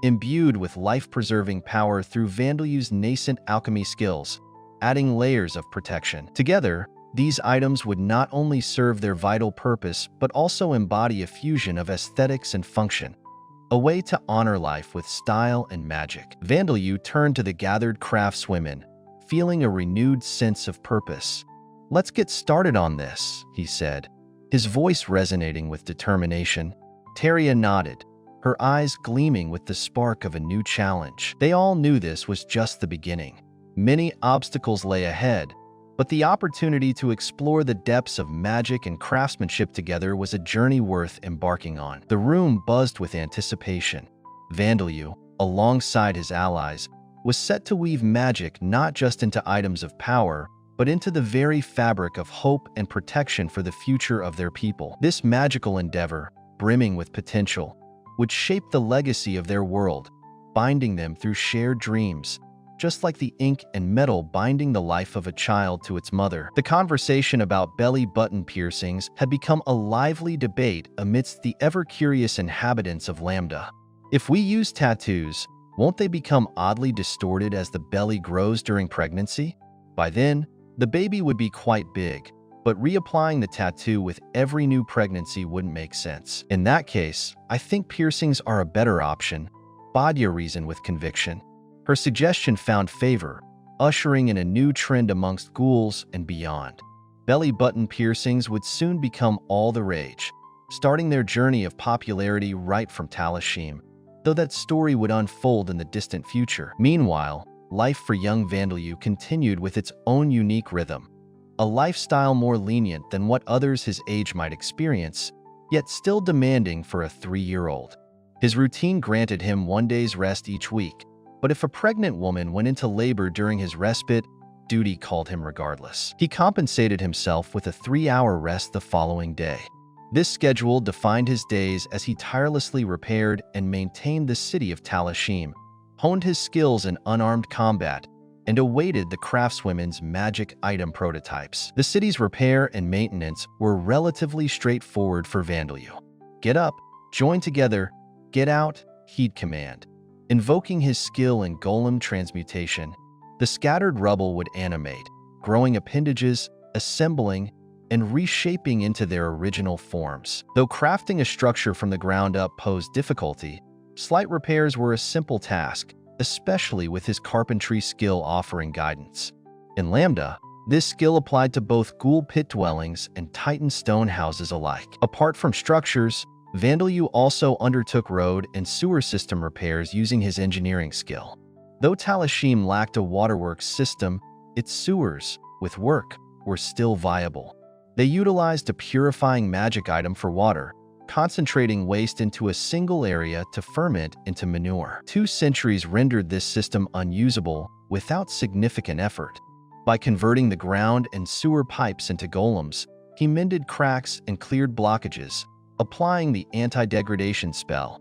imbued with life-preserving power through Vandalu's nascent alchemy skills, adding layers of protection. Together, these items would not only serve their vital purpose but also embody a fusion of aesthetics and function, a way to honor life with style and magic. Vandalu turned to the gathered craftswomen, feeling a renewed sense of purpose. "Let's get started on this," he said, his voice resonating with determination. Teria nodded, her eyes gleaming with the spark of a new challenge. They all knew this was just the beginning. Many obstacles lay ahead, but the opportunity to explore the depths of magic and craftsmanship together was a journey worth embarking on. The room buzzed with anticipation. Vandalu, alongside his allies, was set to weave magic not just into items of power, but into the very fabric of hope and protection for the future of their people. This magical endeavor, brimming with potential, would shape the legacy of their world, binding them through shared dreams, just like the ink and metal binding the life of a child to its mother. The conversation about belly button piercings had become a lively debate amidst the ever-curious inhabitants of Lambda. If we use tattoos, won't they become oddly distorted as the belly grows during pregnancy? By then, the baby would be quite big, but reapplying the tattoo with every new pregnancy wouldn't make sense. In that case, I think piercings are a better option, Badya reasoned with conviction. Her suggestion found favor, ushering in a new trend amongst ghouls and beyond. Belly button piercings would soon become all the rage, starting their journey of popularity right from Talashim, though that story would unfold in the distant future. Meanwhile, life for young Vandalyu continued with its own unique rhythm, a lifestyle more lenient than what others his age might experience, yet still demanding for a 3-year-old. His routine granted him 1 day's rest each week, but if a pregnant woman went into labor during his respite, duty called him regardless. He compensated himself with a 3-hour rest the following day. This schedule defined his days as he tirelessly repaired and maintained the city of Talashim, honed his skills in unarmed combat, and awaited the craftswomen's magic item prototypes. The city's repair and maintenance were relatively straightforward for Vandalyu. Get up, join together, get out, heed command. Invoking his skill in golem transmutation, the scattered rubble would animate, growing appendages, assembling, and reshaping into their original forms. Though crafting a structure from the ground up posed difficulty, slight repairs were a simple task, especially with his carpentry skill offering guidance. In Lambda, this skill applied to both ghoul pit dwellings and Titan stone houses alike. Apart from structures, Vandalyu also undertook road and sewer system repairs using his engineering skill. Though Talashim lacked a waterworks system, its sewers, with work, were still viable. They utilized a purifying magic item for water, concentrating waste into a single area to ferment into manure. 2 centuries rendered this system unusable without significant effort. By converting the ground and sewer pipes into golems, he mended cracks and cleared blockages, applying the anti-degradation spell,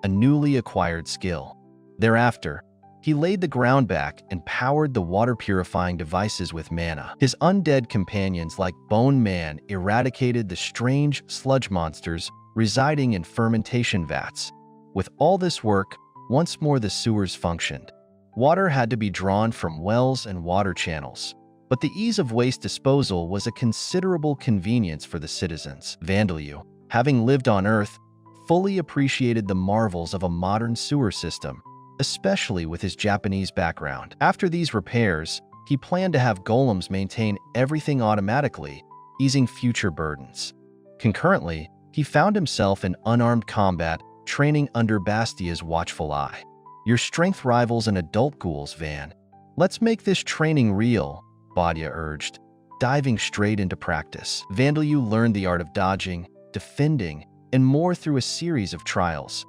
a newly acquired skill. Thereafter, he laid the ground back and powered the water-purifying devices with mana. His undead companions like Bone Man eradicated the strange sludge monsters residing in fermentation vats. With all this work, once more the sewers functioned. Water had to be drawn from wells and water channels, but the ease of waste disposal was a considerable convenience for the citizens. Vandalyu, having lived on Earth, fully appreciated the marvels of a modern sewer system, especially with his Japanese background. After these repairs, he planned to have golems maintain everything automatically, easing future burdens. Concurrently, he found himself in unarmed combat, training under Bastia's watchful eye. Your strength rivals an adult ghouls, Van. Let's make this training real, Bastia urged, diving straight into practice. Vandalyu learned the art of dodging, defending, and more through a series of trials.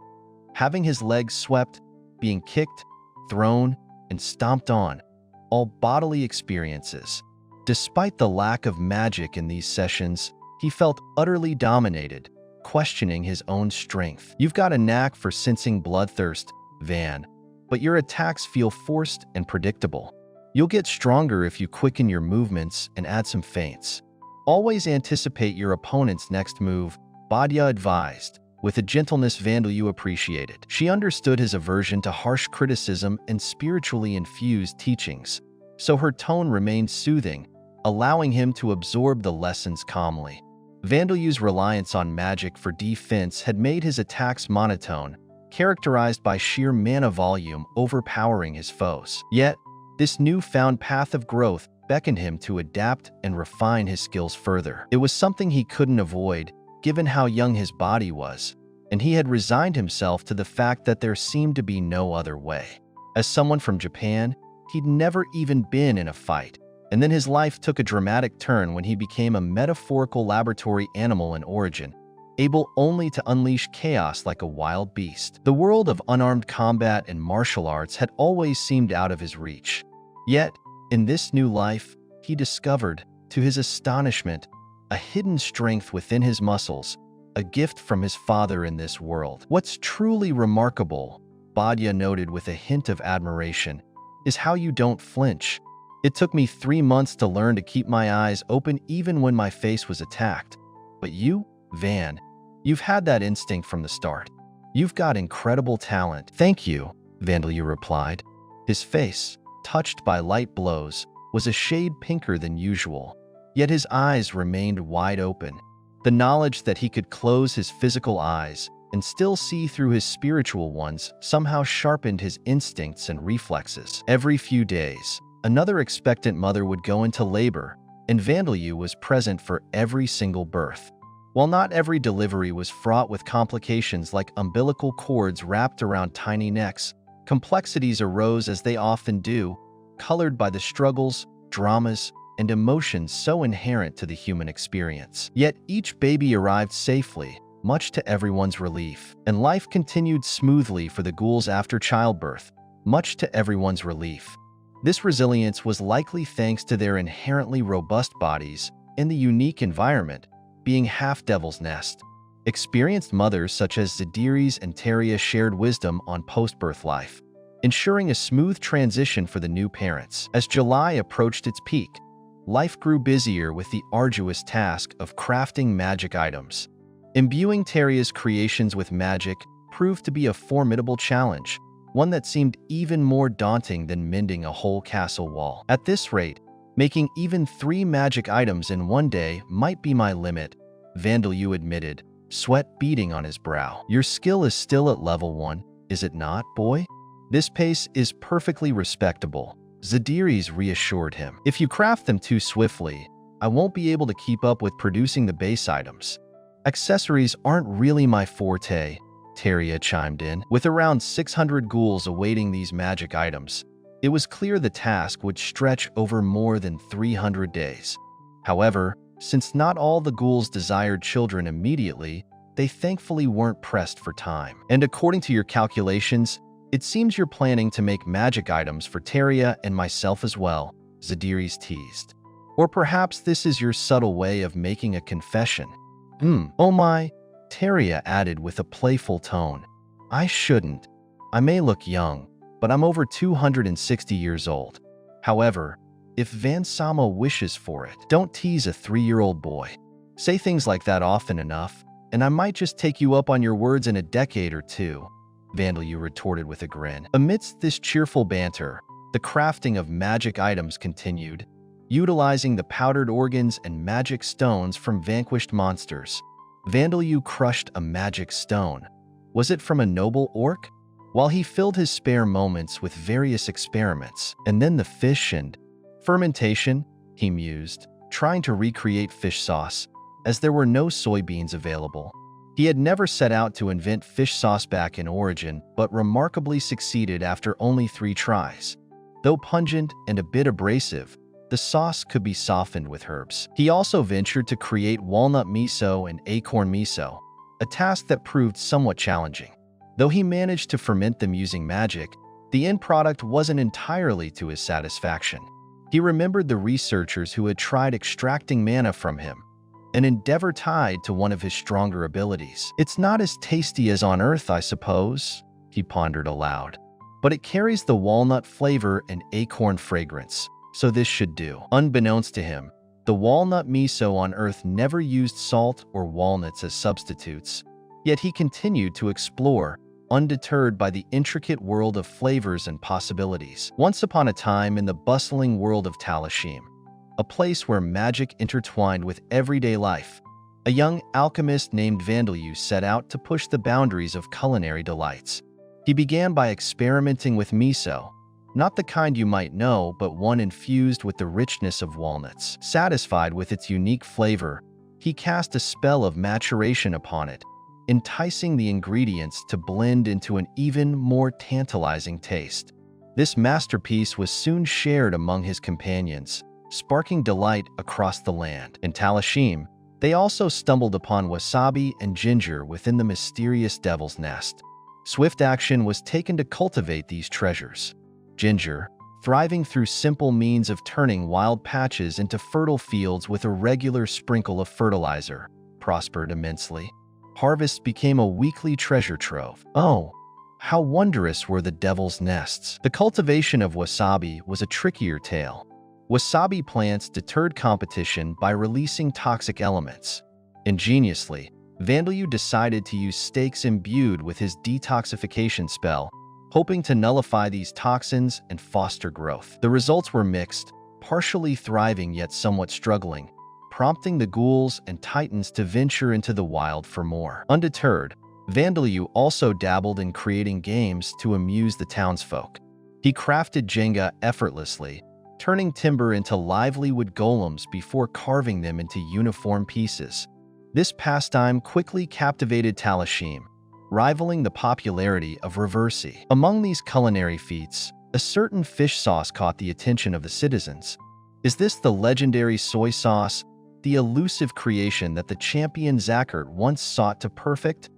Having his legs swept, being kicked, thrown, and stomped on, all bodily experiences. Despite the lack of magic in these sessions, he felt utterly dominated, questioning his own strength. You've got a knack for sensing bloodthirst, Van, but your attacks feel forced and predictable. You'll get stronger if you quicken your movements and add some feints. Always anticipate your opponent's next move, Bastia advised, with a gentleness Vandalyu appreciated. She understood his aversion to harsh criticism and spiritually infused teachings, so her tone remained soothing, allowing him to absorb the lessons calmly. Vandalyu's reliance on magic for defense had made his attacks monotone, characterized by sheer mana volume overpowering his foes. Yet, this newfound path of growth beckoned him to adapt and refine his skills further. It was something he couldn't avoid, given how young his body was, and he had resigned himself to the fact that there seemed to be no other way. As someone from Japan, he'd never even been in a fight, and then his life took a dramatic turn when he became a metaphorical laboratory animal in origin, able only to unleash chaos like a wild beast. The world of unarmed combat and martial arts had always seemed out of his reach. Yet, in this new life, he discovered, to his astonishment, a hidden strength within his muscles, a gift from his father in this world. What's truly remarkable, Bastia noted with a hint of admiration, is how you don't flinch. It took me 3 months to learn to keep my eyes open even when my face was attacked. But you, Van, you've had that instinct from the start. You've got incredible talent. Thank you, Vandalyu replied. His face, touched by light blows, was a shade pinker than usual, yet his eyes remained wide open. The knowledge that he could close his physical eyes and still see through his spiritual ones somehow sharpened his instincts and reflexes. Every few days, another expectant mother would go into labor, and Vandalyu was present for every single birth. While not every delivery was fraught with complications like umbilical cords wrapped around tiny necks, complexities arose as they often do, colored by the struggles, dramas, and emotions so inherent to the human experience. Yet each baby arrived safely, much to everyone's relief, and life continued smoothly for the ghouls after childbirth, much to everyone's relief. This resilience was likely thanks to their inherently robust bodies and the unique environment, being half Devil's Nest. Experienced mothers such as Zadiris and Teria shared wisdom on post-birth life, ensuring a smooth transition for the new parents. As July approached its peak, life grew busier with the arduous task of crafting magic items. Imbuing Teria's creations with magic proved to be a formidable challenge, one that seemed even more daunting than mending a whole castle wall. At this rate, making even 3 magic items in one day might be my limit, Vandeleu admitted, sweat beading on his brow. Your skill is still at level 1, is it not, boy? This pace is perfectly respectable, Zadiris reassured him. If you craft them too swiftly, I won't be able to keep up with producing the base items. Accessories aren't really my forte, Teria chimed in. With around 600 ghouls awaiting these magic items, it was clear the task would stretch over more than 300 days. However, since not all the ghouls desired children immediately, they thankfully weren't pressed for time. And according to your calculations, it seems you're planning to make magic items for Teria and myself as well, Zadiris teased. Or perhaps this is your subtle way of making a confession. Oh my, Teria added with a playful tone. I shouldn't. I may look young, but I'm over 260 years old. However, if Vansama wishes for it, don't tease a 3-year-old boy. Say things like that often enough, and I might just take you up on your words in a decade or two, Vandeleu retorted with a grin. Amidst this cheerful banter, the crafting of magic items continued, utilizing the powdered organs and magic stones from vanquished monsters. Vandeleu crushed a magic stone. Was it from a noble orc? While he filled his spare moments with various experiments, and then the fish and fermentation, he mused, trying to recreate fish sauce, as there were no soybeans available. He had never set out to invent fish sauce back in origin, but remarkably succeeded after only 3 tries. Though pungent and a bit abrasive, the sauce could be softened with herbs. He also ventured to create walnut miso and acorn miso, a task that proved somewhat challenging. Though he managed to ferment them using magic, the end product wasn't entirely to his satisfaction. He remembered the researchers who had tried extracting mana from him, an endeavor tied to one of his stronger abilities. It's not as tasty as on Earth, I suppose, he pondered aloud, but it carries the walnut flavor and acorn fragrance, so this should do. Unbeknownst to him, the walnut miso on Earth never used salt or walnuts as substitutes, yet he continued to explore, undeterred by the intricate world of flavors and possibilities. Once upon a time in the bustling world of Talashim, a place where magic intertwined with everyday life, a young alchemist named Vandeleu set out to push the boundaries of culinary delights. He began by experimenting with miso, not the kind you might know, but one infused with the richness of walnuts. Satisfied with its unique flavor, he cast a spell of maturation upon it, enticing the ingredients to blend into an even more tantalizing taste. This masterpiece was soon shared among his companions, sparking delight across the land. In Talashim, they also stumbled upon wasabi and ginger within the mysterious Devil's Nest. Swift action was taken to cultivate these treasures. Ginger, thriving through simple means of turning wild patches into fertile fields with a regular sprinkle of fertilizer, prospered immensely. Harvests became a weekly treasure trove. Oh, how wondrous were the Devil's Nests! The cultivation of wasabi was a trickier tale. Wasabi plants deterred competition by releasing toxic elements. Ingeniously, Vandeleu decided to use stakes imbued with his detoxification spell, hoping to nullify these toxins and foster growth. The results were mixed, partially thriving yet somewhat struggling, prompting the ghouls and titans to venture into the wild for more. Undeterred, Vandeleu also dabbled in creating games to amuse the townsfolk. He crafted Jenga effortlessly, turning timber into lively wood golems before carving them into uniform pieces. This pastime quickly captivated Talashim, rivaling the popularity of reversi. Among these culinary feats, a certain fish sauce caught the attention of the citizens. Is this the legendary soy sauce, the elusive creation that the champion Zachert once sought to perfect?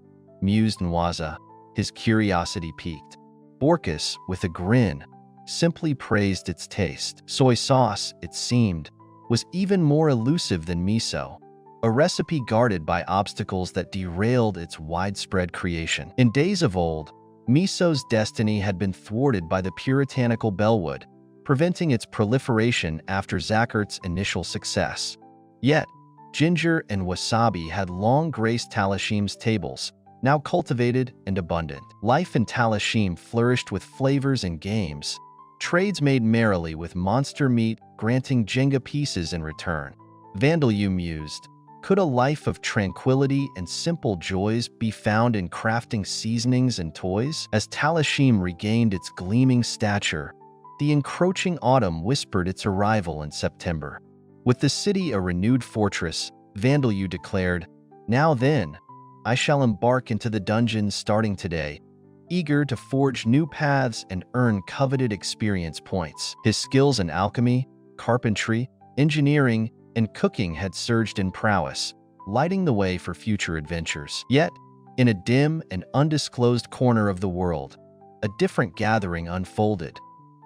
Mused Nwaza, his curiosity piqued. Borkus, with a grin, simply praised its taste. Soy sauce, it seemed, was even more elusive than miso, a recipe guarded by obstacles that derailed its widespread creation. In days of old, miso's destiny had been thwarted by the puritanical Bellwood, preventing its proliferation after Zachert's initial success. Yet, ginger and wasabi had long graced Talashim's tables, now cultivated and abundant. Life in Talashim flourished with flavors and games. Trades made merrily with monster meat, granting Jenga pieces in return. Vandeleu mused, could a life of tranquility and simple joys be found in crafting seasonings and toys? As Talashim regained its gleaming stature, the encroaching autumn whispered its arrival in September. With the city a renewed fortress, Vandeleu declared, "Now then, I shall embark into the dungeons starting today," eager to forge new paths and earn coveted experience points. His skills in alchemy, carpentry, engineering, and cooking had surged in prowess, lighting the way for future adventures. Yet, in a dim and undisclosed corner of the world, a different gathering unfolded.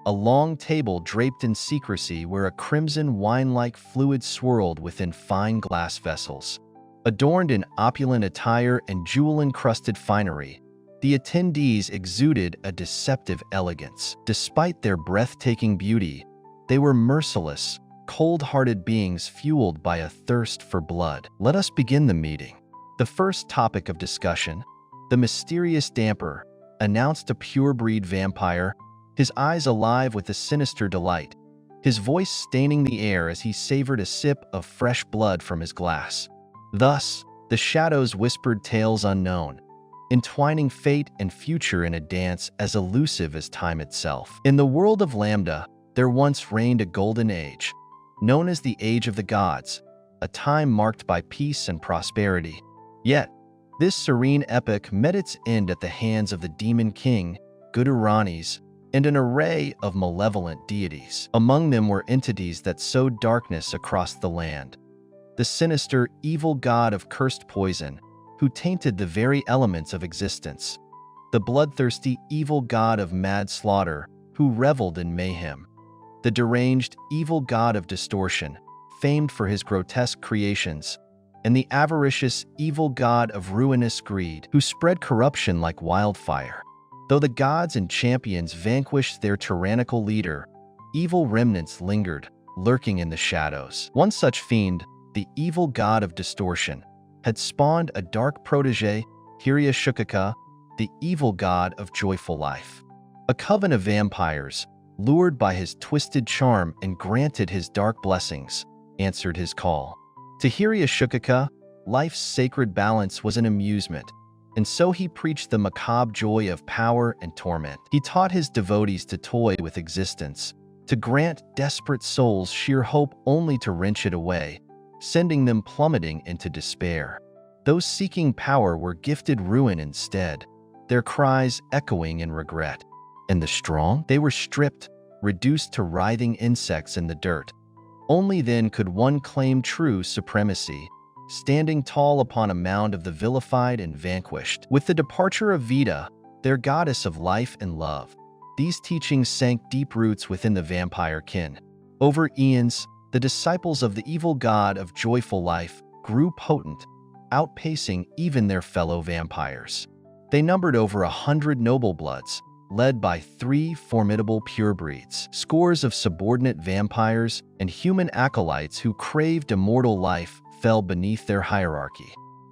A long table draped in secrecy where a crimson wine-like fluid swirled within fine glass vessels. Adorned in opulent attire and jewel-encrusted finery, the attendees exuded a deceptive elegance. Despite their breathtaking beauty, they were merciless, cold-hearted beings fueled by a thirst for blood. Let us begin the meeting. The first topic of discussion, the mysterious damper, announced a pure-breed vampire, his eyes alive with a sinister delight, his voice staining the air as he savored a sip of fresh blood from his glass. Thus, the shadows whispered tales unknown, entwining fate and future in a dance as elusive as time itself. In the world of Lambda, there once reigned a golden age, known as the Age of the Gods, a time marked by peace and prosperity. Yet, this serene epoch met its end at the hands of the Demon King, Guduranis, and an array of malevolent deities. Among them were entities that sowed darkness across the land. The sinister, evil god of cursed poison, who tainted the very elements of existence. The bloodthirsty, evil god of mad slaughter, who reveled in mayhem. The deranged, evil god of distortion, famed for his grotesque creations. And the avaricious, evil god of ruinous greed, who spread corruption like wildfire. Though the gods and champions vanquished their tyrannical leader, evil remnants lingered, lurking in the shadows. One such fiend, the evil god of distortion, had spawned a dark protege, Hiryashukaka, the evil god of joyful life. A coven of vampires, lured by his twisted charm and granted his dark blessings, answered his call. To Hiryashukaka, life's sacred balance was an amusement, and so he preached the macabre joy of power and torment. He taught his devotees to toy with existence, to grant desperate souls sheer hope only to wrench it away, sending them plummeting into despair. Those seeking power were gifted ruin instead, their cries echoing in regret. And the strong? They were stripped, reduced to writhing insects in the dirt. Only then could one claim true supremacy, standing tall upon a mound of the vilified and vanquished. With the departure of Vita, their goddess of life and love, these teachings sank deep roots within the vampire kin. Over eons, the disciples of the evil god of joyful life grew potent, outpacing even their fellow vampires. They numbered over 100 noble bloods, led by 3 formidable purebreeds, scores of subordinate vampires, and human acolytes who craved immortal life fell beneath their hierarchy.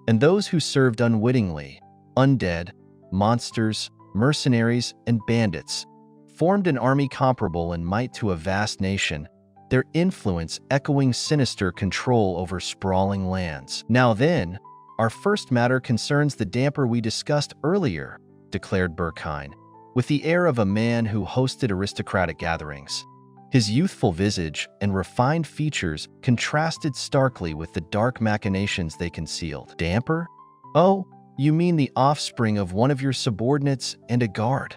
And those who served unwittingly, undead, monsters, mercenaries, and bandits, formed an army comparable in might to a vast nation, their influence echoing sinister control over sprawling lands. Now then, our first matter concerns the damper we discussed earlier, declared Berkheim, with the air of a man who hosted aristocratic gatherings. His youthful visage and refined features contrasted starkly with the dark machinations they concealed. Damper? Oh, you mean the offspring of one of your subordinates and a guard,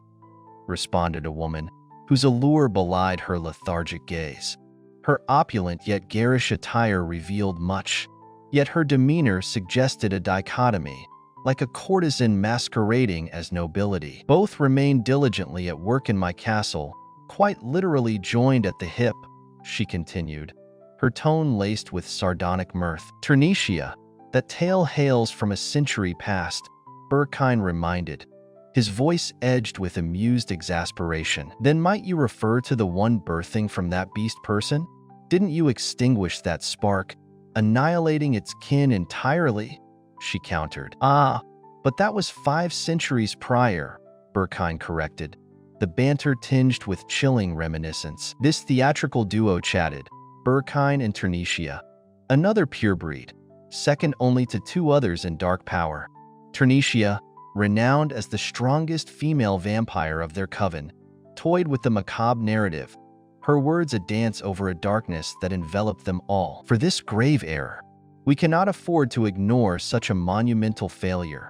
responded a woman, whose allure belied her lethargic gaze. Her opulent yet garish attire revealed much, yet her demeanor suggested a dichotomy, like a courtesan masquerading as nobility. Both remained diligently at work in my castle, quite literally joined at the hip, she continued, her tone laced with sardonic mirth. Turnitia, that tale hails from a century past, Berkine reminded, his voice edged with amused exasperation. Then might you refer to the one birthing from that beast person? Didn't you extinguish that spark, annihilating its kin entirely? She countered. Ah, but that was 5 centuries prior, Berkine corrected, the banter tinged with chilling reminiscence. This theatrical duo chatted, Berkine and Turnitia, another purebreed, second only to 2 others in dark power. Turnitia, renowned as the strongest female vampire of their coven, toyed with the macabre narrative, her words a dance over a darkness that enveloped them all. For this grave error, we cannot afford to ignore such a monumental failure.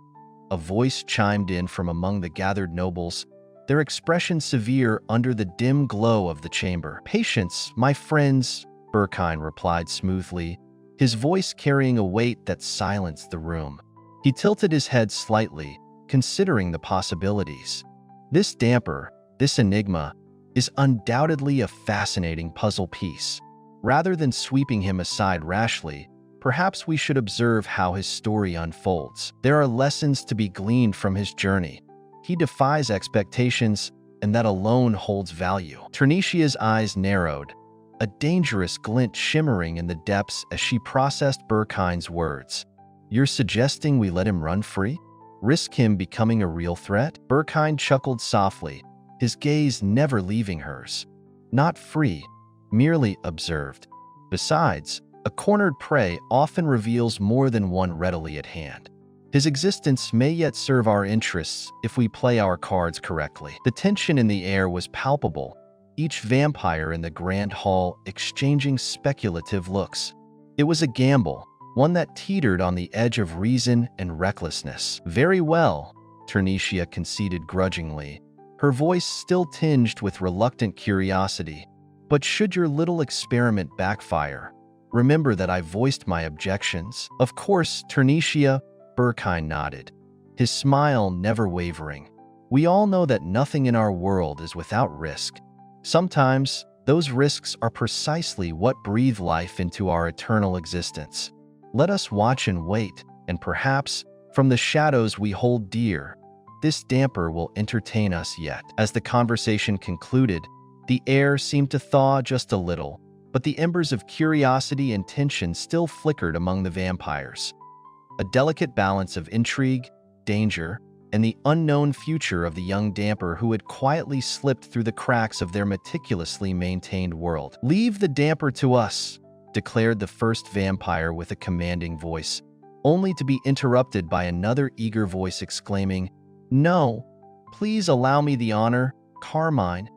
A voice chimed in from among the gathered nobles, their expression severe under the dim glow of the chamber. Patience, my friends, Berkine replied smoothly, his voice carrying a weight that silenced the room. He tilted his head slightly, considering the possibilities. This damper, this enigma, is undoubtedly a fascinating puzzle piece. Rather than sweeping him aside rashly, perhaps we should observe how his story unfolds. There are lessons to be gleaned from his journey. He defies expectations, and that alone holds value. Turnitia's eyes narrowed, a dangerous glint shimmering in the depths as she processed Berkine's words. You're suggesting we let him run free? Risk him becoming a real threat? Berkine chuckled softly, his gaze never leaving hers. Not free, merely observed. Besides, a cornered prey often reveals more than one readily at hand. His existence may yet serve our interests if we play our cards correctly. The tension in the air was palpable, each vampire in the grand hall exchanging speculative looks. It was a gamble, one that teetered on the edge of reason and recklessness. Very well, Turnitia conceded grudgingly, her voice still tinged with reluctant curiosity. But should your little experiment backfire, remember that I voiced my objections. Of course, Turnitia, Berkine nodded, his smile never wavering. We all know that nothing in our world is without risk. Sometimes, those risks are precisely what breathe life into our eternal existence. Let us watch and wait, and perhaps, from the shadows we hold dear, this damper will entertain us yet. As the conversation concluded, the air seemed to thaw just a little, but the embers of curiosity and tension still flickered among the vampires. A delicate balance of intrigue, danger, and the unknown future of the young damper who had quietly slipped through the cracks of their meticulously maintained world. Leave the damper to us, declared the first vampire with a commanding voice, only to be interrupted by another eager voice exclaiming, No, please allow me the honor, Carmine,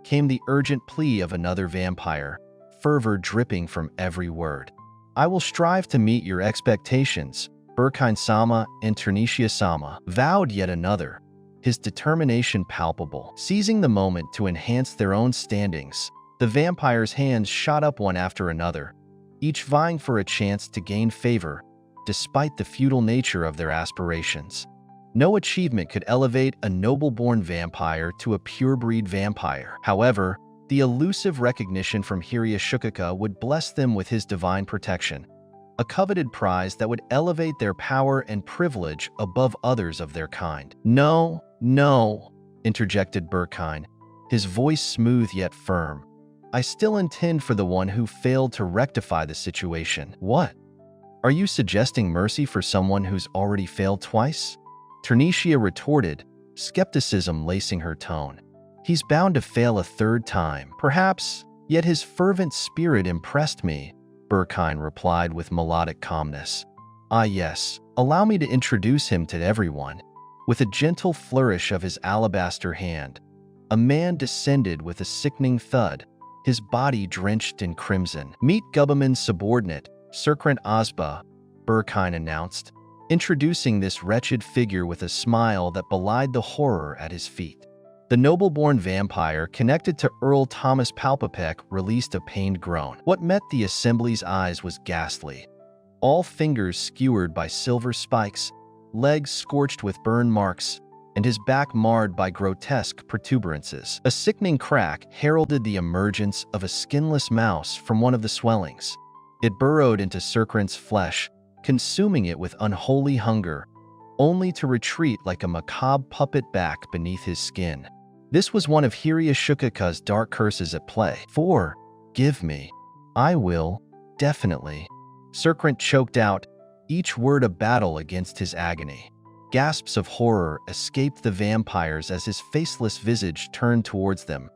came the urgent plea of another vampire, fervor dripping from every word. I will strive to meet your expectations, Berkine-sama and Turnitia-sama, vowed yet another, his determination palpable. Seizing the moment to enhance their own standings, the vampires' hands shot up one after another, each vying for a chance to gain favor, despite the futile nature of their aspirations. No achievement could elevate a noble-born vampire to a pure-breed vampire. However, the elusive recognition from Hiryashukika would bless them with his divine protection, a coveted prize that would elevate their power and privilege above others of their kind. No, no, interjected Berkine, his voice smooth yet firm. I still intend for the one who failed to rectify the situation. What? Are you suggesting mercy for someone who's already failed twice? Turnitia retorted, skepticism lacing her tone. He's bound to fail a third time. Perhaps, yet his fervent spirit impressed me, Berkine replied with melodic calmness. Ah yes, allow me to introduce him to everyone. With a gentle flourish of his alabaster hand, a man descended with a sickening thud, his body drenched in crimson. "Meet Gubamon's subordinate, Serkrant Ozba," Berkine announced, introducing this wretched figure with a smile that belied the horror at his feet. The noble-born vampire connected to Earl Thomas Palpapek released a pained groan. What met the assembly's eyes was ghastly. All fingers skewered by silver spikes, legs scorched with burn marks, and his back marred by grotesque protuberances. A sickening crack heralded the emergence of a skinless mouse from one of the swellings. It burrowed into Serkrant's flesh, consuming it with unholy hunger, only to retreat like a macabre puppet back beneath his skin. This was one of Hiryashukika's dark curses at play. "Forgive me. I will, definitely." Serkrant choked out, each word a battle against his agony. Gasps of horror escaped the vampires as his faceless visage turned towards them.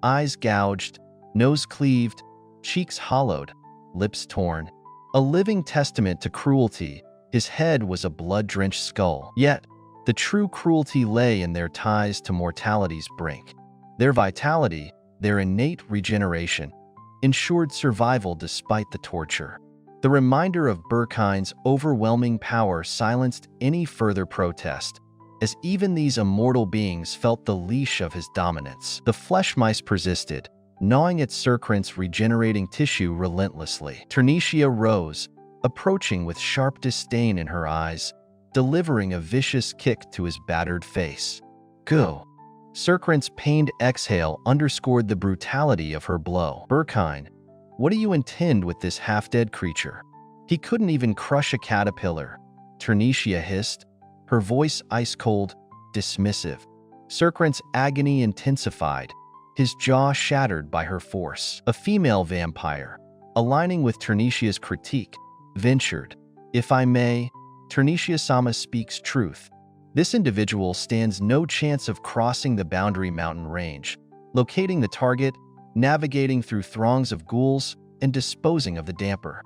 Eyes gouged, nose cleaved, cheeks hollowed, lips torn. A living testament to cruelty, his head was a blood-drenched skull. Yet, the true cruelty lay in their ties to mortality's brink. Their vitality, their innate regeneration, ensured survival despite the torture. The reminder of Berkine's overwhelming power silenced any further protest, as even these immortal beings felt the leash of his dominance. The flesh mice persisted, gnawing at Serkrant's regenerating tissue relentlessly. Ternitia rose, approaching with sharp disdain in her eyes, delivering a vicious kick to his battered face. "Go." Serkrant's pained exhale underscored the brutality of her blow. "Berkine, what do you intend with this half-dead creature?" "He couldn't even crush a caterpillar," Ternitia hissed, her voice ice-cold, dismissive. Serkrant's agony intensified, his jaw shattered by her force. A female vampire, aligning with Ternitia's critique, ventured, "If I may, Ternitia-sama speaks truth. This individual stands no chance of crossing the boundary mountain range, locating the target, navigating through throngs of ghouls, and disposing of the damper."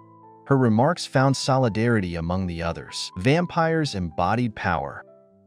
Her remarks found solidarity among the others. Vampires embodied power,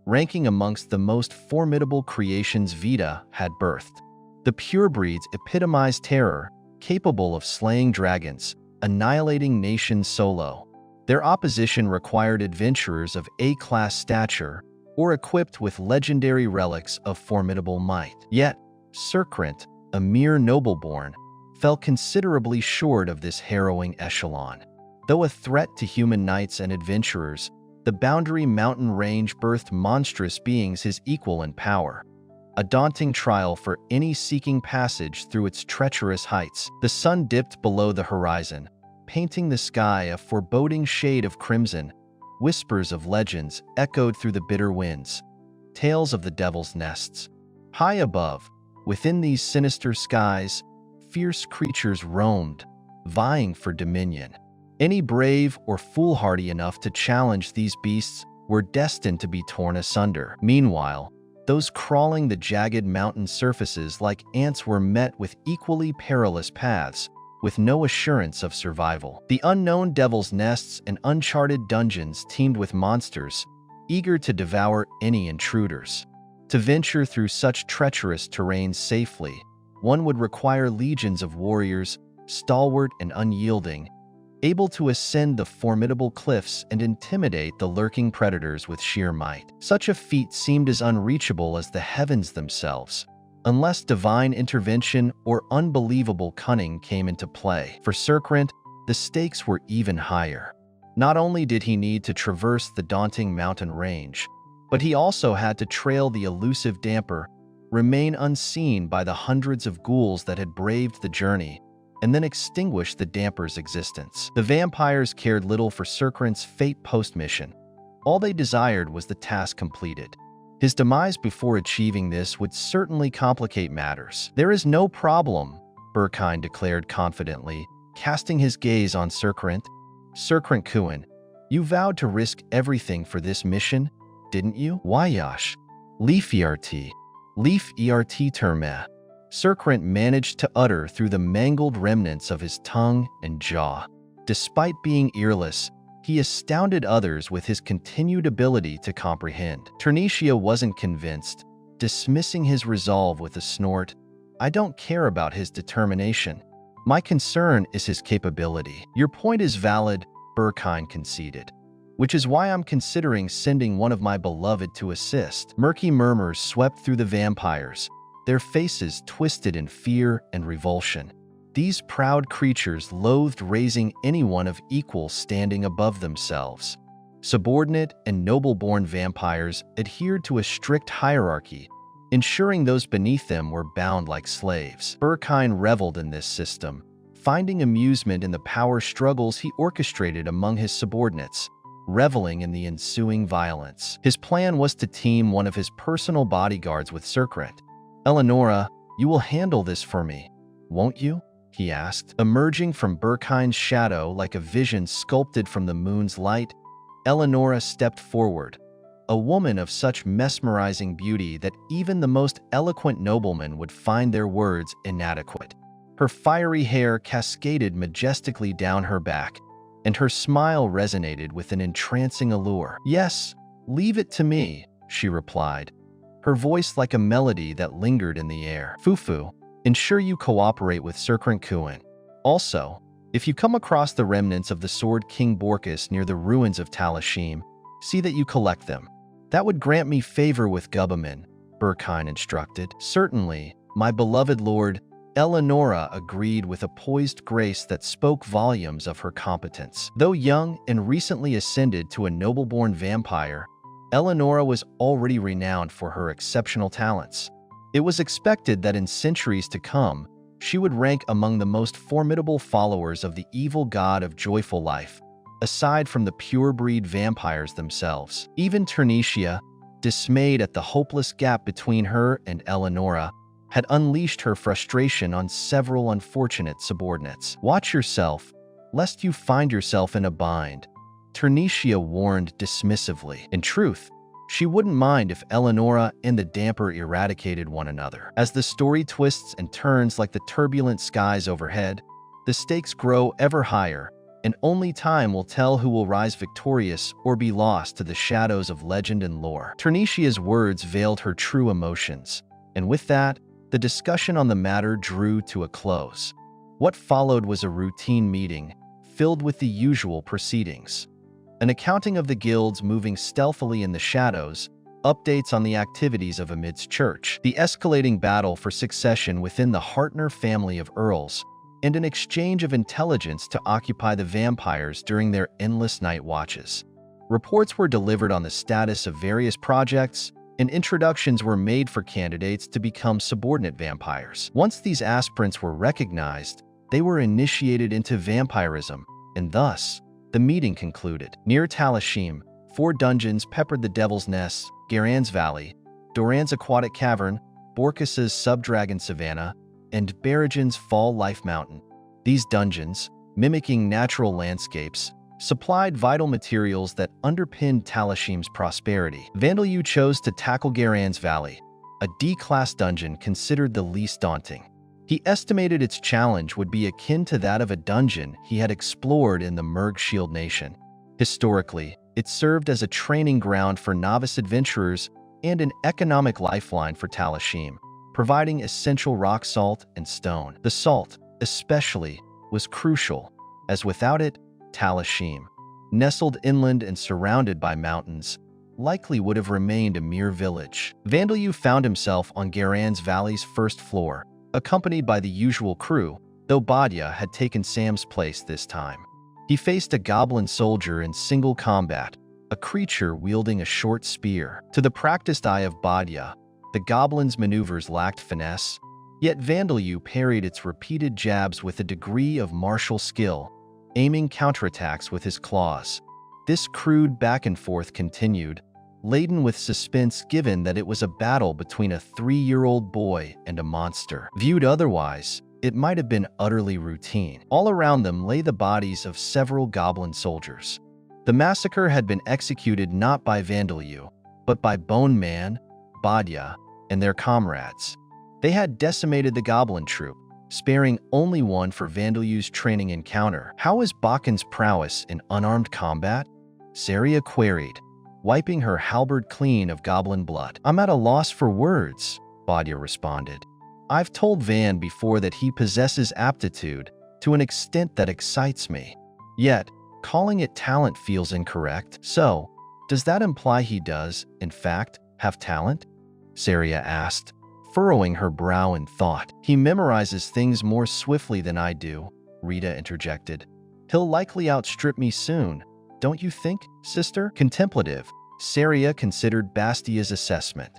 ranking amongst the most formidable creations Vita had birthed. The purebreeds epitomized terror, capable of slaying dragons, annihilating nations solo. Their opposition required adventurers of A-class stature or equipped with legendary relics of formidable might. Yet, Serkrant, a mere nobleborn, fell considerably short of this harrowing echelon. Though a threat to human knights and adventurers, the Boundary Mountain Range birthed monstrous beings his equal in power. A daunting trial for any seeking passage through its treacherous heights. The sun dipped below the horizon, painting the sky a foreboding shade of crimson. Whispers of legends echoed through the bitter winds, tales of the devil's nests. High above, within these sinister skies, fierce creatures roamed, vying for dominion. Any brave or foolhardy enough to challenge these beasts were destined to be torn asunder. Meanwhile, those crawling the jagged mountain surfaces like ants were met with equally perilous paths, with no assurance of survival. The unknown devil's nests and uncharted dungeons teemed with monsters, eager to devour any intruders. To venture through such treacherous terrain safely, one would require legions of warriors, stalwart and unyielding, able to ascend the formidable cliffs and intimidate the lurking predators with sheer might. Such a feat seemed as unreachable as the heavens themselves, unless divine intervention or unbelievable cunning came into play. For Serkrant, the stakes were even higher. Not only did he need to traverse the daunting mountain range, but he also had to trail the elusive damper, remain unseen by the hundreds of ghouls that had braved the journey, and then extinguish the damper's existence. The vampires cared little for Serkrant's fate post-mission. All they desired was the task completed. His demise before achieving this would certainly complicate matters. "There is no problem," Berkine declared confidently, casting his gaze on Serkrant. "Serkrant Kuin, you vowed to risk everything for this mission, didn't you?" "Wayash. Leaf ert terme." Serkrant managed to utter through the mangled remnants of his tongue and jaw. Despite being earless, he astounded others with his continued ability to comprehend. Ternitia wasn't convinced, dismissing his resolve with a snort. I don't care about his determination. My concern is his capability. Your point is valid, Berkine conceded, which is why I'm considering sending one of my beloved to assist. Murky murmurs swept through the vampires, their faces twisted in fear and revulsion. These proud creatures loathed raising anyone of equal standing above themselves. Subordinate and noble-born vampires adhered to a strict hierarchy, ensuring those beneath them were bound like slaves. Berkine reveled in this system, finding amusement in the power struggles he orchestrated among his subordinates, reveling in the ensuing violence. His plan was to team one of his personal bodyguards with Serkrent. "Eleonora, you will handle this for me, won't you?" he asked. Emerging from Berkine's shadow like a vision sculpted from the moon's light, Eleonora stepped forward, a woman of such mesmerizing beauty that even the most eloquent nobleman would find their words inadequate. Her fiery hair cascaded majestically down her back, and her smile resonated with an entrancing allure. "Yes, leave it to me," she replied, her voice like a melody that lingered in the air. "Fufu, ensure you cooperate with Serkrent Kuin. Also, if you come across the remnants of the Sword King Borkus near the ruins of Talashim, see that you collect them. That would grant me favor with Gubaman," Berkine instructed. "Certainly, my beloved lord," Eleonora agreed with a poised grace that spoke volumes of her competence. Though young and recently ascended to a noble-born vampire, Eleonora was already renowned for her exceptional talents. It was expected that in centuries to come, she would rank among the most formidable followers of the evil god of joyful life, aside from the pure-breed vampires themselves. Even Ternitia, dismayed at the hopeless gap between her and Eleonora, had unleashed her frustration on several unfortunate subordinates. "Watch yourself, lest you find yourself in a bind," Ternitia warned dismissively. In truth, she wouldn't mind if Eleonora and the damper eradicated one another. As the story twists and turns like the turbulent skies overhead, the stakes grow ever higher, and only time will tell who will rise victorious or be lost to the shadows of legend and lore. Ternitia's words veiled her true emotions, and with that, the discussion on the matter drew to a close. What followed was a routine meeting, filled with the usual proceedings. An accounting of the guilds moving stealthily in the shadows, updates on the activities of Amid's church, the escalating battle for succession within the Hartner family of earls, and an exchange of intelligence to occupy the vampires during their endless night watches. Reports were delivered on the status of various projects, and introductions were made for candidates to become subordinate vampires. Once these aspirants were recognized, they were initiated into vampirism, and thus, the meeting concluded. Near Talashim, 4 dungeons peppered the Devil's Nest, Garan's Valley, Doran's Aquatic Cavern, Borkus's Subdragon Savannah, and Barajan's Fall Life Mountain. These dungeons, mimicking natural landscapes, supplied vital materials that underpinned Talashim's prosperity. Vandalyu chose to tackle Garan's Valley, a D-class dungeon considered the least daunting. He estimated its challenge would be akin to that of a dungeon he had explored in the Mergshield Nation. Historically, it served as a training ground for novice adventurers and an economic lifeline for Talashim, providing essential rock salt and stone. The salt, especially, was crucial, as without it, Talashim, nestled inland and surrounded by mountains, likely would have remained a mere village. Vandalyu found himself on Garan's Valley's first floor, accompanied by the usual crew, though Badya had taken Sam's place this time. He faced a goblin soldier in single combat, a creature wielding a short spear. To the practiced eye of Badya, the goblin's maneuvers lacked finesse, yet Vandalyu parried its repeated jabs with a degree of martial skill, aiming counterattacks with his claws. This crude back and forth continued, laden with suspense given that it was a battle between a 3-year-old boy and a monster. Viewed otherwise, it might have been utterly routine. All around them lay the bodies of several goblin soldiers. The massacre had been executed not by Vandalyu, but by Bone Man, Badya, and their comrades. They had decimated the goblin troop, sparing only one for Vandalyu's training encounter. "How is Bakan's prowess in unarmed combat?" Saria queried, wiping her halberd clean of goblin blood. "I'm at a loss for words," Badya responded. I've told Van before that he possesses aptitude to an extent that excites me. Yet, calling it talent feels incorrect. So, does that imply he does, in fact, have talent? Saria asked, furrowing her brow in thought. He memorizes things more swiftly than I do, Rita interjected. He'll likely outstrip me soon, don't you think, sister? Contemplative, Saria considered Bastia's assessment.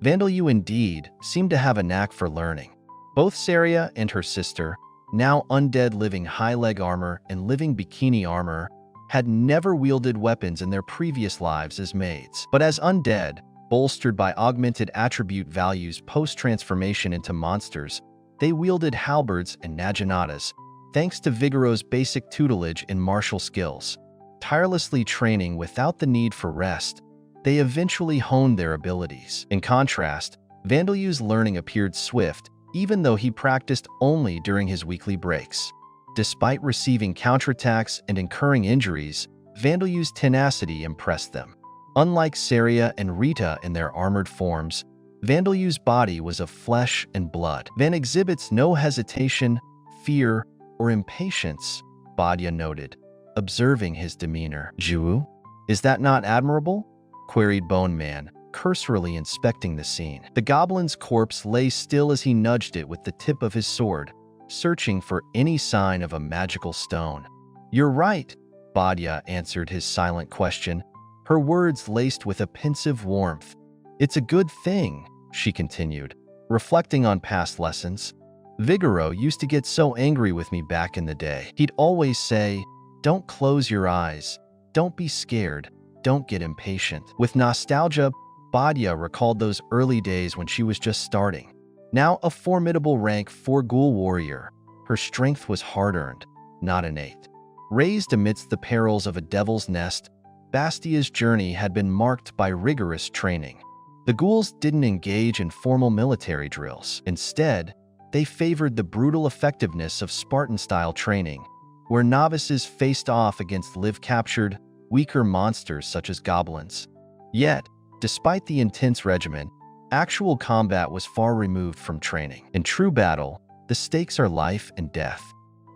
Vandelyu indeed seemed to have a knack for learning. Both Saria and her sister, now undead living high-leg armor and living bikini armor, had never wielded weapons in their previous lives as maids. But as undead, bolstered by augmented attribute values post-transformation into monsters, they wielded halberds and naginatas, thanks to Vigoro's basic tutelage in martial skills. Tirelessly training without the need for rest, they eventually honed their abilities. In contrast, Vandelyu's learning appeared swift, even though he practiced only during his weekly breaks. Despite receiving counterattacks and incurring injuries, Vandelyu's tenacity impressed them. Unlike Saria and Rita in their armored forms, Vandelyu's body was of flesh and blood. Van exhibits no hesitation, fear, or impatience, Badia noted, observing his demeanor. Jiwu? Is that not admirable? Queried Bone Man, cursorily inspecting the scene. The goblin's corpse lay still as he nudged it with the tip of his sword, searching for any sign of a magical stone. You're right, Badia answered his silent question, her words laced with a pensive warmth. It's a good thing, she continued, reflecting on past lessons. Vigoro used to get so angry with me back in the day. He'd always say, don't close your eyes, don't be scared, don't get impatient. With nostalgia, Badia recalled those early days when she was just starting. Now a formidable rank 4 ghoul warrior, her strength was hard-earned, not innate. Raised amidst the perils of a devil's nest, Bastia's journey had been marked by rigorous training. The ghouls didn't engage in formal military drills. Instead, they favored the brutal effectiveness of Spartan-style training, where novices faced off against live-captured, weaker monsters such as goblins. Yet, despite the intense regimen, actual combat was far removed from training. In true battle, the stakes are life and death.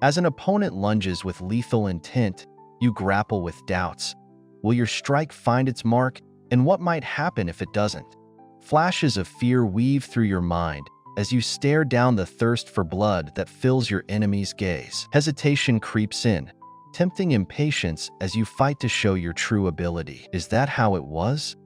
As an opponent lunges with lethal intent, you grapple with doubts. Will your strike find its mark, and what might happen if it doesn't? Flashes of fear weave through your mind as you stare down the thirst for blood that fills your enemy's gaze. Hesitation creeps in, tempting impatience as you fight to show your true ability. Is that how it was?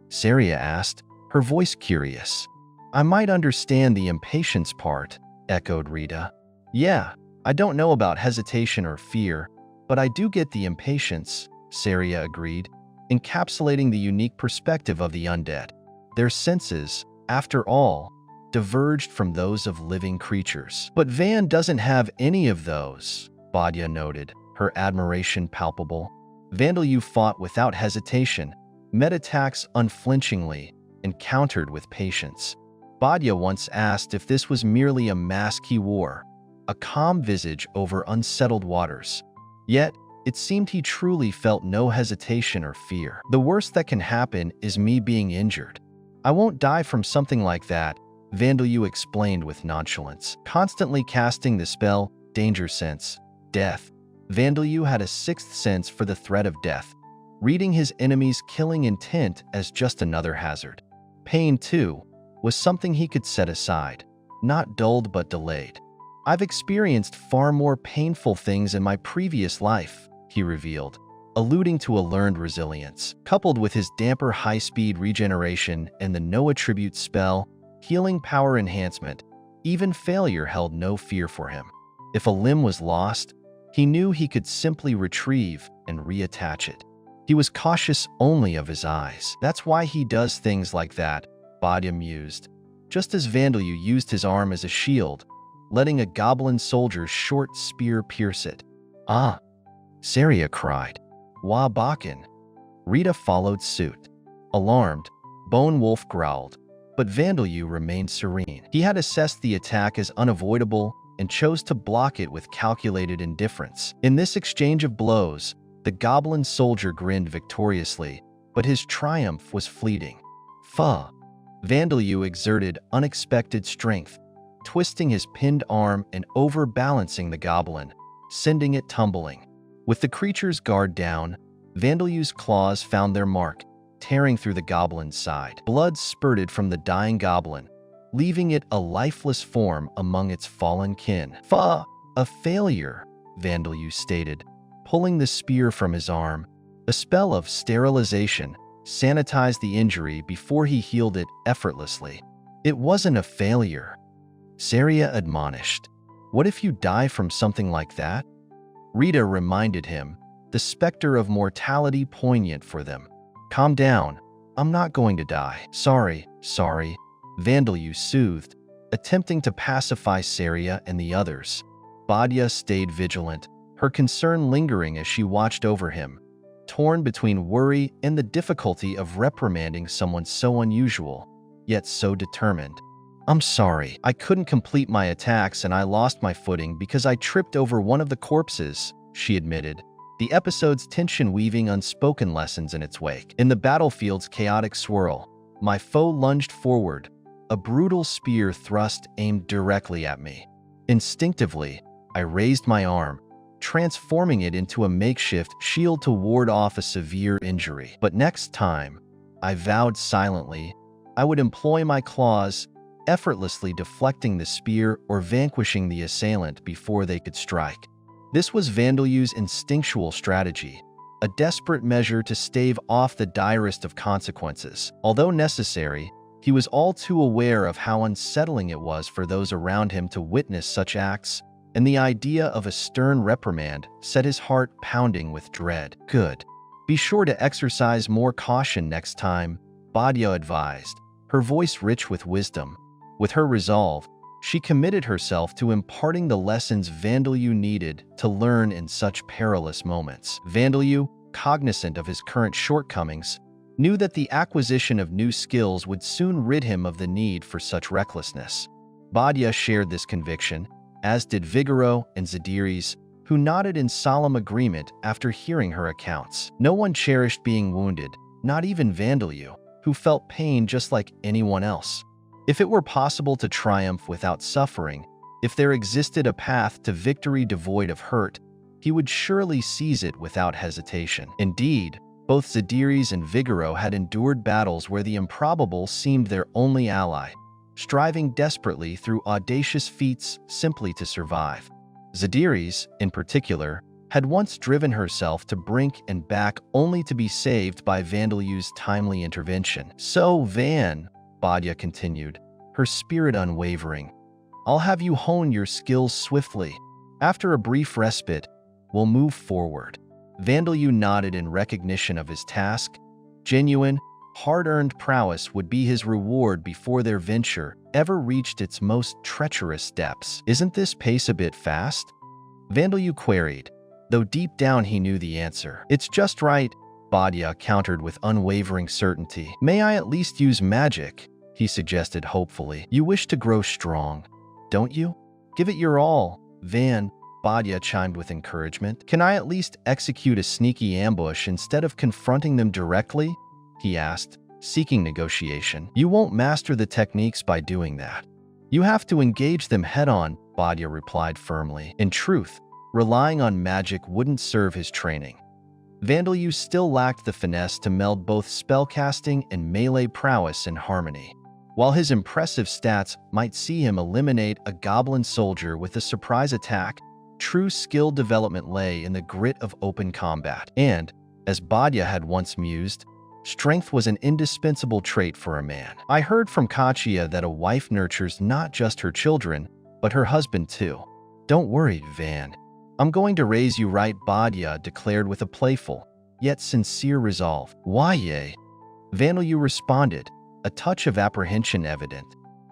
Saria asked, her voice curious. I might understand the impatience part, echoed Rita. Yeah, I don't know about hesitation or fear, but I do get the impatience, Saria agreed, encapsulating the unique perspective of the undead. Their senses, after all, diverged from those of living creatures. But Van doesn't have any of those, Badia noted, her admiration palpable. Vandelyu fought without hesitation, met attacks unflinchingly, and countered with patience. Badia once asked if this was merely a mask he wore, a calm visage over unsettled waters. Yet, it seemed he truly felt no hesitation or fear. The worst that can happen is me being injured. I won't die from something like that, Vandelyu explained with nonchalance. Constantly casting the spell, Danger Sense, Death, Vandelyu had a sixth sense for the threat of death, reading his enemy's killing intent as just another hazard. Pain, too, was something he could set aside, not dulled but delayed. I've experienced far more painful things in my previous life, he revealed, alluding to a learned resilience. Coupled with his damper high-speed regeneration and the no-attribute spell, Healing Power Enhancement, even failure held no fear for him. If a limb was lost, he knew he could simply retrieve and reattach it. He was cautious only of his eyes. That's why he does things like that, Badia mused, just as Vandelyu used his arm as a shield, letting a goblin soldier's short spear pierce it. Ah, Saria cried. Wa Bakken. Rita followed suit. Alarmed, Bone Wolf growled, but Vandelyu remained serene. He had assessed the attack as unavoidable and chose to block it with calculated indifference. In this exchange of blows, the goblin soldier grinned victoriously, but his triumph was fleeting. Vandelyu exerted unexpected strength, twisting his pinned arm and overbalancing the goblin, sending it tumbling. With the creature's guard down, Vandalu's claws found their mark, tearing through the goblin's side. Blood spurted from the dying goblin, leaving it a lifeless form among its fallen kin. A failure, Vandalu stated, pulling the spear from his arm. A spell of sterilization sanitized the injury before he healed it effortlessly. It wasn't a failure, Saria admonished. What if you die from something like that? Rita reminded him, the specter of mortality poignant for them. Calm down. I'm not going to die. Sorry. Vandalu soothed, attempting to pacify Saria and the others. Badia stayed vigilant, her concern lingering as she watched over him, torn between worry and the difficulty of reprimanding someone so unusual, yet so determined. I'm sorry. I couldn't complete my attacks and I lost my footing because I tripped over one of the corpses, she admitted, the episode's tension weaving unspoken lessons in its wake. In the battlefield's chaotic swirl, my foe lunged forward, a brutal spear thrust aimed directly at me. Instinctively, I raised my arm, transforming it into a makeshift shield to ward off a severe injury. But next time, I vowed silently, I would employ my claws, effortlessly deflecting the spear or vanquishing the assailant before they could strike. This was Vandalu's instinctual strategy, a desperate measure to stave off the direst of consequences. Although necessary, he was all too aware of how unsettling it was for those around him to witness such acts, and the idea of a stern reprimand set his heart pounding with dread. Good. Be sure to exercise more caution next time, Badia advised, her voice rich with wisdom. With her resolve, she committed herself to imparting the lessons Vandalu needed to learn in such perilous moments. Vandalu, cognizant of his current shortcomings, knew that the acquisition of new skills would soon rid him of the need for such recklessness. Badia shared this conviction, as did Vigoro and Zadiris, who nodded in solemn agreement after hearing her accounts. No one cherished being wounded, not even Vandalu, who felt pain just like anyone else. If it were possible to triumph without suffering, if there existed a path to victory devoid of hurt, he would surely seize it without hesitation. Indeed, both Zadiris and Vigoro had endured battles where the improbable seemed their only ally, striving desperately through audacious feats simply to survive. Zadiris, in particular, had once driven herself to brink and back only to be saved by Vandalu's timely intervention. So Badia continued, her spirit unwavering, I'll have you hone your skills swiftly. After a brief respite, we'll move forward. Vandalu nodded in recognition of his task. Genuine, hard-earned prowess would be his reward before their venture ever reached its most treacherous depths. Isn't this pace a bit fast? Vandalu queried, though deep down he knew the answer. It's just right, Badia countered with unwavering certainty. May I at least use magic? He suggested hopefully. You wish to grow strong, don't you? Give it your all, Badia chimed with encouragement. Can I at least execute a sneaky ambush instead of confronting them directly? He asked, seeking negotiation. You won't master the techniques by doing that. You have to engage them head-on, Badia replied firmly. In truth, relying on magic wouldn't serve his training. Vandalu still lacked the finesse to meld both spellcasting and melee prowess in harmony. While his impressive stats might see him eliminate a goblin soldier with a surprise attack, true skill development lay in the grit of open combat. And, as Badia had once mused, strength was an indispensable trait for a man. I heard from Kachia that a wife nurtures not just her children, but her husband too. Don't worry, I'm going to raise you right, Badia declared with a playful, yet sincere resolve. Why? Vandalu responded, a touch of apprehension evident.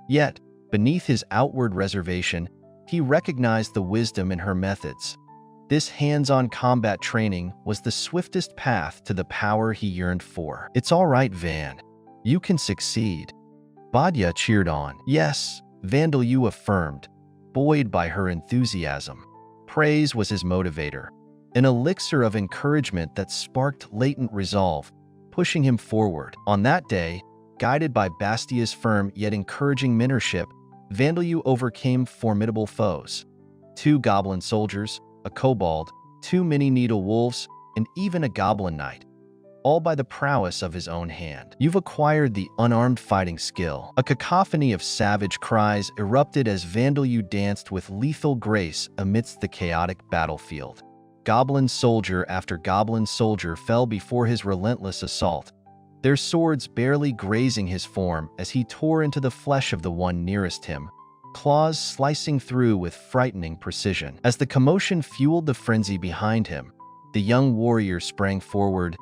Yet, beneath his outward reservation, he recognized the wisdom in her methods. This hands-on combat training was the swiftest path to the power he yearned for. It's all right, You can succeed. Badia cheered on. Yes, Vandalu affirmed, buoyed by her enthusiasm. Praise was his motivator, an elixir of encouragement that sparked latent resolve, pushing him forward. On that day, guided by Bastia's firm yet encouraging mentorship, Vandeleu overcame formidable foes: 2 goblin soldiers, a kobold, 2 mini-needle wolves, and even a goblin knight, all by the prowess of his own hand. You've acquired the unarmed fighting skill. A cacophony of savage cries erupted as Vandeleu danced with lethal grace amidst the chaotic battlefield. Goblin soldier after goblin soldier fell before his relentless assault, their swords barely grazing his form as he tore into the flesh of the one nearest him, claws slicing through with frightening precision. As the commotion fueled the frenzy behind him, the young warrior sprang forward,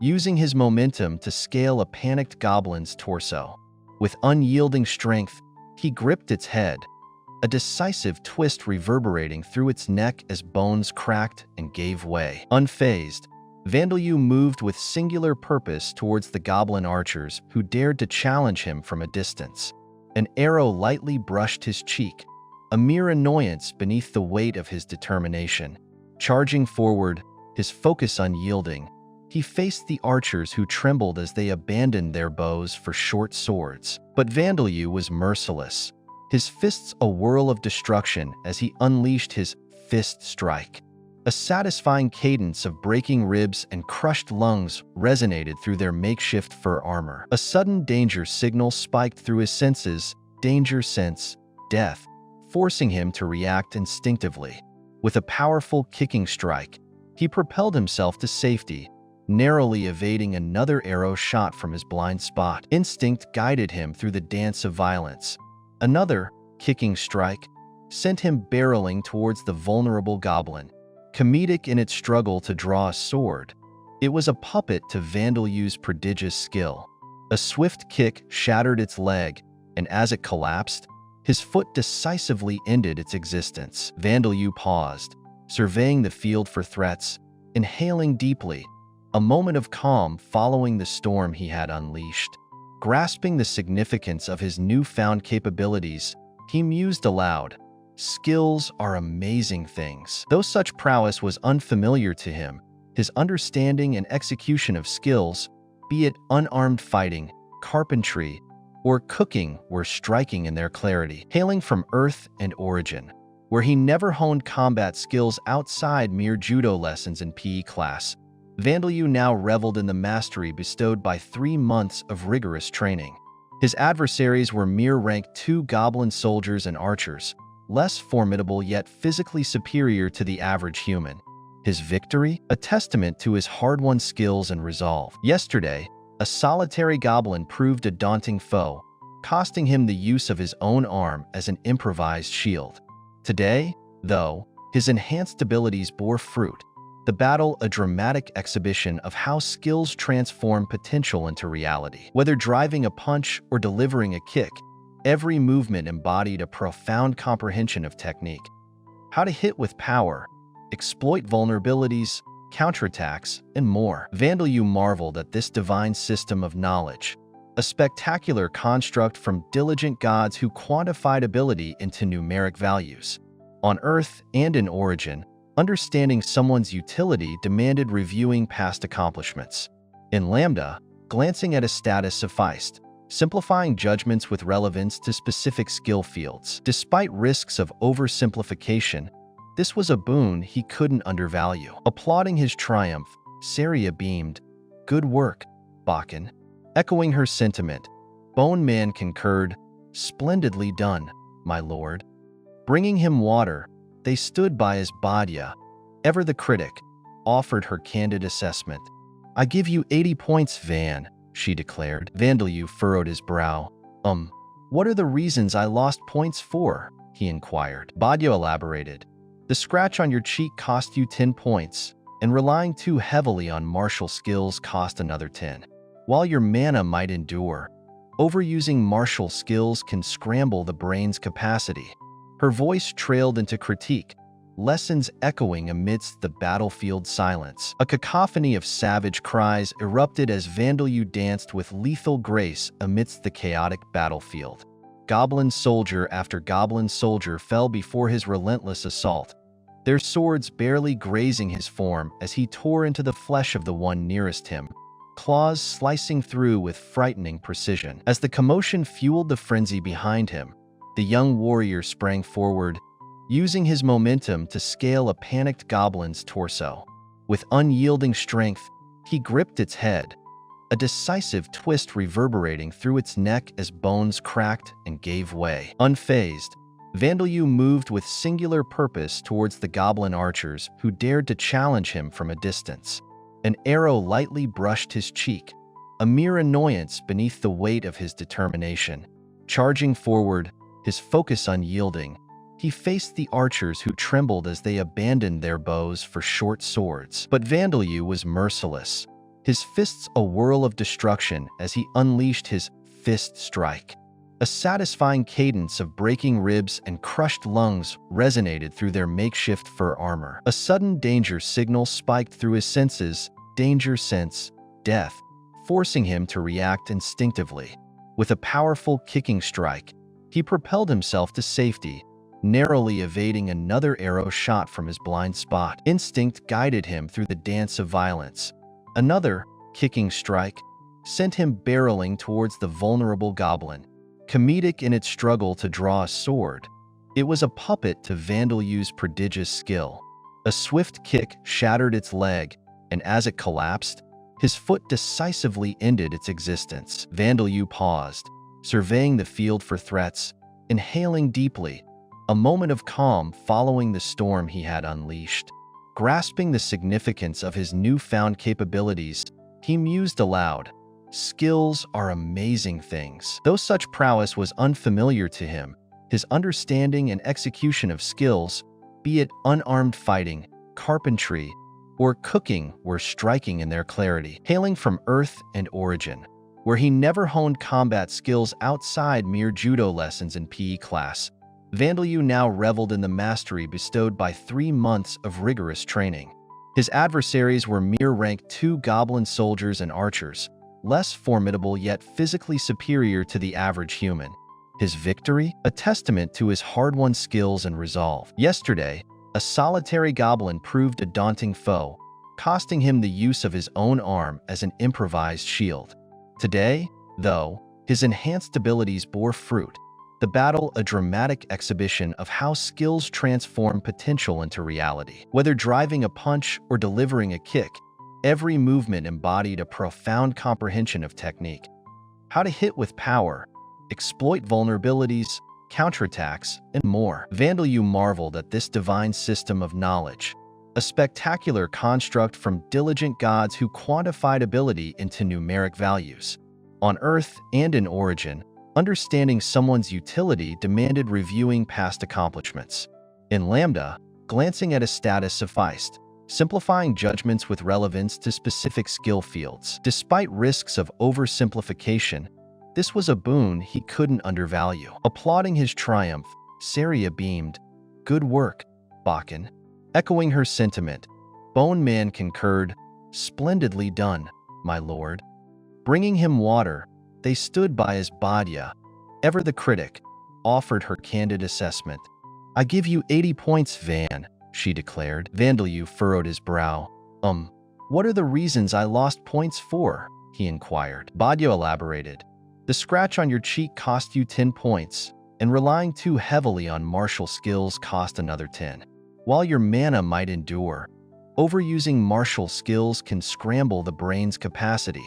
using his momentum to scale a panicked goblin's torso. With unyielding strength, he gripped its head, a decisive twist reverberating through its neck as bones cracked and gave way. Unfazed, Vandeleu moved with singular purpose towards the goblin archers who dared to challenge him from a distance. An arrow lightly brushed his cheek, a mere annoyance beneath the weight of his determination. Charging forward, his focus unyielding, he faced the archers who trembled as they abandoned their bows for short swords. But Vandeleu was merciless, his fists a whirl of destruction as he unleashed his fist strike. A satisfying cadence of breaking ribs and crushed lungs resonated through their makeshift fur armor. A sudden danger signal spiked through his senses, danger sense, death, forcing him to react instinctively. With a powerful kicking strike, he propelled himself to safety, narrowly evading another arrow shot from his blind spot. Instinct guided him through the dance of violence. Another kicking strike sent him barreling towards the vulnerable goblin. Comedic in its struggle to draw a sword, it was a puppet to Vandeleu's prodigious skill. A swift kick shattered its leg, and as it collapsed, his foot decisively ended its existence. Vandeleu paused, surveying the field for threats, inhaling deeply, a moment of calm following the storm he had unleashed. Grasping the significance of his newfound capabilities, he mused aloud. Skills are amazing things. Though such prowess was unfamiliar to him, his understanding and execution of skills, be it unarmed fighting, carpentry, or cooking, were striking in their clarity. Hailing from Earth and Origin, where he never honed combat skills outside mere judo lessons in PE class, Vandeleu now reveled in the mastery bestowed by 3 months of rigorous training. His adversaries were mere rank 2 goblin soldiers and archers, less formidable yet physically superior to the average human. His victory? A testament to his hard-won skills and resolve. Yesterday, a solitary goblin proved a daunting foe, costing him the use of his own arm as an improvised shield. Today, though, his enhanced abilities bore fruit. The battle a dramatic exhibition of how skills transform potential into reality. Whether driving a punch or delivering a kick, every movement embodied a profound comprehension of technique. How to hit with power, exploit vulnerabilities, counterattacks, and more. Vandeleu marveled at this divine system of knowledge, a spectacular construct from diligent gods who quantified ability into numeric values. On Earth and in Origin, understanding someone's utility demanded reviewing past accomplishments. In Lambda, glancing at a status sufficed, simplifying judgments with relevance to specific skill fields. Despite risks of oversimplification, this was a boon he couldn't undervalue. Applauding his triumph, Saria beamed, "Good work, Bakken." Echoing her sentiment, Bone Man concurred, "Splendidly done, my lord." Bringing him water, they stood by as Badia, ever the critic, offered her candid assessment. "I give you 80 points, Van," she declared. Vandeleu furrowed his brow. What are the reasons I lost points for?" he inquired. Badia elaborated. "The scratch on your cheek cost you 10 points, and relying too heavily on martial skills cost another 10. While your mana might endure, overusing martial skills can scramble the brain's capacity." Her voice trailed into critique, lessons echoing amidst the battlefield silence. A cacophony of savage cries erupted as Vandeleu danced with lethal grace amidst the chaotic battlefield. Goblin soldier after goblin soldier fell before his relentless assault, their swords barely grazing his form as he tore into the flesh of the one nearest him, claws slicing through with frightening precision. As the commotion fueled the frenzy behind him, The young warrior sprang forward, using his momentum to scale a panicked goblin's torso. With unyielding strength, he gripped its head, a decisive twist reverberating through its neck as bones cracked and gave way. Unfazed, Vandalyu moved with singular purpose towards the goblin archers who dared to challenge him from a distance. An arrow lightly brushed his cheek, a mere annoyance beneath the weight of his determination. Charging forward, his focus unyielding, he faced the archers who trembled as they abandoned their bows for short swords. But Vandalyu was merciless, his fists a whirl of destruction as he unleashed his fist strike. A satisfying cadence of breaking ribs and crushed lungs resonated through their makeshift fur armor. A sudden danger signal spiked through his senses, danger sense, death, forcing him to react instinctively. With a powerful kicking strike, he propelled himself to safety, narrowly evading another arrow shot from his blind spot. Instinct guided him through the dance of violence. Another kicking strike sent him barreling towards the vulnerable goblin. Comedic in its struggle to draw a sword, it was a puppet to Vandalyu's prodigious skill. A swift kick shattered its leg, and as it collapsed, his foot decisively ended its existence. Vandalyu paused, surveying the field for threats, inhaling deeply, a moment of calm following the storm he had unleashed. Grasping the significance of his newfound capabilities, he mused aloud. Skills are amazing things. Though such prowess was unfamiliar to him, his understanding and execution of skills, be it unarmed fighting, carpentry, or cooking, were striking in their clarity. Hailing from Earth and Origin, where he never honed combat skills outside mere judo lessons in PE class, Vandalyu now reveled in the mastery bestowed by 3 months of rigorous training. His adversaries were mere rank 2 goblin soldiers and archers, less formidable yet physically superior to the average human. His victory? A testament to his hard-won skills and resolve. Yesterday, a solitary goblin proved a daunting foe, costing him the use of his own arm as an improvised shield. Today, though, his enhanced abilities bore fruit. The battle a dramatic exhibition of how skills transform potential into reality. Whether driving a punch or delivering a kick, every movement embodied a profound comprehension of technique. How to hit with power, exploit vulnerabilities, counterattacks, and more. Vandalyu marveled at this divine system of knowledge, a spectacular construct from diligent gods who quantified ability into numeric values. On Earth and in Origin, understanding someone's utility demanded reviewing past accomplishments. In Lambda, glancing at a status sufficed, simplifying judgments with relevance to specific skill fields. Despite risks of oversimplification, this was a boon he couldn't undervalue. Applauding his triumph, Saria beamed, "Good work, Bakken." Echoing her sentiment, Bone Man concurred, "Splendidly done, my lord." Bringing him water, they stood by as Badya, ever the critic, offered her candid assessment. "I give you 80 points, Van," she declared. Vandalyu furrowed his brow. What are the reasons I lost points for?" he inquired. Badya elaborated. "The scratch on your cheek cost you 10 points, and relying too heavily on martial skills cost another 10. While your mana might endure, overusing martial skills can scramble the brain's capacity."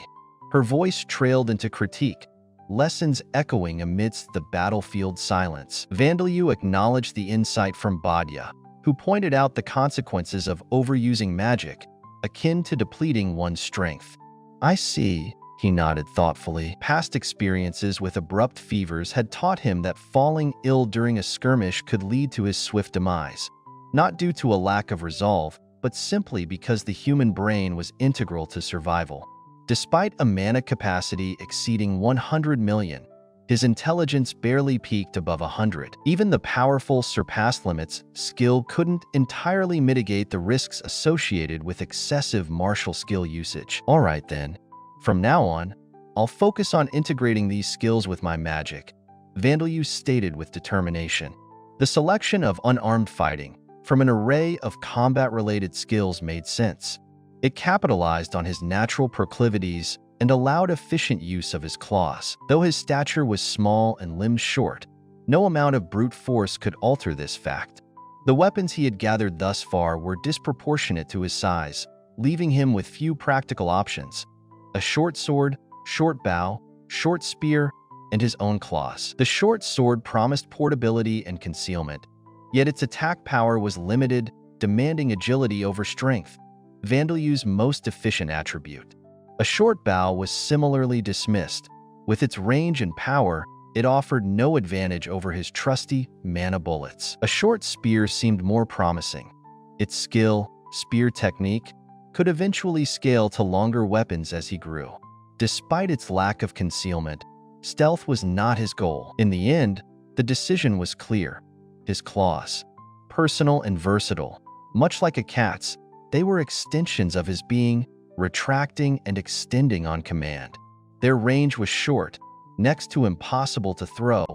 Her voice trailed into critique, lessons echoing amidst the battlefield silence. Vandalyu acknowledged the insight from Badya, who pointed out the consequences of overusing magic, akin to depleting one's strength. "I see," he nodded thoughtfully. Past experiences with abrupt fevers had taught him that falling ill during a skirmish could lead to his swift demise, not due to a lack of resolve, but simply because the human brain was integral to survival. Despite a mana capacity exceeding 100 million, his intelligence barely peaked above 100. Even the powerful surpassed limits skill couldn't entirely mitigate the risks associated with excessive martial skill usage. "All right then. From now on, I'll focus on integrating these skills with my magic," Vandalyu stated with determination. The selection of unarmed fighting from an array of combat-related skills made sense. It capitalized on his natural proclivities and allowed efficient use of his claws. Though his stature was small and limbs short, No amount of brute force could alter this fact. The weapons he had gathered thus far were disproportionate to his size, leaving him with few practical options: a short sword, short bow, short spear, and his own claws. The short sword promised portability and concealment, yet its attack power was limited, demanding agility over strength, Vandalu's most efficient attribute. A short bow was similarly dismissed. With its range and power, it offered no advantage over his trusty mana bullets. A short spear seemed more promising. Its skill, spear technique, could eventually scale to longer weapons as he grew. Despite its lack of concealment, stealth was not his goal. In the end, the decision was clear. His claws, personal and versatile, much like a cat's, they were extensions of his being, retracting and extending on command. Their range was short, next to impossible to throw,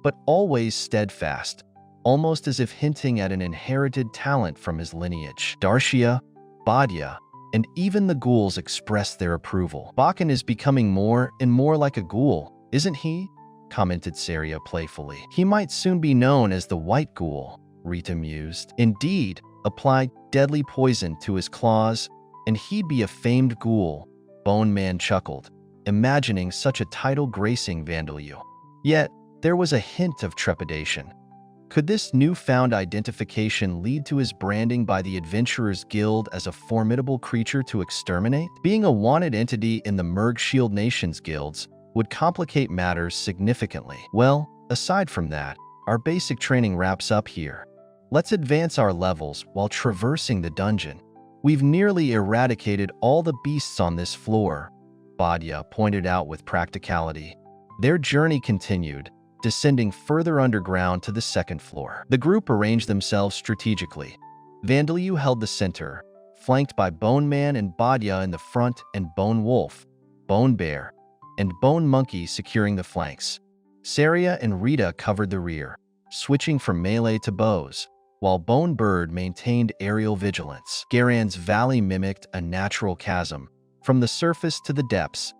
but always steadfast, almost as if hinting at an inherited talent from his lineage. Darshia, Badya, and even the ghouls expressed their approval. Bakken is becoming more and more like a ghoul, isn't he? Commented Saria playfully. He might soon be known as the White Ghoul, Rita mused. Indeed, apply deadly poison to his claws, and he'd be a famed ghoul, Bone Man chuckled, imagining such a title gracing Vandalu. Yet, there was a hint of trepidation. Could this newfound identification lead to his branding by the Adventurers Guild as a formidable creature to exterminate? Being a wanted entity in the Merg Shield Nations guilds would complicate matters significantly. Well, aside from that, our basic training wraps up here. Let's advance our levels while traversing the dungeon. We've nearly eradicated all the beasts on this floor, Badya pointed out with practicality. Their journey continued, descending further underground to the second floor. The group arranged themselves strategically. Vandalu held the center, flanked by Bone Man and Badya in the front and Bone Wolf, Bone Bear, and Bone Monkey securing the flanks. Saria and Rita covered the rear, switching from melee to bows, while Bone Bird maintained aerial vigilance. Garan's valley mimicked a natural chasm, from the surface to the depths,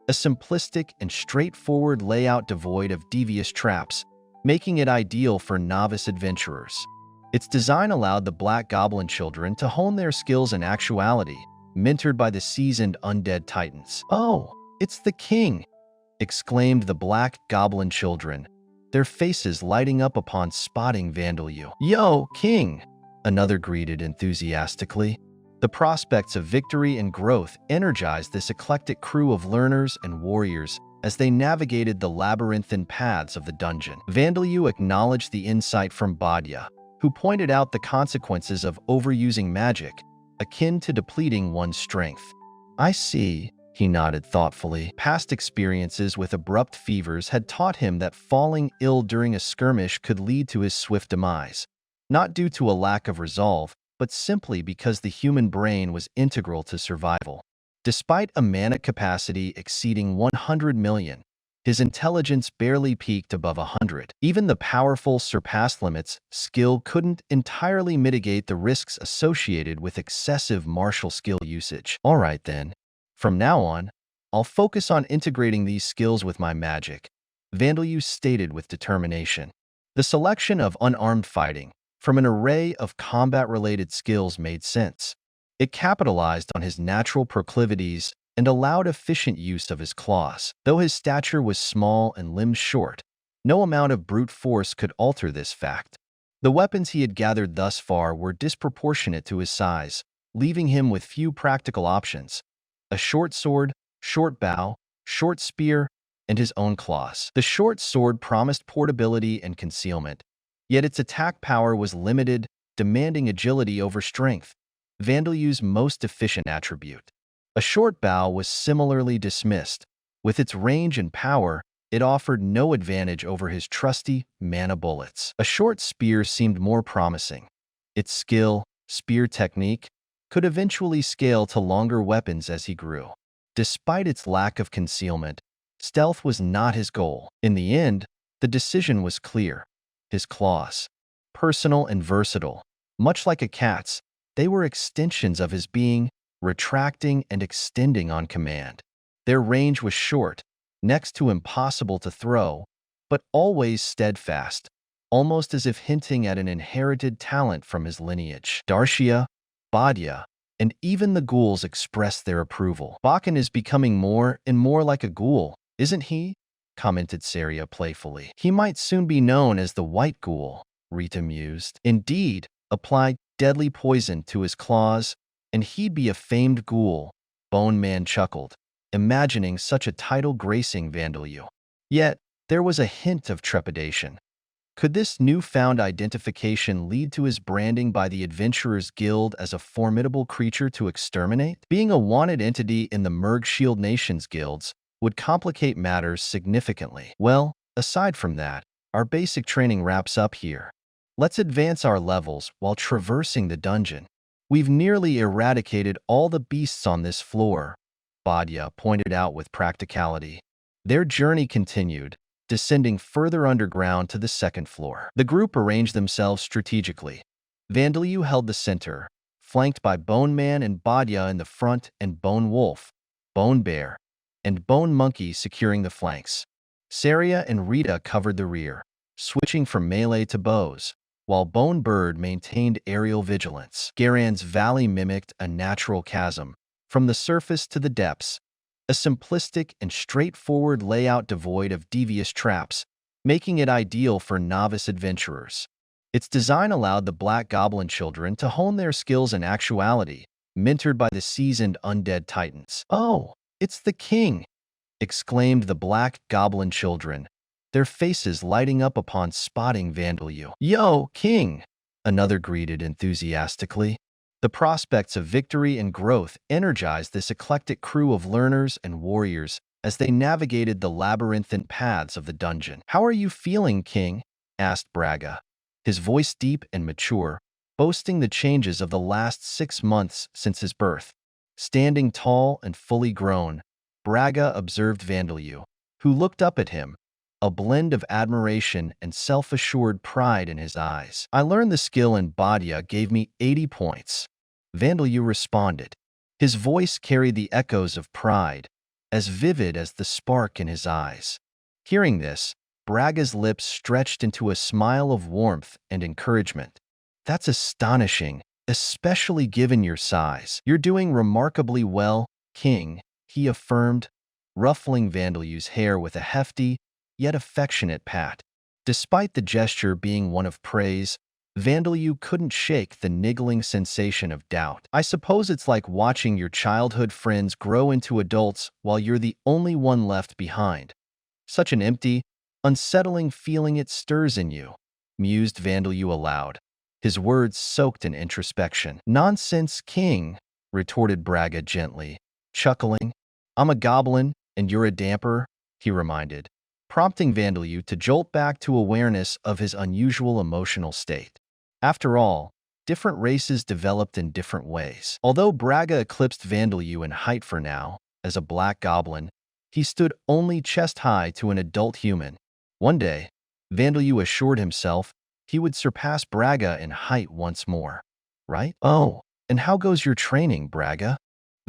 a simplistic and straightforward layout devoid of devious traps, making it ideal for novice adventurers. Its design allowed the Black Goblin children to hone their skills in actuality, mentored by the seasoned undead titans. "Oh, it's the king!" exclaimed the Black Goblin children, their faces lighting up upon spotting Vandalu. "Yo, king!" another greeted enthusiastically. The prospects of victory and growth energized this eclectic crew of learners and warriors as they navigated the labyrinthine paths of the dungeon. Vandalu acknowledged the insight from Badya, who pointed out the consequences of overusing magic, akin to depleting one's strength. "I see," he nodded thoughtfully. Past experiences with abrupt fevers had taught him that falling ill during a skirmish could lead to his swift demise, not due to a lack of resolve, but simply because the human brain was integral to survival. Despite a mana capacity exceeding 100 million, his intelligence barely peaked above 100. Even the powerful surpassed limits skill couldn't entirely mitigate the risks associated with excessive martial skill usage. "All right then. From now on, I'll focus on integrating these skills with my magic," Vandalu stated with determination. The selection of unarmed fighting from an array of combat-related skills made sense. It capitalized on his natural proclivities and allowed efficient use of his claws. Though his stature was small and limbs short, no amount of brute force could alter this fact. The weapons he had gathered thus far were disproportionate to his size, leaving him with few practical options: a short sword, short bow, short spear, and his own claws. The short sword promised portability and concealment, yet its attack power was limited, demanding agility over strength, Vandalu's most efficient attribute. A short bow was similarly dismissed. With its range and power, it offered no advantage over his trusty mana bullets. A short spear seemed more promising. Its skill, spear technique, could eventually scale to longer weapons as he grew. Despite its lack of concealment, stealth was not his goal. In the end, the decision was clear. His claws, personal and versatile, much like a cat's, they were extensions of his being, retracting and extending on command. Their range was short, next to impossible to throw, but always steadfast, almost as if hinting at an inherited talent from his lineage. Darshia, Badya, and even the ghouls expressed their approval. Bakken is becoming more and more like a ghoul, isn't he? Commented Saria playfully. He might soon be known as the White Ghoul, Rita mused. Indeed, apply deadly poison to his claws, and he'd be a famed ghoul, Bone Man chuckled, imagining such a title gracing Vandelue. Yet, there was a hint of trepidation. Could this newfound identification lead to his branding by the Adventurers Guild as a formidable creature to exterminate? Being a wanted entity in the Merg Shield Nations guilds would complicate matters significantly. Well, aside from that, our basic training wraps up here. Let's advance our levels while traversing the dungeon. We've nearly eradicated all the beasts on this floor, Badya pointed out with practicality. Their journey continued, descending further underground to the second floor. The group arranged themselves strategically. Vandelue held the center, flanked by Bone Man and Badya in the front and Bone Wolf, Bone Bear, and Bone Monkey securing the flanks. Saria and Rita covered the rear, switching from melee to bows, while Bone Bird maintained aerial vigilance. Garan's valley mimicked a natural chasm, from the surface to the depths, a simplistic and straightforward layout devoid of devious traps, making it ideal for novice adventurers. Its design allowed the Black Goblin children to hone their skills in actuality, mentored by the seasoned undead titans. "Oh, it's the king!" exclaimed the Black Goblin children, their faces lighting up upon spotting Vandelue. "Yo, king!" another greeted enthusiastically. The prospects of victory and growth energized this eclectic crew of learners and warriors as they navigated the labyrinthine paths of the dungeon. "How are you feeling, King?" asked Braga, his voice deep and mature, boasting the changes of the last 6 months since his birth. Standing tall and fully grown, Braga observed Vandelue, who looked up at him, a blend of admiration and self-assured pride in his eyes. "I learned the skill and Badya gave me 80 points. Vandelue responded. His voice carried the echoes of pride, as vivid as the spark in his eyes. Hearing this, Braga's lips stretched into a smile of warmth and encouragement. "That's astonishing, especially given your size. You're doing remarkably well, King," he affirmed, ruffling Vandelue's hair with a hefty, yet affectionate pat. Despite the gesture being one of praise, Vandelue couldn't shake the niggling sensation of doubt. "I suppose it's like watching your childhood friends grow into adults while you're the only one left behind. Such an empty, unsettling feeling it stirs in you," mused Vandelue aloud, his words soaked in introspection. "Nonsense, King," retorted Braga gently, chuckling. "I'm a goblin, and you're a damper," he reminded, prompting Vandelue to jolt back to awareness of his unusual emotional state. After all, different races developed in different ways. Although Braga eclipsed Vandelue in height for now, as a black goblin, he stood only chest-high to an adult human. One day, Vandelue assured himself he would surpass Braga in height once more. "Right? Oh, and how goes your training, Braga?"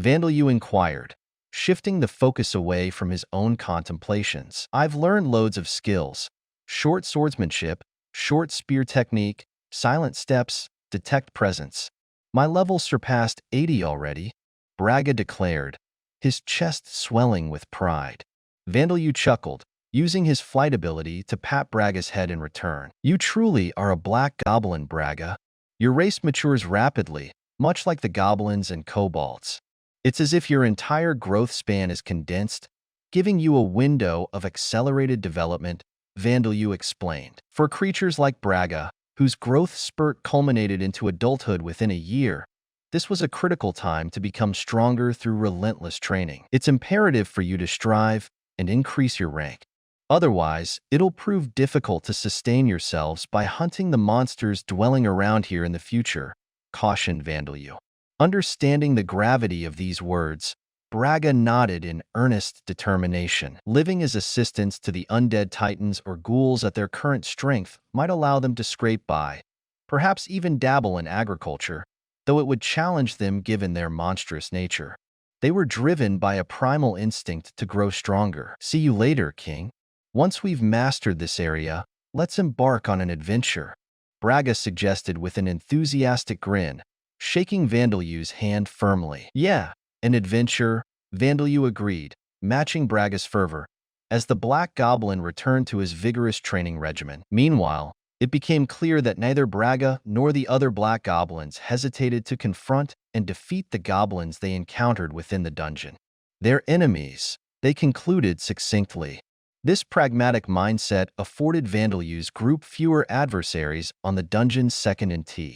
Vandelue inquired, shifting the focus away from his own contemplations. "I've learned loads of skills. Short swordsmanship, short spear technique, silent steps, detect presence. My level surpassed 80 already," Braga declared, his chest swelling with pride. Vandelue chuckled, using his flight ability to pat Braga's head in return. "You truly are a black goblin, Braga. Your race matures rapidly, much like the goblins and kobolds. It's as if your entire growth span is condensed, giving you a window of accelerated development," Vandelue explained. "For creatures like Braga, whose growth spurt culminated into adulthood within a year, this was a critical time to become stronger through relentless training. It's imperative for you to strive and increase your rank. Otherwise, it'll prove difficult to sustain yourselves by hunting the monsters dwelling around here in the future," cautioned Vandelue. Understanding the gravity of these words, Braga nodded in earnest determination. Living as assistants to the undead titans or ghouls at their current strength might allow them to scrape by, perhaps even dabble in agriculture, though it would challenge them given their monstrous nature. They were driven by a primal instinct to grow stronger. "See you later, King," Once we've mastered this area, let's embark on an adventure, Braga suggested with an enthusiastic grin, shaking Vandelu's hand firmly. Yeah, an adventure, Vandelu agreed, matching Braga's fervor, as the Black Goblin returned to his vigorous training regimen. Meanwhile, it became clear that neither Braga nor the other Black Goblins hesitated to confront and defeat the goblins they encountered within the dungeon. Their enemies, they concluded succinctly. This pragmatic mindset afforded Vandelu's group fewer adversaries on the dungeon's second in T.